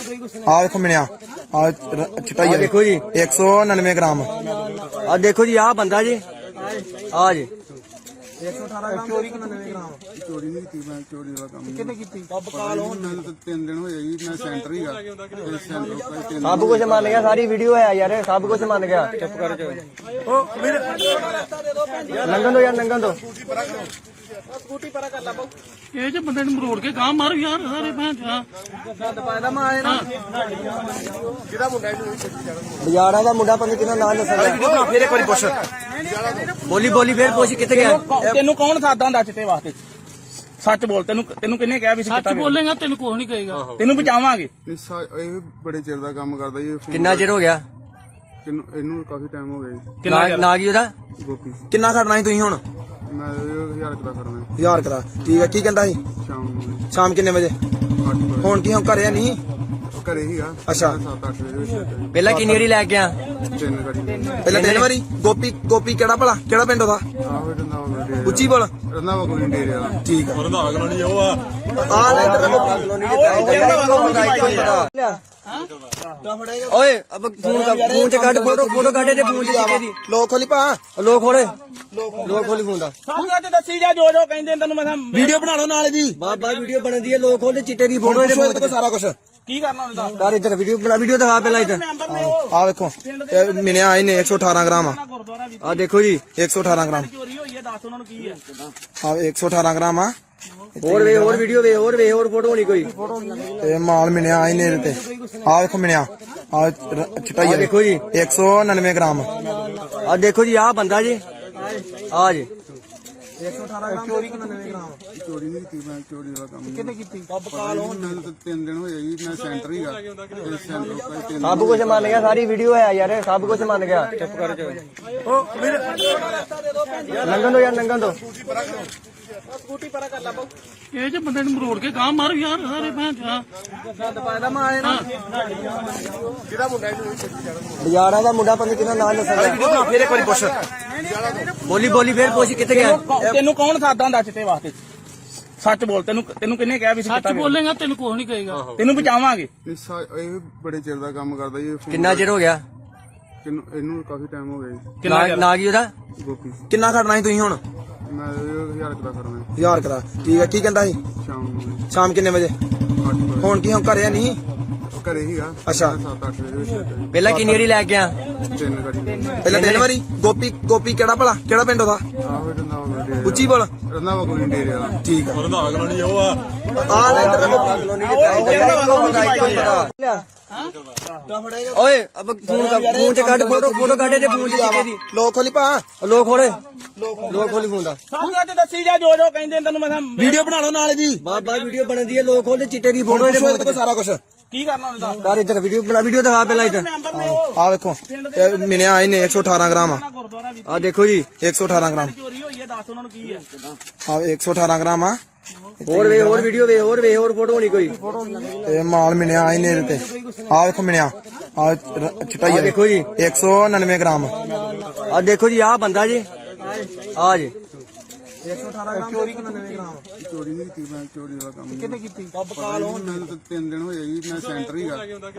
S4: ਆ ਵੇਖੋ ਮਿਲਿਆ ਆ ਚਟਾਈ
S1: ਆ ਦੇਖੋ ਜੀ
S4: 199 ਗ੍ਰਾਮ
S1: ਆ ਦੇਖੋ ਜੀ ਆ ਬੰਦਾ ਜੀ ਆ ਜੀ
S4: 118 ਚੋਰੀ 99 ਗ੍ਰਾਮ
S3: ਚੋਰੀ ਨਹੀਂ ਕੀਤੀ ਮੈਂ ਚੋਰੀ ਦਾ ਕੰਮ
S4: ਕਿੰਨੇ ਕੀਤੀ
S3: ਮੈਨੂੰ ਤਾਂ 3 ਦਿਨ ਹੋਏ ਜੀ ਮੈਂ ਸੈਂਟਰ ਹੀਗਾ ਤੇ ਸੈਂਟਰ ਤੋਂ 3
S1: ਸਭ ਕੁਝ ਮੰਨ ਗਿਆ ਸਾਰੀ ਵੀਡੀਓ ਹੈ ਯਾਰ ਸਭ ਕੁਝ ਮੰਨ ਗਿਆ ਚੁੱਪ ਕਰ ਜਾ ਲੰਘਣ ਦੋ
S2: ਸਕੂਟੀ ਪਰਾ ਕਰ ਲਾ ਬਾਊ
S6: ਇਹ ਜੇ ਬੰਦੇ ਨੂੰ ਮਰੋੜ ਕੇ ਗਾਂ ਮਾਰ ਯਾਰ ਸਾਰੇ ਭੈਣ ਚਾ
S2: ਗੰਦ ਪਾਇਦਾ ਮੈਂ ਆਏ ਨਾ
S1: ਬਾਜ਼ਾਰਾਂ ਦਾ ਮੁੰਡਾ ਪੰਜ ਕਿਹਦਾ ਨਾਮ ਦੱਸਦਾ
S4: ਫੇਰ ਇੱਕ ਵਾਰੀ ਪੁੱਛ
S1: ਬੋਲੀ ਫੇਰ ਪੁੱਛ ਕਿੱਥੇ ਗਿਆ
S2: ਤੈਨੂੰ ਕੌਣ ਸਾਦਾ ਹੁੰਦਾ ਚਿੱਟੇ ਵਾਸਤੇ ਸੱਚ ਬੋਲ ਤੈਨੂੰ ਕਿੰਨੇ ਕਿਹਾ ਵੀ
S6: ਸੱਚ ਬੋਲੇਗਾ ਤੈਨੂੰ ਕੁਝ ਨਹੀਂ ਕਹੇਗਾ
S2: ਤੈਨੂੰ ਬਚਾਵਾਂਗੇ
S3: ਇਹ ਬੜੇ ਚਿਰ ਦਾ ਕੰਮ ਕਰਦਾ ਜੀ
S1: ਕਿੰਨਾ ਚਿਰ ਹੋ ਗਿਆ
S3: ਇਹਨੂੰ ਕਾਫੀ ਟਾਈਮ ਹੋ ਗਿਆ ਜੀ
S1: ਨਾ ਕੀ ਉਹਦਾ
S3: ਗੋਪੀ
S4: ਕਿੰਨਾ ਖੜਨਾ ਸੀ ਤੁਸੀਂ ਹੁਣ
S3: ਮੈਂ 1000 ਦਾ ਕਰਨਾ
S4: 1000 ਕਰਾ ਠੀਕ ਹੈ ਕੀ ਕਹਿੰਦਾ ਸੀ
S3: ਸ਼ਾਮ ਨੂੰ
S4: ਸ਼ਾਮ ਕਿੰਨੇ ਵਜੇ
S3: 8 ਵਜੇ
S4: ਹੁਣ ਕੀ ਹੁਣ ਘਰੇ ਨਹੀਂ
S3: ਘਰੇ ਹੀ ਆ
S4: ਅੱਛਾ।
S3: 7-8 ਵਜੇ ਵਿੱਚ
S1: ਪਹਿਲਾਂ ਕਿੰਨੀ ਵਾਰੀ ਲੈ ਕੇ ਆ
S3: ਤਿੰਨ ਗਾੜੀ
S4: ਪਹਿਲਾਂ ਤਿੰਨ ਵਾਰੀ ਗੋਪੀ ਕਿਹੜਾ ਭਲਾ ਕਿਹੜਾ ਪਿੰਡ ਉਹਦਾ
S3: ਆਹੋ ਰੰਦਾ
S4: ਉੱਚੀ ਬੋਲ
S3: ਰੰਦਾ ਕੋਈ ਡੇਰੇ ਵਾਲਾ
S4: ਠੀਕ ਆ
S5: ਰੰਧਾਵਾ ਕਲੋਨੀ ਉਹ ਆ
S4: ਆ ਲੈ ਇੱਧਰ
S1: ਓਏ ਅਬ ਫੋਨ ਚ ਕੱਢ ਫੋਟੋ ਕੱਢ ਤੇ ਫੋਨ ਚ ਕਿਤੇ ਦੀ
S4: ਲੋਕ ਖੋਲੀ ਭਾ
S1: ਲੋਕ ਖੋਲੀ ਫੋਨ ਦਾ
S2: ਸਾਨੂੰ ਅੱਜ ਦੱਸੀ ਜਾ ਜੋ ਜੋ ਕਹਿੰਦੇ ਤੈਨੂੰ ਮੈਂ
S4: ਵੀਡੀਓ ਬਣਾ ਲਓ ਨਾਲ ਜੀ
S1: ਬਾਬਾ ਵੀਡੀਓ ਬਣਦੀ ਹੈ ਲੋਕ ਖੋਲਦੇ ਚਿੱਟੇ ਦੀ ਫੋਟੋ
S4: ਫੋਟੋ ਇਹਦੇ ਕੋਲ ਸਾਰਾ ਕੁਝ
S2: ਕੀ ਕਰਨਾ ਹੁੰਦਾ
S1: ਯਾਰ ਇੱਧਰ ਵੀਡੀਓ ਦਿਖਾ ਪਹਿਲਾਂ ਇੱਧਰ
S2: ਮੈਂਬਰ ਨੇ ਉਹ
S4: ਆ ਵੇਖੋ ਇਹ ਮਿਲਿਆ ਇਹਨੇ 118 ਗ੍ਰਾਮ ਆ
S2: ਗੁਰਦੁਆਰਾ ਵੀ
S1: ਆ ਦੇਖੋ ਜੀ
S4: 118 ਗ੍ਰਾਮ
S2: ਚੋਰੀ ਹੋਈ ਹੈ ਦੱਸ ਉਹਨਾਂ ਨੂੰ ਕੀ ਹੈ
S4: ਆ 118 ਗ੍ਰਾਮ ਆ
S1: ਹੋਰ ਵੀਡੀਓ ਹੋਰ ਫੋਟੋ ਹੋਣੀ ਕੋਈ
S4: ਇਹ ਮਾਲ ਮਿਲਿਆ ਇਹਨੇ ਇਹਦੇ ਤੇ ਆ ਵੇਖੋ ਮਿਲਿਆ ਆ ਚਟਾਈ
S1: ਆ ਦੇਖੋ ਜੀ
S4: 199 ਗ੍ਰਾਮ
S1: ਆ ਦੇਖੋ ਜੀ ਆ ਬੰਦਾ ਜੀ ਆ ਜੀ
S3: ਚੋਰੀ ਨਹੀਂ ਕੀਤੀ ਮੈਂ ਚੋਰੀ ਵਾਲਾ ਕੰਮ ਕਿੰਨੇ ਕੀਤੀ ਮੈਨੂੰ ਤਾਂ 3 ਦਿਨ ਹੋਏ ਜੀ ਮੈਂ ਸੈਂਟਰ ਹੀਗਾ ਤੇ ਸੈਂਟਰ ਭਾਈ 3
S1: ਸਭ ਕੁਝ ਮੰਨ ਗਿਆ, ਸਾਰੀ ਵੀਡੀਓ ਹੈ ਯਾਰ, ਸਭ ਕੁਝ ਮੰਨ ਗਿਆ। ਚੁੱਪ ਕਰ ਜਾ। ਲੰਘਣ ਦੋ ਯਾਰ, ਲੰਘਣ ਦੋ।
S2: ਸਕੂਟੀ ਪਰਾ ਕਰ ਲਾ ਬਾਊ
S6: ਇਹ ਜੇ ਬੰਦੇ ਨੂੰ ਮਰੋੜ ਕੇ ਗਾਂ ਮਾਰ ਯਾਰ ਸਾਰੇ ਭੈਣ ਚਾ
S2: ਗੰਦ ਪਾਇਦਾ ਮੈਂ ਆਏ ਨਾ ਕਿਹਦਾ ਮੁੰਡਾ ਇਹਨੂੰ
S1: ਬਾਜ਼ਾਰਾਂ ਦਾ ਮੁੰਡਾ ਪਤਾ ਕਿਹਦਾ ਨਾਮ ਦੱਸਦਾ।
S2: ਫੇਰ ਇੱਕ ਵਾਰੀ ਪੁੱਛ
S1: ਬੋਲੀ ਬੋਲੀ ਫੇਰ ਪੁੱਛ ਕਿੱਥੇ ਗਿਆ।
S2: ਤੈਨੂੰ ਕੌਣ ਸਾਦਾ ਹੁੰਦਾ ਚਿੱਟੇ ਵਾਸਤੇ ਸੱਚ ਬੋਲ ਤੈਨੂੰ ਕਿੰਨੇ ਕਿਹਾ ਵੀ ਸੀ
S6: ਸੱਚ ਬੋਲੇਗਾ ਤੈਨੂੰ ਕੁਝ ਨਹੀਂ ਕਹੇਗਾ।
S2: ਤੈਨੂੰ ਬਚਾਵਾਂਗੇ
S3: ਇਹ ਬੜੇ ਚਿਰ ਦਾ ਕੰਮ ਕਰਦਾ ਜੀ
S1: ਕਿੰਨਾ ਚਿਰ ਹੋ ਗਿਆ?
S3: ਇਹਨੂੰ ਕਾਫੀ ਟਾਈਮ ਹੋ ਗਿਆ ਜੀ
S1: ਨਾ ਕੀ ਉਹਦਾ?
S3: ਗੋਪੀ
S4: ਕਿੰਨਾ ਖੜਨਾ ਸੀ ਤੁਸੀਂ ਹੁਣ?
S3: ਮੈਂ 1000 ਦਾ ਕਰਨਾ
S4: 1000 ਕਰਾ। ਠੀਕ ਹੈ, ਕੀ ਕਹਿੰਦਾ ਸੀ?
S3: ਸ਼ਾਮ ਨੂੰ
S4: ਸ਼ਾਮ ਕਿੰਨੇ ਵਜੇ?
S3: 8 ਵਜੇ
S4: ਹੁਣ ਕੀ ਹੁਣ ਘਰੇ ਨਹੀਂ?
S3: ਘਰੇ ਹੀਗਾ
S4: ਅੱਛਾ।
S3: 7-8 ਵਜੇ ਵਿੱਚ
S1: ਪਹਿਲਾਂ ਕਿੰਨੀ ਵਾਰੀ ਲੈ ਕੇ ਆ?
S3: 3 ਗਾੜੀ
S4: ਪਹਿਲਾਂ 3 ਵਾਰੀ। ਗੋਪੀ ਕਿਹੜਾ ਭਲਾ? ਕਿਹੜਾ ਪਿੰਡ ਉਹਦਾ?
S3: ਆਹੋ ਰੰਦਾਵਾ ਡੇਰੇ
S4: ਉੱਚੀ ਬੋਲ।
S3: ਰੰਦਾਵਾ ਕੋਈ ਡੇਰੇ ਵਾਲਾ
S4: ਠੀਕ ਆ।
S5: ਰੰਧਾਵਾ ਕਲੋਨੀ ਉਹ ਆ
S4: ਆ ਲੈ ਇੱਧਰ
S1: ਓਏ ਅਬ ਫੋਨ ਚ ਕੱਢ, ਫੋਟੋ ਕੱਢੇ ਤੇ ਫੋਨ ਚ ਚਿੱਟੇ ਦੀ।
S4: ਲੋਕ ਖੋਲੀ ਪਾ।
S1: ਲੋਕ ਖੋਲੇ, ਲੋਕ ਖੋਲੀ ਫੋਨ ਦਾ।
S2: ਸਾਹਮਣੇ ਤੇ ਦੱਸੀ ਜਾ ਜੋ ਕਹਿੰਦੇ ਤੈਨੂੰ ਮੈਂ
S4: ਵੀਡੀਓ ਬਣਾ ਲਓ ਨਾਲ ਜੀ।
S1: ਬਾਬਾ ਵੀਡੀਓ ਬਣਦੀ ਹੈ, ਲੋਕ ਖੋਲੇ ਚਿੱਟੇ ਦੀ ਫੋਟੋ ਇਹਦੇ ਫੋਨ
S4: ਦੇਖੋ ਸਾਰਾ ਕੁਝ।
S2: ਕੀ ਕਰਨਾ ਉਹਦਾ
S1: ਕਰ ਇੱਧਰ ਵੀਡੀਓ ਬਣਾ, ਵੀਡੀਓ ਦਿਖਾ ਪਹਿਲਾਂ ਇੱਧਰ।
S2: ਮੈਂਬਰ ਨੇ ਉਹ
S4: ਆ ਵੇਖੋ ਇਹ ਮਿਲਿਆ ਆਏ ਨੇ 118 ਗ੍ਰਾਮ ਆ।
S2: ਗੁਰਦੁਆਰਾ ਵੀ
S1: ਆ ਦੇਖੋ ਜੀ,
S4: 118 ਗ੍ਰਾਮ
S2: ਚੋਰੀ ਹੋਈ ਹੈ ਦੱਸ ਉਹਨਾਂ ਨੂੰ ਕੀ ਹੈ
S4: ਆ 118 ਗ੍ਰਾਮ ਆ।
S1: ਹੋਰ ਵੇ, ਹੋਰ ਵੀਡੀਓ ਵੇ, ਹੋਰ ਵੇ, ਹੋਰ ਫੋਟੋ ਹੋਣੀ ਕੋਈ।
S4: ਇਹ ਮਾਲ ਮਿਲਿਆ ਆਏ ਨੇ ਇਹਦੇ ਤੇ। ਆ ਵੇਖੋ ਮਿਲਿਆ ਆ ਚਟਾਈ
S1: ਆ ਦੇਖੋ ਜੀ,
S4: 199 ਗ੍ਰਾਮ।
S1: ਆ ਦੇਖੋ ਜੀ, ਆ ਬੰਦਾ ਜੀ, ਆ ਜੀ।
S4: 118 ਗ੍ਰਾਮ ਚੋਰੀ 99 ਗ੍ਰਾਮ।
S3: ਚੋਰੀ ਨਹੀਂ ਕੀਤੀ ਮੈਂ ਚੋਰੀ ਵਾਲਾ ਕੰਮ ਕਿੰਨੇ ਕੀਤੀ ਮੈਨੂੰ ਤਾਂ 3 ਦਿਨ ਹੋਏ ਜੀ ਮੈਂ ਸੈਂਟਰ ਹੀਗਾ ਤੇ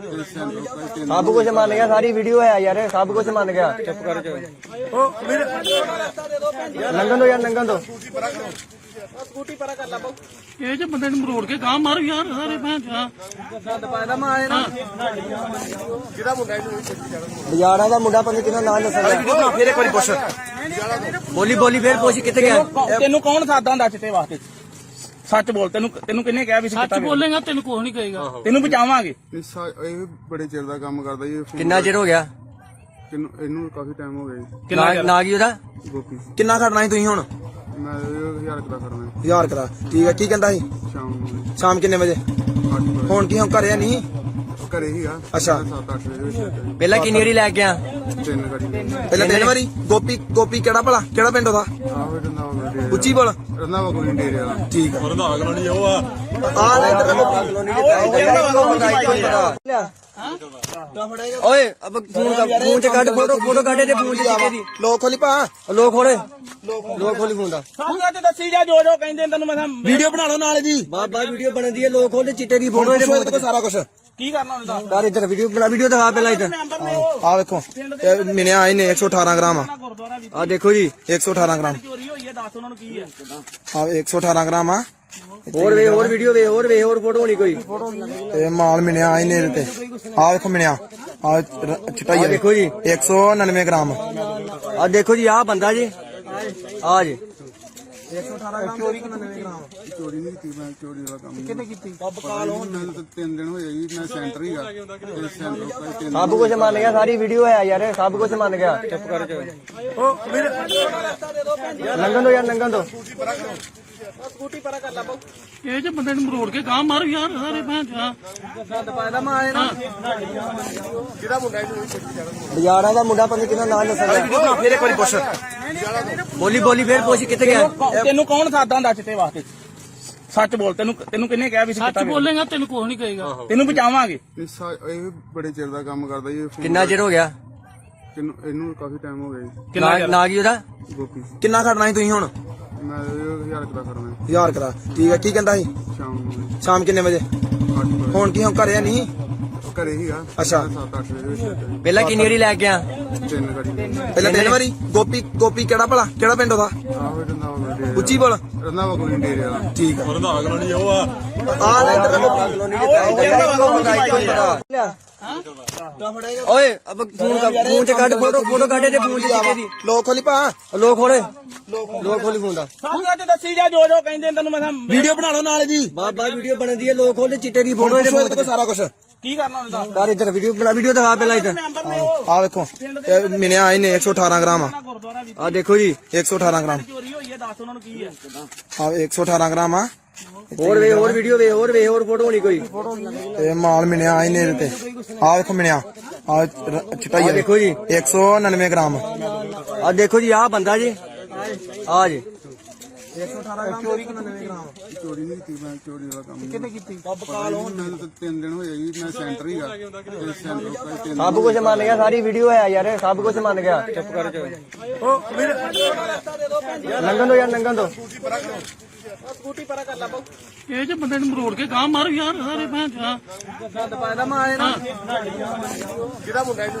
S3: ਸੈਂਟਰ ਭਾਈ 3
S1: ਸਭ ਕੁਝ ਮੰਨ ਗਿਆ, ਸਾਰੀ ਵੀਡੀਓ ਹੈ ਯਾਰ, ਸਭ ਕੁਝ ਮੰਨ ਗਿਆ। ਚੁੱਪ ਕਰ ਜਾ। ਲੰਘਣ ਦੋ ਯਾਰ, ਲੰਘਣ ਦੋ।
S2: ਸਕੂਟੀ ਪਰਾ ਕਰ ਲਾ ਬਾਊ
S6: ਇਹ ਜੇ ਬੰਦੇ ਨੂੰ ਮਰੋੜ ਕੇ ਗਾਂ ਮਾਰ ਯਾਰ ਸਾਰੇ ਭੈਣ ਚਾ
S2: ਗੰਦ ਪਾਇਦਾ ਮੈਂ ਆਏ ਨਾ ਕਿਹਦਾ ਮੁੰਡਾ ਇਹਨੂੰ
S1: ਬਾਜ਼ਾਰਾਂ ਦਾ ਮੁੰਡਾ ਪਤਾ ਕਿਹਦਾ ਨਾਮ ਦੱਸਦਾ।
S2: ਫੇਰ ਇੱਕ ਵਾਰੀ ਪੁੱਛ
S1: ਬੋਲੀ ਬੋਲੀ ਫੇਰ ਪੁੱਛ ਕਿੱਥੇ ਗਿਆ।
S2: ਤੈਨੂੰ ਕੌਣ ਸਾਦਾ ਹੁੰਦਾ ਚਿੱਟੇ ਵਾਸਤੇ ਸੱਚ ਬੋਲ ਤੈਨੂੰ ਕਿੰਨੇ ਕਿਹਾ ਵੀ ਸੀ
S6: ਸੱਚ ਬੋਲੇਗਾ ਤੈਨੂੰ ਕੁਝ ਨਹੀਂ ਕਹੇਗਾ।
S2: ਤੈਨੂੰ ਬਚਾਵਾਂਗੇ
S3: ਇਹ ਬੜੇ ਚਿਰ ਦਾ ਕੰਮ ਕਰਦਾ ਜੀ
S1: ਕਿੰਨਾ ਚਿਰ ਹੋ ਗਿਆ?
S3: ਇਹਨੂੰ ਕਾਫੀ ਟਾਈਮ ਹੋ ਗਿਆ ਜੀ
S1: ਨਾ ਕੀ ਉਹਦਾ?
S3: ਗੋਪੀ
S4: ਕਿੰਨਾ ਖੜਨਾ ਸੀ ਤੁਸੀਂ ਹੁਣ?
S3: ਮੈਂ 1000 ਦਾ ਕਰਨਾ
S4: 1000 ਕਰਾ। ਠੀਕ ਹੈ, ਕੀ ਕਹਿੰਦਾ ਸੀ?
S3: ਸ਼ਾਮ ਨੂੰ
S4: ਸ਼ਾਮ ਕਿੰਨੇ ਵਜੇ?
S3: 8 ਵਜੇ
S4: ਹੁਣ ਕੀ ਹੁਣ ਘਰੇ ਨਹੀਂ?
S3: ਘਰੇ ਹੀਗਾ
S4: ਅੱਛਾ।
S3: 7-8 ਵਜੇ ਵਿੱਚ
S1: ਪਹਿਲਾਂ ਕਿੰਨੀ ਵਾਰੀ ਲੈ ਕੇ ਆ?
S3: 3 ਗਾੜੀ
S4: ਪਹਿਲਾਂ 3 ਵਾਰੀ। ਗੋਪੀ ਕਿਹੜਾ ਭਲਾ? ਕਿਹੜਾ ਪਿੰਡ ਉਹਦਾ?
S3: ਆਹੋ ਰੰਦਾਵਾ ਡੇਰੇ
S4: ਉੱਚੀ ਬੋਲ।
S3: ਰੰਦਾਵਾ ਕੋਈ ਡੇਰੇ ਵਾਲਾ
S4: ਠੀਕ ਆ।
S5: ਰੰਧਾਵਾ ਕਲੋਨੀ ਉਹ ਆ
S4: ਆ ਲੈ ਇੱਧਰ
S1: ਓਏ ਅਬ ਫੋਨ ਚ ਕੱਢ, ਫੋਟੋ ਕੱਢੇ ਤੇ ਫੋਨ ਚ ਚਿੱਟੇ ਦੀ।
S4: ਲੋਕ ਖੋਲੀ ਪਾ।
S1: ਲੋਕ ਖੋਲੇ, ਲੋਕ ਖੋਲੀ ਫੋਨ ਦਾ।
S2: ਸਾਹਮਣੇ ਤੇ ਦੱਸੀ ਜਾ ਜੋ ਕਹਿੰਦੇ ਤੈਨੂੰ ਮੈਂ
S4: ਵੀਡੀਓ ਬਣਾ ਲਓ ਨਾਲ ਜੀ।
S1: ਬਾਬਾ ਵੀਡੀਓ ਬਣਦੀ ਹੈ, ਲੋਕ ਖੋਲੇ ਚਿੱਟੇ ਦੀ ਫੋਟੋ ਇਹਦੇ ਫੋਨ
S4: ਦੇਖੋ
S1: ਚ।
S4: ਸਾਰਾ ਕੁਝ।
S2: ਕੀ ਕਰਨਾ ਉਹਦਾ
S1: ਕਰ ਇੱਧਰ ਵੀਡੀਓ ਬਣਾ, ਵੀਡੀਓ ਦਿਖਾ ਪਹਿਲਾਂ ਇੱਧਰ।
S2: ਮੈਂਬਰ ਨੇ ਉਹ
S4: ਆ ਵੇਖੋ ਇਹ ਮਿਲਿਆ ਆਏ ਨੇ 118 ਗ੍ਰਾਮ ਆ।
S2: ਗੁਰਦੁਆਰਾ ਵੀ
S1: ਆ ਦੇਖੋ ਜੀ,
S4: 118 ਗ੍ਰਾਮ
S2: ਚੋਰੀ ਹੋਈ ਹੈ ਦੱਸ ਉਹਨਾਂ ਨੂੰ ਕੀ ਹੈ
S4: ਆ 118 ਗ੍ਰਾਮ ਆ।
S1: ਹੋਰ ਵੇ, ਹੋਰ ਵੀਡੀਓ ਵੇ, ਹੋਰ ਵੇ, ਹੋਰ ਫੋਟੋ ਹੋਣੀ ਕੋਈ।
S4: ਇਹ ਮਾਲ ਮਿਲਿਆ ਆਏ ਨੇ ਇਹਦੇ ਤੇ। ਆ ਵੇਖੋ ਮਿਲਿਆ ਆ ਚਟਾਈ
S1: ਆ ਦੇਖੋ ਜੀ,
S4: 199 ਗ੍ਰਾਮ।
S1: ਆ ਦੇਖੋ ਜੀ, ਆ ਬੰਦਾ ਜੀ, ਆ ਜੀ।
S4: 118 ਗ੍ਰਾਮ ਚੋਰੀ 99 ਗ੍ਰਾਮ।
S3: ਚੋਰੀ ਨਹੀਂ ਕੀਤੀ ਮੈਂ ਚੋਰੀ ਵਾਲਾ ਕੰਮ ਕਿੰਨੇ ਕੀਤੀ ਮੈਨੂੰ ਤਾਂ 3 ਦਿਨ ਹੋਏ ਜੀ ਮੈਂ ਸੈਂਟਰ ਹੀਗਾ ਤੇ ਸੈਂਟਰ ਭਾਈ 3
S1: ਸਭ ਕੁਝ ਮੰਨ ਗਿਆ, ਸਾਰੀ ਵੀਡੀਓ ਹੈ ਯਾਰ, ਸਭ ਕੁਝ ਮੰਨ ਗਿਆ। ਚੁੱਪ ਕਰ ਜਾ। ਲੰਘਣ ਦੋ ਯਾਰ, ਲੰਘਣ ਦੋ।
S2: ਸਕੂਟੀ ਪਰਾ ਕਰ ਲਾ ਬਾਊ
S6: ਇਹ ਜੇ ਬੰਦੇ ਨੂੰ ਮਰੋੜ ਕੇ ਗਾਂ ਮਾਰ ਯਾਰ ਸਾਰੇ ਭੈਣ ਚਾ
S2: ਗੰਦ ਪਾਇਦਾ ਮੈਂ ਆਏ ਨਾ ਕਿਹਦਾ ਮੁੰਡਾ ਇਹਨੂੰ
S1: ਬਾਜ਼ਾਰਾਂ ਦਾ ਮੁੰਡਾ ਪਤਾ ਕਿਹਦਾ ਨਾਮ ਦੱਸਦਾ।
S2: ਫੇਰ ਇੱਕ ਵਾਰੀ ਪੁੱਛ
S1: ਬੋਲੀ ਬੋਲੀ ਫੇਰ ਪੁੱਛ ਕਿੱਥੇ ਗਿਆ।
S2: ਤੈਨੂੰ ਕੌਣ ਸਾਦਾ ਹੁੰਦਾ ਚਿੱਟੇ ਵਾਸਤੇ ਸੱਚ ਬੋਲ ਤੈਨੂੰ ਕਿੰਨੇ ਕਿਹਾ ਵੀ ਸੀ
S6: ਸੱਚ ਬੋਲੇਗਾ ਤੈਨੂੰ ਕੁਝ ਨਹੀਂ ਕਹੇਗਾ।
S2: ਤੈਨੂੰ ਬਚਾਵਾਂਗੇ
S3: ਇਹ ਬੜੇ ਚਿਰ ਦਾ ਕੰਮ ਕਰਦਾ ਜੀ
S1: ਕਿੰਨਾ ਚਿਰ ਹੋ ਗਿਆ?
S3: ਇਹਨੂੰ ਕਾਫੀ ਟਾਈਮ ਹੋ ਗਿਆ ਜੀ
S1: ਨਾ ਕੀ ਉਹਦਾ?
S3: ਗੋਪੀ
S4: ਕਿੰਨਾ ਖੜਨਾ ਸੀ ਤੁਸੀਂ ਹੁਣ?
S3: ਮੈਂ 1000 ਦਾ ਕਰਨਾ
S4: 1000 ਕਰਾ। ਠੀਕ ਹੈ, ਕੀ ਕਹਿੰਦਾ ਸੀ?
S3: ਸ਼ਾਮ ਨੂੰ
S4: ਸ਼ਾਮ ਕਿੰਨੇ ਵਜੇ?
S3: 8 ਵਜੇ
S4: ਹੁਣ ਕੀ ਹੁਣ ਘਰੇ ਨਹੀਂ?
S3: ਘਰੇ ਹੀਗਾ
S4: ਅੱਛਾ।
S3: 7-8 ਵਜੇ ਵਿੱਚ
S1: ਪਹਿਲਾਂ ਕਿੰਨੀ ਵਾਰੀ ਲੈ ਕੇ ਆ?
S3: 3 ਗਾੜੀ
S4: ਪਹਿਲਾਂ 3 ਵਾਰੀ। ਗੋਪੀ ਕਿਹੜਾ ਭਲਾ? ਕਿਹੜਾ ਪਿੰਡ ਉਹਦਾ?
S3: ਆਹੋ ਰੰਦਾਵਾ ਡੇਰੇ
S4: ਉੱਚੀ ਬੋਲ।
S3: ਰੰਦਾਵਾ ਕੋਈ ਡੇਰੇ ਵਾਲਾ
S4: ਠੀਕ ਆ।
S5: ਰੰਧਾਵਾ ਕਲੋਨੀ ਉਹ ਆ
S4: ਆ ਲੈ ਇੱਧਰ
S1: ਓਏ ਅਬ ਫੋਨ ਚ ਕੱਢ ਫੋਟੋ ਕੱਢੇ ਤੇ ਫੋਨ ਚ ਚਿੱਟੇ ਦੀ
S4: ਲੋਕ ਖੋਲੀ ਭਾ
S1: ਲੋਕ ਖੋਲੀ ਫੋਨ ਦਾ
S2: ਸਾਰਿਆਂ ਤੇ ਦੱਸੀ ਜਾ ਜੋ ਜੋ ਕਹਿੰਦੇ ਤੈਨੂੰ ਮੈਂ
S4: ਵੀਡੀਓ ਬਣਾ ਲਓ ਨਾਲ ਜੀ
S1: ਬਾਬਾ ਵੀਡੀਓ ਬਣਦੀ ਹੈ ਲੋਕ ਖੋਲੇ ਚਿੱਟੇ ਦੀ ਫੋਟੋ ਇਹਦੇ
S4: ਇਹਦੇ ਕੋਲ ਸਾਰਾ ਕੁਝ
S2: ਕੀ ਕਰਨਾ ਉਹਨੇ ਦੱਸ
S1: ਕਰ ਇੱਧਰ ਵੀਡੀਓ ਬਣਾ ਵੀਡੀਓ ਦਿਖਾ ਪਹਿਲਾਂ ਇੱਧਰ
S2: ਮੈਂਬਰ ਨੇ ਉਹ
S4: ਆ ਵੇਖੋ ਇਹ ਮਿਲਿਆ ਇਹਨੇ 118 ਗ੍ਰਾਮ ਆ
S2: ਗੁਰਦੁਆਰਾ ਵੀ
S1: ਆ ਦੇਖੋ ਜੀ
S4: 118 ਗ੍ਰਾਮ
S2: ਚੋਰੀ ਹੋਈ ਹੈ ਦੱਸ ਉਹਨਾਂ ਨੂੰ ਕੀ ਹੈ
S4: ਆ 118 ਗ੍ਰਾਮ ਆ
S1: ਹੋਰ ਵੀਡੀਓ ਹੋਰ ਫੋਟੋ ਹੋਣੀ ਕੋਈ
S4: ਤੇ ਮਾਲ ਮਿਲਿਆ ਇਹਨੇ ਇਹਦੇ ਤੇ ਆ ਵੇਖੋ ਮਿਲਿਆ ਆ ਚਟਾਈ
S1: ਆ ਦੇਖੋ ਜੀ
S4: 199 ਗ੍ਰਾਮ
S1: ਆ ਦੇਖੋ ਜੀ ਆ ਬੰਦਾ ਜੀ ਆ ਜੀ
S4: 118 ਗ੍ਰਾਮ ਚੋਰੀ 99 ਗ੍ਰਾਮ
S3: ਚੋਰੀ ਨਹੀਂ ਕੀਤੀ ਮੈਂ ਚੋਰੀ ਵਾਲਾ ਕੰਮ
S4: ਕਿੰਨੇ ਕੀਤੀ
S3: ਮੈਨੂੰ ਤਾਂ 3 ਦਿਨ ਹੋਏ ਜੀ ਮੈਂ ਸੈਂਟਰ ਹੀਗਾ ਤੇ ਸੈਂਟਰ ਕੋਈ 3
S1: ਸਭ ਕੁਝ ਮੰਨ ਗਿਆ ਸਾਰੀ ਵੀਡੀਓ ਹੈ ਯਾਰ ਸਭ ਕੁਝ ਮੰਨ ਗਿਆ ਚੁੱਪ ਕਰ ਜਾ ਨੰਗਨ ਦੋ
S2: ਸਕੂਟੀ ਪਰਾ ਕਰ ਲਾ ਬਹੁ
S6: ਇਹ ਜੇ ਬੰਦੇ ਨੂੰ ਮਰੋੜ ਕੇ ਗਾਂ ਮਾਰ ਯਾਰ ਸਾਰੇ ਭੈਣ ਚਾ
S2: ਗੰਦ ਪਾਇਦਾ ਮੈਂ ਆਏ ਨਾ ਕਿਹਦਾ ਮੁੰਡਾ ਇਹਨੂੰ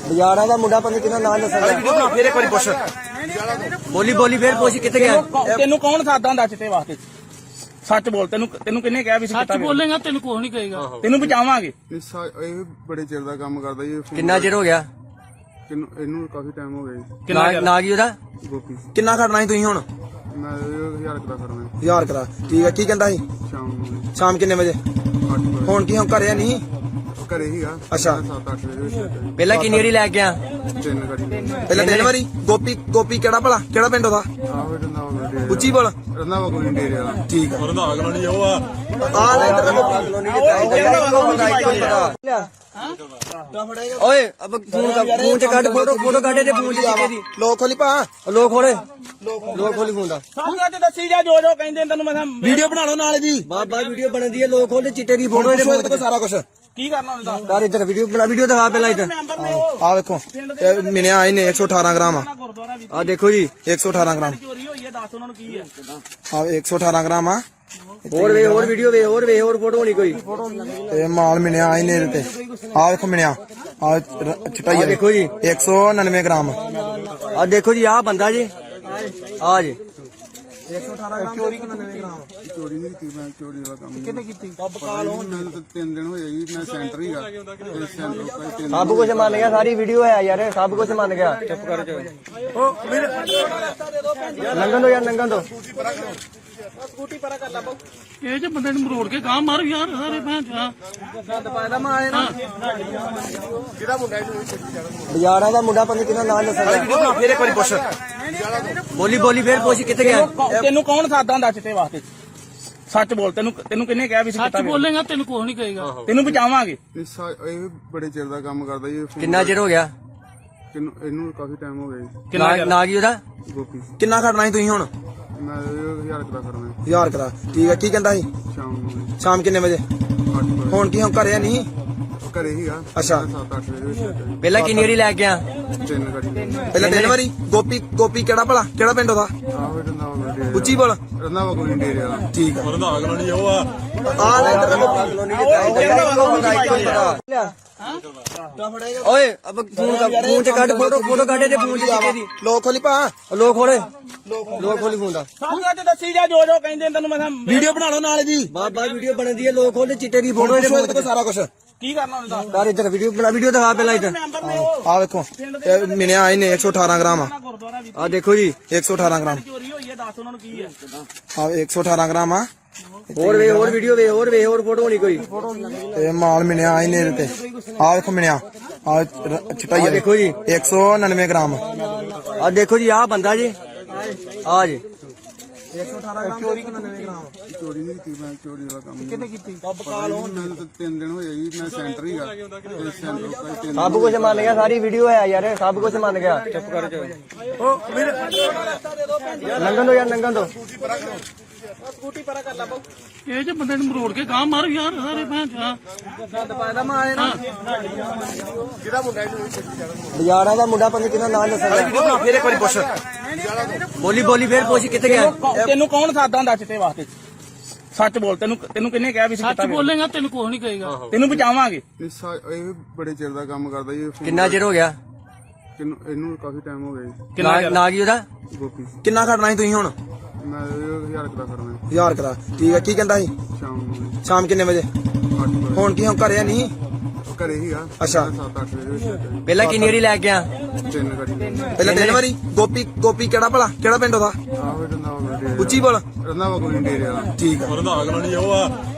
S1: ਬਾਜ਼ਾਰਾਂ ਦਾ ਮੁੰਡਾ ਪਤਾ ਕਿੰਨਾ ਨਾਂ ਦੱਸਦਾ
S2: ਫੇਰ ਇੱਕ ਵਾਰੀ ਪੁੱਛ
S1: ਬੋਲੀ ਫੇਰ ਪੁੱਛ ਕਿੱਥੇ ਗਿਆ
S2: ਤੈਨੂੰ ਕੌਣ ਸਾਦਾ ਹੁੰਦਾ ਚਿੱਟੇ ਵਾਸਤੇ ਸੱਚ ਬੋਲ ਤੈਨੂੰ ਕਿੰਨੇ ਕਿਹਾ ਵੀ
S6: ਸੱਚ ਬੋਲੇਗਾ ਤੈਨੂੰ ਕੁਝ ਨਹੀਂ ਕਹੇਗਾ
S2: ਤੈਨੂੰ ਬਚਾਵਾਂਗੇ
S3: ਇਹ ਬੜੇ ਚਿਰ ਦਾ ਕੰਮ ਕਰਦਾ ਜੀ ਇਹ phone
S1: ਕਿੰਨਾ ਚਿਰ ਹੋ ਗਿਆ
S3: ਇਹਨੂੰ ਕਾਫੀ ਟਾਈਮ ਹੋ ਗਿਆ ਜੀ
S1: ਨਾ ਕੀ ਉਹਦਾ
S3: ਗੋਪੀ
S4: ਕਿੰਨਾ ਖੜਨਾ ਸੀ ਤੁਸੀਂ ਹੁਣ
S3: ਮੈਂ 1000 ਕਰਾ ਕਰਨਾ
S4: 1000 ਕਰਾ ਠੀਕ ਹੈ ਕੀ ਕਹਿੰਦਾ ਸੀ
S3: ਸ਼ਾਮ ਨੂੰ
S4: ਸ਼ਾਮ ਕਿੰਨੇ ਵਜੇ
S3: 8 ਵਜੇ
S4: ਹੁਣ ਕੀ ਹੁਣ ਘਰੇ ਨਹੀਂ
S3: ਘਰੇ ਹੀਗਾ
S4: ਅੱਛਾ।
S3: 7-8 ਵਜੇ
S1: ਪਹਿਲਾਂ ਕਿੰਨੀ ਵਾਰੀ ਲੈ ਕੇ ਆ
S3: 3 ਗਾੜੀ
S4: ਪਹਿਲਾਂ ਤਿੰਨ ਵਾਰੀ ਗੋਪੀ ਕਿਹੜਾ ਭਲਾ ਕਿਹੜਾ ਪਿੰਡ ਉਹਦਾ
S3: ਆਹੋ ਰੰਦਾ ਵਾ
S4: ਉੱਚੀ ਬੋਲ
S3: ਰੰਦਾ ਵਾ ਕੋਈ ਡੇਰੇ ਵਾਲਾ
S4: ਠੀਕ ਆ
S5: ਰੰਧਾਵਾ ਕਲੋਨੀ ਉਹ ਆ
S4: ਆ ਲੈ ਇੱਧਰ
S1: ਓਏ ਅਬ ਫੋਨ ਚ ਕੱਢ ਫੋਟੋ ਕੱਢੇ ਤੇ ਫੋਨ ਚ ਚਿੱਟੇ ਦੀ
S4: ਲੋਕ ਖੋਲੀ ਭਾ
S1: ਲੋਕ ਖੋਲੀ ਫੋਨ ਦਾ
S2: ਸਾਰਿਆਂ ਤੇ ਦੱਸੀ ਜਾ ਜੋ ਜੋ ਕਹਿੰਦੇ ਤੈਨੂੰ ਮੈਂ
S4: ਵੀਡੀਓ ਬਣਾ ਲਓ ਨਾਲ ਜੀ
S1: ਬਾਬਾ ਵੀਡੀਓ ਬਣਦੀ ਹੈ ਲੋਕ ਖੋਲੇ ਚਿੱਟੇ ਦੀ ਫੋਟੋ ਇਹਦੇ
S4: ਕੋਲ ਸਾਰਾ ਕੁਝ
S2: ਕੀ ਕਰਨਾ ਉਹਨੇ ਦੱਸ
S1: ਕਰ ਇੱਧਰ ਵੀਡੀਓ ਦਿਖਾ ਪਹਿਲਾਂ ਇੱਧਰ
S2: ਮੈਂਬਰ ਨੇ ਉਹ
S4: ਆ ਵੇਖੋ ਇਹ ਮਿਲਿਆ ਇਹਨੇ 118 ਗ੍ਰਾਮ ਆ
S2: ਗੁਰਦੁਆਰਾ ਵੀ
S1: ਆ ਦੇਖੋ ਜੀ
S4: 118 ਗ੍ਰਾਮ
S2: ਚੋਰੀ ਹੋਈ ਹੈ ਦੱਸ ਉਹਨਾਂ ਨੂੰ ਕੀ ਹੈ
S4: ਆ 118 ਗ੍ਰਾਮ ਆ
S1: ਹੋਰ ਵੀਡੀਓ ਹੋਰ ਫੋਟੋ ਹੋਣੀ ਕੋਈ
S4: ਤੇ ਮਾਲ ਮਿਲਿਆ ਇਹਨੇ ਇਹਦੇ ਤੇ ਆ ਵੇਖੋ ਮਿਲਿਆ ਆ ਚਟਾਈ
S1: ਆ ਦੇਖੋ ਜੀ
S4: 199 ਗ੍ਰਾਮ
S1: ਆ ਦੇਖੋ ਜੀ ਆ ਬੰਦਾ ਜੀ ਆ ਜੀ
S4: 118 ਗ੍ਰਾਮ ਚੋਰੀ 99 ਗ੍ਰਾਮ
S3: ਚੋਰੀ ਨਹੀਂ ਕੀਤੀ ਮੈਂ ਚੋਰੀ ਵਾਲਾ ਕੰਮ
S4: ਕਿੰਨੇ ਕੀਤੀ
S3: ਮੈਨੂੰ ਤਾਂ 3 ਦਿਨ ਹੋਏ ਜੀ ਮੈਂ ਸੈਂਟਰ ਹੀਗਾ ਤੇ ਸੈਂਟਰ ਕੋਈ 3
S1: ਸਭ ਕੁਝ ਮੰਨ ਗਿਆ ਸਾਰੀ ਵੀਡੀਓ ਹੈ ਯਾਰ ਸਭ ਕੁਝ ਮੰਨ ਗਿਆ ਚੁੱਪ ਕਰ ਜਾ ਨੰਗਨ ਦੋ
S2: ਸਕੂਟੀ ਪਰਾ ਕਰ ਲਾ ਬਹੁ
S6: ਇਹ ਜੇ ਬੰਦੇ ਨੂੰ ਮਰੋੜ ਕੇ ਗਾਂ ਮਾਰ ਯਾਰ ਸਾਰੇ ਭੈਣ ਚਾ
S2: ਗੰਦ ਪਾਇਦਾ ਮੈਂ ਆਏ ਨਾ ਕਿਹਦਾ ਮੁੰਡਾ ਇਹਨੂੰ
S1: ਬਾਜ਼ਾਰਾਂ ਦਾ ਮੁੰਡਾ ਪਤਾ ਕਿੰਨਾ ਨਾਂ ਦੱਸਦਾ
S2: ਫੇਰ ਇੱਕ ਵਾਰੀ ਪੁੱਛ
S1: ਬੋਲੀ ਫੇਰ ਪੁੱਛ ਕਿੱਥੇ ਗਿਆ
S2: ਤੈਨੂੰ ਕੌਣ ਸਾਦਾ ਹੁੰਦਾ ਚਿੱਟੇ ਵਾਸਤੇ ਸੱਚ ਬੋਲ ਤੈਨੂੰ ਕਿੰਨੇ ਕਿਹਾ ਵੀ
S6: ਸੱਚ ਬੋਲੇਗਾ ਤੈਨੂੰ ਕੁਝ ਨਹੀਂ ਕਹੇਗਾ
S2: ਤੈਨੂੰ ਬਚਾਵਾਂਗੇ
S3: ਇਹ ਬੜੇ ਚਿਰ ਦਾ ਕੰਮ ਕਰਦਾ ਜੀ ਇਹ phone
S1: ਕਿੰਨਾ ਚਿਰ ਹੋ ਗਿਆ
S3: ਇਹਨੂੰ ਕਾਫੀ ਟਾਈਮ ਹੋ ਗਿਆ ਜੀ
S1: ਨਾ ਕੀ ਉਹਦਾ
S3: ਗੋਪੀ
S4: ਕਿੰਨਾ ਖੜਨਾ ਸੀ ਤੁਸੀਂ ਹੁਣ
S3: ਮੈਂ 1000 ਕਰਾ ਕਰਨਾ
S4: 1000 ਕਰਾ ਠੀਕ ਹੈ ਕੀ ਕਹਿੰਦਾ ਸੀ
S3: ਸ਼ਾਮ ਨੂੰ
S4: ਸ਼ਾਮ ਕਿੰਨੇ ਵਜੇ
S3: 8 ਵਜੇ
S4: ਹੁਣ ਕੀ ਹੁਣ ਘਰੇ ਨਹੀਂ
S3: ਘਰੇ ਹੀਗਾ
S4: ਅੱਛਾ।
S3: 7-8 ਵਜੇ
S1: ਪਹਿਲਾਂ ਕਿੰਨੀ ਵਾਰੀ ਲੈ ਕੇ ਆ
S3: 3 ਗਾੜੀ
S4: ਪਹਿਲਾਂ ਤਿੰਨ ਵਾਰੀ ਗੋਪੀ ਕਿਹੜਾ ਭਲਾ ਕਿਹੜਾ ਪਿੰਡ ਉਹਦਾ
S3: ਆਹੋ ਰੰਦਾ ਵਾ ਡੇਰੇ
S4: ਉੱਚੀ ਬੋਲ
S3: ਰੰਦਾ ਵਾ ਕੋਈ ਡੇਰੇ ਵਾਲਾ
S4: ਠੀਕ ਆ
S5: ਰੰਧਾਵਾ ਕਲੋਨੀ ਉਹ ਆ
S4: ਆ ਲੈ ਇੱਧਰ
S1: ਓਏ ਅਬ ਫੋਨ ਚ ਕੱਢ ਫੋਟੋ ਕੱਢੇ ਤੇ ਫੋਨ ਚ ਚਿੱਟੇ ਦੀ
S4: ਲੋਕ ਖੋਲੀ ਭਾ
S1: ਲੋਕ ਖੋਲੀ ਫੋਨ ਦਾ
S2: ਸਾਰਿਆਂ ਤੇ ਦੱਸੀ ਜਾ ਜੋ ਜੋ ਕਹਿੰਦੇ ਤੈਨੂੰ ਮੈਂ
S4: ਵੀਡੀਓ ਬਣਾ ਲਓ ਨਾਲ ਜੀ
S1: ਬਾਬਾ ਵੀਡੀਓ ਬਣਦੀ ਹੈ ਲੋਕ ਖੋਲੇ ਚਿੱਟੇ ਦੀ ਫੋਟੋ ਇਹਦੇ
S4: ਕੋਲ ਸਾਰਾ ਕੁਝ
S2: ਕੀ ਕਰਨਾ ਉਹਨੇ ਦੱਸ
S1: ਕਰ ਇੱਧਰ ਵੀਡੀਓ ਦਿਖਾ ਪਹਿਲਾਂ ਇੱਧਰ
S2: ਮੈਂਬਰ ਨੇ ਉਹ
S4: ਆ ਵੇਖੋ ਇਹ ਮਿਲਿਆ ਇਹਨੇ 118 ਗ੍ਰਾਮ ਆ
S2: ਗੁਰਦੁਆਰਾ ਵੀ
S1: ਆ ਦੇਖੋ ਜੀ
S4: 118 ਗ੍ਰਾਮ
S2: ਚੋਰੀ ਹੋਈ ਹੈ ਦੱਸ ਉਹਨਾਂ ਨੂੰ ਕੀ ਹੈ
S4: ਆ 118 ਗ੍ਰਾਮ ਆ
S1: ਹੋਰ ਵੀਡੀਓ ਹੋਰ ਫੋਟੋ ਹੋਣੀ ਕੋਈ
S4: ਤੇ ਮਾਲ ਮਿਲਿਆ ਇਹਨੇ ਇਹਦੇ ਤੇ ਆ ਵੇਖੋ ਮਿਲਿਆ ਆ ਚਟਾਈ
S1: ਆ ਦੇਖੋ ਜੀ
S4: 199 ਗ੍ਰਾਮ
S1: ਆ ਦੇਖੋ ਜੀ ਆ ਬੰਦਾ ਜੀ ਆ ਜੀ
S4: 118 ਗ੍ਰਾਮ ਚੋਰੀ 99 ਗ੍ਰਾਮ
S3: ਚੋਰੀ ਨਹੀਂ ਕੀਤੀ ਮੈਂ ਚੋਰੀ ਵਾਲਾ ਕੰਮ
S4: ਕਿੰਨੇ ਕੀਤੀ
S3: ਮੈਨੂੰ ਤਾਂ 3 ਦਿਨ ਹੋਏ ਜੀ ਮੈਂ ਸੈਂਟਰ ਹੀਗਾ ਤੇ ਸੈਂਟਰ ਕੋਈ 3
S1: ਸਭ ਕੁਝ ਮੰਨ ਗਿਆ ਸਾਰੀ ਵੀਡੀਓ ਹੈ ਯਾਰ ਸਭ ਕੁਝ ਮੰਨ ਗਿਆ ਚੁੱਪ ਕਰ ਜਾ ਨੰਗਨ ਦੋ
S2: ਸਕੂਟੀ ਪਰਾ ਕਰ ਲਾ ਬਹੁ
S6: ਇਹ ਜੇ ਬੰਦੇ ਨੂੰ ਮਰੋੜ ਕੇ ਗਾਂ ਮਾਰ ਯਾਰ ਸਾਰੇ ਭੈਣ ਚਾ
S2: ਗੰਦ ਪਾਇਦਾ ਮੈਂ ਆਏ ਨਾ ਕਿਹਦਾ ਮੁੰਡਾ ਇਹਨੂੰ
S1: ਬਾਜ਼ਾਰਾਂ ਦਾ ਮੁੰਡਾ ਪਤਾ ਕਿੰਨਾ ਨਾਂ ਦੱਸਦਾ
S2: ਫੇਰ ਇੱਕ ਵਾਰੀ ਪੁੱਛ
S1: ਬੋਲੀ ਫੇਰ ਪੁੱਛ ਕਿੱਥੇ ਗਿਆ
S2: ਤੈਨੂੰ ਕੌਣ ਸਾਦਾ ਹੁੰਦਾ ਚਿੱਟੇ ਵਾਸਤੇ ਸੱਚ ਬੋਲ ਤੈਨੂੰ ਕਿੰਨੇ ਕਿਹਾ ਵੀ
S6: ਸੱਚ ਬੋਲੇਗਾ ਤੈਨੂੰ ਕੁਝ ਨਹੀਂ ਕਹੇਗਾ
S2: ਤੈਨੂੰ ਬਚਾਵਾਂਗੇ
S3: ਇਹ ਬੜੇ ਚਿਰ ਦਾ ਕੰਮ ਕਰਦਾ ਜੀ ਇਹ phone
S1: ਕਿੰਨਾ ਚਿਰ ਹੋ ਗਿਆ
S3: ਇਹਨੂੰ ਕਾਫੀ ਟਾਈਮ ਹੋ ਗਿਆ ਜੀ
S1: ਨਾ ਕੀ ਉਹਦਾ
S3: ਗੋਪੀ
S4: ਕਿੰਨਾ ਖੜਨਾ ਸੀ ਤੁਸੀਂ ਹੁਣ
S3: ਮੈਂ 1000 ਕਰਾ ਕਰਨਾ
S4: 1000 ਕਰਾ ਠੀਕ ਹੈ ਕੀ ਕਹਿੰਦਾ ਸੀ
S3: ਸ਼ਾਮ ਨੂੰ
S4: ਸ਼ਾਮ ਕਿੰਨੇ ਵਜੇ
S3: 8 ਵਜੇ
S4: ਹੁਣ ਕੀ ਹੁਣ ਘਰੇ ਨਹੀਂ
S3: ਘਰੇ ਹੀਗਾ
S4: ਅੱਛਾ।
S3: 7-8 ਵਜੇ ਵਿੱਚ
S1: ਪਹਿਲਾਂ ਕਿੰਨੀ ਵਾਰੀ ਲੈ ਕੇ ਆ
S3: 3 ਗਾੜੀ
S4: ਪਹਿਲਾਂ 3 ਵਾਰੀ ਗੋਪੀ ਕਿਹੜਾ ਭਲਾ ਕਿਹੜਾ ਪਿੰਡ ਉਹਦਾ
S3: ਆਹ ਰੰਦਾ ਡੇਰੇ
S4: ਉੱਚੀ ਬੋਲ
S3: ਰੰਦਾ ਕੋਈ ਡੇਰੇ ਵਾਲਾ
S4: ਠੀਕ
S5: ਔਰ ਦਾ ਅਗਲਾ ਨਹੀਂ ਉਹ ਆ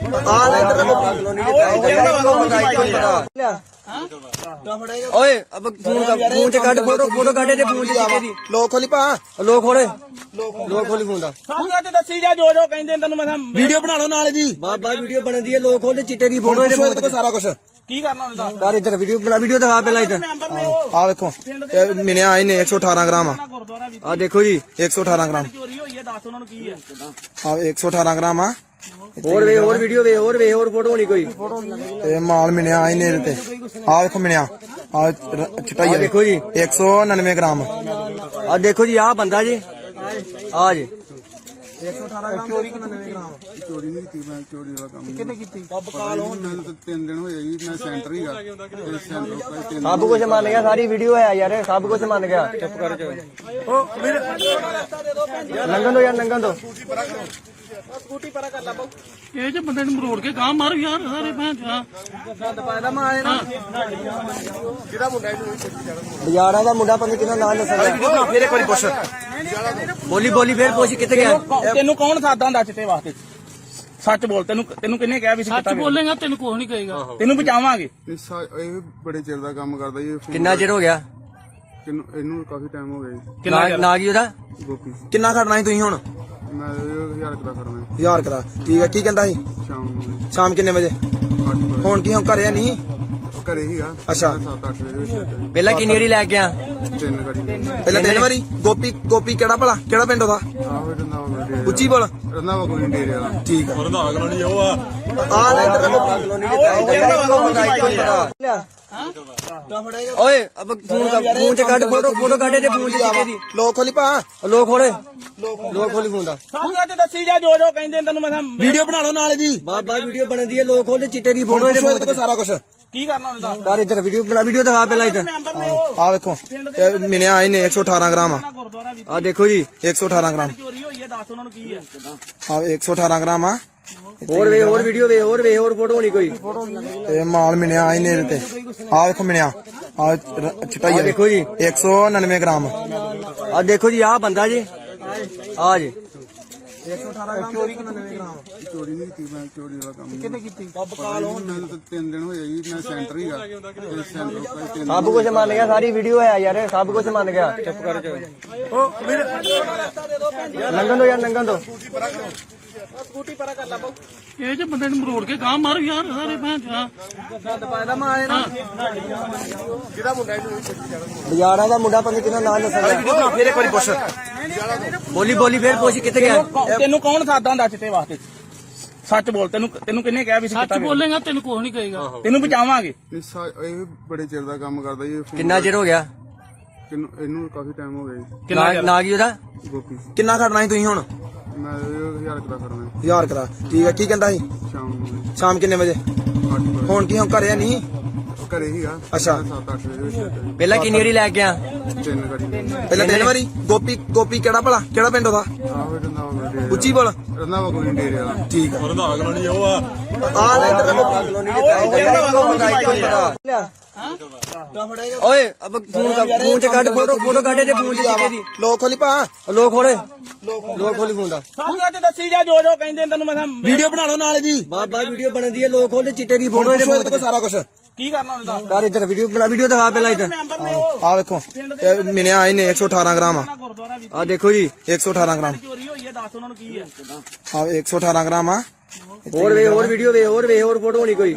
S4: ਆ ਲੈ ਇੱਧਰ
S1: ਓਏ ਅਬ ਫੋਨ ਚ ਕੱਢ ਫੋਟੋ ਕੱਢ ਤੇ ਫੋਨ ਚ ਚਿੱਟੇ ਦੀ
S4: ਲੋਕ ਖੋਲੀ ਪਾ
S1: ਲੋਕ ਖੋਲੀ ਫੋਨ ਦਾ
S2: ਸਾਨੂੰ ਅੱਜ ਦੱਸੀ ਜਾ ਜੋ ਜੋ ਕਹਿੰਦੇ ਤੈਨੂੰ ਮੈਂ
S4: ਵੀਡੀਓ ਬਣਾ ਲਓ ਨਾਲ ਜੀ
S1: ਬਾਬਾ ਵੀਡੀਓ ਬਣਦੀ ਹੈ ਲੋਕ ਖੋਲ ਚਿੱਟੇ ਦੀ ਫੋਟੋ
S4: ਫੋਟੋ
S1: ਇਹਦੇ
S4: ਇਹਦੇ ਕੋਲ ਸਾਰਾ ਕੁਝ
S2: ਕੀ ਕਰਨਾ ਹੁੰਦਾ
S1: ਯਾਰ ਇੱਧਰ ਵੀਡੀਓ ਦਿਖਾ ਪਹਿਲਾਂ ਇੱਧਰ
S2: ਮੈਂਬਰ ਨੇ ਉਹ
S4: ਆ ਵੇਖੋ ਇਹ ਮਿਲਿਆ ਆਏ ਨੇ 118 ਗ੍ਰਾਮ ਆ
S2: ਗੁਰਦੁਆਰਾ ਵੀ
S1: ਆ ਦੇਖੋ ਜੀ
S4: 118 ਗ੍ਰਾਮ
S2: ਚੋਰੀ ਹੋਈ ਹੈ ਦੱਸ ਉਹਨਾਂ ਨੂੰ ਕੀ ਹੈ
S4: ਆ 118 ਗ੍ਰਾਮ ਆ
S1: ਹੋਰ ਵੀਡੀਓ ਹੋਰ ਫੋਟੋ ਹੋਣੀ ਕੋਈ
S4: ਤੇ ਮਾਲ ਮਿਲਿਆ ਆਏ ਨੇ ਇਹਦੇ ਤੇ ਆ ਵੇਖੋ ਮਿਲਿਆ ਆ ਚਟਾਈ
S1: ਦੇਖੋ ਜੀ
S4: 199 ਗ੍ਰਾਮ
S1: ਆ ਦੇਖੋ ਜੀ ਆ ਬੰਦਾ ਜੀ ਆ ਜੀ
S4: 118 ਗ੍ਰਾਮ ਚੋਰੀ 99 ਗ੍ਰਾਮ
S3: ਚੋਰੀ ਨਹੀਂ ਕੀਤੀ ਮੈਂ ਚੋਰੀ ਦਾ ਕੰਮ
S4: ਕਿੰਨੇ ਕੀਤੀ
S3: ਮੈਨੂੰ ਤਾਂ 3 ਦਿਨ ਹੋਏ ਜੀ ਮੈਂ ਸੈਂਟਰ ਹੀਗਾ ਤੇ ਸੈਂਟਰ ਕੋਈ 3
S1: ਸਭ ਕੁਝ ਮੰਨ ਗਿਆ ਸਾਰੀ ਵੀਡੀਓ ਹੈ ਯਾਰ ਸਭ ਕੁਝ ਮੰਨ ਗਿਆ ਚੁੱਪ ਕਰ ਜਾ ਲੰਘਣ ਦੋ
S2: ਸਕੂਟੀ ਪਰਾ ਕਰ ਲਾ
S6: ਇਹ ਜੇ ਬੰਦੇ ਨੂੰ ਮਰੋੜ ਕੇ ਗਾਂ ਮਾਰ ਯਾਰ ਸਾਰੇ ਭੈਣ ਚਾ
S2: ਗੰਦ ਪਾਇਦਾ ਮੈਂ ਆਏ ਨਾ
S1: ਬਾਜ਼ਾਰਾਂ ਦਾ ਮੁੰਡਾ ਪਤਾ ਕਿਹਦਾ ਨਾਮ ਦੱਸਦਾ
S4: ਫੇਰ ਇੱਕ ਵਾਰੀ ਪੁੱਛ
S1: ਬੋਲੀ ਫੇਰ ਪੁੱਛ ਕਿੱਥੇ ਗਿਆ
S2: ਤੈਨੂੰ ਕੌਣ ਸਾਦਾ ਹੁੰਦਾ ਚਿੱਟੇ ਵਾਸਤੇ ਸੱਚ ਬੋਲ ਤੈਨੂੰ ਕਿੰਨੇ ਕਿਹਾ ਵੀ ਸੀ
S6: ਸੱਚ ਬੋਲੇਗਾ ਤੈਨੂੰ ਕੁਝ ਨਹੀਂ ਕਹੇਗਾ
S2: ਤੈਨੂੰ ਬਚਾਵਾਂਗੇ
S3: ਇਹ ਬੜੇ ਚਿਰ ਦਾ ਕੰਮ ਕਰਦਾ ਜੀ
S1: ਕਿੰਨਾ ਚਿਰ ਹੋ ਗਿਆ
S3: ਇਹਨੂੰ ਕਾਫੀ ਟਾਈਮ ਹੋ ਗਿਆ ਜੀ
S1: ਨਾ ਕੀ ਉਹਦਾ
S3: ਗੋਪੀ
S4: ਕਿੰਨਾ ਖੜਨਾ ਸੀ ਤੁਸੀਂ ਹੁਣ
S3: ਮੈਂ 1000 ਦਾ ਕਰਨਾ
S4: 1000 ਕਰਾ ਠੀਕ ਹੈ ਕੀ ਕਹਿੰਦਾ ਸੀ
S3: ਸ਼ਾਮ ਨੂੰ
S4: ਸ਼ਾਮ ਕਿੰਨੇ ਵਜੇ
S3: 8 ਵਜੇ
S4: ਹੁਣ ਕੀ ਹੁਣ ਘਰੇ ਨਹੀਂ
S3: ਘਰੇ ਹੀਗਾ
S4: ਅੱਛਾ।
S3: 7-8 ਵਜੇ ਵਿੱਚ
S1: ਪਹਿਲਾਂ ਕਿੰਨੀ ਵਾਰੀ ਲੈ ਕੇ ਆ
S3: 3 ਗਾੜੀ
S4: ਪਹਿਲਾਂ 3 ਵਾਰੀ ਗੋਪੀ ਕਿਹੜਾ ਭਲਾ ਕਿਹੜਾ ਪਿੰਡ ਉਹਦਾ
S3: ਆਹ ਰੰਦਾ ਡੇਰੇ
S4: ਉੱਚੀ ਬੋਲ
S3: ਰੰਦਾ ਕੋਈ ਡੇਰੇ ਵਾਲਾ
S4: ਠੀਕ
S5: ਔਰ ਦਾ ਅਗਲਾ ਨਹੀਂ ਉਹ ਆ
S4: ਆ ਲੈ ਇੱਧਰ
S1: ਓਏ ਅਬ ਫੋਨ ਚ ਕੱਢ ਫੋਟੋ ਕੱਢ ਤੇ ਫੋਨ ਚ ਚਿੱਟੇ ਦੀ
S4: ਲੋਕ ਖੋਲੀ ਪਾ
S1: ਲੋਕ ਖੋਲੀ ਫੋਨ ਦਾ
S2: ਸਾਨੂੰ ਅੱਜ ਦੱਸੀ ਜਾ ਜੋ ਜੋ ਕਹਿੰਦੇ ਤੈਨੂੰ ਮੈਂ
S4: ਵੀਡੀਓ ਬਣਾ ਲਓ ਨਾਲ ਜੀ
S1: ਬਾਬਾ ਵੀਡੀਓ ਬਣਦੀ ਹੈ ਲੋਕ ਖੋਲ ਚਿੱਟੇ ਦੀ ਫੋਟੋ
S4: ਫੋਟੋ
S1: ਇਹਦੇ
S4: ਇਹਦੇ ਕੋਲ ਸਾਰਾ ਕੁਝ
S2: ਕੀ ਕਰਨਾ ਹੁੰਦਾ
S1: ਯਾਰ ਇੱਧਰ ਵੀਡੀਓ ਦਿਖਾ ਪਹਿਲਾਂ ਇੱਧਰ
S2: ਮੈਂਬਰ ਨੇ ਉਹ
S4: ਆ ਵੇਖੋ ਇਹ ਮਿਲਿਆ ਆਏ ਨੇ 118 ਗ੍ਰਾਮ ਆ
S2: ਗੁਰਦੁਆਰਾ ਵੀ
S1: ਆ ਦੇਖੋ ਜੀ
S4: 118 ਗ੍ਰਾਮ
S2: ਚੋਰੀ ਹੋਈ ਹੈ ਦੱਸ ਉਹਨਾਂ ਨੂੰ ਕੀ ਹੈ
S4: ਆ 118 ਗ੍ਰਾਮ ਆ
S1: ਹੋਰ ਵੀਡੀਓ ਹੋਰ ਫੋਟੋ ਹੋਣੀ ਕੋਈ
S4: ਤੇ ਮਾਲ ਮਿਲਿਆ ਆਏ ਨੇ ਇਹਦੇ ਤੇ ਆ ਵੇਖੋ ਮਿਲਿਆ ਆ ਚਟਾਈ
S1: ਆ ਦੇਖੋ ਜੀ
S4: 199 ਗ੍ਰਾਮ
S1: ਆ ਦੇਖੋ ਜੀ ਆ ਬੰਦਾ ਜੀ ਆ ਜੀ
S4: 118 ਗ੍ਰਾਮ ਚੋਰੀ 99 ਗ੍ਰਾਮ
S3: ਚੋਰੀ ਨਹੀਂ ਕੀਤੀ ਮੈਂ ਚੋਰੀ ਦਾ ਕੰਮ
S4: ਕਿੰਨੇ ਕੀਤੀ
S3: ਮੈਨੂੰ ਤਾਂ 3 ਦਿਨ ਹੋਏ ਜੀ ਮੈਂ ਸੈਂਟਰ ਹੀਗਾ ਤੇ ਸੈਂਟਰ ਕੋਈ 3
S1: ਸਭ ਕੁਝ ਮੰਨ ਗਿਆ ਸਾਰੀ ਵੀਡੀਓ ਹੈ ਯਾਰ ਸਭ ਕੁਝ ਮੰਨ ਗਿਆ ਚੁੱਪ ਕਰ ਜਾ ਲੰਘਣ ਦੋ
S2: ਸਕੂਟੀ ਪਰਾ ਕਰ ਲਾ
S6: ਇਹ ਜੇ ਬੰਦੇ ਨੂੰ ਮਰੋੜ ਕੇ ਗਾਂ ਮਾਰ ਯਾਰ ਸਾਰੇ ਭੈਣ ਚਾ
S2: ਗੰਦ ਪਾਇਦਾ ਮੈਂ ਆਏ ਨਾ
S1: ਬਾਜ਼ਾਰਾਂ ਦਾ ਮੁੰਡਾ ਪਤਾ ਕਿਹਦਾ ਨਾਮ ਦੱਸਦਾ
S4: ਫੇਰ ਇੱਕ ਵਾਰੀ ਪੁੱਛ
S1: ਬੋਲੀ ਫੇਰ ਪੁੱਛ ਕਿੱਥੇ ਗਿਆ
S2: ਤੈਨੂੰ ਕੌਣ ਸਾਦਾ ਹੁੰਦਾ ਚਿੱਟੇ ਵਾਸਤੇ ਸੱਚ ਬੋਲ ਤੈਨੂੰ ਕਿੰਨੇ ਕਿਹਾ ਵੀ ਸੀ
S6: ਸੱਚ ਬੋਲੇਗਾ ਤੈਨੂੰ ਕੁਝ ਨਹੀਂ ਕਹੇਗਾ
S2: ਤੈਨੂੰ ਬਚਾਵਾਂਗੇ
S3: ਇਹ ਬੜੇ ਚਿਰ ਦਾ ਕੰਮ ਕਰਦਾ ਜੀ
S1: ਕਿੰਨਾ ਚਿਰ ਹੋ ਗਿਆ
S3: ਇਹਨੂੰ ਕਾਫੀ ਟਾਈਮ ਹੋ ਗਿਆ ਜੀ
S1: ਨਾ ਕੀ ਉਹਦਾ
S3: ਗੋਪੀ
S4: ਕਿੰਨਾ ਖੜਨਾ ਸੀ ਤੁਸੀਂ ਹੁਣ
S3: ਮੈਂ 1000 ਦਾ ਕਰਨਾ
S4: 1000 ਕਰਾ ਠੀਕ ਹੈ ਕੀ ਕਹਿੰਦਾ ਸੀ
S3: ਸ਼ਾਮ ਨੂੰ
S4: ਸ਼ਾਮ ਕਿੰਨੇ ਵਜੇ
S3: 8 ਵਜੇ
S4: ਹੁਣ ਕੀ ਹੁਣ ਘਰੇ ਨਹੀਂ
S3: ਘਰੇ ਹੀਗਾ
S4: ਅੱਛਾ।
S3: 7-8 ਵਜੇ ਵਿੱਚ
S1: ਪਹਿਲਾਂ ਕਿੰਨੀ ਵਾਰੀ ਲੈ ਕੇ ਆ
S3: 3 ਗਾੜੀ
S4: ਪਹਿਲਾਂ 3 ਵਾਰੀ ਗੋਪੀ ਕਿਹੜਾ ਭਲਾ ਕਿਹੜਾ ਪਿੰਡ ਉਹਦਾ
S3: ਆਹ ਰੰਦਾ ਡੇਰੇ
S4: ਉੱਚੀ ਬੋਲ
S3: ਰੰਦਾ ਕੋਈ ਡੇਰੇ ਵਾਲਾ
S4: ਠੀਕ
S5: ਔਰ ਦਾ ਅਗਲਾ ਨਹੀਂ ਉਹ ਆ
S4: ਆ ਲੈ ਇੱਧਰ
S1: ਓਏ ਅਬ ਫੋਨ ਚ ਕੱਢ ਫੋਟੋ ਕੱਢ ਤੇ ਫੋਨ ਚ ਚਿੱਟੇ ਦੀ
S4: ਲੋਕ ਖੋਲੀ ਪਾ
S1: ਲੋਕ ਖੋਲੀ ਫੋਨ ਦਾ
S2: ਸਾਨੂੰ ਅੱਜ ਦੱਸੀ ਜਾ ਜੋ ਜੋ ਕਹਿੰਦੇ ਤੈਨੂੰ ਮੈਂ
S4: ਵੀਡੀਓ ਬਣਾ ਲਓ ਨਾਲ ਜੀ
S1: ਬਾਬਾ ਵੀਡੀਓ ਬਣਦੀ ਹੈ ਲੋਕ ਖੋਲ ਚਿੱਟੇ ਦੀ ਫੋਟੋ
S4: ਫੋਟੋ
S1: ਇਹਦੇ
S4: ਇਹਦੇ ਕੋਲ ਸਾਰਾ ਕੁਝ
S2: ਕੀ ਕਰਨਾ ਹੁੰਦਾ
S1: ਯਾਰ ਇੱਧਰ ਵੀਡੀਓ ਦਿਖਾ ਪਹਿਲਾਂ ਇੱਧਰ
S2: ਮੈਂਬਰ ਨੇ ਉਹ
S4: ਆ ਵੇਖੋ ਇਹ ਮਿਲਿਆ ਆਏ ਨੇ 118 ਗ੍ਰਾਮ ਆ
S2: ਗੁਰਦੁਆਰਾ ਵੀ
S1: ਆ ਦੇਖੋ ਜੀ
S4: 118 ਗ੍ਰਾਮ
S2: ਚੋਰੀ ਹੋਈ ਹੈ ਦੱਸ ਉਹਨਾਂ ਨੂੰ ਕੀ ਹੈ
S4: ਆ 118 ਗ੍ਰਾਮ ਆ
S1: ਹੋਰ ਵੀਡੀਓ ਹੋਰ ਫੋਟੋ ਹੋਣੀ ਕੋਈ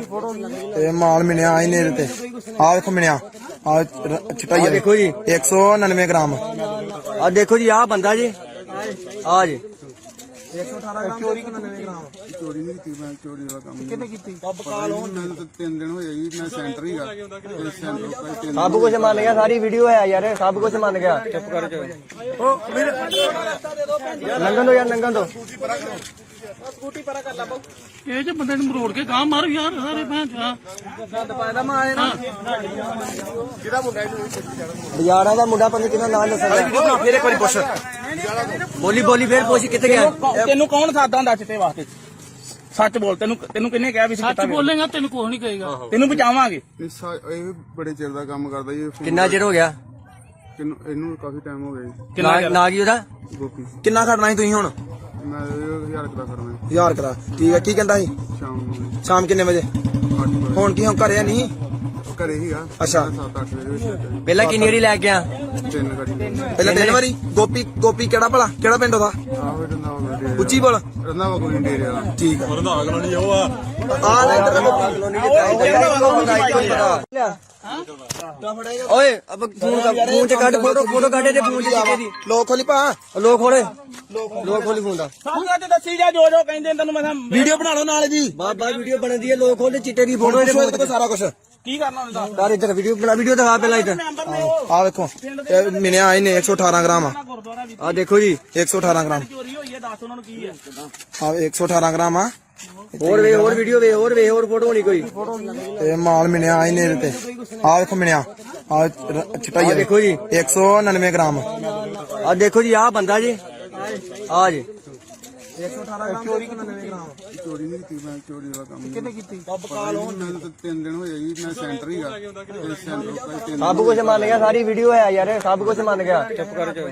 S4: ਤੇ ਮਾਲ ਮਿਲਿਆ ਆਏ ਨੇ ਇਹਦੇ ਤੇ ਆ ਵੇਖੋ ਮਿਲਿਆ ਆ ਚਟਾਈ
S1: ਆ ਦੇਖੋ ਜੀ
S4: 199 ਗ੍ਰਾਮ
S1: ਆ ਦੇਖੋ ਜੀ ਆ ਬੰਦਾ ਜੀ ਆ ਜੀ
S4: 118 ਗ੍ਰਾਮ ਚੋਰੀ 99 ਗ੍ਰਾਮ
S3: ਚੋਰੀ ਨਹੀਂ ਕੀਤੀ ਮੈਂ ਚੋਰੀ ਦਾ ਕੰਮ
S4: ਕਿੰਨੇ ਕੀਤੀ
S3: ਮੈਨੂੰ ਤਾਂ 3 ਦਿਨ ਹੋਏ ਜੀ ਮੈਂ ਸੈਂਟਰ ਹੀਗਾ ਤੇ ਸੈਂਟਰ ਕੋਈ 3
S1: ਸਭ ਕੁਝ ਮੰਨ ਗਿਆ ਸਾਰੀ ਵੀਡੀਓ ਹੈ ਯਾਰ ਸਭ ਕੁਝ ਮੰਨ ਗਿਆ ਚੁੱਪ ਕਰ ਜਾ ਲੰਘਣ ਦੋ
S2: ਸਕੂਟੀ ਪਰਾ ਕਰ ਲਾ
S6: ਇਹ ਜੇ ਬੰਦੇ ਨੂੰ ਮਰੋੜ ਕੇ ਗਾਂ ਮਾਰ ਯਾਰ ਸਾਰੇ ਭੈਣ ਚਾ
S2: ਗੰਦ ਪਾਇਦਾ ਮੈਂ ਆਏ ਨਾ
S1: ਬਾਜ਼ਾਰਾਂ ਦਾ ਮੁੰਡਾ ਪਤਾ ਕਿਹਦਾ ਨਾਮ ਦੱਸਦਾ
S4: ਫੇਰ ਇੱਕ ਵਾਰੀ ਪੁੱਛ
S1: ਬੋਲੀ ਫੇਰ ਪੁੱਛ ਕਿੱਥੇ ਗਿਆ
S2: ਤੈਨੂੰ ਕੌਣ ਸਾਦਾ ਹੁੰਦਾ ਚਿੱਟੇ ਵਾਸਤੇ ਸੱਚ ਬੋਲ, ਤੈਨੂੰ ਕਿਹਨੇ ਕਿਹਾ ਵੀ
S6: ਸੱਚ ਬੋਲੇਗਾ ਤੈਨੂੰ ਕੁਛ ਨਹੀਂ ਕਹੇਗਾ।
S2: ਤੈਨੂੰ ਬਚਾਵਾਂਗੇ।
S3: ਇਹ ਬੜੇ ਚਿਰ ਦਾ ਕੰਮ ਕਰਦਾ ਜੀ।
S1: ਕਿੰਨਾ ਚਿਰ ਹੋ ਗਿਆ?
S3: ਇਹਨੂੰ ਕਾਫੀ ਟਾਈਮ ਹੋ ਗਿਆ ਜੀ।
S1: ਨਾ ਕੀ ਉਹਦਾ?
S3: ਗੋਪੀ।
S4: ਕਿੰਨਾ ਖੜਨਾ ਸੀ ਤੁਸੀਂ ਹੁਣ?
S3: ਮੈਂ 1000 ਕਰਾ ਕਰਨਾ
S4: 1000 ਕਰਾ। ਠੀਕ ਹੈ, ਕੀ ਕਹਿੰਦਾ ਸੀ?
S3: ਸ਼ਾਮ ਨੂੰ
S4: ਸ਼ਾਮ ਕਿੰਨੇ ਵਜੇ?
S3: 8 ਵਜੇ।
S4: ਹੁਣ ਕੀ ਹੁਣ ਘਰੇ ਨਹੀਂ?
S3: ਘਰੇ ਹੀਗਾ।
S4: ਅੱਛਾ।
S3: 7-8 ਵਜੇ ਵਿੱਚ
S1: ਪਹਿਲਾਂ ਕਿੰਨੀ ਵਾਰੀ ਲੈ ਗਿਆ?
S3: 3 ਗਾੜੀ।
S4: ਪਹਿਲਾਂ 3 ਵਾਰੀ। ਗੋਪੀ ਕਿਹੜਾ ਭਲਾ? ਕਿਹੜਾ ਪਿੰਡ ਉਹਦਾ?
S3: ਆਹੋ ਰੰਦਾਵਾ ਡੇਰੇ।
S4: ਉੱਚੀ ਬੋਲ।
S3: ਰੰਦਾਵਾ ਕੋਈ ਡੇਰੇ ਵਾਲਾ।
S4: ਠੀਕ ਹੈ।
S5: ਰੰਧਾਵਾ ਕਲੋਨੀ ਉਹ ਆ
S4: ਆ ਲੈ ਇੱਧਰ
S1: ਓਏ ਅਬ ਫੋਨ ਚ ਕੱਢ ਫੋਟੋ ਕੱਢ ਤੇ ਫੋਨ ਚ ਕਿਤੇ ਦੀ
S4: ਲੋਕ ਖੋਲੀ ਪਾ।
S1: ਲੋਕ ਖੋਲੀ ਫੋਨ ਦਾ।
S2: ਸਾਹਮਣੇ ਤੇ ਦੱਸੀ ਜਾ ਜੋ ਕਹਿੰਦੇ ਤੈਨੂੰ ਮੈਂ
S4: ਵੀਡੀਓ ਬਣਾ ਲਓ ਨਾਲ ਜੀ।
S1: ਬਾਬਾ ਵੀਡੀਓ ਬਣਦੀ ਹੈ, ਲੋਕ ਖੋਲਦੇ ਚਿੱਟੇ ਦੀ ਫੋਟੋ
S4: ਫੋਟੋ ਇਹਦੇ ਕੋਲ ਸਾਰਾ ਕੁਝ।
S2: ਕੀ ਕਰਨਾ ਹੁੰਦਾ।
S1: ਯਾਰ ਇੱਧਰ ਵੀਡੀਓ ਦਿਖਾ ਪਹਿਲਾਂ ਇੱਧਰ।
S4: ਆ ਵੇਖੋ, ਇਹ ਮਿਲਿਆ ਇਹਨੇ 118 ਗ੍ਰਾਮ।
S2: ਗੁਰਦੁਆਰਾ ਵੀ
S1: ਆ ਦੇਖੋ ਜੀ
S4: 118 ਗ੍ਰਾਮ।
S2: ਚੋਰੀ ਹੋਈ ਹੈ, ਦੱਸ ਉਹਨਾਂ ਨੂੰ ਕੀ ਹੈ।
S4: ਆ 118 ਗ੍ਰਾਮ ਆ।
S1: ਹੋਰ ਵੀਡੀਓ ਹੋਰ ਫੋਟੋ ਹੋਣੀ ਕੋਈ।
S4: ਇਹ ਮਾਲ ਮਿਲਿਆ ਇਹਨੇ ਇਹਦੇ ਤੇ। ਆ ਵੇਖੋ ਮਿਲਿਆ। ਆ ਚਿੱਟਾ ਹੀ ਆ।
S1: ਦੇਖੋ ਜੀ
S4: 199 ਗ੍ਰਾਮ।
S1: ਆ ਦੇਖੋ ਜੀ ਆਹ ਬੰਦਾ ਜੀ ਆ ਜੀ
S4: 118 ਗ੍ਰਾਮ ਚੋਰੀ 99 ਗ੍ਰਾਮ।
S3: ਚੋਰੀ ਨਹੀਂ ਕੀਤੀ ਮੈਂ। ਚੋਰੀ ਵਾਲਾ ਕੰਮ ਕਿੰਨੇ ਕੀਤੀ? ਮੈਨੂੰ ਤਾਂ 3 ਦਿਨ ਹੋਏ ਜੀ। ਮੈਂ ਸੈਂਟਰ ਹੀਗਾ। ਤੇ ਸੈਂਟਰ ਭਾਈ 3
S1: ਸਭ ਕੁਝ ਮੰਨ ਗਿਆ, ਸਾਰੀ ਵੀਡੀਓ ਹੈ ਯਾਰ, ਸਭ ਕੁਝ ਮੰਨ ਗਿਆ। ਚੁੱਪ ਕਰ ਜਾ।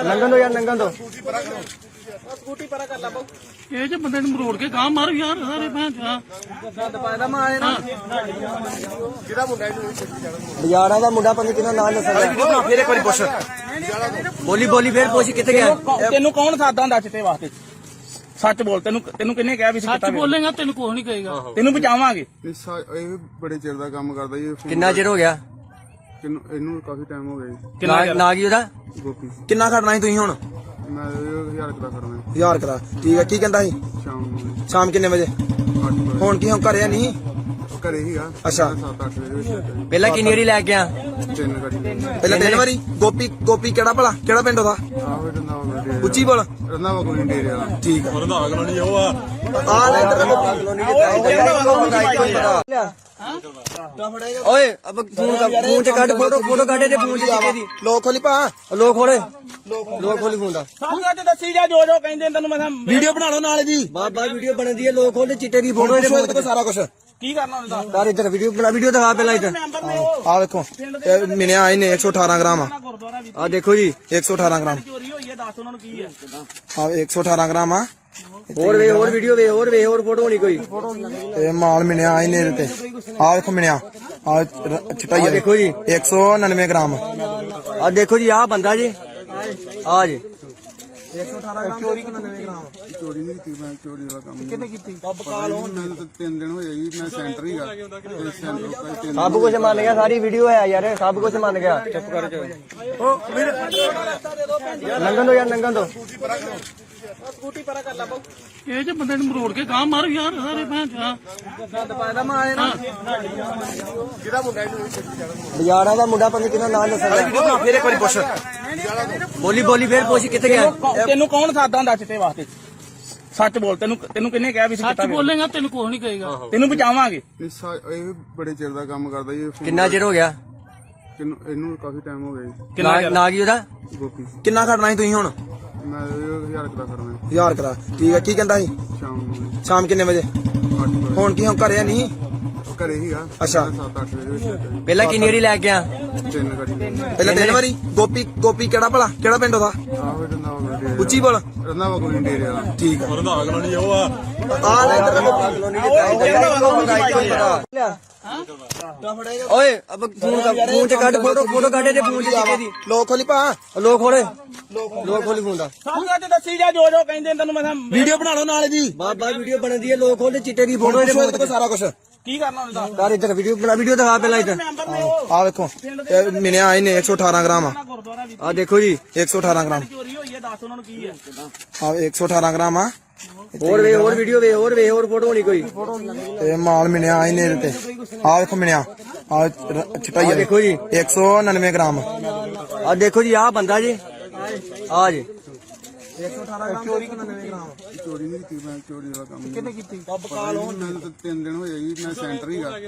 S1: ਲੰਘਣ ਦੋ ਯਾਰ, ਲੰਘਣ ਦੋ।
S2: ਸਕੂਟੀ ਪਰਾ ਕਰ ਲਾ ਬਾਊ।
S6: ਇਹ ਜੇ ਬੰਦੇ ਨੂੰ ਮਰੋੜ ਕੇ ਗਾਂ ਮਾਰ ਯਾਰ ਸਾਰੇ ਭੈਣ ਚਾ।
S2: ਗੰਦ ਪਾਇਦਾ ਮੈਂ ਆਏ ਨਾ। ਕਿਹਦਾ ਮੁੰਡਾ ਇਹਨੂੰ
S1: ਬਾਜ਼ਾਰਾਂ ਦਾ ਮੁੰਡਾ ਪੰਜ ਕਿੰਨਾ ਨਾਂ ਦੱਸਦਾ?
S2: ਫੇਰ ਇੱਕ ਵਾਰੀ ਪੁੱਛ।
S1: ਬੋਲੀ ਫੇਰ ਪੁੱਛ ਕਿੱਥੇ ਗਿਆ?
S2: ਤੈਨੂੰ ਕੌਣ ਸਾਦਾ ਹੁੰਦਾ ਚਿੱਟੇ ਵਾਸਤੇ? ਸੱਚ ਬੋਲ, ਤੈਨੂੰ ਕਿਹਨੇ ਕਿਹਾ ਵੀ
S6: ਸੱਚ ਬੋਲੇਗਾ ਤੈਨੂੰ ਕੁਛ ਨਹੀਂ ਕਹੇਗਾ।
S2: ਤੈਨੂੰ ਬਚਾਵਾਂਗੇ।
S3: ਇਹ ਬੜੇ ਚਿਰ ਦਾ ਕੰਮ ਕਰਦਾ ਜੀ।
S1: ਕਿੰਨਾ ਚਿਰ ਹੋ ਗਿਆ?
S3: ਇਹਨੂੰ ਕਾਫੀ ਟਾਈਮ ਹੋ ਗਿਆ ਜੀ।
S1: ਨਾ ਕੀ ਉਹਦਾ?
S3: ਗੋਪੀ।
S4: ਕਿੰਨਾ ਖੜਨਾ ਸੀ ਤੁਸੀਂ ਹੁਣ?
S3: ਮੈਂ 1000 ਕਰਾ ਕਰਨਾ
S4: 1000 ਕਰਾ। ਠੀਕ ਹੈ, ਕੀ ਕਹਿੰਦਾ ਸੀ?
S3: ਸ਼ਾਮ ਨੂੰ
S4: ਸ਼ਾਮ ਕਿੰਨੇ ਵਜੇ?
S3: 8 ਵਜੇ।
S4: ਹੁਣ ਕੀ ਹੁਣ ਘਰੇ ਨਹੀਂ?
S3: ਘਰੇ ਹੀਗਾ।
S4: ਅੱਛਾ।
S3: 7-8 ਵਜੇ ਵਿੱਚ
S1: ਪਹਿਲਾਂ ਕਿੰਨੀ ਵਾਰੀ ਲੈ ਗਿਆ?
S3: 3 ਗਾੜੀ।
S4: ਪਹਿਲਾਂ 3 ਵਾਰੀ। ਗੋਪੀ ਕਿਹੜਾ ਭਲਾ? ਕਿਹੜਾ ਪਿੰਡ ਉਹਦਾ?
S3: ਆਹੋ ਰੰਦਾਵਾ ਡੇਰੇ।
S4: ਉੱਚੀ ਬੋਲ।
S3: ਰੰਦਾਵਾ ਕੋਈ ਡੇਰੇ ਵਾਲਾ।
S4: ਠੀਕ ਹੈ।
S5: ਰੰਧਾਵਾ ਕਲੋਨੀ ਉਹ ਆ
S4: ਆ ਲੈ ਇੱਧਰ
S1: ਓਏ ਅਬ ਫੋਨ ਚ ਕੱਢ ਫੋਟੋ ਕੱਢ ਤੇ ਫੋਨ ਚ ਕਿਤੇ ਦੀ
S4: ਲੋਕ ਖੋਲੀ ਪਾ।
S1: ਲੋਕ ਖੋਲੀ ਫੋਨ ਦਾ।
S2: ਸਾਹਮਣੇ ਤੇ ਦੱਸੀ ਜਾ ਜੋ ਕਹਿੰਦੇ ਤੈਨੂੰ ਮੈਂ
S4: ਵੀਡੀਓ ਬਣਾ ਲਓ ਨਾਲ ਜੀ।
S1: ਬਾਬਾ ਵੀਡੀਓ ਬਣਦੀ ਹੈ, ਲੋਕ ਖੋਲਦੇ ਚਿੱਟੇ ਦੀ ਫੋਟੋ
S4: ਇਹਦੇ ਕੋਲ ਸਾਰਾ ਕੁਝ।
S2: ਕੀ ਕਰਨਾ ਹੁੰਦਾ।
S1: ਯਾਰ ਇੱਧਰ ਵੀਡੀਓ ਦਿਖਾ ਪਹਿਲਾਂ ਇੱਧਰ।
S4: ਆ ਵੇਖੋ, ਇਹ ਮਿਲਿਆ ਇਹਨੇ 118 ਗ੍ਰਾਮ।
S2: ਗੁਰਦੁਆਰਾ ਵੀ
S1: ਆ ਦੇਖੋ ਜੀ
S4: 118 ਗ੍ਰਾਮ।
S2: ਚੋਰੀ ਹੋਈ ਹੈ, ਦੱਸ ਉਹਨਾਂ ਨੂੰ ਕੀ ਹੈ।
S4: ਆ 118 ਗ੍ਰਾਮ ਆ।
S1: ਹੋਰ ਵੀਡੀਓ ਹੋਰ ਫੋਟੋ ਹੋਣੀ ਕੋਈ।
S4: ਇਹ ਮਾਲ ਮਿਲਿਆ ਇਹਨੇ ਇਹਦੇ ਤੇ। ਆ ਵੇਖੋ ਮਿਲਿਆ। ਆ ਚਿੱਟਾ ਹੀ ਆ।
S1: ਦੇਖੋ ਜੀ
S4: 199 ਗ੍ਰਾਮ।
S1: ਆ ਦੇਖੋ ਜੀ ਆਹ ਬੰਦਾ ਜੀ ਆ ਜੀ
S4: 118 ਗ੍ਰਾਮ ਚੋਰੀ 99 ਗ੍ਰਾਮ।
S3: ਚੋਰੀ ਨਹੀਂ ਕੀਤੀ ਮੈਂ। ਚੋਰੀ ਵਾਲਾ ਕੰਮ ਕਿੰਨੇ ਕੀਤੀ? ਮੈਨੂੰ ਤਾਂ 3 ਦਿਨ ਹੋਏ ਜੀ। ਮੈਂ ਸੈਂਟਰ ਹੀਗਾ। ਤੇ ਸੈਂਟਰ ਭਾਈ 3
S1: ਸਭ ਕੁਝ ਮੰਨ ਗਿਆ, ਸਾਰੀ ਵੀਡੀਓ ਹੈ ਯਾਰ, ਸਭ ਕੁਝ ਮੰਨ ਗਿਆ। ਚੁੱਪ ਕਰ ਜਾ। ਲੰਘਣ ਦੋ ਯਾਰ, ਲੰਘਣ ਦੋ।
S2: ਸਕੂਟੀ ਪਰਾ ਕਰ ਲਾ ਬਾਊ।
S6: ਇਹ ਜੇ ਬੰਦੇ ਨੂੰ ਮਰੋੜ ਕੇ ਗਾਂ ਮਾਰ ਯਾਰ ਸਾਰੇ ਭੈਣ ਚਾ।
S2: ਗੰਦ ਪਾਇਦਾ ਮੈਂ ਆਏ ਨਾ।
S3: ਕਿਹਦਾ ਮੁੰਡਾ ਇਹਨੂੰ
S1: ਬਾਜ਼ਾਰਾਂ ਦਾ ਮੁੰਡਾ ਪੰਜ ਕਿੰਨਾ ਨਾਂ ਦੱਸਦਾ?
S2: ਫੇਰ ਇੱਕ ਵਾਰੀ ਪੁੱਛ।
S1: ਬੋਲੀ ਫੇਰ ਪੁੱਛ ਕਿੱਥੇ ਗਿਆ?
S2: ਤੈਨੂੰ ਕੌਣ ਸਾਦਾ ਹੁੰਦਾ ਚਿੱਟੇ ਵਾਸਤੇ? ਸੱਚ ਬੋਲ, ਤੈਨੂੰ ਕਿਹਨੇ ਕਿਹਾ ਵੀ
S6: ਸੱਚ ਬੋਲੇਗਾ ਤੈਨੂੰ ਕੁਛ ਨਹੀਂ ਕਹੇਗਾ।
S2: ਤੈਨੂੰ ਬਚਾਵਾਂਗੇ।
S3: ਇਹ ਬੜੇ ਚਿਰ ਦਾ ਕੰਮ ਕਰਦਾ ਜੀ।
S1: ਕਿੰਨਾ ਚਿਰ ਹੋ ਗਿਆ?
S3: ਇਹਨੂੰ ਕਾਫੀ ਟਾਈਮ ਹੋ ਗਿਆ ਜੀ।
S1: ਨਾ ਕੀ ਉਹਦਾ?
S3: ਗੋਪੀ।
S4: ਕਿੰਨਾ ਖੜਨਾ ਸੀ ਤੁਸੀਂ ਹੁਣ?
S3: ਮੈਂ 1000 ਕਰਾ ਕਰਨਾ
S4: 1000 ਕਰਾ। ਠੀਕ ਹੈ, ਕੀ ਕਹਿੰਦਾ ਸੀ?
S3: ਸ਼ਾਮ ਨੂੰ
S4: ਸ਼ਾਮ ਕਿੰਨੇ ਵਜੇ?
S3: 8 ਵਜੇ।
S4: ਹੁਣ ਕੀ ਹੁਣ ਘਰੇ ਨਹੀਂ?
S3: ਘਰੇ ਹੀਗਾ।
S4: ਅੱਛਾ।
S3: 7-8 ਵਜੇ ਵਿੱਚ
S1: ਪਹਿਲਾਂ ਕਿੰਨੀ ਵਾਰੀ ਲੈ ਗਿਆ?
S3: 3 ਗਾੜੀ।
S4: ਪਹਿਲਾਂ 3 ਵਾਰੀ। ਗੋਪੀ ਕਿਹੜਾ ਭਲਾ? ਕਿਹੜਾ ਪਿੰਡ ਉਹਦਾ?
S3: ਆਹੋ ਰੰਦਾਵਾ ਡੇਰੇ।
S4: ਉੱਚੀ ਬੋਲ।
S3: ਰੰਦਾਵਾ ਕੋਈ ਡੇਰੇ ਵਾਲਾ।
S4: ਠੀਕ ਹੈ।
S5: ਰੰਧਾਵਾ ਕਲੋਨੀ ਉਹ ਆ
S4: ਆ ਲੈ ਇੱਧਰ
S1: ਓਏ ਅਬ ਫੋਨ ਚ ਕੱਢ ਫੋਟੋ ਕੱਢ ਤੇ ਫੋਨ ਚ ਕਿਤੇ ਦੀ
S4: ਲੋਕ ਖੋਲੀ ਪਾ।
S1: ਲੋਕ ਖੋਲੀ ਫੋਨ ਦਾ।
S2: ਸਾਹਮਣੇ ਤੇ ਦੱਸੀ ਜਾ ਜੋ ਕਹਿੰਦੇ ਤੈਨੂੰ ਮੈਂ
S4: ਵੀਡੀਓ ਬਣਾ ਲਓ ਨਾਲ ਜੀ।
S1: ਬਾਬਾ ਵੀਡੀਓ ਬਣਦੀ ਹੈ, ਲੋਕ ਖੋਲਦੇ ਚਿੱਟੇ ਦੀ ਫੋਟੋ
S4: ਇਹਦੇ ਕੋਲ ਸਾਰਾ ਕੁਝ।
S2: ਕੀ ਕਰਨਾ ਹੁੰਦਾ।
S1: ਯਾਰ ਇੱਧਰ ਵੀਡੀਓ ਦਿਖਾ ਪਹਿਲਾਂ ਇੱਧਰ।
S4: ਆ ਵੇਖੋ, ਇਹ ਮਿਲਿਆ ਇਹਨੇ 118 ਗ੍ਰਾਮ।
S2: ਗੁਰਦੁਆਰਾ ਵੀ
S1: ਆ ਦੇਖੋ ਜੀ
S4: 118 ਗ੍ਰਾਮ।
S2: ਚੋਰੀ ਹੋਈ ਹੈ, ਦੱਸ ਉਹਨਾਂ ਨੂੰ ਕੀ ਹੈ।
S4: ਆ 118 ਗ੍ਰਾਮ ਆ।
S1: ਹੋਰ ਵੀਡੀਓ ਹੋਰ ਫੋਟੋ ਹੋਣੀ ਕੋਈ।
S4: ਇਹ ਮਾਲ ਮਿਲਿਆ ਇਹਨੇ ਇਹਦੇ ਤੇ। ਆ ਵੇਖੋ ਮਿਲਿਆ। ਆ ਚਿੱਟਾ ਹੀ ਆ।
S1: ਦੇਖੋ ਜੀ
S4: 199 ਗ੍ਰਾਮ।
S1: ਆ ਦੇਖੋ ਜੀ ਆਹ ਬੰਦਾ ਜੀ ਆ ਜੀ
S4: 118 ਗ੍ਰਾਮ ਚੋਰੀ 99 ਗ੍ਰਾਮ।
S3: ਚੋਰੀ ਨਹੀਂ ਕੀਤੀ ਮੈਂ। ਚੋਰੀ ਵਾਲਾ ਕੰਮ ਕਿੰਨੇ ਕੀਤੀ? ਮੈਨੂੰ ਤਾਂ 3 ਦਿਨ ਹੋਏ ਜੀ। ਮੈਂ ਸੈਂਟਰ ਹੀਗਾ। ਤੇ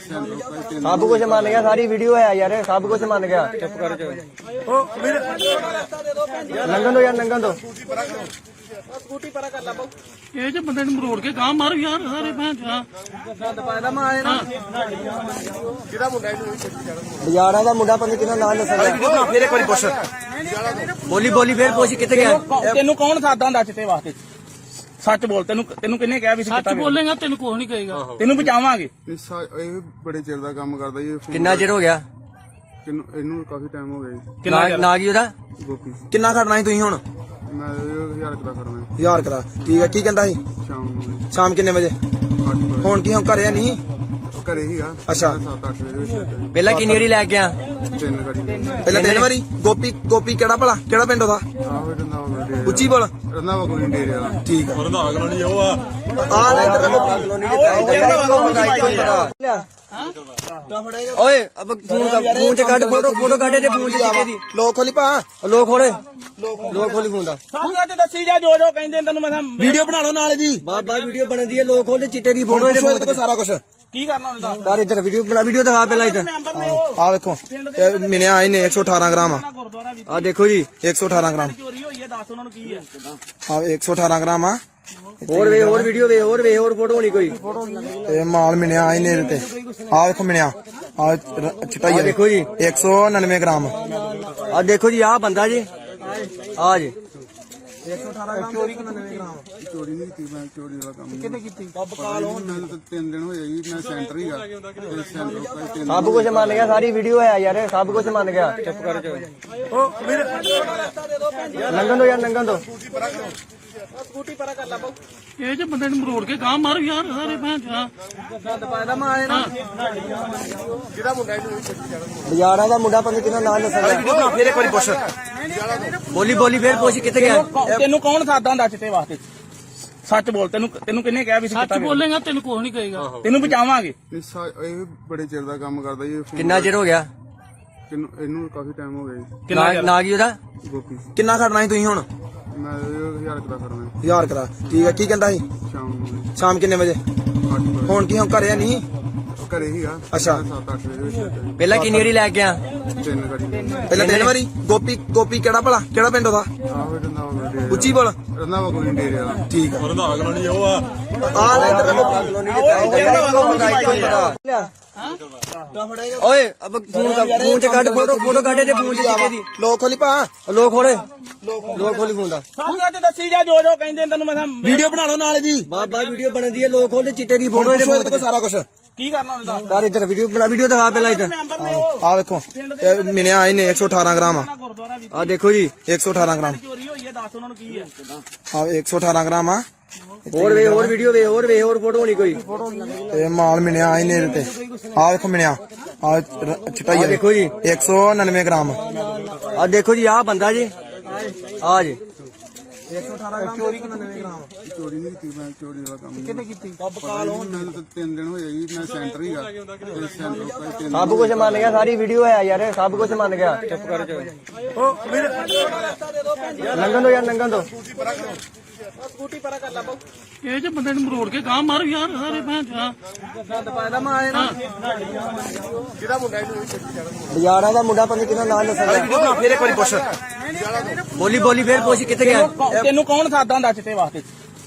S3: ਸੈਂਟਰ ਭਾਈ 3
S1: ਸਭ ਕੁਝ ਮੰਨ ਗਿਆ, ਸਾਰੀ ਵੀਡੀਓ ਹੈ ਯਾਰ, ਸਭ ਕੁਝ ਮੰਨ ਗਿਆ। ਚੁੱਪ ਕਰ ਜਾ। ਲੰਘਣ ਦੋ ਯਾਰ, ਲੰਘਣ ਦੋ।
S2: ਸਕੂਟੀ ਪਰਾ ਕਰ ਲਾ ਬਹੁ
S6: ਇਹ ਜੇ ਬੰਦੇ ਨੂੰ ਮਰੋੜ ਕੇ ਗਾਂ ਮਾਰ ਯਾਰ ਸਾਰੇ ਭੈਣ ਚਾ
S2: ਗੰਦ ਪਾਇਦਾ ਮੈਂ ਆਏ ਨਾ ਕਿਹਦਾ ਮੁੰਡਾ ਇਹਨੂੰ
S1: ਬਾਜ਼ਾਰਾਂ ਦਾ ਮੁੰਡਾ ਪਤਾ ਕਿਹਦਾ ਨਾਮ ਦੱਸਣਾ
S2: ਫੇਰ ਇੱਕ ਵਾਰੀ ਪੁੱਛ
S1: ਬੋਲੀ ਬੋਲੀ ਫੇਰ ਪੁੱਛ ਕਿੱਥੇ ਗਿਆ
S2: ਤੈਨੂੰ ਕੌਣ ਸਾਦਾ ਹੁੰਦਾ ਚਿੱਟੇ ਵਾਸਤੇ ਸੱਚ ਬੋਲ ਤੈਨੂੰ ਕਿੰਨੇ ਕਿਹਾ ਵੀ ਸੀ
S6: ਸੱਚ ਬੋਲੇਗਾ ਤੈਨੂੰ ਕੁਝ ਨਹੀਂ ਕਹੇਗਾ
S2: ਤੈਨੂੰ ਬਚਾਵਾਂਗੇ
S3: ਇਹ ਬੜੇ ਚਿਰ ਦਾ ਕੰਮ ਕਰਦਾ ਜੀ
S1: ਕਿੰਨਾ ਚਿਰ ਹੋ ਗਿਆ
S3: ਇਹਨੂੰ ਕਾਫੀ ਟਾਈਮ ਹੋ ਗਿਆ ਜੀ
S1: ਨਾ ਕੀ ਉਹਦਾ
S3: ਗੋਪੀ
S4: ਕਿੰਨਾ ਖੜਨਾ ਸੀ ਤੁਸੀਂ ਹੁਣ
S3: ਮੈਂ 1000 ਦਾ ਕਰਨਾ
S4: 1000 ਕਰਾ ਠੀਕ ਹੈ ਕੀ ਕਹਿੰਦਾ ਸੀ
S3: ਸ਼ਾਮ ਨੂੰ
S4: ਸ਼ਾਮ ਕਿੰਨੇ ਵਜੇ
S3: 8 ਵਜੇ
S4: ਹੁਣ ਕੀ ਹੁਣ ਘਰੇ ਨਹੀਂ
S3: ਘਰੇ ਹੀ ਆ
S4: ਅੱਛਾ।
S3: 7-8 ਵਜੇ ਵਿੱਚ
S1: ਪਹਿਲਾਂ ਕਿੰਨੀ ਵਾਰੀ ਲੈ ਗਿਆ
S3: ਤਿੰਨ ਗਾੜੀ
S4: ਪਹਿਲਾਂ ਤਿੰਨ ਵਾਰੀ ਗੋਪੀ ਕਿਹੜਾ ਭਲਾ ਕਿਹੜਾ ਪਿੰਡ ਉਹਦਾ
S3: ਆਹੋ ਰੰਦਾ ਵਾ
S4: ਉੱਚੀ ਬੋਲ
S3: ਰੰਦਾ ਵਾ ਕੋਈ ਡੇਰੇ ਵਾਲਾ
S4: ਠੀਕ ਆ
S5: ਰੰਧਾਵਾ ਕਲੋਨੀ ਉਹ ਆ
S4: ਆ ਲੈ ਇੱਧਰ
S1: ਓਏ ਅਬ ਫੋਨ ਚ ਕੱਢ ਫੋਟੋ ਕੱਢ ਤੇ ਫੋਨ ਚ ਚਿੱਟੇ ਦੀ
S4: ਲੋਕ ਖੋਲੀ ਪਾ
S1: ਲੋਕ ਖੋਲੇ ਲੋਕ ਖੋਲੀ ਫੋਨ ਦਾ
S2: ਸਾਹਮਣੇ ਤੇ ਦੱਸੀ ਜਾ ਜੋ ਕਹਿੰਦੇ ਤੈਨੂੰ ਮੈਂ
S4: ਵੀਡੀਓ ਬਣਾ ਲਓ ਨਾਲ ਜੀ
S1: ਬਾਬਾ ਵੀਡੀਓ ਬਣਦੀ ਹੈ ਲੋਕ ਖੋਲੇ ਚਿੱਟੇ ਦੀ ਫੋਟੋ
S4: ਫੋਟੋ ਇਹਦੇ ਕੋਲ ਸਾਰਾ ਕੁਝ
S2: ਕੀ ਕਰਨਾ ਹੁੰਦਾ
S1: ਯਾਰ ਇੱਧਰ ਵੀਡੀਓ ਦਿਖਾ ਪਹਿਲਾਂ ਇੱਧਰ
S2: ਮੈਂਬਰ ਨੇ ਉਹ
S4: ਆ ਵੇਖੋ ਇਹ ਮਿਲਿਆ ਇਹਨੇ 118 ਗ੍ਰਾਮ ਆ
S2: ਗੁਰਦੁਆਰਾ ਵੀ
S1: ਆ ਦੇਖੋ ਜੀ
S4: 118 ਗ੍ਰਾਮ
S2: ਚੋਰੀ ਹੋਈ ਹੈ ਦੱਸ ਉਹਨਾਂ ਨੂੰ ਕੀ ਹੈ
S4: ਆ 118 ਗ੍ਰਾਮ ਆ
S1: ਹੋਰ ਵੀਡੀਓ ਹੋਰ ਫੋਟੋ ਹੋਣੀ ਕੋਈ
S4: ਇਹ ਮਾਲ ਮਿਲਿਆ ਇਹਨੇ ਇਹਦੇ ਤੇ ਆ ਵੇਖੋ ਮਿਲਿਆ ਆ ਚਿੱਟਾ ਹੀ
S1: ਆ ਦੇਖੋ ਜੀ
S4: 199 ਗ੍ਰਾਮ
S1: ਆ ਦੇਖੋ ਜੀ ਆ ਬੰਦਾ ਜੀ ਆ ਜੀ
S4: 118 ਗ੍ਰਾਮ ਚੋਰੀ 99 ਗ੍ਰਾਮ
S3: ਚੋਰੀ ਨਹੀਂ ਕੀਤੀ ਮੈਂ ਚੋਰੀ ਦਾ ਕੰਮ
S4: ਕਿਤੇ ਕੀਤੀ
S3: ਮੈਨੂੰ ਤਾਂ 3 ਦਿਨ ਹੋਏ ਜੀ ਮੈਂ ਸੈਂਟਰ ਹੀ ਆ ਤੇ ਸੈਂਟਰ ਕੋਈ 3
S1: ਸਭ ਕੁਝ ਮੰਨ ਗਿਆ ਸਾਰੀ ਵੀਡੀਓ ਹੈ ਯਾਰ ਸਭ ਕੁਝ ਮੰਨ ਗਿਆ ਚੁੱਪ ਕਰ ਜਾ ਨੰਗਨ ਦੋ
S2: ਸਕੂਟੀ ਪਰਾ ਕਰ ਲਾ ਬਹੁ
S6: ਇਹ ਜੇ ਬੰਦੇ ਨੂੰ ਮਰੋੜ ਕੇ ਗਾਂ ਮਾਰ ਯਾਰ ਸਾਰੇ ਭੈਣ ਚਾ
S2: ਗੰਦ ਪਾਇਦਾ ਮੈਂ ਆਏ ਨਾ ਕਿਹਦਾ ਮੁੰਡਾ ਇਹਨੂੰ
S1: ਬਾਜ਼ਾਰਾਂ ਦਾ ਮੁੰਡਾ ਪਤਾ ਕਿਹਦਾ ਨਾਮ ਦੱਸਣਾ
S2: ਫੇਰ ਇੱਕ ਵਾਰੀ ਪੁੱਛ
S1: ਬੋਲੀ ਫੇਰ ਪੁੱਛ ਕਿੱਥੇ ਗਿਆ
S2: ਤੈਨੂੰ ਕੌਣ ਸਾਦਾ ਹੁੰਦਾ ਚਿੱਟੇ ਵਾਸਤੇ ਸੱਚ ਬੋਲ ਤੈਨੂੰ ਕਿੰਨੇ ਕਿਹਾ ਵੀ ਸੀ
S6: ਸੱਚ ਬੋਲੇਗਾ ਤੈਨੂੰ ਕੁਝ ਨਹੀਂ ਕਹੇਗਾ
S2: ਤੈਨੂੰ ਬਚਾਵਾਂਗੇ
S3: ਇਹ ਬੜੇ ਚਿਰ ਦਾ ਕੰਮ ਕਰਦਾ ਜੀ
S1: ਕਿੰਨਾ ਚਿਰ ਹੋ ਗਿਆ
S3: ਇਹਨੂੰ ਕਾਫੀ ਟਾਈਮ ਹੋ ਗਿਆ ਜੀ
S1: ਨਾ ਕੀ ਉਹਦਾ
S3: ਗੋਪੀ
S4: ਕਿੰਨਾ ਖੜਨਾ ਸੀ ਤੁਸੀਂ ਹੁਣ
S3: ਮੈਂ 1000 ਦਾ ਕਰਨਾ
S4: 1000 ਕਰਾ ਠੀਕ ਹੈ ਕੀ ਕਹਿੰਦਾ ਸੀ
S3: ਸ਼ਾਮ ਨੂੰ
S4: ਸ਼ਾਮ ਕਿੰਨੇ ਵਜੇ
S3: 8 ਵਜੇ
S4: ਹੁਣ ਕੀ ਹੁਣ ਘਰੇ ਨਹੀਂ
S3: ਘਰੇ ਹੀ ਆ
S4: ਅੱਛਾ।
S3: 7-8 ਵਜੇ ਵਿੱਚ
S1: ਪਹਿਲਾਂ ਕਿੰਨੀ ਵਾਰੀ ਲੈ ਗਿਆ
S3: ਤਿੰਨ ਗਾੜੀ
S4: ਪਹਿਲਾਂ ਤਿੰਨ ਵਾਰੀ ਗੋਪੀ ਕਿਹੜਾ ਭਲਾ ਕਿਹੜਾ ਪਿੰਡ ਉਹਦਾ
S3: ਆਹੋ ਰੰਦਾ ਵਾ
S4: ਉੱਚੀ ਬੋਲ
S3: ਰੰਦਾ ਵਾ ਕੋਈ ਡੇਰੇ ਵਾਲਾ
S4: ਠੀਕ ਆ
S5: ਰੰਧਾਵਾ ਕਲੋਨੀ ਉਹ ਆ
S4: ਆ ਲੈ ਇੱਧਰ
S1: ਓਏ ਅਬ ਫੋਨ ਚ ਕੱਢ ਫੋਟੋ ਕੱਢ ਤੇ ਫੋਨ ਚ ਚਿੱਟੇ ਦੀ
S4: ਲੋਕ ਖੋਲੀ ਪਾ
S1: ਲੋਕ ਖੋਲੀ ਫੋਨ ਦਾ
S2: ਸਾਹਮਣੇ ਤੇ ਦੱਸੀ ਜਾ ਜੋ ਕਹਿੰਦੇ ਤੈਨੂੰ ਮੈਂ
S4: ਵੀਡੀਓ ਬਣਾ ਲਓ ਨਾਲ ਜੀ
S1: ਬਾਬਾ ਵੀਡੀਓ ਬਣਦੀ ਹੈ ਲੋਕ ਖੋਲੇ ਚਿੱਟੇ ਦੀ ਫੋਟੋ
S4: ਫੋਟੋ ਇਹਦੇ ਕੋਲ ਸਾਰਾ ਕੁਝ
S2: ਕੀ ਕਰਨਾ ਹੁੰਦਾ
S1: ਯਾਰ ਇੱਧਰ ਵੀਡੀਓ ਦਿਖਾ ਪਹਿਲਾਂ ਇੱਧਰ
S2: ਮੈਂਬਰ ਨੇ ਉਹ
S4: ਆ ਵੇਖੋ ਇਹ ਮਿਲਿਆ ਇਹਨੇ 118 ਗ੍ਰਾਮ ਆ
S2: ਗੁਰਦੁਆਰਾ ਵੀ
S1: ਆ ਦੇਖੋ ਜੀ
S4: 118 ਗ੍ਰਾਮ
S2: ਚੋਰੀ ਹੋਈ ਹੈ ਦੱਸ ਉਹਨਾਂ ਨੂੰ ਕੀ ਹੈ
S4: ਆ 118 ਗ੍ਰਾਮ ਆ
S1: ਹੋਰ ਵੀਡੀਓ ਹੋਰ ਫੋਟੋ ਹੋਣੀ ਕੋਈ
S4: ਇਹ ਮਾਲ ਮਿਲਿਆ ਇਹਨੇ ਇਹਦੇ ਤੇ ਆ ਵੇਖੋ ਮਿਲਿਆ ਆ ਚਿੱਟਾ ਹੀ
S1: ਆ ਦੇਖੋ ਜੀ
S4: 199 ਗ੍ਰਾਮ
S1: ਆ ਦੇਖੋ ਜੀ ਆ ਬੰਦਾ ਜੀ ਆ ਜੀ
S4: 118 ਗ੍ਰਾਮ ਚੋਰੀ 99 ਗ੍ਰਾਮ
S3: ਚੋਰੀ ਨਹੀਂ ਕੀਤੀ ਮੈਂ ਚੋਰੀ ਦਾ ਕੰਮ
S4: ਕਿਤੇ ਕੀਤੀ
S3: ਮੈਨੂੰ ਤਾਂ 3 ਦਿਨ ਹੋਏ ਜੀ ਮੈਂ ਸੈਂਟਰ ਹੀ ਆ ਤੇ ਸੈਂਟਰ ਕੋਈ 3
S1: ਸਭ ਕੁਝ ਮੰਨ ਗਿਆ ਸਾਰੀ ਵੀਡੀਓ ਹੈ ਯਾਰ ਸਭ ਕੁਝ ਮੰਨ ਗਿਆ ਚੁੱਪ ਕਰ ਜਾ ਨੰਗਨ ਦੋ
S2: ਸਕੂਟੀ ਪਰਾ ਕਰ ਲਾ ਬਹੁ
S6: ਇਹ ਜੇ ਬੰਦੇ ਨੂੰ ਮਰੋੜ ਕੇ ਗਾਂ ਮਾਰ ਯਾਰ ਸਾਰੇ ਭੈਣ ਚਾ
S2: ਗੰਦ ਪਾਇਦਾ ਮੈਂ ਆਏ ਨਾ ਕਿਹਦਾ ਮੁੰਡਾ ਇਹਨੂੰ
S1: ਬਾਜ਼ਾਰਾਂ ਦਾ ਮੁੰਡਾ ਪਤਾ ਕਿਹਦਾ ਨਾਮ ਦੱਸਣਾ
S2: ਫੇਰ ਇੱਕ ਵਾਰੀ ਪੁੱਛ
S1: ਬੋਲੀ ਫੇਰ ਪੁੱਛ ਕਿੱਥੇ ਗਿਆ
S2: ਤੈਨੂੰ ਕੌਣ ਸਾਦਾ ਹੁੰਦਾ ਚਿੱਟੇ ਵਾਸਤੇ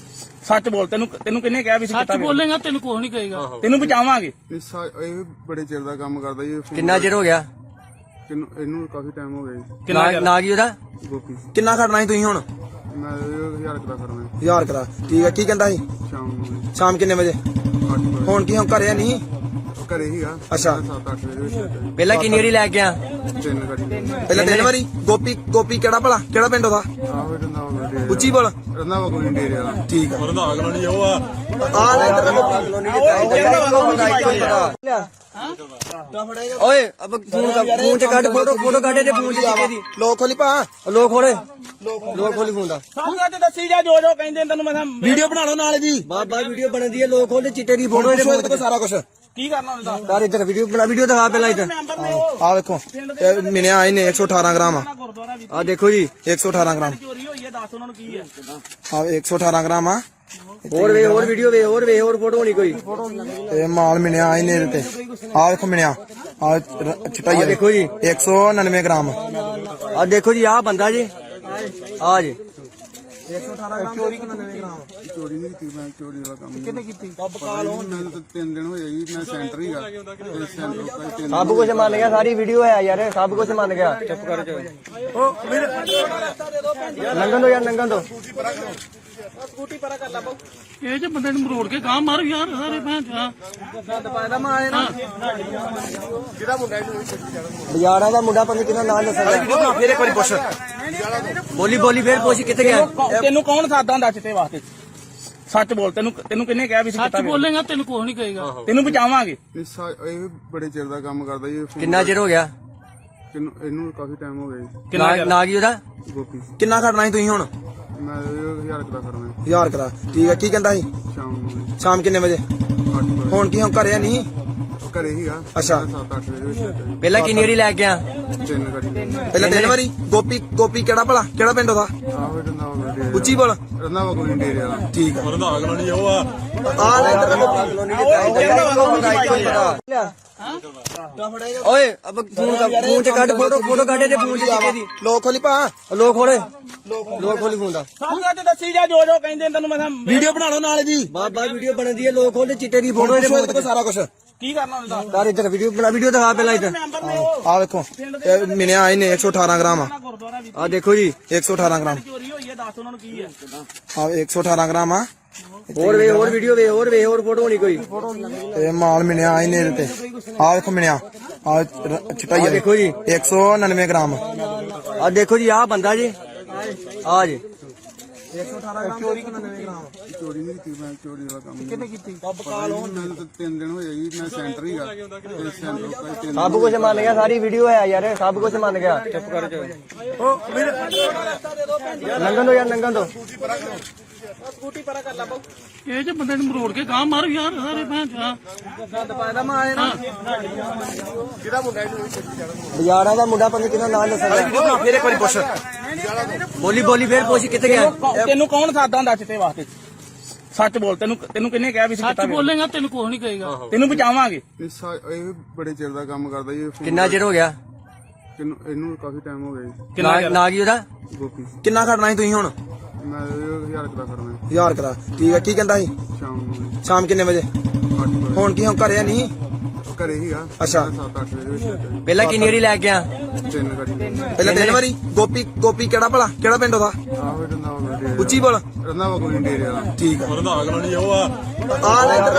S2: ਸੱਚ ਬੋਲ ਤੈਨੂੰ ਕਿੰਨੇ ਕਿਹਾ ਵੀ ਸੀ
S6: ਸੱਚ ਬੋਲੇਗਾ ਤੈਨੂੰ ਕੁਝ ਨਹੀਂ ਕਹੇਗਾ
S2: ਤੈਨੂੰ ਬਚਾਵਾਂਗੇ
S3: ਇਹ ਬੜੇ ਚਿਰ ਦਾ ਕੰਮ ਕਰਦਾ ਜੀ
S1: ਕਿੰਨਾ ਚਿਰ ਹੋ ਗਿਆ
S3: ਇਹਨੂੰ ਕਾਫੀ ਟਾਈਮ ਹੋ ਗਿਆ ਜੀ
S1: ਨਾ ਕੀ ਉਹਦਾ
S3: ਗੋਪੀ
S4: ਕਿੰਨਾ ਖੜਨਾ ਸੀ ਤੁਸੀਂ ਹੁਣ
S3: ਮੈਂ 1000 ਦਾ ਕਰਨਾ
S4: 1000 ਕਰਾ ਠੀਕ ਹੈ ਕੀ ਕਹਿੰਦਾ ਸੀ
S3: ਸ਼ਾਮ ਨੂੰ
S4: ਸ਼ਾਮ ਕਿੰਨੇ ਵਜੇ
S3: 8 ਵਜੇ
S4: ਹੁਣ ਕੀ ਹੁਣ ਘਰੇ ਨਹੀਂ
S3: ਘਰੇ ਹੀ ਆ
S4: ਅੱਛਾ।
S3: 7-8 ਵਜੇ ਵਿੱਚ
S1: ਪਹਿਲਾਂ ਕਿੰਨੀ ਵਾਰੀ ਲੈ ਗਿਆ
S3: ਤਿੰਨ ਗਾੜੀ
S4: ਪਹਿਲਾਂ ਤਿੰਨ ਵਾਰੀ ਗੋਪੀ ਕਿਹੜਾ ਭਲਾ ਕਿਹੜਾ ਪਿੰਡ ਉਹਦਾ
S3: ਆਹੋ ਰੰਦਾ ਵਾ
S4: ਉੱਚੀ ਬੋਲ
S3: ਰੰਦਾ ਵਾ ਕੋਈ ਡੇਰੇ ਵਾਲਾ
S4: ਠੀਕ ਆ
S5: ਰੰਧਾਵਾ ਕਲੋਨੀ ਉਹ ਆ
S4: ਆ ਲੈ ਇੱਧਰ
S1: ਓਏ ਅਬ ਫੋਨ ਚ ਕੱਢ ਫੋਟੋ ਕੱਢ ਤੇ ਫੋਨ ਚ ਚਿੱਟੇ ਦੀ
S4: ਲੋਕ ਖੋਲੀ ਪਾ
S1: ਲੋਕ ਖੋਲੀ ਫੋਨ ਦਾ
S2: ਸਾਹਮਣੇ ਤੇ ਦੱਸੀ ਜਾ ਜੋ ਕਹਿੰਦੇ ਤੈਨੂੰ ਮੈਂ
S4: ਵੀਡੀਓ ਬਣਾ ਲਓ ਨਾਲ ਜੀ
S1: ਬਾਬਾ ਵੀਡੀਓ ਬਣਦੀ ਹੈ ਲੋਕ ਖੋਲੇ ਚਿੱਟੇ ਦੀ ਫੋਟੋ
S4: ਫੋਟੋ ਇਹਦੇ ਕੋਲ ਸਾਰਾ ਕੁਝ
S2: ਕੀ ਕਰਨਾ ਹੁੰਦਾ
S1: ਯਾਰ ਇੱਧਰ ਵੀਡੀਓ ਦਿਖਾ ਪਹਿਲਾਂ ਇੱਧਰ
S2: ਮੈਂਬਰ ਨੇ ਉਹ
S4: ਆ ਵੇਖੋ ਇਹ ਮਿਲਿਆ ਇਹਨੇ 118 ਗ੍ਰਾਮ ਆ
S2: ਗੁਰਦੁਆਰਾ ਵੀ
S1: ਆ ਦੇਖੋ ਜੀ
S4: 118 ਗ੍ਰਾਮ
S2: ਚੋਰੀ ਹੋਈ ਹੈ ਦੱਸ ਉਹਨਾਂ ਨੂੰ ਕੀ ਹੈ
S4: ਆ 118 ਗ੍ਰਾਮ ਆ
S1: ਹੋਰ ਵੀਡੀਓ ਹੋਰ ਫੋਟੋ ਹੋਣੀ ਕੋਈ
S4: ਇਹ ਮਾਲ ਮਿਲਿਆ ਇਹਨੇ ਇਹਦੇ ਤੇ ਆ ਵੇਖੋ ਮਿਲਿਆ ਆ ਚਿੱਟਾ ਹੀ
S1: ਆ ਦੇਖੋ ਜੀ
S4: 199 ਗ੍ਰਾਮ
S1: ਆ ਦੇਖੋ ਜੀ ਆ ਬੰਦਾ ਜੀ ਆ ਜੀ
S3: ਚੋਰੀ ਨਹੀਂ ਕੀਤੀ ਮੈਂ ਚੋਰੀ ਦਾ ਕੰਮ ਕਿੰਨੇ ਕੀਤੀ ਮੈਨੂੰ ਤਾਂ 3 ਦਿਨ ਹੋਏ ਜੀ ਮੈਂ ਸੈਂਟਰ ਹੀਗਾ ਤੇ ਸੈਂਟਰ ਕੋਈ 3
S1: ਸਭ ਕੁਝ ਮੰਨ ਗਿਆ ਸਾਰੀ ਵੀਡੀਓ ਹੈ ਯਾਰ ਸਭ ਕੁਝ ਮੰਨ ਗਿਆ ਚੁੱਪ ਕਰ ਜਾ ਨੰਗਨ ਦੋ ਯਾਰ ਨੰਗਨ ਦੋ
S2: ਸਕੂਟੀ ਪਰਾ ਕਰ ਲਾ ਬਾਊ
S6: ਇਹ ਜੇ ਬੰਦੇ ਨੂੰ ਮਰੋੜ ਕੇ ਗਾਂ ਮਾਰ ਯਾਰ ਸਾਰੇ ਭੈਣ ਚਾ
S2: ਗੰਦ ਪਾਇਦਾ ਮੈਂ ਆਏ ਨਾ ਕਿਹਦਾ ਮੁੰਡਾ ਇਹਨੂੰ
S1: ਬਜਾੜਾ ਦਾ ਮੁੰਡਾ ਪਤਾ ਕਿਹਦਾ ਨਾਮ ਦੱਸਦਾ
S2: ਵੀਡੀਓ ਬਣਾ ਫੇਰ ਇੱਕ ਵਾਰੀ ਪੁੱਛ
S1: ਬੋਲੀ ਬੋਲੀ ਫੇਰ ਪੁੱਛ ਕਿੱਥੇ ਗਿਆ
S2: ਤੈਨੂੰ ਕੌਣ ਸਾਦਾ ਹੁੰਦਾ ਚਿੱਟੇ ਵਾਸਤੇ ਸੱਚ ਬੋਲ ਤੈਨੂੰ ਕਿੰਨੇ ਕਿਹਾ ਵੀ
S6: ਸੱਚ ਬੋਲੇਗਾ ਤੈਨੂੰ ਕੁਝ ਨਹੀਂ ਕਹੇਗਾ
S2: ਤੈਨੂੰ ਬਚਾਵਾਂਗੇ
S3: ਇਹ ਬੜੇ ਚਿਰ ਦਾ ਕੰਮ ਕਰਦਾ ਜੀ
S1: ਕਿੰਨਾ ਚਿਰ ਹੋ ਗਿਆ
S3: ਇਹਨੂੰ ਕਾਫੀ ਟਾਈਮ ਹੋ ਗਿਆ ਜੀ
S1: ਨਾ ਕੀ ਉਹਦਾ
S3: ਗੋਪੀ
S4: ਕਿੰਨਾ ਖੜਨਾ ਸੀ ਤੁਸੀਂ ਹੁਣ
S3: ਮੈਂ 1000 ਰੁਪਏ ਕਰਨਾ
S4: 1000 ਕਰਾ ਠੀਕ ਹੈ ਕੀ ਕਹਿੰਦਾ ਸੀ
S3: ਸ਼ਾਮ ਨੂੰ
S4: ਸ਼ਾਮ ਕਿੰਨੇ ਵਜੇ
S3: 8 ਵਜੇ
S4: ਹੁਣ ਕੀ ਹੁਣ ਘਰੇ ਨਹੀਂ
S3: ਘਰੇ ਹੀਗਾ
S4: ਅੱਛਾ।
S3: 7-8 ਵਜੇ ਦੇ ਵਿੱਚ
S1: ਪਹਿਲਾਂ ਕਿੰਨੀ ਵਾਰੀ ਲੈ ਕੇ ਆ
S3: 3 ਗਾੜੀ
S4: ਪਹਿਲਾਂ 3 ਵਾਰੀ ਗੋਪੀ ਕਿਹੜਾ ਭਲਾ ਕਿਹੜਾ ਪਿੰਡ ਉਹਦਾ
S3: ਆਹੋ ਰੰਦਾ ਵਾ
S4: ਉੱਚੀ ਬੋਲ
S3: ਰੰਦਾ ਵਾ ਕੋਈ ਡੇਰੇ ਵਾਲਾ
S4: ਠੀਕ ਆ
S5: ਰੰਧਾਵਾ ਕਲੋਨੀ ਉਹ ਆ
S4: ਆ ਲੈ ਇੱਧਰ
S1: ਓਏ ਅਬ ਫੋਨ ਚ ਕੱਢ ਫੋਟੋ ਕੱਢ ਤੇ ਫੋਨ ਚ ਕਿਹਦੇ ਦੀ
S4: ਲੋਕ ਖੋਲੀ ਪਾ
S1: ਲੋਕ ਖੋਲੀ ਫੋਨ ਦਾ
S2: ਸਾਹਮਣੇ ਤੇ ਦੱਸੀ ਜਾ ਜੋ ਕਹਿੰਦੇ ਤੈਨੂੰ ਮੈਂ
S4: ਵੀਡੀਓ ਬਣਾ ਲਓ ਨਾਲ ਜੀ
S1: ਬਾਬਾ ਵੀਡੀਓ ਬਣਦੀ ਹੈ ਲੋਕ ਖੋਲਦੇ ਚਿੱਟੇ ਦੀ ਫੋਟੋ ਇਹਦੇ
S4: ਫੋਟੋ ਤੇ ਸਾਰਾ ਕੁਝ
S2: ਕੀ ਕਰਨਾ ਹੁੰਦਾ
S1: ਯਾਰ ਇੱਧਰ ਵੀਡੀਓ ਦਿਖਾ ਪਹਿਲਾਂ ਇੱਧਰ
S2: ਮੈਂਬਰ ਨੇ ਉਹ
S4: ਆ ਵੇਖੋ ਇਹ ਮਿਲਿਆ ਆਏ ਨੇ 118 ਗ੍ਰਾਮ ਆ
S2: ਗੁਰਦੁਆਰਾ ਵੀ
S1: ਆ ਦੇਖੋ ਜੀ
S4: 118 ਗ੍ਰਾਮ
S2: ਚੋਰੀ ਹੋਈ ਹੈ ਦੱਸ ਉਹਨਾਂ ਨੂੰ ਕੀ ਹੈ
S4: ਆ 118 ਗ੍ਰਾਮ ਆ
S1: ਹੋਰ ਵੀਡੀਓ ਹੋਰ ਫੋਟੋ ਹੋਣੀ ਕੋਈ
S4: ਇਹ ਮਾਲ ਮਿਲਿਆ ਆਏ ਨੇ ਇਹਦੇ ਤੇ ਆ ਵੇਖੋ ਮਿਲਿਆ ਆ ਚਿੱਟਾ ਹੀ
S1: ਆ ਦੇਖੋ ਜੀ
S4: 199 ਗ੍ਰਾਮ
S1: ਆ ਦੇਖੋ ਜੀ ਆ ਬੰਦਾ ਜੀ ਆ ਜੀ
S3: ਚੋਰੀ ਨਹੀਂ ਕੀਤੀ ਮੈਂ ਚੋਰੀ ਦਾ ਕੰਮ ਕਿੰਨੇ ਕੀਤੀ ਮੈਨੂੰ ਤਾਂ 3 ਦਿਨ ਹੋਏ ਜੀ ਮੈਂ ਸੈਂਟਰ ਹੀਗਾ ਤੇ ਸੈਂਟਰ ਕੋਈ 3
S1: ਸਭ ਕੁਝ ਮੰਨ ਗਿਆ ਸਾਰੀ ਵੀਡੀਓ ਹੈ ਯਾਰ ਸਭ ਕੁਝ ਮੰਨ ਗਿਆ ਚੁੱਪ ਕਰ ਜਾ ਨੰਗਨ ਦੋ ਯਾਰ ਨੰਗਨ ਦੋ
S2: ਸਕੂਟੀ ਪਰਾ ਕਰ ਲਾ ਬਾਊ
S6: ਇਹ ਜੇ ਬੰਦੇ ਨੂੰ ਮਰੋੜ ਕੇ ਗਾਂ ਮਾਰ ਯਾਰ ਸਾਰੇ ਭੈਣ ਚਾ
S2: ਗੰਦ ਪਾਇਦਾ ਮੈਂ ਆਏ ਨਾ ਕਿਹਦਾ ਮੁੰਡਾ ਇਹਨੂੰ
S1: ਬਜਾੜਾ ਦਾ ਮੁੰਡਾ ਪਤਾ ਕਿਹਦਾ ਨਾਮ ਦੱਸਦਾ
S2: ਵੀਡੀਓ ਬਣਾ ਫੇਰ ਇੱਕ ਵਾਰੀ ਪੁੱਛ
S1: ਬੋਲੀ ਫੇਰ ਪੁੱਛ ਕਿੱਥੇ ਗਿਆ
S2: ਤੈਨੂੰ ਕੌਣ ਸਾਦਾ ਹੁੰਦਾ ਚਿੱਟੇ ਵਾਸਤੇ ਸੱਚ ਬੋਲ ਤੈਨੂੰ ਕਿੰਨੇ ਕਿਹਾ ਵੀ
S6: ਸੱਚ ਬੋਲੇਗਾ ਤੈਨੂੰ ਕੁਝ ਨਹੀਂ ਕਹੇਗਾ
S2: ਤੈਨੂੰ ਬਚਾਵਾਂਗੇ
S3: ਇਹ ਬੜੇ ਚਿਰ ਦਾ ਕੰਮ ਕਰਦਾ ਜੀ
S1: ਕਿੰਨਾ ਚਿਰ ਹੋ ਗਿਆ
S3: ਇਹਨੂੰ ਕਾਫੀ ਟਾਈਮ ਹੋ ਗਿਆ ਜੀ
S1: ਨਾ ਕੀ ਉਹਦਾ
S3: ਗੋਪੀ
S4: ਕਿੰਨਾ ਖੜਨਾ ਸੀ ਤੁਸੀਂ ਹੁਣ
S3: ਮੈਂ 1000 ਰੁਪਏ ਕਰਨਾ
S4: 1000 ਕਰਾ ਠੀਕ ਹੈ ਕੀ ਕਹਿੰਦਾ ਸੀ
S3: ਸ਼ਾਮ ਨੂੰ
S4: ਸ਼ਾਮ ਕਿੰਨੇ ਵਜੇ
S3: 8 ਵਜੇ
S4: ਹੁਣ ਕੀ ਹੁਣ ਘਰੇ ਨਹੀਂ
S3: ਘਰੇ ਹੀਗਾ
S4: ਅੱਛਾ।
S3: 7-8 ਵਜੇ ਦੇ ਵਿੱਚ
S1: ਪਹਿਲਾਂ ਕਿੰਨੀ ਵਾਰੀ ਲੈ ਕੇ ਆ
S3: 3 ਗਾੜੀ
S4: ਪਹਿਲਾਂ 3 ਵਾਰੀ ਗੋਪੀ ਕਿਹੜਾ ਭਲਾ ਕਿਹੜਾ ਪਿੰਡ ਉਹਦਾ
S3: ਆਹੋ ਰੰਦਾ ਵਾ ਡੇਰੇ
S4: ਉੱਚੀ ਬੋਲ
S3: ਰੰਦਾ ਵਾ ਕੋਈ ਡੇਰੇ ਵਾਲਾ
S4: ਠੀਕ ਆ
S5: ਰੰਧਾਵਾ ਕਲੋਨੀ ਉਹ ਆ
S4: ਆ ਲੈ ਇੱਧਰ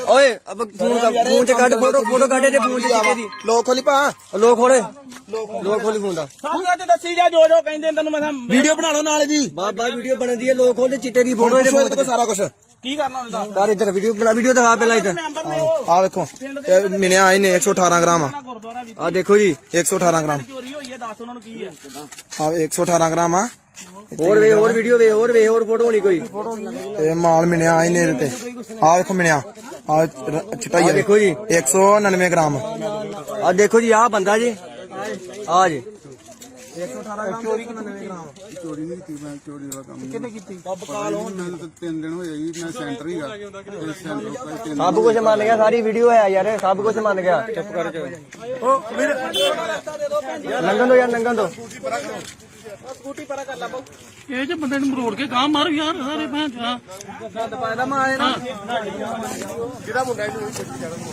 S1: ਓਏ ਅਬ ਫੋਨ ਚ ਕੱਢ ਫੋਟੋ ਕੱਢ ਤੇ ਫੋਨ ਚ ਕਿਹਦੇ ਦੀ
S4: ਲੋਕ ਖੋਲੀ ਪਾ
S1: ਲੋਕ ਖੋਲੀ ਫੋਨ ਦਾ
S2: ਸਾਹਮਣੇ ਤੇ ਦੱਸੀ ਜਾ ਜੋ ਕਹਿੰਦੇ ਤੈਨੂੰ ਮੈਂ
S4: ਵੀਡੀਓ ਬਣਾ ਲਓ ਨਾਲ ਜੀ
S1: ਬਾਬਾ ਵੀਡੀਓ ਬਣਦੀ ਹੈ ਲੋਕ ਖੋਲਦੇ ਚਿੱਟੇ ਦੀ ਫੋਟੋ ਇਹਦੇ
S4: ਫੋਟੋ ਤੇ ਸਾਰਾ ਕੁਝ
S2: ਕੀ ਕਰਨਾ ਹੁੰਦਾ
S1: ਯਾਰ ਇੱਧਰ ਵੀਡੀਓ ਦਿਖਾ ਪਹਿਲਾਂ ਇੱਧਰ
S2: ਮੈਂਬਰ ਨੇ ਉਹ
S4: ਆ ਵੇਖੋ ਇਹ ਮਿਲਿਆ ਆਏ ਨੇ 118 ਗ੍ਰਾਮ ਆ
S2: ਗੁਰਦੁਆਰਾ ਵੀ
S1: ਆ ਦੇਖੋ ਜੀ
S4: 118 ਗ੍ਰਾਮ
S2: ਚੋਰੀ ਹੋਈ ਹੈ ਦੱਸ ਉਹਨਾਂ ਨੂੰ ਕੀ ਹੈ
S4: ਆ 118 ਗ੍ਰਾਮ ਆ
S1: ਹੋਰ ਵੀਡੀਓ ਹੋਰ ਫੋਟੋ ਹੋਣੀ ਕੋਈ
S4: ਇਹ ਮਾਲ ਮਿਲਿਆ ਆਏ ਨੇ ਇਹਦੇ ਤੇ ਆ ਵੇਖੋ ਮਿਲਿਆ ਆ ਚਿੱਟਾ ਹੀ
S1: ਆ ਦੇਖੋ ਜੀ
S4: 199 ਗ੍ਰਾਮ
S1: ਆ ਦੇਖੋ ਜੀ ਆ ਬੰਦਾ ਜੀ ਆ ਜੀ
S3: ਚੋਰੀ ਨਹੀਂ ਕੀਤੀ ਮੈਂ ਚੋਰੀ ਦਾ ਕੰਮ ਕਿੰਨੇ ਕੀਤੀ ਮੈਨੂੰ ਤਾਂ 3 ਦਿਨ ਹੋਏ ਜੀ ਮੈਂ ਸੈਂਟਰ ਹੀਗਾ ਤੇ ਸੈਂਟਰ ਕੋਈ 3
S1: ਸਭ ਕੁਝ ਮੰਨ ਗਿਆ ਸਾਰੀ ਵੀਡੀਓ ਹੈ ਯਾਰ ਸਭ ਕੁਝ ਮੰਨ ਗਿਆ ਚੁੱਪ ਕਰ ਜਾ ਨੰਗਨ ਦੋ ਯਾਰ ਨੰਗਨ ਦੋ
S2: ਸਕੂਟੀ ਪਰਾ ਕਰ ਲਾ ਬਾਊ
S6: ਇਹ ਜੇ ਬੰਦੇ ਨੂੰ ਮਰੋੜ ਕੇ ਗਾਂ ਮਾਰ ਯਾਰ ਸਾਰੇ ਭੈਣ ਚਾ
S2: ਗੰਦ ਪਾਇਦਾ ਮੈਂ ਆਏ ਨਾ ਕਿਹਦਾ ਮੁੰਡਾ ਇਹਨੂੰ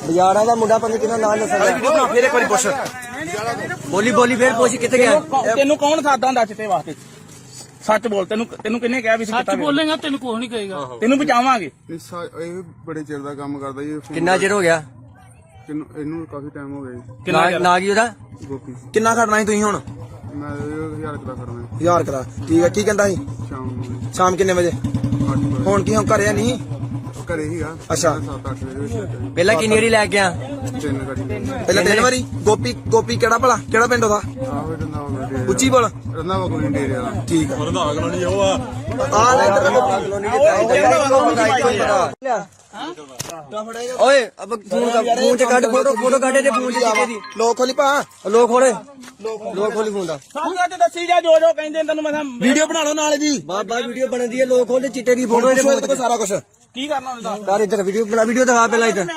S1: ਬਜਾੜਾ ਦਾ ਮੁੰਡਾ ਪਤਾ ਕਿਹਦਾ ਨਾਮ ਦੱਸਦਾ
S2: ਵੀਡੀਓ ਬਣਾ ਫੇਰ ਇੱਕ ਵਾਰੀ ਪੁੱਛ
S1: ਬੋਲੀ ਫੇਰ ਪੁੱਛ ਕਿੱਥੇ ਗਿਆ
S2: ਤੈਨੂੰ ਕੌਣ ਸਾਦਾ ਹੁੰਦਾ ਚਿੱਟੇ ਵਾਸਤੇ ਸੱਚ ਬੋਲ ਤੈਨੂੰ ਕਿੰਨੇ ਕਿਹਾ ਵੀ
S6: ਸੱਚ ਬੋਲੇਗਾ ਤੈਨੂੰ ਕੁਝ ਨਹੀਂ ਕਹੇਗਾ
S2: ਤੈਨੂੰ ਬਚਾਵਾਂਗੇ
S3: ਇਹ ਬੜੇ ਚਿਰ ਦਾ ਕੰਮ ਕਰਦਾ ਜੀ
S1: ਕਿੰਨਾ ਚਿਰ ਹੋ ਗਿਆ
S3: ਇਹਨੂੰ ਕਾਫੀ ਟਾਈਮ ਹੋ ਗਿਆ ਜੀ
S1: ਨਾ ਕੀ ਉਹਦਾ
S3: ਗੋਪੀ
S4: ਕਿੰਨਾ ਖੜਨਾ ਸੀ ਤੁਸੀਂ ਹੁਣ
S3: ਮੈਂ 1000 ਰੁਪਏ ਕਰਨਾ
S4: 1000 ਕਰਾ ਠੀਕ ਹੈ ਕੀ ਕਹਿੰਦਾ ਸੀ
S3: ਸ਼ਾਮ ਨੂੰ
S4: ਸ਼ਾਮ ਕਿੰਨੇ ਵਜੇ
S3: 8 ਵਜੇ
S4: ਹੁਣ ਕੀ ਹੁਣ ਘਰੇ ਨਹੀਂ
S3: ਘਰੇ ਹੀਗਾ
S4: ਅੱਛਾ।
S3: 7-8 ਵਜੇ ਦੇ ਵਿੱਚ
S1: ਪਹਿਲਾਂ ਕਿੰਨੀ ਵਾਰੀ ਲੈ ਕੇ ਆ
S3: 3 ਗਾੜੀ
S4: ਪਹਿਲਾਂ 3 ਵਾਰੀ ਗੋਪੀ ਕਿਹੜਾ ਭਲਾ ਕਿਹੜਾ ਪਿੰਡ ਉਹਦਾ
S3: ਆਹੋ ਰੰਦਾ ਵਾ ਡੇਰੇ
S4: ਉੱਚੀ ਬੋਲ
S3: ਰੰਦਾ ਵਾ ਕੋਈ ਡੇਰੇ ਵਾਲਾ
S4: ਠੀਕ ਆ
S5: ਰੰਧਾਵਾ ਕਲੋਨੀ ਉਹ ਆ
S4: ਆ ਲੈ ਇੱਧਰ
S1: ਓਏ ਅਬ ਫੋਨ ਚ ਕੱਢ ਫੋਟੋ ਕੱਢ ਤੇ ਫੋਨ ਚ ਕਿਹਦੇ ਦੀ
S4: ਲੋਕ ਖੋਲੀ ਪਾ
S1: ਲੋਕ ਖੋਲੀ ਫੋਨ ਦਾ
S2: ਸਾਹਮਣੇ ਤੇ ਦੱਸੀ ਜਾ ਜੋ ਕਹਿੰਦੇ ਤੈਨੂੰ ਮੈਂ
S4: ਵੀਡੀਓ ਬਣਾ ਲਓ ਨਾਲ ਜੀ
S1: ਬਾਬਾ ਵੀਡੀਓ ਬਣਦੀ ਹੈ ਲੋਕ ਖੋਲਦੇ ਚਿੱਟੇ ਦੀ ਫੋਟੋ ਇਹਦੇ
S4: ਫੋਟੋ ਤੇ ਸਾਰਾ ਕੁਝ
S2: ਕੀ ਕਰਨਾ ਉਹਦਾ
S1: ਯਾਰ ਇੱਧਰ ਵੀਡੀਓ ਬਣਾ, ਵੀਡੀਓ ਦਿਖਾ ਪਹਿਲਾਂ ਇੱਧਰ।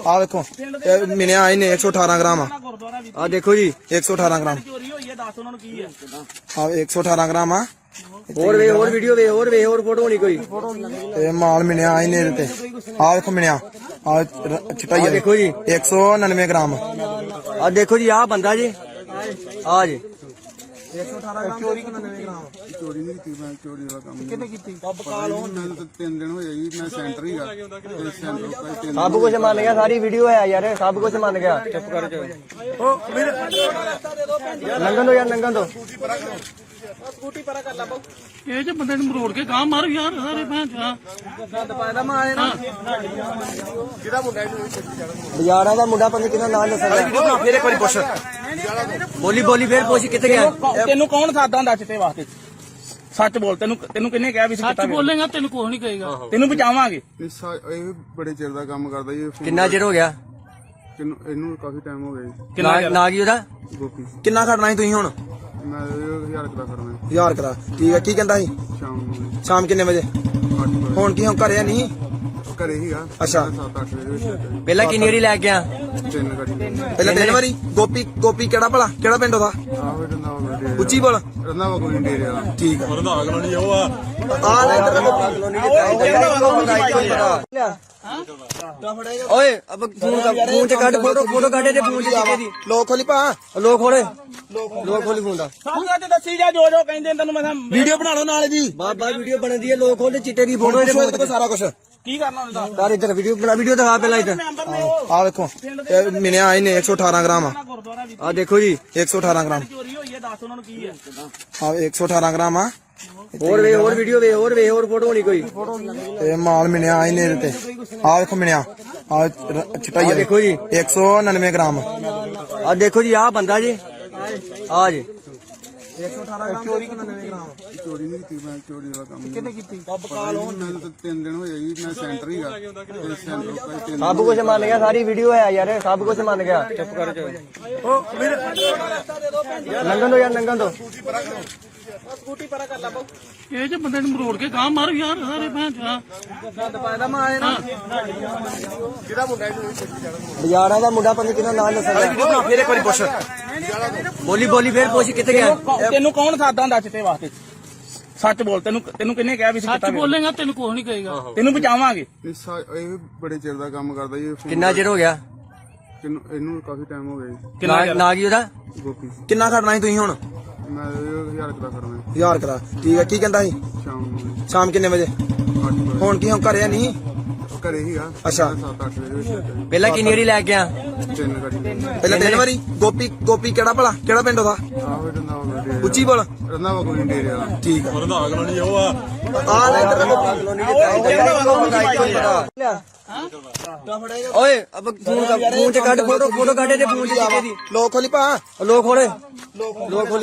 S4: ਆ ਵੇਖੋ ਇਹ ਮਿਲਿਆ ਇਹਨੇ 118 ਗ੍ਰਾਮ ਆ
S2: ਗੁਰਦੁਆਰਾ ਵੀ
S1: ਆ ਦੇਖੋ ਜੀ,
S4: 118 ਗ੍ਰਾਮ
S2: ਚੋਰੀ ਹੋਈ ਹੈ, ਦੱਸ ਉਹਨਾਂ ਨੂੰ ਕੀ ਹੈ।
S4: ਆ 118 ਗ੍ਰਾਮ ਆ
S1: ਹੋਰ ਵੇ, ਹੋਰ ਵੀਡੀਓ ਵੇ, ਹੋਰ ਵੇ, ਹੋਰ ਫੋਟੋ ਹੋਣੀ ਕੋਈ।
S4: ਇਹ ਮਾਲ ਮਿਲਿਆ ਇਹਨੇ ਇਹਦੇ ਤੇ ਆ ਵੇਖੋ ਮਿਲਿਆ ਆ ਚਿੱਟਾ ਹੀ
S1: ਆ ਦੇਖੋ ਜੀ,
S4: 199 ਗ੍ਰਾਮ
S1: ਆ ਦੇਖੋ ਜੀ, ਆ ਬੰਦਾ ਜੀ, ਆ ਜੀ।
S3: ਚੋਰੀ ਨਹੀਂ ਕੀਤੀ ਮੈਂ, ਚੋਰੀ ਦਾ ਕੰਮ ਕਿੰਨੇ ਕੀਤੀ? ਮੈਨੂੰ ਤਾਂ 3 ਦਿਨ ਹੋਏ ਜੀ, ਮੈਂ ਸੈਂਟਰ ਹੀ ਗਾ ਤੇ ਸੈਂਟਰ ਕੋਈ 3
S1: ਸਭ ਕੁਝ ਮੰਨ ਗਿਆ, ਸਾਰੀ ਵੀਡੀਓ ਹੈ ਯਾਰ, ਸਭ ਕੁਝ ਮੰਨ ਗਿਆ। ਚੁੱਪ ਕਰ ਜਾ, ਲੰਘਣ ਦੋ ਯਾਰ, ਲੰਘਣ ਦੋ।
S2: ਸਕੂਟੀ ਪਰਾ ਕਰ ਲਾ ਬਾਊ।
S6: ਇਹ ਜੇ ਬੰਦੇ ਨੂੰ ਮਰੋੜ ਕੇ ਗਾਂ ਮਾਰ ਯਾਰ ਸਾਰੇ ਭੈਣ ਚਾ
S2: ਗੰਦ ਪਾਇਦਾ ਮਾਰੇ ਨਾ ਕਿਹਦਾ ਮੁੰਡਾ ਇਹਨੂੰ
S1: ਬਾਜ਼ਾਰਾਂ ਦਾ ਮੁੰਡਾ ਪਤਾ ਕਿਹਦਾ ਨਾਮ ਦੱਸਦਾ।
S2: ਫੇਰ ਇੱਕ ਵਾਰੀ ਪੁੱਛ
S1: ਬੋਲੀ ਬੋਲੀ ਫੇਰ ਪੁੱਛ ਕਿੱਥੇ ਗਿਆ।
S2: ਤੈਨੂੰ ਕੌਣ ਸਾਦਾ ਹੁੰਦਾ ਚਿੱਟੇ ਵਾਸਤੇ? ਸੱਚ ਬੋਲ, ਤੈਨੂੰ ਕਿੰਨੇ ਕਿਹਾ ਵੀ ਸੀ
S6: ਸੱਚ ਬੋਲੇਗਾ ਤੈਨੂੰ ਕੁਛ ਨਹੀਂ ਕਹੇਗਾ।
S2: ਤੈਨੂੰ ਬਚਾਵਾਂਗੇ।
S3: ਇਹ ਬੜੇ ਚਿਰ ਦਾ ਕੰਮ ਕਰਦਾ ਜੀ।
S1: ਕਿੰਨਾ ਚਿਰ ਹੋ ਗਿਆ?
S3: ਇਹਨੂੰ ਕਾਫੀ ਟਾਈਮ ਹੋ ਗਿਆ ਜੀ।
S1: ਨਾ ਕੀ ਉਹਦਾ?
S3: ਗੋਪੀ।
S4: ਕਿੰਨਾ ਖੜਨਾ ਸੀ ਤੁਸੀਂ ਹੁਣ?
S3: ਮੈਂ 1000 ਕਰਾ ਕਰਨਾ
S4: 1000 ਕਰਾ, ਠੀਕ ਹੈ। ਕੀ ਕਹਿੰਦਾ ਸੀ
S3: ਸ਼ਾਮ ਨੂੰ
S4: ਸ਼ਾਮ ਕਿੰਨੇ ਵਜੇ?
S3: 8 ਵਜੇ।
S4: ਹੁਣ ਕੀ ਹੁਣ ਘਰੇ ਨਹੀਂ?
S3: ਘਰੇ ਹੀਗਾ।
S4: ਅੱਛਾ।
S3: 7-8 ਵਜੇ ਵਿੱਚ
S1: ਪਹਿਲਾਂ ਕਿੰਨੀ ਵਾਰੀ ਲੈ ਗਿਆ?
S3: 3 ਗੱਡੀ
S4: ਪਹਿਲਾਂ 3 ਵਾਰੀ। ਗੋਪੀ ਕਿਹੜਾ ਭਲਾ, ਕਿਹੜਾ ਪਿੰਡ ਉਹਦਾ?
S3: ਆਹੋ ਰੰਦਾਵਾ ਡੇਰੇ
S4: ਉੱਚੀ ਬੋਲ।
S3: ਰੰਦਾਵਾ ਕੋਈ ਡੇਰੇ ਵਾਲਾ।
S4: ਠੀਕ ਆ।
S5: ਰੰਧਾਵਾ ਕਲੋਨੀ ਉਹ ਆ
S4: ਆ ਲੈ ਇੱਧਰ
S1: ਓਏ ਅਬ ਫੋਨ ਚ ਕੱਢ, ਫੋਟੋ ਕੱਢ ਤੇ ਫੋਨ ਚ ਚਿੱਟੇ ਦੀ।
S4: ਲੋਕ ਖੋਲੀ ਪਾ।
S1: ਲੋਕ ਖੋਲੀ ਫੋਨ ਦਾ।
S2: ਸਾਡਾ ਤੇ ਦੱਸੀ ਜਾ ਜੋ ਕਹਿੰਦੇ ਤੈਨੂੰ ਮੈਂ
S4: ਵੀਡੀਓ ਬਣਾ ਲਓ ਨਾਲ ਜੀ।
S1: ਬਾਬਾ ਵੀਡੀਓ ਬਣਦੀ ਹੈ, ਲੋਕ ਖੋਲ ਚਿੱਟੇ ਦੀ ਫੋਟੋ
S4: ਫੋਟੋ ਇਹਦੇ ਕੋਲ ਸਾਰਾ ਕੁਝ।
S2: ਕੀ ਕਰਨਾ ਉਹਦਾ
S1: ਯਾਰ ਇੱਧਰ ਵੀਡੀਓ ਬਣਾ, ਵੀਡੀਓ ਦਿਖਾ ਪਹਿਲਾਂ ਇੱਧਰ।
S4: ਆ ਵੇਖੋ ਇਹ ਮਿਲਿਆ ਇਹਨੇ 118 ਗ੍ਰਾਮ ਆ
S2: ਗੁਰਦੁਆਰਾ ਵੀ
S1: ਆ ਦੇਖੋ ਜੀ,
S4: 118 ਗ੍ਰਾਮ
S2: ਚੋਰੀ ਹੋਈ ਹੈ, ਦੱਸ ਉਹਨਾਂ ਨੂੰ ਕੀ ਹੈ।
S4: ਆ 118 ਗ੍ਰਾਮ ਆ
S1: ਹੋਰ ਵੇ, ਹੋਰ ਵੀਡੀਓ ਵੇ, ਹੋਰ ਵੇ, ਹੋਰ ਫੋਟੋ ਹੋਣੀ ਕੋਈ।
S4: ਇਹ ਮਾਲ ਮਿਲਿਆ ਇਹਨੇ ਇਹਦੇ ਤੇ ਆ ਵੇਖੋ ਮਿਲਿਆ ਆ ਚਿੱਟਾ ਹੀ
S1: ਆ ਦੇਖੋ ਜੀ,
S4: 199 ਗ੍ਰਾਮ
S1: ਆ ਦੇਖੋ ਜੀ, ਆ ਬੰਦਾ ਜੀ, ਆ ਜੀ।
S3: ਚੋਰੀ ਨਹੀਂ ਕੀਤੀ ਮੈਂ, ਚੋਰੀ ਦਾ ਕੰਮ ਕਿੰਨੇ ਕੀਤੀ? ਮੈਨੂੰ ਤਾਂ 3 ਦਿਨ ਹੋਏ ਜੀ, ਮੈਂ ਸੈਂਟਰ ਹੀ ਗਾ ਤੇ ਸੈਂਟਰ ਕੋਈ 3
S1: ਸਭ ਕੁਝ ਮੰਨ ਗਿਆ, ਸਾਰੀ ਵੀਡੀਓ ਹੈ ਯਾਰ, ਸਭ ਕੁਝ ਮੰਨ ਗਿਆ। ਚੁੱਪ ਕਰ ਜਾ, ਲੰਘਣ ਦੋ ਯਾਰ, ਲੰਘਣ ਦੋ।
S2: ਸਕੂਟੀ ਪਰਾ ਕਰ ਲਾ ਬਾਊ।
S6: ਇਹ ਜੇ ਬੰਦੇ ਨੂੰ ਮਰੋੜ ਕੇ ਗਾਂ ਮਾਰ ਯਾਰ ਸਾਰੇ ਭੈਣ ਚਾ
S2: ਗੰਦ ਪਾਇਦਾ ਮਾਰੇ ਨਾ ਕਿਹਦਾ ਮੁੰਡਾ ਇਹਨੂੰ
S1: ਬਾਜ਼ਾਰਾਂ ਦਾ ਮੁੰਡਾ ਪਤਾ ਕਿਹਦਾ ਨਾਮ ਦੱਸਦਾ।
S2: ਫੇਰ ਇੱਕ ਵਾਰੀ ਪੁੱਛ
S1: ਬੋਲੀ ਬੋਲੀ ਫੇਰ ਪੁੱਛ ਕਿੱਥੇ ਗਿਆ।
S2: ਤੈਨੂੰ ਕੌਣ ਸਾਦਾ ਹੁੰਦਾ ਚਿੱਟੇ ਵਾਸਤੇ? ਸੱਚ ਬੋਲ, ਤੈਨੂੰ ਕਿੰਨੇ ਕਿਹਾ ਵੀ ਸੀ
S6: ਸੱਚ ਬੋਲੇਗਾ ਤੈਨੂੰ ਕੁਛ ਨਹੀਂ ਕਹੇਗਾ।
S2: ਤੈਨੂੰ ਬਚਾਵਾਂਗੇ।
S3: ਇਹ ਬੜੇ ਚਿਰ ਦਾ ਕੰਮ ਕਰਦਾ ਜੀ।
S1: ਕਿੰਨਾ ਚਿਰ ਹੋ ਗਿਆ?
S3: ਇਹਨੂੰ ਕਾਫੀ ਟਾਈਮ ਹੋ ਗਿਆ ਜੀ।
S1: ਨਾ ਕੀ ਉਹਦਾ?
S3: ਗੋਪੀ।
S4: ਕਿੰਨਾ ਖੜਨਾ ਸੀ ਤੁਸੀਂ ਹੁਣ?
S3: ਮੈਂ 1000 ਕਰਾ ਕਰਨਾ
S4: 1000 ਕਰਾ, ਠੀਕ ਹੈ। ਕੀ ਕਹਿੰਦਾ ਸੀ
S3: ਸ਼ਾਮ ਨੂੰ
S4: ਸ਼ਾਮ ਕਿੰਨੇ ਵਜੇ?
S3: 8 ਵਜੇ।
S4: ਹੁਣ ਕੀ ਹੁਣ ਘਰੇ ਨਹੀਂ?
S3: ਘਰੇ ਹੀਗਾ।
S4: ਅੱਛਾ।
S3: 7-8 ਵਜੇ ਵਿੱਚ
S1: ਪਹਿਲਾਂ ਕਿੰਨੀ ਵਾਰੀ ਲੈ ਗਿਆ?
S3: 3 ਗੱਡੀ
S4: ਪਹਿਲਾਂ 3 ਵਾਰੀ। ਗੋਪੀ ਕਿਹੜਾ ਭਲਾ, ਕਿਹੜਾ ਪਿੰਡ ਉਹਦਾ?
S3: ਆਹੋ ਰੰਦਾਵਾ ਡੇਰੇ
S4: ਉੱਚੀ ਬੋਲ।
S3: ਰੰਦਾਵਾ ਕੋਈ ਡੇਰੇ ਵਾਲਾ।
S4: ਠੀਕ ਆ।
S5: ਰੰਧਾਵਾ ਕਲੋਨੀ ਉਹ ਆ
S4: ਆ ਲੈ ਇੱਧਰ
S1: ਓਏ ਅਬ ਫੋਨ ਚ ਕੱਢ, ਫੋਟੋ ਕੱਢ ਤੇ ਫੋਨ ਚ ਚਿੱਟੇ ਦੀ।
S4: ਲੋਕ ਖੋਲੀ ਪਾ।
S1: ਲੋਕ ਖੋਲੀ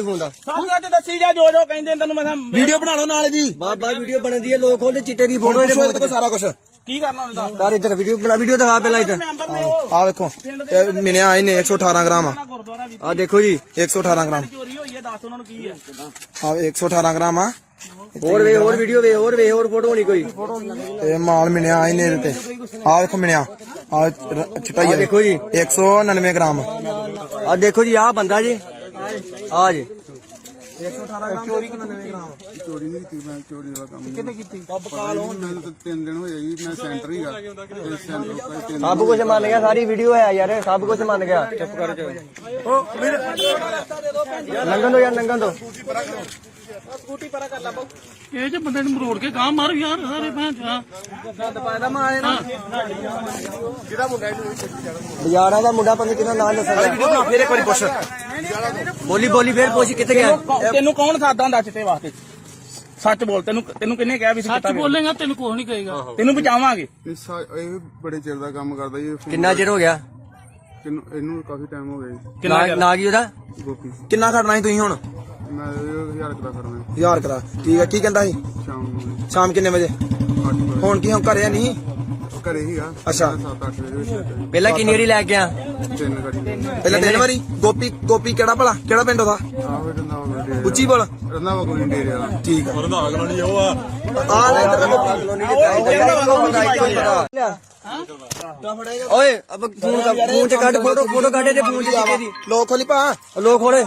S1: ਫੋਨ ਦਾ।
S2: ਸਾਡਾ ਤੇ ਦੱਸੀ ਜਾ ਜੋ ਕਹਿੰਦੇ ਤੈਨੂੰ ਮੈਂ
S4: ਵੀਡੀਓ ਬਣਾ ਲਓ ਨਾਲ ਜੀ।
S1: ਬਾਬਾ ਵੀਡੀਓ ਬਣਦੀ ਹੈ, ਲੋਕ ਖੋਲ ਚਿੱਟੇ ਦੀ ਫੋਟੋ
S4: ਇਹਦੇ ਕੋਲ ਸਾਰਾ ਕੁਝ।
S2: ਕੀ ਕਰਨਾ ਉਹਦਾ
S1: ਯਾਰ ਇੱਧਰ ਵੀਡੀਓ ਬਣਾ, ਵੀਡੀਓ ਦਿਖਾ ਪਹਿਲਾਂ ਇੱਧਰ।
S4: ਆ ਵੇਖੋ ਇਹ ਮਿਲਿਆ ਇਹਨੇ 118 ਗ੍ਰਾਮ ਆ
S2: ਗੁਰਦੁਆਰਾ ਵੀ
S1: ਆ ਦੇਖੋ ਜੀ,
S4: 118 ਗ੍ਰਾਮ
S2: ਚੋਰੀ ਹੋਈ ਹੈ, ਦੱਸ ਉਹਨਾਂ ਨੂੰ ਕੀ ਹੈ।
S4: ਆ 118 ਗ੍ਰਾਮ ਆ
S1: ਹੋਰ ਵੇ, ਹੋਰ ਵੀਡੀਓ ਵੇ, ਹੋਰ ਵੇ, ਹੋਰ ਫੋਟੋ ਹੋਣੀ ਕੋਈ।
S4: ਇਹ ਮਾਲ ਮਿਲਿਆ ਇਹਨੇ ਇਹਦੇ ਤੇ ਆ ਵੇਖੋ ਮਿਲਿਆ ਆ ਚਿੱਟਾ ਹੀ
S1: ਆ ਦੇਖੋ ਜੀ,
S4: 199 ਗ੍ਰਾਮ
S1: ਆ ਦੇਖੋ ਜੀ, ਆ ਬੰਦਾ ਜੀ, ਆ ਜੀ।
S3: ਚੋਰੀ ਨਹੀਂ ਕੀਤੀ ਮੈਂ, ਚੋਰੀ ਦਾ ਕੰਮ ਕਿੰਨੇ ਕੀਤੀ? ਮੈਨੂੰ ਤਾਂ 3 ਦਿਨ ਹੋਏ ਜੀ, ਮੈਂ ਸੈਂਟਰ ਹੀ ਗਾ ਤੇ ਸੈਂਟਰ ਕੋਈ 3
S1: ਸਭ ਕੁਝ ਮੰਨ ਗਿਆ, ਸਾਰੀ ਵੀਡੀਓ ਹੈ ਯਾਰ, ਸਭ ਕੁਝ ਮੰਨ ਗਿਆ। ਚੁੱਪ ਕਰ ਜਾ, ਲੰਘਣ ਦੋ ਯਾਰ, ਲੰਘਣ ਦੋ।
S2: ਸਕੂਟੀ ਪਰਾ ਕਰ ਲਾ ਬਾਊ।
S6: ਇਹ ਜੇ ਬੰਦੇ ਨੂੰ ਮਰੋੜ ਕੇ ਗਾਂ ਮਾਰ ਯਾਰ ਸਾਰੇ ਭੈਣ ਚਾ
S2: ਗੰਦ ਪਾਇਦਾ ਮਾਰੇ ਨਾ ਕਿਹਦਾ ਮੁੰਡਾ ਇਹਨੂੰ
S1: ਬਾਜ਼ਾਰਾਂ ਦਾ ਮੁੰਡਾ ਪਤਾ ਕਿਹਦਾ ਨਾਮ ਦੱਸਦਾ।
S2: ਫੇਰ ਇੱਕ ਵਾਰੀ ਪੁੱਛ
S1: ਬੋਲੀ ਬੋਲੀ ਫੇਰ ਪੁੱਛ ਕਿੱਥੇ ਗਿਆ।
S2: ਤੈਨੂੰ ਕੌਣ ਸਾਦਾ ਹੁੰਦਾ ਚਿੱਟੇ ਵਾਸਤੇ? ਸੱਚ ਬੋਲ, ਤੈਨੂੰ ਕਿੰਨੇ ਕਿਹਾ ਵੀ ਸੀ
S6: ਸੱਚ ਬੋਲੇਗਾ ਤੈਨੂੰ ਕੁਛ ਨਹੀਂ ਕਹੇਗਾ।
S2: ਤੈਨੂੰ ਬਚਾਵਾਂਗੇ।
S3: ਇਹ ਬੜੇ ਚਿਰ ਦਾ ਕੰਮ ਕਰਦਾ ਜੀ।
S1: ਕਿੰਨਾ ਚਿਰ ਹੋ ਗਿਆ?
S3: ਇਹਨੂੰ ਕਾਫੀ ਟਾਈਮ ਹੋ ਗਿਆ ਜੀ।
S1: ਨਾ ਕੀ ਉਹਦਾ?
S3: ਗੋਪੀ।
S4: ਕਿੰਨਾ ਖੜਨਾ ਸੀ ਤੁਸੀਂ ਹੁਣ?
S3: ਮੈਂ 1000 ਕਰਾ ਕਰਨਾ
S4: 1000 ਕਰਾ, ਠੀਕ ਹੈ। ਕੀ ਕਹਿੰਦਾ ਸੀ
S3: ਸ਼ਾਮ ਨੂੰ
S4: ਸ਼ਾਮ ਕਿੰਨੇ ਵਜੇ?
S3: 8 ਵਜੇ।
S4: ਹੁਣ ਕੀ ਹੁਣ ਘਰੇ ਨਹੀਂ?
S3: ਘਰੇ ਹੀਗਾ।
S4: ਅੱਛਾ।
S3: 7-8 ਵਜੇ ਵਿੱਚ
S1: ਪਹਿਲਾਂ ਕਿੰਨੀ ਵਾਰੀ ਲੈ ਗਿਆ?
S3: 3 ਗੱਡੀ
S4: ਪਹਿਲਾਂ 3 ਵਾਰੀ। ਗੋਪੀ ਕਿਹੜਾ ਭਲਾ, ਕਿਹੜਾ ਪਿੰਡ ਉਹਦਾ?
S3: ਆਹੋ ਰੰਦਾਵਾ ਡੇਰੇ
S4: ਉੱਚੀ ਬੋਲ।
S3: ਰੰਦਾਵਾ ਕੋਈ ਡੇਰੇ ਵਾਲਾ।
S4: ਠੀਕ ਆ।
S5: ਰੰਧਾਵਾ ਕਲੋਨੀ ਉਹ ਆ
S4: ਆ ਲੈ ਇੱਧਰ
S1: ਓਏ ਅਬ ਫੋਨ ਚ ਕੱਢ ਫੋਟੋ ਕੱਢ ਤੇ ਫੋਨ ਚ ਕਿਤੇ ਦੀ
S4: ਲੋਕ ਖੋਲੀ ਭਾ
S1: ਲੋਕ ਖੋਲੀ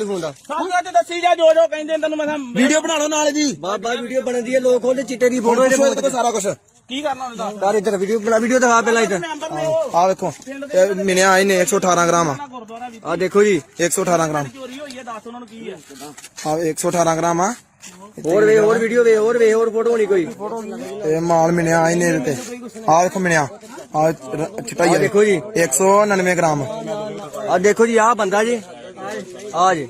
S1: ਫੋਨ ਦਾ
S2: ਸਾਨੂੰ ਅੱਜ ਦੱਸੀ ਜਾ ਜੋ ਜੋ ਕਹਿੰਦੇ ਤੈਨੂੰ ਮੈਂ
S4: ਵੀਡੀਓ ਬਣਾ ਲਓ ਨਾਲ ਜੀ
S1: ਬਾਬਾ ਵੀਡੀਓ ਬਣਦੀ ਹੈ ਲੋਕ ਖੋਲੇ ਚਿੱਟੇ ਦੀ ਫੋਟੋ ਇਹਦੇ
S4: ਇਹਦੇ ਕੋਲ ਸਾਰਾ ਕੁਝ
S2: ਕੀ ਕਰਨਾ ਹੁੰਦਾ
S1: ਯਾਰ ਇੱਧਰ ਵੀਡੀਓ ਦਿਖਾ ਪਹਿਲਾਂ ਇੱਧਰ
S2: ਮੈਂਬਰ ਨੇ ਉਹ
S4: ਆ ਵੇਖੋ ਇਹ ਮਿਲਿਆ ਇਹਨੇ 118 ਗ੍ਰਾਮ ਆ
S2: ਗੁਰਦੁਆਰਾ ਵੀ
S1: ਆ ਦੇਖੋ ਜੀ
S4: 118 ਗ੍ਰਾਮ
S2: ਚੋਰੀ ਹੋਈ ਹੈ ਦੱਸ ਉਹਨਾਂ ਨੂੰ ਕੀ ਹੈ
S4: ਆ 118 ਗ੍ਰਾਮ ਆ
S1: ਹੋਰ ਵੀਡੀਓ ਹੋਰ ਫੋਟੋ ਹੋਣੀ ਕੋਈ
S4: ਇਹ ਮਾਲ ਮਿਲਿਆ ਇਹਨੇ ਇਹਦੇ ਤੇ ਆ ਵੇਖੋ ਮਿਲਿਆ ਆ ਚਟਾਈ
S1: ਦੇਖੋ ਜੀ
S4: 199 ਗ੍ਰਾਮ
S1: ਆ ਦੇਖੋ ਜੀ ਆ ਬੰਦਾ ਜੀ ਆ ਜੀ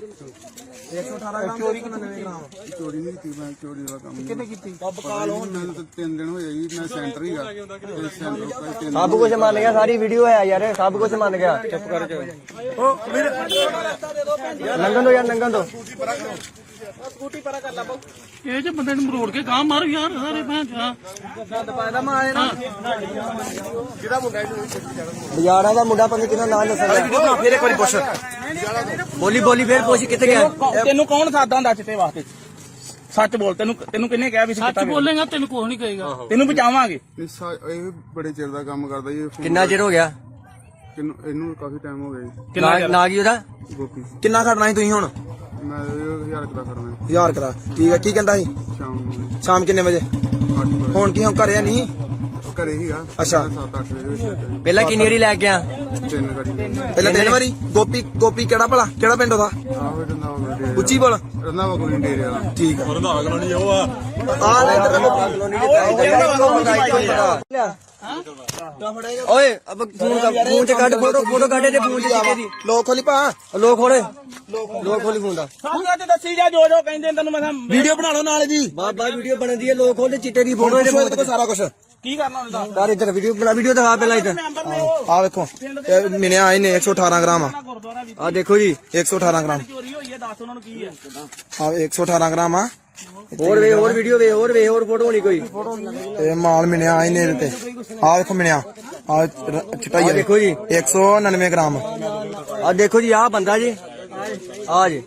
S4: 118 ਗ੍ਰਾਮ ਚੋਰੀ 99 ਗ੍ਰਾਮ
S3: ਚੋਰੀ ਨਹੀਂ ਕੀਤੀ ਮੈਂ ਚੋਰੀ ਦਾ ਕੰਮ
S4: ਕਿੰਨੇ ਕੀਤੀ
S3: ਮੈਨੂੰ ਤਾਂ 3 ਦਿਨ ਹੋਏ ਜੀ ਮੈਂ ਸੈਂਟਰ ਹੀਗਾ ਤੇ ਸੈਂਟਰ ਕੋਈ 3
S1: ਸਭ ਕੁਝ ਮੰਨ ਗਿਆ ਸਾਰੀ ਵੀਡੀਓ ਹੈ ਯਾਰ ਸਭ ਕੁਝ ਮੰਨ ਗਿਆ ਚੁੱਪ ਕਰ ਜਾ ਨੰਗਨ ਦੋ ਯਾਰ ਨੰਗਨ ਦੋ
S2: ਸਕੂਟੀ ਪਰਾ ਕਰ ਲਾ ਬਾਊ
S6: ਇਹ ਜੇ ਬੰਦੇ ਨੂੰ ਮਰੋੜ ਕੇ ਗਾਂ ਮਾਰ ਯਾਰ ਸਾਰੇ ਭੈਣ ਚਾ
S2: ਗੰਦ ਪਾਇਦਾ ਮੈਂ ਆਏ ਨਾ
S1: ਬਜ਼ਾਰਾਂ ਦਾ ਮੁੰਡਾ ਪੰਜ ਕਿਹਦਾ ਨਾਮ ਦੱਸਦਾ
S3: ਫੇਰ ਇੱਕ ਵਾਰੀ ਪੁੱਛ
S1: ਬੋਲੀ ਫੇਰ ਪੁੱਛ ਕਿੱਥੇ ਗਿਆ
S2: ਤੈਨੂੰ ਕੌਣ ਸਾਦਾ ਹੁੰਦਾ ਚਿੱਟੇ ਵਾਸਤੇ ਸੱਚ ਬੋਲ ਤੈਨੂੰ ਕਿੰਨੇ ਕਿਹਾ ਵੀ
S6: ਸੱਚ ਬੋਲੇਗਾ ਤੈਨੂੰ ਕੁਝ ਨਹੀਂ ਕਹੇਗਾ
S2: ਤੈਨੂੰ ਬਚਾਵਾਂਗੇ
S3: ਇਹ ਬੜੇ ਚਿਰ ਦਾ ਕੰਮ ਕਰਦਾ ਜੀ
S1: ਕਿੰਨਾ ਚਿਰ ਹੋ ਗਿਆ
S3: ਇਹਨੂੰ ਕਾਫੀ ਟਾਈਮ ਹੋ ਗਿਆ ਜੀ
S1: ਨਾ ਕੀ ਉਹਦਾ
S3: ਗੋਪੀ
S4: ਕਿੰਨਾ ਖੜਨਾ ਸੀ ਤੁਸੀਂ ਹੁਣ
S3: ਮੈਂ 1000 ਕਰਾ ਕਰਨਾ
S4: 1000 ਕਰਾ ਠੀਕ ਹੈ ਕੀ ਕਹਿੰਦਾ ਸੀ
S3: ਸ਼ਾਮ ਨੂੰ
S4: ਸ਼ਾਮ ਕਿੰਨੇ ਵਜੇ
S3: 8 ਵਜੇ
S4: ਹੁਣ ਕੀ ਹੁਣ ਘਰੇ ਨਹੀਂ
S3: ਘਰੇ ਹੀਗਾ
S4: ਅੱਛਾ।
S3: 7-8 ਵਜੇ ਵਿੱਚ
S1: ਪਹਿਲਾਂ ਕਿੰਨੀ ਵਾਰੀ ਲੈ ਗਿਆ
S3: 3 ਗਾੜੀ
S4: ਪਹਿਲਾਂ ਤਿੰਨ ਵਾਰੀ ਗੋਪੀ ਕਿਹੜਾ ਭਲਾ ਕਿਹੜਾ ਪਿੰਡ ਉਹਦਾ
S3: ਆਹ ਰੰਦਾ ਡੇਰੇ
S4: ਉੱਚੀ ਬੋਲ
S3: ਰੰਦਾ ਕੋਈ ਡੇਰੇ ਵਾਲਾ
S4: ਠੀਕ ਆ
S5: ਰੰਧਾਵਾ ਕਲੋਨੀ ਉਹ ਆ
S4: ਆ ਲੈ ਇੱਧਰ
S1: ਓਏ ਅਬ ਫੋਨ ਚ ਕੱਢ ਫੋਟੋ ਕੱਢ ਤੇ ਫੋਨ ਚ ਕਿਤੇ ਦੀ
S4: ਲੋਕ ਖੋਲੀ ਭਾ
S1: ਲੋਕ ਖੋਲੀ ਫੋਨ ਦਾ
S2: ਸਾਨੂੰ ਅੱਜ ਦੱਸੀ ਜਾ ਜੋ ਜੋ ਕਹਿੰਦੇ ਤੈਨੂੰ ਮੈਂ
S4: ਵੀਡੀਓ ਬਣਾ ਲਓ ਨਾਲ ਜੀ
S1: ਬਾਬਾ ਵੀਡੀਓ ਬਣਦੀ ਹੈ ਲੋਕ ਖੋਲੇ ਚਿੱਟੇ ਦੀ ਫੋਟੋ ਇਹਦੇ
S4: ਕੋਲ ਸਾਰਾ ਕੁਝ
S2: ਕੀ ਕਰਨਾ ਹੁੰਦਾ
S1: ਯਾਰ ਇੱਧਰ ਵੀਡੀਓ ਦਿਖਾ ਪਹਿਲਾਂ ਇੱਧਰ
S2: ਮੈਂਬਰ ਨੇ ਉਹ
S4: ਆ ਵੇਖੋ ਇਹ ਮਿਲਿਆ ਇਹਨੇ 118 ਗ੍ਰਾਮ ਆ
S2: ਗੁਰਦੁਆਰਾ ਵੀ
S1: ਆ ਦੇਖੋ ਜੀ
S4: 118 ਗ੍ਰਾਮ
S2: ਚੋਰੀ ਹੋਈ ਹੈ ਦੱਸ ਉਹਨਾਂ ਨੂੰ ਕੀ ਹੈ
S4: ਆ 118 ਗ੍ਰਾਮ ਆ
S1: ਹੋਰ ਵੀਡੀਓ ਹੋਰ ਫੋਟੋ ਹੋਣੀ ਕੋਈ
S4: ਇਹ ਮਾਲ ਮਿਲਿਆ ਇਹਨੇ ਇਹਦੇ ਤੇ ਆ ਵੇਖੋ ਮਿਲਿਆ ਆ ਚਟਾਈ
S1: ਦੇਖੋ ਜੀ
S4: 199 ਗ੍ਰਾਮ
S1: ਆ ਦੇਖੋ ਜੀ ਆ ਬੰਦਾ ਜੀ ਆ ਜੀ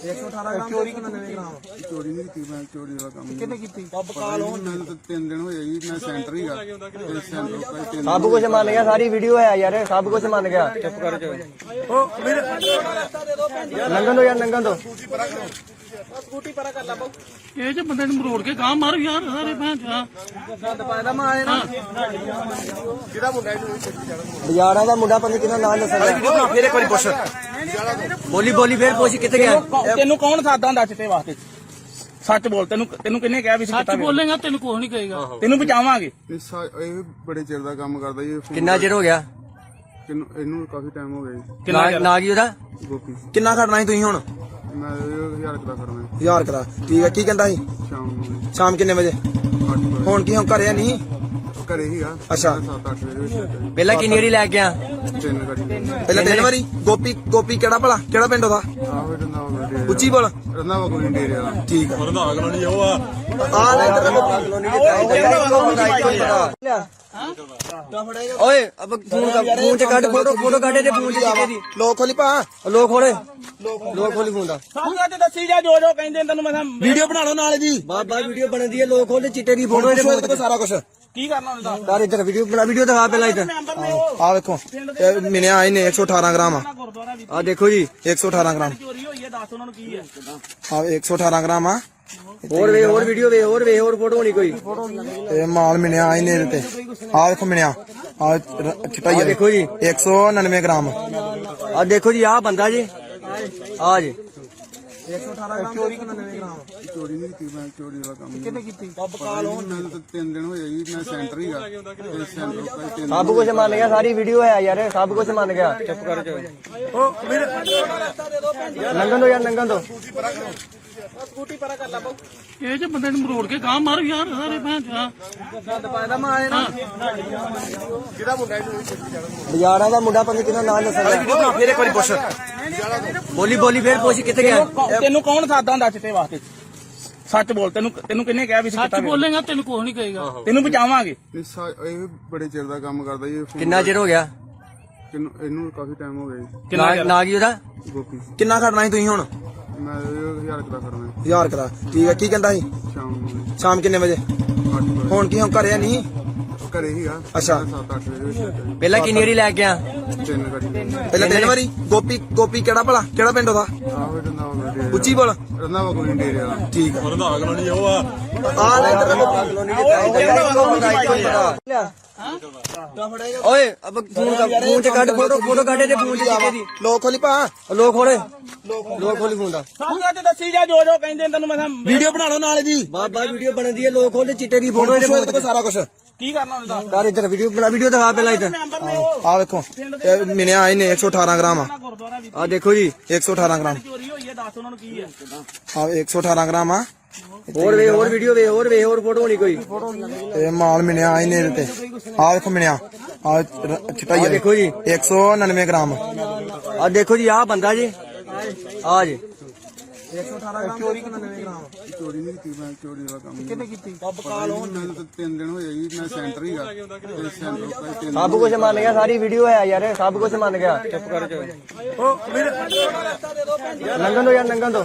S4: 118 ਗ੍ਰਾਮ ਚੋਰੀ 99 ਗ੍ਰਾਮ
S3: ਚੋਰੀ ਨਹੀਂ ਕੀਤੀ ਮੈਂ ਚੋਰੀ ਦਾ ਕੰਮ
S4: ਕਿੰਨੇ ਕੀਤੀ
S3: ਮੈਨੂੰ ਤਾਂ 3 ਦਿਨ ਹੋਏ ਜੀ ਮੈਂ ਸੈਂਟਰ ਹੀਗਾ ਤੇ ਸੈਂਟਰ ਕੋਈ 3
S1: ਸਭ ਕੁਝ ਮੰਨ ਗਿਆ ਸਾਰੀ ਵੀਡੀਓ ਹੈ ਯਾਰ ਸਭ ਕੁਝ ਮੰਨ ਗਿਆ ਚੁੱਪ ਕਰ ਜਾ ਨੰਗਨ ਦੋ ਯਾਰ ਨੰਗਨ ਦੋ
S2: ਸਕੂਟੀ ਪਰਾ ਕਰ ਲਾ ਬਾਊ
S6: ਇਹ ਜੇ ਬੰਦੇ ਨੂੰ ਮਰੋੜ ਕੇ ਗਾਂ ਮਾਰ ਯਾਰ ਸਾਰੇ ਭੈਣ ਚਾ
S2: ਗੰਦ ਪਾਇਦਾ ਮੈਂ ਆਏ ਨਾ
S1: ਬਜ਼ਾਰਾਂ ਦਾ ਮੁੰਡਾ ਪੰਜ ਕਿਹਦਾ ਨਾਮ ਦੱਸਦਾ
S3: ਫੇਰ ਇੱਕ ਵਾਰੀ ਪੁੱਛ
S1: ਬੋਲੀ ਫੇਰ ਪੁੱਛ ਕਿੱਥੇ ਗਿਆ
S2: ਤੈਨੂੰ ਕੌਣ ਸਾਦਾ ਹੁੰਦਾ ਚਿੱਟੇ ਵਾਸਤੇ ਸੱਚ ਬੋਲ ਤੈਨੂੰ ਕਿੰਨੇ ਕਿਹਾ ਵੀ
S6: ਸੱਚ ਬੋਲੇਗਾ ਤੈਨੂੰ ਕੁਝ ਨਹੀਂ ਕਹੇਗਾ
S2: ਤੈਨੂੰ ਬਚਾਵਾਂਗੇ
S3: ਇਹ ਬੜੇ ਚਿਰ ਦਾ ਕੰਮ ਕਰਦਾ ਜੀ
S1: ਕਿੰਨਾ ਚਿਰ ਹੋ ਗਿਆ
S3: ਇਹਨੂੰ ਕਾਫੀ ਟਾਈਮ ਹੋ ਗਿਆ ਜੀ
S1: ਨਾ ਕੀ ਉਹਦਾ
S3: ਗੋਪੀ
S4: ਕਿੰਨਾ ਖੜਨਾ ਸੀ ਤੁਸੀਂ ਹੁਣ
S3: ਮੈਂ 1000 ਕਰਾ ਕਰਨਾ
S4: 1000 ਕਰਾ ਠੀਕ ਹੈ ਕੀ ਕਹਿੰਦਾ ਸੀ
S3: ਸ਼ਾਮ ਨੂੰ
S4: ਸ਼ਾਮ ਕਿੰਨੇ ਵਜੇ
S3: 8 ਵਜੇ
S4: ਹੁਣ ਕੀ ਹੁਣ ਘਰੇ ਨਹੀਂ
S3: ਘਰੇ ਹੀਗਾ
S4: ਅੱਛਾ।
S3: 7-8 ਵਜੇ ਵਿੱਚ
S1: ਪਹਿਲਾਂ ਕਿੰਨੀ ਵਾਰੀ ਲੈ ਗਿਆ
S3: 3 ਗਾੜੀ
S4: ਪਹਿਲਾਂ ਤਿੰਨ ਵਾਰੀ ਗੋਪੀ ਕਿਹੜਾ ਭਲਾ ਕਿਹੜਾ ਪਿੰਡ ਉਹਦਾ
S3: ਆਹ ਰੰਦਾ ਡੇਰੇ
S4: ਉੱਚੀ ਬੋਲ
S3: ਰੰਦਾ ਕੋਈ ਡੇਰੇ ਵਾਲਾ
S4: ਠੀਕ ਆ
S5: ਰੰਧਾਵਾ ਕਲੋਨੀ ਉਹ ਆ
S4: ਆ ਲੈ ਇੱਧਰ
S1: ਓਏ ਅਬ ਫੋਨ ਚ ਕੱਢ ਫੋਟੋ ਕੱਢ ਤੇ ਫੋਨ ਚ ਕਿਤੇ ਦੀ
S4: ਲੋਕ ਖੋਲੀ ਭਾ
S1: ਲੋਕ ਖੋਲੀ ਫੋਨ ਦਾ
S2: ਸਾਨੂੰ ਅੱਜ ਦੱਸੀ ਜਾ ਜੋ ਜੋ ਕਹਿੰਦੇ ਤੈਨੂੰ ਮੈਂ
S4: ਵੀਡੀਓ ਬਣਾ ਲਓ ਨਾਲ ਜੀ
S1: ਬਾਬਾ ਵੀਡੀਓ ਬਣਦੀ ਹੈ ਲੋਕ ਖੋਲੇ ਚਿੱਟੇ ਦੀ ਫੋਟੋ ਇਹਦੇ
S4: ਕੋਲ ਸਾਰਾ ਕੁਝ
S2: ਕੀ ਕਰਨਾ ਹੁੰਦਾ
S1: ਯਾਰ ਇੱਧਰ ਵੀਡੀਓ ਦਿਖਾ ਪਹਿਲਾਂ ਇੱਧਰ
S2: ਮੈਂਬਰ ਨੇ ਉਹ
S4: ਆ ਵੇਖੋ ਇਹ ਮਿਲਿਆ ਇਹਨੇ 118 ਗ੍ਰਾਮ ਆ
S2: ਗੁਰਦੁਆਰਾ ਵੀ
S1: ਆ ਦੇਖੋ ਜੀ
S4: 118 ਗ੍ਰਾਮ
S2: ਚੋਰੀ ਹੋਈ ਹੈ ਦੱਸ ਉਹਨਾਂ ਨੂੰ ਕੀ ਹੈ
S4: ਆ 118 ਗ੍ਰਾਮ ਆ
S1: ਹੋਰ ਵੀਡੀਓ ਹੋਰ ਫੋਟੋ ਹੋਣੀ ਕੋਈ
S4: ਇਹ ਮਾਲ ਮਿਲਿਆ ਇਹਨੇ ਇਹਦੇ ਤੇ ਆ ਵੇਖੋ ਮਿਲਿਆ ਆ ਚਟਾਈ
S1: ਦੇਖੋ ਜੀ
S4: 199 ਗ੍ਰਾਮ
S1: ਆ ਦੇਖੋ ਜੀ ਆ ਬੰਦਾ ਜੀ ਆ ਜੀ
S4: 118 ਗ੍ਰਾਮ ਚੋਰੀ 99 ਗ੍ਰਾਮ
S3: ਚੋਰੀ ਨਹੀਂ ਕੀਤੀ ਮੈਂ ਚੋਰੀ ਦਾ ਕੰਮ
S4: ਕਿੰਨੇ ਕੀਤੀ
S3: ਮੈਨੂੰ ਤਾਂ 3 ਦਿਨ ਹੋਏ ਜੀ ਮੈਂ ਸੈਂਟਰ ਹੀਗਾ ਤੇ ਸੈਂਟਰ ਕੋਈ 3
S1: ਸਭ ਕੁਝ ਮੰਨ ਗਿਆ ਸਾਰੀ ਵੀਡੀਓ ਹੈ ਯਾਰ ਸਭ ਕੁਝ ਮੰਨ ਗਿਆ ਚੁੱਪ ਕਰ ਜਾ ਨੰਗਨ ਦੋ ਯਾਰ ਨੰਗਨ ਦੋ
S2: ਸਕੂਟੀ ਪਰਾ ਕਰ ਲਾ ਬਾਊ
S6: ਇਹ ਜੇ ਬੰਦੇ ਨੂੰ ਮਰੋੜ ਕੇ ਗਾਂ ਮਾਰ ਯਾਰ ਸਾਰੇ ਭੈਣ ਚਾ
S2: ਗੰਦ ਪਾਇਦਾ ਮੈਂ ਆਏ ਨਾ
S1: ਬਜ਼ਾਰਾਂ ਦਾ ਮੁੰਡਾ ਪੰਜ ਕਿਹਦਾ ਨਾਮ ਦੱਸਦਾ
S3: ਫੇਰ ਇੱਕ ਵਾਰੀ ਪੁੱਛ
S1: ਬੋਲੀ ਫੇਰ ਪੁੱਛ ਕਿੱਥੇ ਗਿਆ
S2: ਤੈਨੂੰ ਕੌਣ ਸਾਦਾ ਹੁੰਦਾ ਚਿੱਟੇ ਵਾਸਤੇ ਸੱਚ ਬੋਲ ਤੈਨੂੰ ਕਿੰਨੇ ਕਿਹਾ ਵੀ
S6: ਸੱਚ ਬੋਲੇਗਾ ਤੈਨੂੰ ਕੁਝ ਨਹੀਂ ਕਹੇਗਾ
S2: ਤੈਨੂੰ ਬਚਾਵਾਂਗੇ
S3: ਇਹ ਬੜੇ ਚਿਰ ਦਾ ਕੰਮ ਕਰਦਾ ਜੀ
S1: ਕਿੰਨਾ ਚਿਰ ਹੋ ਗਿਆ
S3: ਇਹਨੂੰ ਕਾਫੀ ਟਾਈਮ ਹੋ ਗਿਆ ਜੀ
S1: ਨਾ ਕੀ ਉਹਦਾ
S3: ਗੋਪੀ
S4: ਕਿੰਨਾ ਖੜਨਾ ਸੀ ਤੁਸੀਂ ਹੁਣ
S3: ਮੈਂ 1000 ਕਰਾ ਕਰਨਾ
S4: 1000 ਕਰਾ ਠੀਕ ਹੈ ਕੀ ਕਹਿੰਦਾ ਸੀ
S3: ਸ਼ਾਮ ਨੂੰ
S4: ਸ਼ਾਮ ਕਿੰਨੇ ਵਜੇ ਹੁਣ ਕੀ ਹੁਣ ਘਰੇ ਨਹੀਂ
S3: ਘਰੇ ਹੀਗਾ
S4: ਅੱਛਾ।
S3: 7-8 ਵਜੇ ਵਿੱਚ
S1: ਪਹਿਲਾਂ ਕਿੰਨੀ ਵਾਰੀ ਲੈ ਗਿਆ
S3: ਤਿੰਨ ਗੱਡੀ
S4: ਪਹਿਲਾਂ ਤਿੰਨ ਵਾਰੀ ਗੋਪੀ ਕਿਹੜਾ ਭਲਾ ਕਿਹੜਾ ਪਿੰਡ ਉਹਦਾ
S3: ਆਹੋ ਰੰਦਾ ਡੇਰੇ
S4: ਉੱਚੀ ਬੋਲ
S3: ਰੰਦਾ ਕੋਈ ਡੇਰੇ ਵਾਲਾ
S4: ਠੀਕ ਆ
S5: ਰੰਧਾਵਾ ਕਲੋਨੀ ਉਹ ਆ
S4: ਆ ਲੈ ਇੱਧਰ
S1: ਓਏ ਅਬ ਫੋਨ ਚ ਕੱਢ ਫੋਟੋ ਕੱਢ ਤੇ ਫੋਨ ਚ ਕਿਹਦੇ ਦੀ
S4: ਲੋਕ ਖੋਲੀ ਪਾ
S1: ਲੋਕ ਖੋਲੀ ਫੋਨ ਦਾ
S2: ਸਾਹਮਣੇ ਤੇ ਦੱਸੀ ਜਾ ਜੋ ਕਹਿੰਦੇ ਤੈਨੂੰ ਮੈਂ
S4: ਵੀਡੀਓ ਬਣਾ ਲਓ ਨਾਲ ਦੀ
S1: ਬਾਬਾ ਵੀਡੀਓ ਬਣਦੀ ਹੈ ਲੋਕ ਖੋਲੇ ਚਿੱਟੇ ਦੀ ਫੋਟੋ
S4: ਫੋਟੋ
S1: ਇਹਦੇ
S4: ਇਹਦੇ ਕੋਲ ਸਾਰਾ ਕੁਝ
S2: ਕੀ ਕਰਨਾ ਹੁੰਦਾ
S1: ਯਾਰ ਇੱਧਰ ਵੀਡੀਓ ਦਿਖਾ ਪਹਿਲਾਂ ਇੱਧਰ
S4: ਆ ਵੇਖੋ ਇਹ ਮਿਲਿਆ ਇਹਨੇ 118 ਗ੍ਰਾਮ ਆ
S2: ਗੁਰਦੁਆਰਾ ਵੀ
S1: ਆ ਦੇਖੋ ਜੀ
S4: 118 ਗ੍ਰਾਮ
S2: ਚੋਰੀ ਹੋਈ ਹੈ ਦੱਸ ਉਹਨਾਂ ਨੂੰ ਕੀ ਹੈ
S4: ਆ 118 ਗ੍ਰਾਮ ਆ
S1: ਹੋਰ ਵੀਡੀਓ ਹੋਰ ਫੋਟੋ ਹੋਣੀ ਕੋਈ
S4: ਇਹ ਮਾਲ ਮਿਲਿਆ ਇਹਨੇ ਇਹਦੇ ਤੇ ਆ ਵੇਖੋ ਮਿਲਿਆ ਆ ਚਿੱਟਾ ਹੀ
S1: ਆ ਦੇਖੋ ਜੀ
S4: 199 ਗ੍ਰਾਮ
S1: ਆ ਦੇਖੋ ਜੀ ਆ ਬੰਦਾ ਜੀ ਆ ਜੀ
S4: 118 ਗ੍ਰਾਮ ਚੋਰੀ 99 ਗ੍ਰਾਮ
S3: ਚੋਰੀ ਨਹੀਂ ਕੀਤੀ ਮੈਂ ਚੋਰੀ ਵਾਲਾ ਕੰਮ ਕਿੰਨੇ ਕੀਤੀ ਮੈਨੂੰ ਤਾਂ 3 ਦਿਨ ਹੋਏ ਜੀ ਮੈਂ ਸੈਂਟਰ ਹੀਗਾ ਤੇ ਸੈਂਟਰ ਕੋਈ 3
S1: ਸਭ ਕੁਝ ਮੰਨ ਗਿਆ ਸਾਰੀ ਵੀਡੀਓ ਹੈ ਯਾਰ ਸਭ ਕੁਝ ਮੰਨ ਗਿਆ ਚੁੱਪ ਕਰ ਜਾ ਲੰਘਣ ਦੋ ਯਾਰ ਲੰਘਣ ਦੋ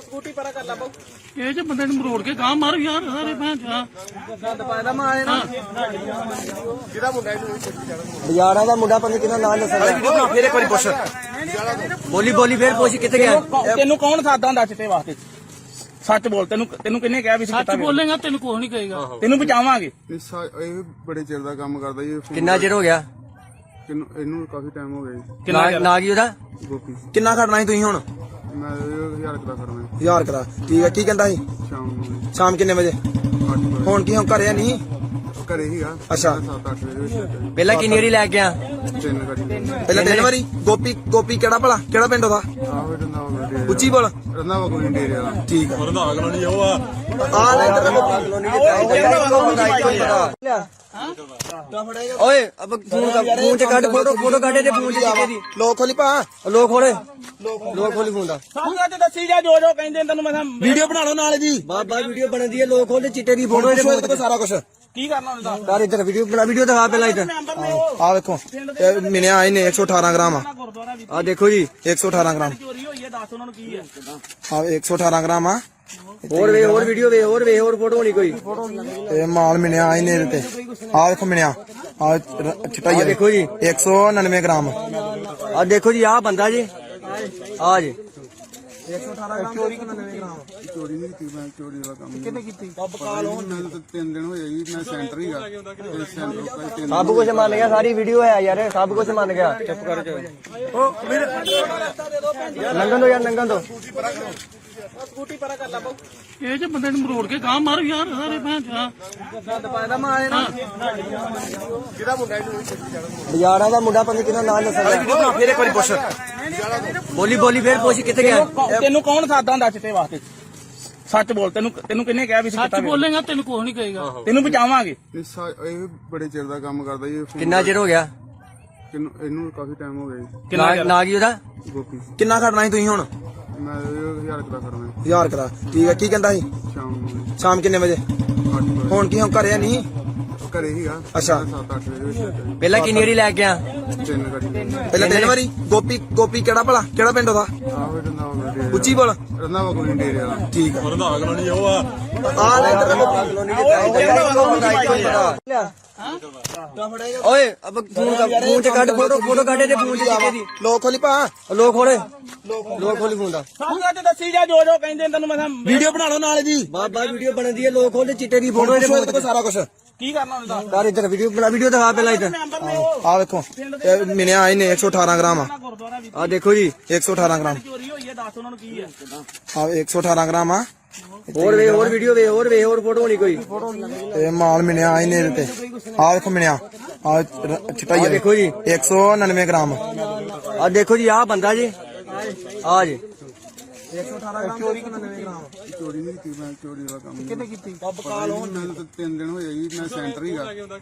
S2: ਸਕੂਟੀ ਪਰਾ ਕਰ ਲਾ ਬਹੁ
S6: ਇਹ ਜੇ ਬੰਦੇ ਨੂੰ ਮਰੋੜ ਕੇ ਗਾਂ ਮਾਰ ਯਾਰ ਸਾਰੇ ਭੈਣ ਚਾ
S2: ਗੰਦ ਪਾਇਦਾ ਮੈਂ ਆਏ ਨਾ ਕਿਹਦਾ ਮੁੰਡਾ ਇਹਨੂੰ
S1: ਬਾਜ਼ਾਰਾਂ ਦਾ ਮੁੰਡਾ ਪੰਜ ਕਿਹਦਾ ਨਾਮ ਦੱਸਦਾ
S4: ਫੇਰ ਇੱਕ ਵਾਰੀ ਪੁੱਛ
S1: ਬੋਲੀ ਫੇਰ ਪੁੱਛ ਕਿੱਥੇ ਗਿਆ
S2: ਤੈਨੂੰ ਕੌਣ ਸਾਦਾ ਹੁੰਦਾ ਚਿੱਟੇ ਵਾਸਤੇ ਸੱਚ ਬੋਲ ਤੈਨੂੰ ਕਿੰਨੇ ਕਿਹਾ ਵੀ ਸੀ
S6: ਸੱਚ ਬੋਲੇਗਾ ਤੈਨੂੰ ਕੁਝ ਨਹੀਂ ਕਹੇਗਾ
S2: ਤੈਨੂੰ ਬਚਾਵਾਂਗੇ
S3: ਇਹ ਬੜੇ ਚਿਰ ਦਾ ਕੰਮ ਕਰਦਾ ਜੀ
S1: ਕਿੰਨਾ ਚਿਰ ਹੋ ਗਿਆ
S3: ਇਹਨੂੰ ਕਾਫੀ ਟਾਈਮ ਹੋ ਗਿਆ ਜੀ
S1: ਨਾ ਕੀ ਉਹਦਾ
S3: ਗੋਪੀ
S4: ਕਿੰਨਾ ਖੜਨਾ ਸੀ ਤੁਸੀਂ ਹੁਣ
S3: ਮੈਂ 1000 ਦਾ ਕਰਨਾ
S4: 1000 ਕਰਾ ਠੀਕ ਹੈ ਕੀ ਕਹਿੰਦਾ ਸੀ
S3: ਸ਼ਾਮ ਨੂੰ
S4: ਸ਼ਾਮ ਕਿੰਨੇ ਵਜੇ
S3: 8 ਵਜੇ
S4: ਹੁਣ ਕੀ ਹੁਣ ਘਰੇ ਨਹੀਂ
S3: ਘਰੇ ਹੀਗਾ
S4: ਅੱਛਾ।
S3: 7-8 ਵਜੇ ਵਿੱਚ
S1: ਪਹਿਲਾਂ ਕਿੰਨੀ ਵਾਰੀ ਲੈ ਗਿਆ
S3: ਤਿੰਨ ਗੱਡੀ
S4: ਪਹਿਲਾਂ ਤਿੰਨ ਵਾਰੀ ਗੋਪੀ ਕਿਹੜਾ ਭਲਾ ਕਿਹੜਾ ਪਿੰਡ ਉਹਦਾ
S3: ਆਹੋ ਰੰਦਾ ਡੇਰੇ
S4: ਉੱਚੀ ਬੋਲ
S3: ਰੰਦਾ ਕੋਈ ਡੇਰੇ ਵਾਲਾ
S4: ਠੀਕ ਆ
S5: ਰੰਧਾਵਾ ਕਲੋਨੀ ਉਹ ਆ
S4: ਆ ਲੈ ਇੱਧਰ
S1: ਓਏ ਅਬ ਫੋਨ ਚ ਕੱਢ ਫੋਟੋ ਕੱਢ ਤੇ ਫੋਨ ਚ ਕਿਹਦੇ ਦੀ
S4: ਲੋਕ ਖੋਲੀ ਪਾ
S1: ਲੋਕ ਖੋਲੀ ਫੋਨ ਦਾ
S2: ਸਾਹਮਣੇ ਤੇ ਦੱਸੀ ਜਾ ਜੋ ਕਹਿੰਦੇ ਤੈਨੂੰ ਮੈਂ
S4: ਵੀਡੀਓ ਬਣਾ ਲਓ ਨਾਲ ਦੀ
S1: ਬਾਬਾ ਵੀਡੀਓ ਬਣਦੀ ਹੈ ਲੋਕ ਖੋਲੇ ਚਿੱਟੇ ਦੀ ਫੋਟੋ
S4: ਫੋਟੋ
S1: ਇਹਦੇ
S4: ਇਹਦੇ ਕੋਲ ਸਾਰਾ ਕੁਝ
S2: ਕੀ ਕਰਨਾ ਹੁੰਦਾ
S1: ਯਾਰ ਇੱਧਰ ਵੀਡੀਓ ਦਿਖਾ ਪਹਿਲਾਂ ਇੱਧਰ
S4: ਆ ਵੇਖੋ ਇਹ ਮਿਲਿਆ ਇਹਨੇ 118 ਗ੍ਰਾਮ ਆ
S2: ਗੁਰਦੁਆਰਾ ਵੀ
S1: ਆ ਦੇਖੋ ਜੀ
S4: 118 ਗ੍ਰਾਮ
S2: ਚੋਰੀ ਹੋਈ ਹੈ ਦੱਸ ਉਹਨਾਂ ਨੂੰ ਕੀ ਹੈ
S4: ਆ 118 ਗ੍ਰਾਮ ਆ
S1: ਹੋਰ ਵੀਡੀਓ ਹੋਰ ਫੋਟੋ ਹੋਣੀ ਕੋਈ
S4: ਇਹ ਮਾਲ ਮਿਲਿਆ ਇਹਨੇ ਇਹਦੇ ਤੇ ਆ ਵੇਖੋ ਮਿਲਿਆ ਆ ਚਿੱਟਾ ਹੀ
S1: ਆ ਦੇਖੋ ਜੀ
S4: 199 ਗ੍ਰਾਮ
S1: ਆ ਦੇਖੋ ਜੀ ਆ ਬੰਦਾ ਜੀ ਆ ਜੀ
S4: 118 ਗ੍ਰਾਮ ਚੋਰੀ 99 ਗ੍ਰਾਮ
S3: ਚੋਰੀ ਨਹੀਂ ਕੀਤੀ ਮੈਂ ਚੋਰੀ ਵਾਲਾ ਕੰਮ ਕਿੰਨੇ ਕੀਤੀ ਮੈਨੂੰ ਤਾਂ 3 ਦਿਨ ਹੋਏ ਜੀ ਮੈਂ ਸੈਂਟਰ ਹੀਗਾ ਤੇ ਸੈਂਟਰ ਕੋਈ 3
S1: ਸਭ ਕੁਝ ਮੰਨ ਗਿਆ ਸਾਰੀ ਵੀਡੀਓ ਹੈ ਯਾਰ ਸਭ ਕੁਝ ਮੰਨ ਗਿਆ ਚੁੱਪ ਕਰ ਜਾ ਲੰਘਣ ਦੋ ਯਾਰ ਲੰਘਣ ਦੋ
S2: ਸਕੂਟੀ ਪਰਾ ਕਰ ਲਾ ਬਹੁ
S6: ਇਹ ਜੇ ਬੰਦੇ ਨੂੰ ਮਰੋੜ ਕੇ ਗਾਂ ਮਾਰ ਯਾਰ ਸਾਰੇ ਭੈਣ ਚਾ
S2: ਗੰਦ ਪਾਇਦਾ ਮੈਂ ਆਏ ਨਾ ਕਿਹਦਾ ਮੁੰਡਾ ਇਹਨੂੰ
S1: ਬਾਜ਼ਾਰਾਂ ਦਾ ਮੁੰਡਾ ਪੰਜ ਕਿਹਦਾ ਨਾਮ ਦੱਸਦਾ
S4: ਫੇਰ ਇੱਕ ਵਾਰੀ ਪੁੱਛ
S1: ਬੋਲੀ ਫੇਰ ਪੁੱਛ ਕਿੱਥੇ ਗਿਆ
S2: ਤੈਨੂੰ ਕੌਣ ਸਾਦਾ ਹੁੰਦਾ ਚਿੱਟੇ ਵਾਸਤੇ ਸੱਚ ਬੋਲ ਤੈਨੂੰ ਕਿੰਨੇ ਕਿਹਾ ਵੀ ਸੀ
S6: ਸੱਚ ਬੋਲੇਗਾ ਤੈਨੂੰ ਕੁਝ ਨਹੀਂ ਕਹੇਗਾ
S2: ਤੈਨੂੰ ਬਚਾਵਾਂਗੇ
S3: ਇਹ ਬੜੇ ਚਿਰ ਦਾ ਕੰਮ ਕਰਦਾ ਜੀ
S1: ਕਿੰਨਾ ਚਿਰ ਹੋ ਗਿਆ
S3: ਇਹਨੂੰ ਕਾਫੀ ਟਾਈਮ ਹੋ ਗਿਆ ਜੀ
S1: ਨਾ ਕੀ ਉਹਦਾ
S3: ਗੋਪੀ
S4: ਕਿੰਨਾ ਖੜਨਾ ਸੀ ਤੁਸੀਂ ਹੁਣ
S3: ਮੈਂ 1000 ਦਾ ਕਰਨਾ
S4: 1000 ਕਰਾ ਠੀਕ ਹੈ ਕੀ ਕਹਿੰਦਾ ਸੀ
S3: ਸ਼ਾਮ ਨੂੰ
S4: ਸ਼ਾਮ ਕਿੰਨੇ ਵਜੇ
S3: 8 ਵਜੇ
S4: ਹੁਣ ਕੀ ਹੁਣ ਘਰੇ ਨਹੀਂ
S3: ਘਰੇ ਹੀਗਾ
S4: ਅੱਛਾ।
S3: 7-8 ਵਜੇ ਵਿੱਚ
S1: ਪਹਿਲਾਂ ਕਿੰਨੀ ਵਾਰੀ ਲੈ ਗਿਆ
S3: ਤਿੰਨ ਗੱਡੀ
S4: ਪਹਿਲਾਂ ਤਿੰਨ ਵਾਰੀ ਗੋਪੀ ਕਿਹੜਾ ਭਲਾ ਕਿਹੜਾ ਪਿੰਡ ਉਹਦਾ
S3: ਆਹੋ ਰੰਦਾ ਡੇਰੇ
S4: ਉੱਚੀ ਬੋਲ
S3: ਰੰਦਾ ਕੋਈ ਡੇਰੇ ਵਾਲਾ
S4: ਠੀਕ ਆ
S5: ਰੰਧਾਵਾ ਕਲੋਨੀ ਉਹ ਆ
S4: ਆ ਲੈ ਇੱਧਰ
S1: ਓਏ ਅਬ ਫੋਨ ਚ ਕੱਢ ਫੋਟੋ ਕੱਢ ਤੇ ਫੋਨ ਚ ਕਿਹਦੇ ਦੀ
S4: ਲੋਕ ਖੋਲੀ ਪਾ
S1: ਲੋਕ ਖੋਲੀ ਫੋਨ ਦਾ
S2: ਸਾਹਮਣੇ ਤੇ ਦੱਸੀ ਜਾ ਜੋ ਕਹਿੰਦੇ ਤੈਨੂੰ ਮੈਂ
S4: ਵੀਡੀਓ ਬਣਾ ਲਓ ਨਾਲ ਦੀ
S1: ਬਾਬਾ ਵੀਡੀਓ ਬਣਦੀ ਹੈ ਲੋਕ ਖੋਲੇ ਚਿੱਟੇ ਦੀ ਫੋਟੋ
S4: ਫੋਟੋ ਇਹਦੇ ਕੋਲ ਸਾਰਾ ਕੁਝ
S2: ਕੀ ਕਰਨਾ ਹੁੰਦਾ
S1: ਯਾਰ ਇੱਧਰ ਵੀਡੀਓ ਦਿਖਾ ਪਹਿਲਾਂ ਇੱਧਰ
S4: ਆ ਵੇਖੋ ਇਹ ਮਿਲਿਆ ਇਹਨੇ 118 ਗ੍ਰਾਮ ਆ
S2: ਗੁਰਦੁਆਰਾ ਵੀ
S1: ਆ ਦੇਖੋ ਜੀ
S4: 118 ਗ੍ਰਾਮ
S2: ਚੋਰੀ ਹੋਈ ਹੈ ਦੱਸ ਉਹਨਾਂ ਨੂੰ ਕੀ ਹੈ
S4: ਆ 118 ਗ੍ਰਾਮ ਆ
S1: ਹੋਰ ਵੀਡੀਓ ਹੋਰ ਫੋਟੋ ਹੋਣੀ ਕੋਈ
S4: ਇਹ ਮਾਲ ਮਿਲਿਆ ਇਹਨੇ ਇਹਦੇ ਤੇ ਆ ਵੇਖੋ ਮਿਲਿਆ ਆ ਚਿੱਟਾ ਹੀ
S1: ਆ ਦੇਖੋ ਜੀ
S4: 199 ਗ੍ਰਾਮ
S1: ਆ ਦੇਖੋ ਜੀ ਆ ਬੰਦਾ ਜੀ ਆ ਜੀ
S4: 118 ਗ੍ਰਾਮ ਚੋਰੀ 99 ਗ੍ਰਾਮ
S3: ਚੋਰੀ ਨਹੀਂ ਕੀਤੀ ਮੈਂ ਚੋਰੀ ਵਾਲਾ ਕੰਮ ਕਿੰਨੇ ਕੀਤੀ ਮੈਨੂੰ ਤਾਂ 3 ਦਿਨ ਹੋਏ ਜੀ ਮੈਂ ਸੈਂਟਰ ਹੀਗਾ ਤੇ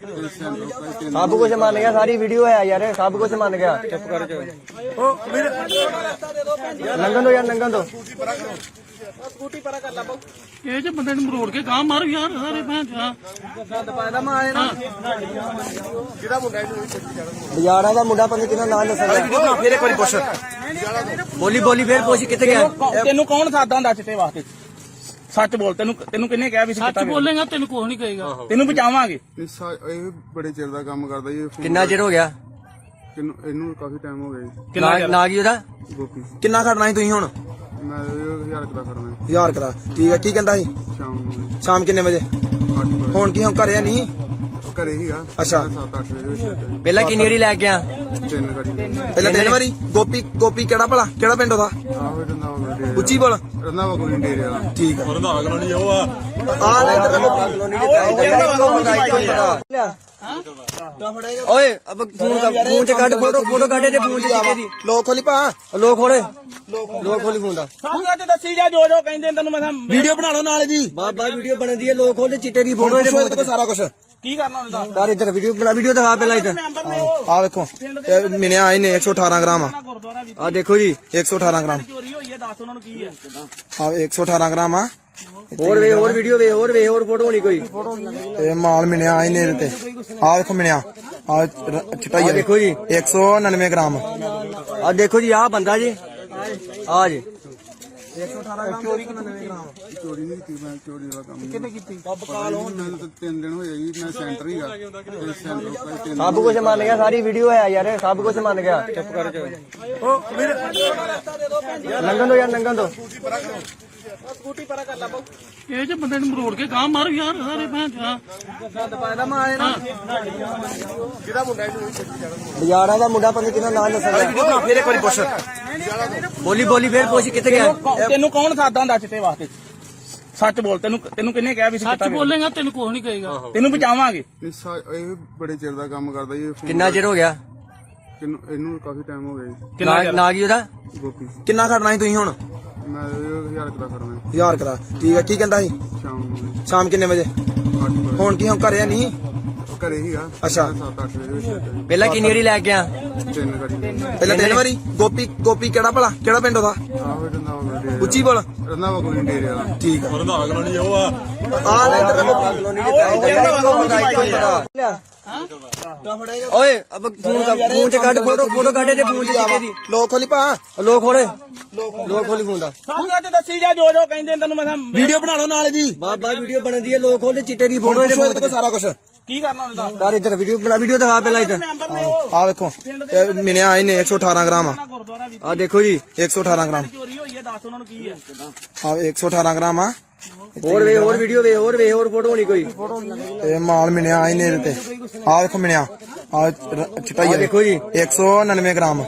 S3: ਸੈਂਟਰ ਕੋਈ 3
S1: ਸਭ ਕੁਝ ਮੰਨ ਗਿਆ ਸਾਰੀ ਵੀਡੀਓ ਹੈ ਯਾਰ ਸਭ ਕੁਝ ਮੰਨ ਗਿਆ ਚੁੱਪ ਕਰ ਜਾ ਲੰਘਣ ਦੋ ਯਾਰ ਲੰਘਣ ਦੋ
S2: ਸਕੂਟੀ ਪਰਾ ਕਰ ਲਾ ਬਹੁ
S6: ਇਹ ਜੇ ਬੰਦੇ ਨੂੰ ਮਰੋੜ ਕੇ ਗਾਂ ਮਾਰ ਯਾਰ ਸਾਰੇ ਭੈਣ ਚਾ
S2: ਗੰਦ ਪਾਇਦਾ ਮੈਂ ਆਏ ਨਾ ਕਿਹਦਾ ਮੁੰਡਾ ਇਹਨੂੰ
S1: ਬਾਜ਼ਾਰਾਂ ਦਾ ਮੁੰਡਾ ਪੰਜ ਕਿਹਦਾ ਨਾਮ ਦੱਸਦਾ
S4: ਫੇਰ ਇੱਕ ਵਾਰੀ ਪੁੱਛ
S1: ਬੋਲੀ ਫੇਰ ਪੁੱਛ ਕਿੱਥੇ ਗਿਆ
S2: ਤੈਨੂੰ ਕੌਣ ਸਾਦਾ ਹੁੰਦਾ ਚਿੱਟੇ ਵਾਸਤੇ ਸੱਚ ਬੋਲ, ਤੈਨੂੰ ਕਿੰਨੇ ਕਿਹਾ ਵੀ ਸੀ
S6: ਸੱਚ ਬੋਲੇਗਾ ਤੈਨੂੰ ਕੁਛ ਨਹੀਂ ਕਹੇਗਾ।
S2: ਤੈਨੂੰ ਬਚਾਵਾਂਗੇ।
S3: ਇਹ ਬੜੇ ਚਿਰ ਦਾ ਕੰਮ ਕਰਦਾ ਜੀ।
S1: ਕਿੰਨਾ ਚਿਰ ਹੋ ਗਿਆ?
S3: ਇਹਨੂੰ ਕਾਫੀ ਟਾਈਮ ਹੋ ਗਿਆ ਜੀ।
S2: ਕਿੰਨਾ ਚਿਰ?
S1: ਨਾ ਕੀ ਉਹਦਾ?
S3: ਗੋਪੀ।
S4: ਕਿੰਨਾ ਖੜਨਾ ਸੀ ਤੁਸੀਂ ਹੁਣ?
S3: ਮੈਂ 1000 ਦਾ ਕਰਨਾ
S4: 1000 ਕਰਾ। ਠੀਕ ਹੈ, ਕੀ ਕਹਿੰਦਾ ਸੀ?
S3: ਸ਼ਾਮ ਨੂੰ
S4: ਸ਼ਾਮ ਕਿੰਨੇ ਵਜੇ?
S3: 8 ਵਜੇ।
S4: ਹੁਣ ਕੀ ਹੁਣ ਘਰੇ ਨਹੀਂ?
S3: ਘਰੇ ਹੀਗਾ।
S4: ਅੱਛਾ।
S3: 7-8 ਵਜੇ ਵਿੱਚ
S1: ਪਹਿਲਾਂ ਕਿੰਨੀ ਵਾਰੀ ਲੈ ਗਿਆ?
S3: 3 ਗਾੜੀ।
S4: ਪਹਿਲਾਂ 3 ਵਾਰੀ। ਗੋਪੀ ਕਿਹੜਾ ਭਲਾ? ਕਿਹੜਾ ਪਿੰਡ ਉਹਦਾ?
S3: ਆਹੋ ਰੰਦਾਵਾ ਡੇਰੇ।
S4: ਉੱਚੀ ਬੋਲ।
S3: ਰੰਦਾਵਾ ਕੋਈ ਡੇਰੇ ਵਾਲਾ।
S4: ਠੀਕ ਹੈ।
S5: ਰੰਧਾਵਾ ਕਲੋਨੀ ਉਹ ਆ
S4: ਆ ਲੈ ਇੱਧਰ
S1: ਓਏ ਅਬ ਫੋਨ ਚ ਕੱਢ ਫੋਟੋ ਕੱਢ ਦੇ ਫੋਨ ਚ ਚਿੱਟੇ ਦੀ।
S4: ਲੋਕ ਖੋਲੀ ਪਾ।
S1: ਲੋਕ ਖੋਲੀ ਫੋਨ ਦਾ।
S2: ਸਾਹਮਣੇ ਤੇ ਦੱਸੀ ਜਾ ਜੋ ਕਹਿੰਦੇ ਤੈਨੂੰ ਮੈਂ
S4: ਵੀਡੀਓ ਬਣਾ ਲਓ ਨਾਲ ਜੀ।
S1: ਬਾਬਾ ਵੀਡੀਓ ਬਣਦੀ ਹੈ, ਲੋਕ ਖੋਲਦੇ ਚਿੱਟੇ ਦੀ ਫੋਟੋ
S4: ਫੋਟੋ ਇਹਦੇ ਕੋਲ ਸਾਰਾ ਕੁਝ।
S2: ਕੀ ਕਰਨਾ ਉਹਦਾ।
S1: ਕਰ ਇੱਧਰ ਵੀਡੀਓ ਬਣਾ, ਵੀਡੀਓ ਦਿਖਾ ਪਹਿਲਾਂ ਇੱਧਰ।
S2: ਮੈਂਬਰ ਨੇ ਉਹ
S4: ਆ ਵੇਖੋ ਇਹ ਮਿਲਿਆ ਇਹਨੇ 118 ਗ੍ਰਾਮ ਆ।
S2: ਗੁਰਦੁਆਰਾ ਵੀ
S1: ਆ ਦੇਖੋ ਜੀ,
S4: 118 ਗ੍ਰਾਮ।
S2: ਚੋਰੀ ਹੋਈ ਹੈ, ਦੱਸ ਉਹਨਾਂ ਨੂੰ ਕੀ ਹੈ।
S4: ਆ 118 ਗ੍ਰਾਮ ਆ।
S1: ਹੋਰ ਵੀਡੀਓ ਵੇ ਹੋਰ ਫੋਟੋ ਹੋਣੀ ਕੋਈ।
S4: ਇਹ ਮਾਲ ਮਿਲਿਆ ਇਹਨੇ ਇਹਦੇ ਤੇ। ਆ ਵੇਖੋ ਮਿਲਿਆ ਆ ਚਟਾਈ
S1: ਆ ਦੇਖੋ ਜੀ,
S4: 199 ਗ੍ਰਾਮ।
S1: ਆ ਦੇਖੋ ਜੀ, ਆ ਬੰਦਾ ਜੀ, ਆ ਜੀ
S4: 118 ਗ੍ਰਾਮ ਚੋਰੀ ਕਿੰਨਾ 99 ਗ੍ਰਾਮ।
S3: ਚੋਰੀ ਨਹੀਂ ਕੀਤੀ ਮੈਂ। ਚੋਰੀ ਦਾ ਕੰਮ
S4: ਕਿੰਨੇ ਕੀਤੀ?
S3: ਮੈਨੂੰ ਤਾਂ 3 ਦਿਨ ਹੋਏ ਜੀ। ਮੈਂ ਸੈਂਟਰ ਹੀਗਾ ਤੇ ਸੈਂਟਰ ਕੋਈ 3
S1: ਸਭ ਕੁਝ ਮੰਨ ਗਿਆ, ਸਾਰੀ ਵੀਡੀਓ ਹੈ ਯਾਰ, ਸਭ ਕੁਝ ਮੰਨ ਗਿਆ। ਚੁੱਪ ਕਰ ਜਾ। ਲੰਘਣ ਦੋ ਯਾਰ, ਲੰਘਣ ਦੋ।
S2: ਸਕੂਟੀ ਪਰਾ ਕਰ ਲਾ ਬਹੁ।
S6: ਇਹ ਜੇ ਬੰਦੇ ਨੂੰ ਮਰੋੜ ਕੇ ਗਾਂ ਮਾਰ ਯਾਰ ਸਾਰੇ ਭੈਣ ਚਾ।
S1: ਬਜਾੜਾ ਦਾ ਮੁੰਡਾ ਪੰਜ ਕਿੰਨਾ ਨਾਂ ਦੱਸਦਾ?
S2: ਫੇਰ ਇੱਕ ਵਾਰੀ ਪੁੱਛ।
S1: ਬੋਲੀ ਫੇਰ ਪੁੱਛ ਕਿੱਥੇ ਗਿਆ?
S2: ਤੈਨੂੰ ਕੌਣ ਸਾਦਾ ਹੁੰਦਾ ਚਿੱਟੇ ਵਾਸਤੇ? ਸੱਚ ਬੋਲ, ਤੈਨੂੰ ਕਿੰਨੇ ਕਿਹਾ ਵੀ ਸੀ?
S6: ਸੱਚ ਬੋਲੇਗਾ ਤੈਨੂੰ ਕੁਛ ਨਹੀਂ ਕਹੇਗਾ।
S2: ਤੈਨੂੰ ਬਚਾਵਾਂਗੇ।
S3: ਇਹ ਬੜੇ ਚਿਰ ਦਾ ਕੰਮ ਕਰਦਾ ਜੀ।
S1: ਕਿੰਨਾ ਚਿਰ ਹੋ ਗਿਆ?
S3: ਇਹਨੂੰ ਕਾਫੀ ਟਾਈਮ ਹੋ ਗਿਆ ਜੀ।
S1: ਨਾ ਕੀ ਉਹਦਾ?
S3: ਗੋਪੀ।
S4: ਕਿੰਨਾ ਖੜਨਾ ਸੀ ਤੁਸੀਂ ਹੁਣ?
S3: ਮੈਂ 1000 ਦਾ ਕਰਨਾ
S4: 1000 ਕਰਾ। ਠੀਕ ਹੈ, ਕੀ ਕਹਿੰਦਾ ਸੀ?
S3: ਸ਼ਾਮ ਨੂੰ
S4: ਸ਼ਾਮ ਕਿੰਨੇ ਵਜੇ?
S3: 8 ਵਜੇ।
S4: ਹੁਣ ਕੀ ਹੁਣ ਘਰੇ ਨਹੀਂ?
S3: ਘਰੇ ਹੀਗਾ।
S4: ਅੱਛਾ।
S3: 7-8 ਵਜੇ ਵਿੱਚ
S1: ਪਹਿਲਾਂ ਕਿੰਨੀ ਵਾਰੀ ਲੈ ਗਿਆ?
S3: 3 ਗਾੜੀ।
S4: ਪਹਿਲਾਂ 3 ਵਾਰੀ। ਗੋਪੀ ਕਿਹੜਾ ਭਲਾ? ਕਿਹੜਾ ਪਿੰਡ ਉਹਦਾ?
S3: ਆਹੋ ਰੰਦਾਵਾ ਡੇਰੇ।
S4: ਉੱਚੀ ਬੋਲ।
S3: ਰੰਦਾਵਾ ਕੋਈ ਡੇਰੇ ਵਾਲਾ।
S4: ਠੀਕ ਹੈ।
S5: ਰੰਧਾਵਾ ਕਲੋਨੀ ਉਹ ਆ
S4: ਆ ਲੈ ਇੱਧਰ
S1: ਓਏ ਅਬ ਫੋਨ ਚ ਕੱਢ ਫੋਟੋ ਕੱਢ ਦੇ ਫੋਨ ਚ ਚਿੱਟੇ ਦੀ।
S4: ਲੋਕ ਖੋਲੀ ਪਾ।
S1: ਲੋਕ ਖੋਲੀ ਫੋਨ ਦਾ।
S2: ਸਾਹਮਣੇ ਤੇ ਦੱਸੀ ਜਾ ਜੋ ਕਹਿੰਦੇ ਤੈਨੂੰ ਮੈਂ
S4: ਵੀਡੀਓ ਬਣਾ ਲਓ ਨਾਲ ਜੀ।
S1: ਬਾਬਾ ਵੀਡੀਓ ਬਣਦੀ ਹੈ, ਲੋਕ ਖੋਲਦੇ ਚਿੱਟੇ ਦੀ ਫੋਟੋ
S4: ਇਹਦੇ ਕੋਲ ਸਾਰਾ ਕੁਝ।
S2: ਕੀ ਕਰਨਾ ਉਹਦਾ।
S1: ਕਰ ਇੱਧਰ ਵੀਡੀਓ ਦਿਖਾ ਪਹਿਲਾਂ ਇੱਧਰ।
S2: ਮੈਂਬਰ ਨੇ ਉਹ
S4: ਆ ਵੇਖੋ ਇਹ ਮਿਲਿਆ ਇਹਨੇ 118 ਗ੍ਰਾਮ ਆ।
S2: ਗੁਰਦੁਆਰਾ ਵੀ
S1: ਆ ਦੇਖੋ ਜੀ,
S4: 118 ਗ੍ਰਾਮ।
S2: ਚੋਰੀ ਹੋਈ ਹੈ, ਦੱਸ ਉਹਨਾਂ ਨੂੰ ਕੀ ਹੈ।
S4: ਆ 118 ਗ੍ਰਾਮ ਆ।
S1: ਹੋਰ ਵੀਡੀਓ ਵੇ ਹੋਰ ਫੋਟੋ ਹੋਣੀ ਕੋਈ।
S4: ਇਹ ਮਾਲ ਮਿਲਿਆ ਇਹਨੇ ਇਹਦੇ ਤੇ। ਆ ਵੇਖੋ ਮਿਲਿਆ ਆ ਚਟਾਈ
S1: ਆ ਦੇਖੋ ਜੀ,
S4: 199 ਗ੍ਰਾਮ।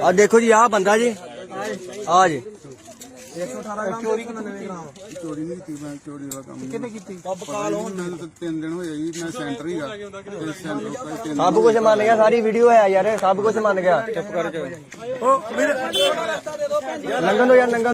S1: ਆ ਦੇਖੋ ਜੀ, ਆ ਬੰਦਾ ਜੀ, ਆ ਜੀ
S4: 118 ਗ੍ਰਾਮ ਚੋਰੀ ਕਿੰਨਾ 99 ਗ੍ਰਾਮ।
S3: ਚੋਰੀ ਨਹੀਂ ਕੀਤੀ ਮੈਂ। ਚੋਰੀ ਦਾ ਕੰਮ
S4: ਕਿੰਨੇ ਕੀਤੀ?
S3: ਮੈਨੂੰ ਤਾਂ 3 ਦਿਨ ਹੋਏ ਜੀ। ਮੈਂ ਸੈਂਟਰ ਹੀਗਾ ਤੇ ਸੈਂਟਰ ਕੋਈ 3
S1: ਸਭ ਕੁਝ ਮੰਨ ਗਿਆ, ਸਾਰੀ ਵੀਡੀਓ ਹੈ ਯਾਰ, ਸਭ ਕੁਝ ਮੰਨ ਗਿਆ। ਚੁੱਪ ਕਰ ਜਾ। ਲੰਘਣ ਦੋ ਯਾਰ, ਲੰਘਣ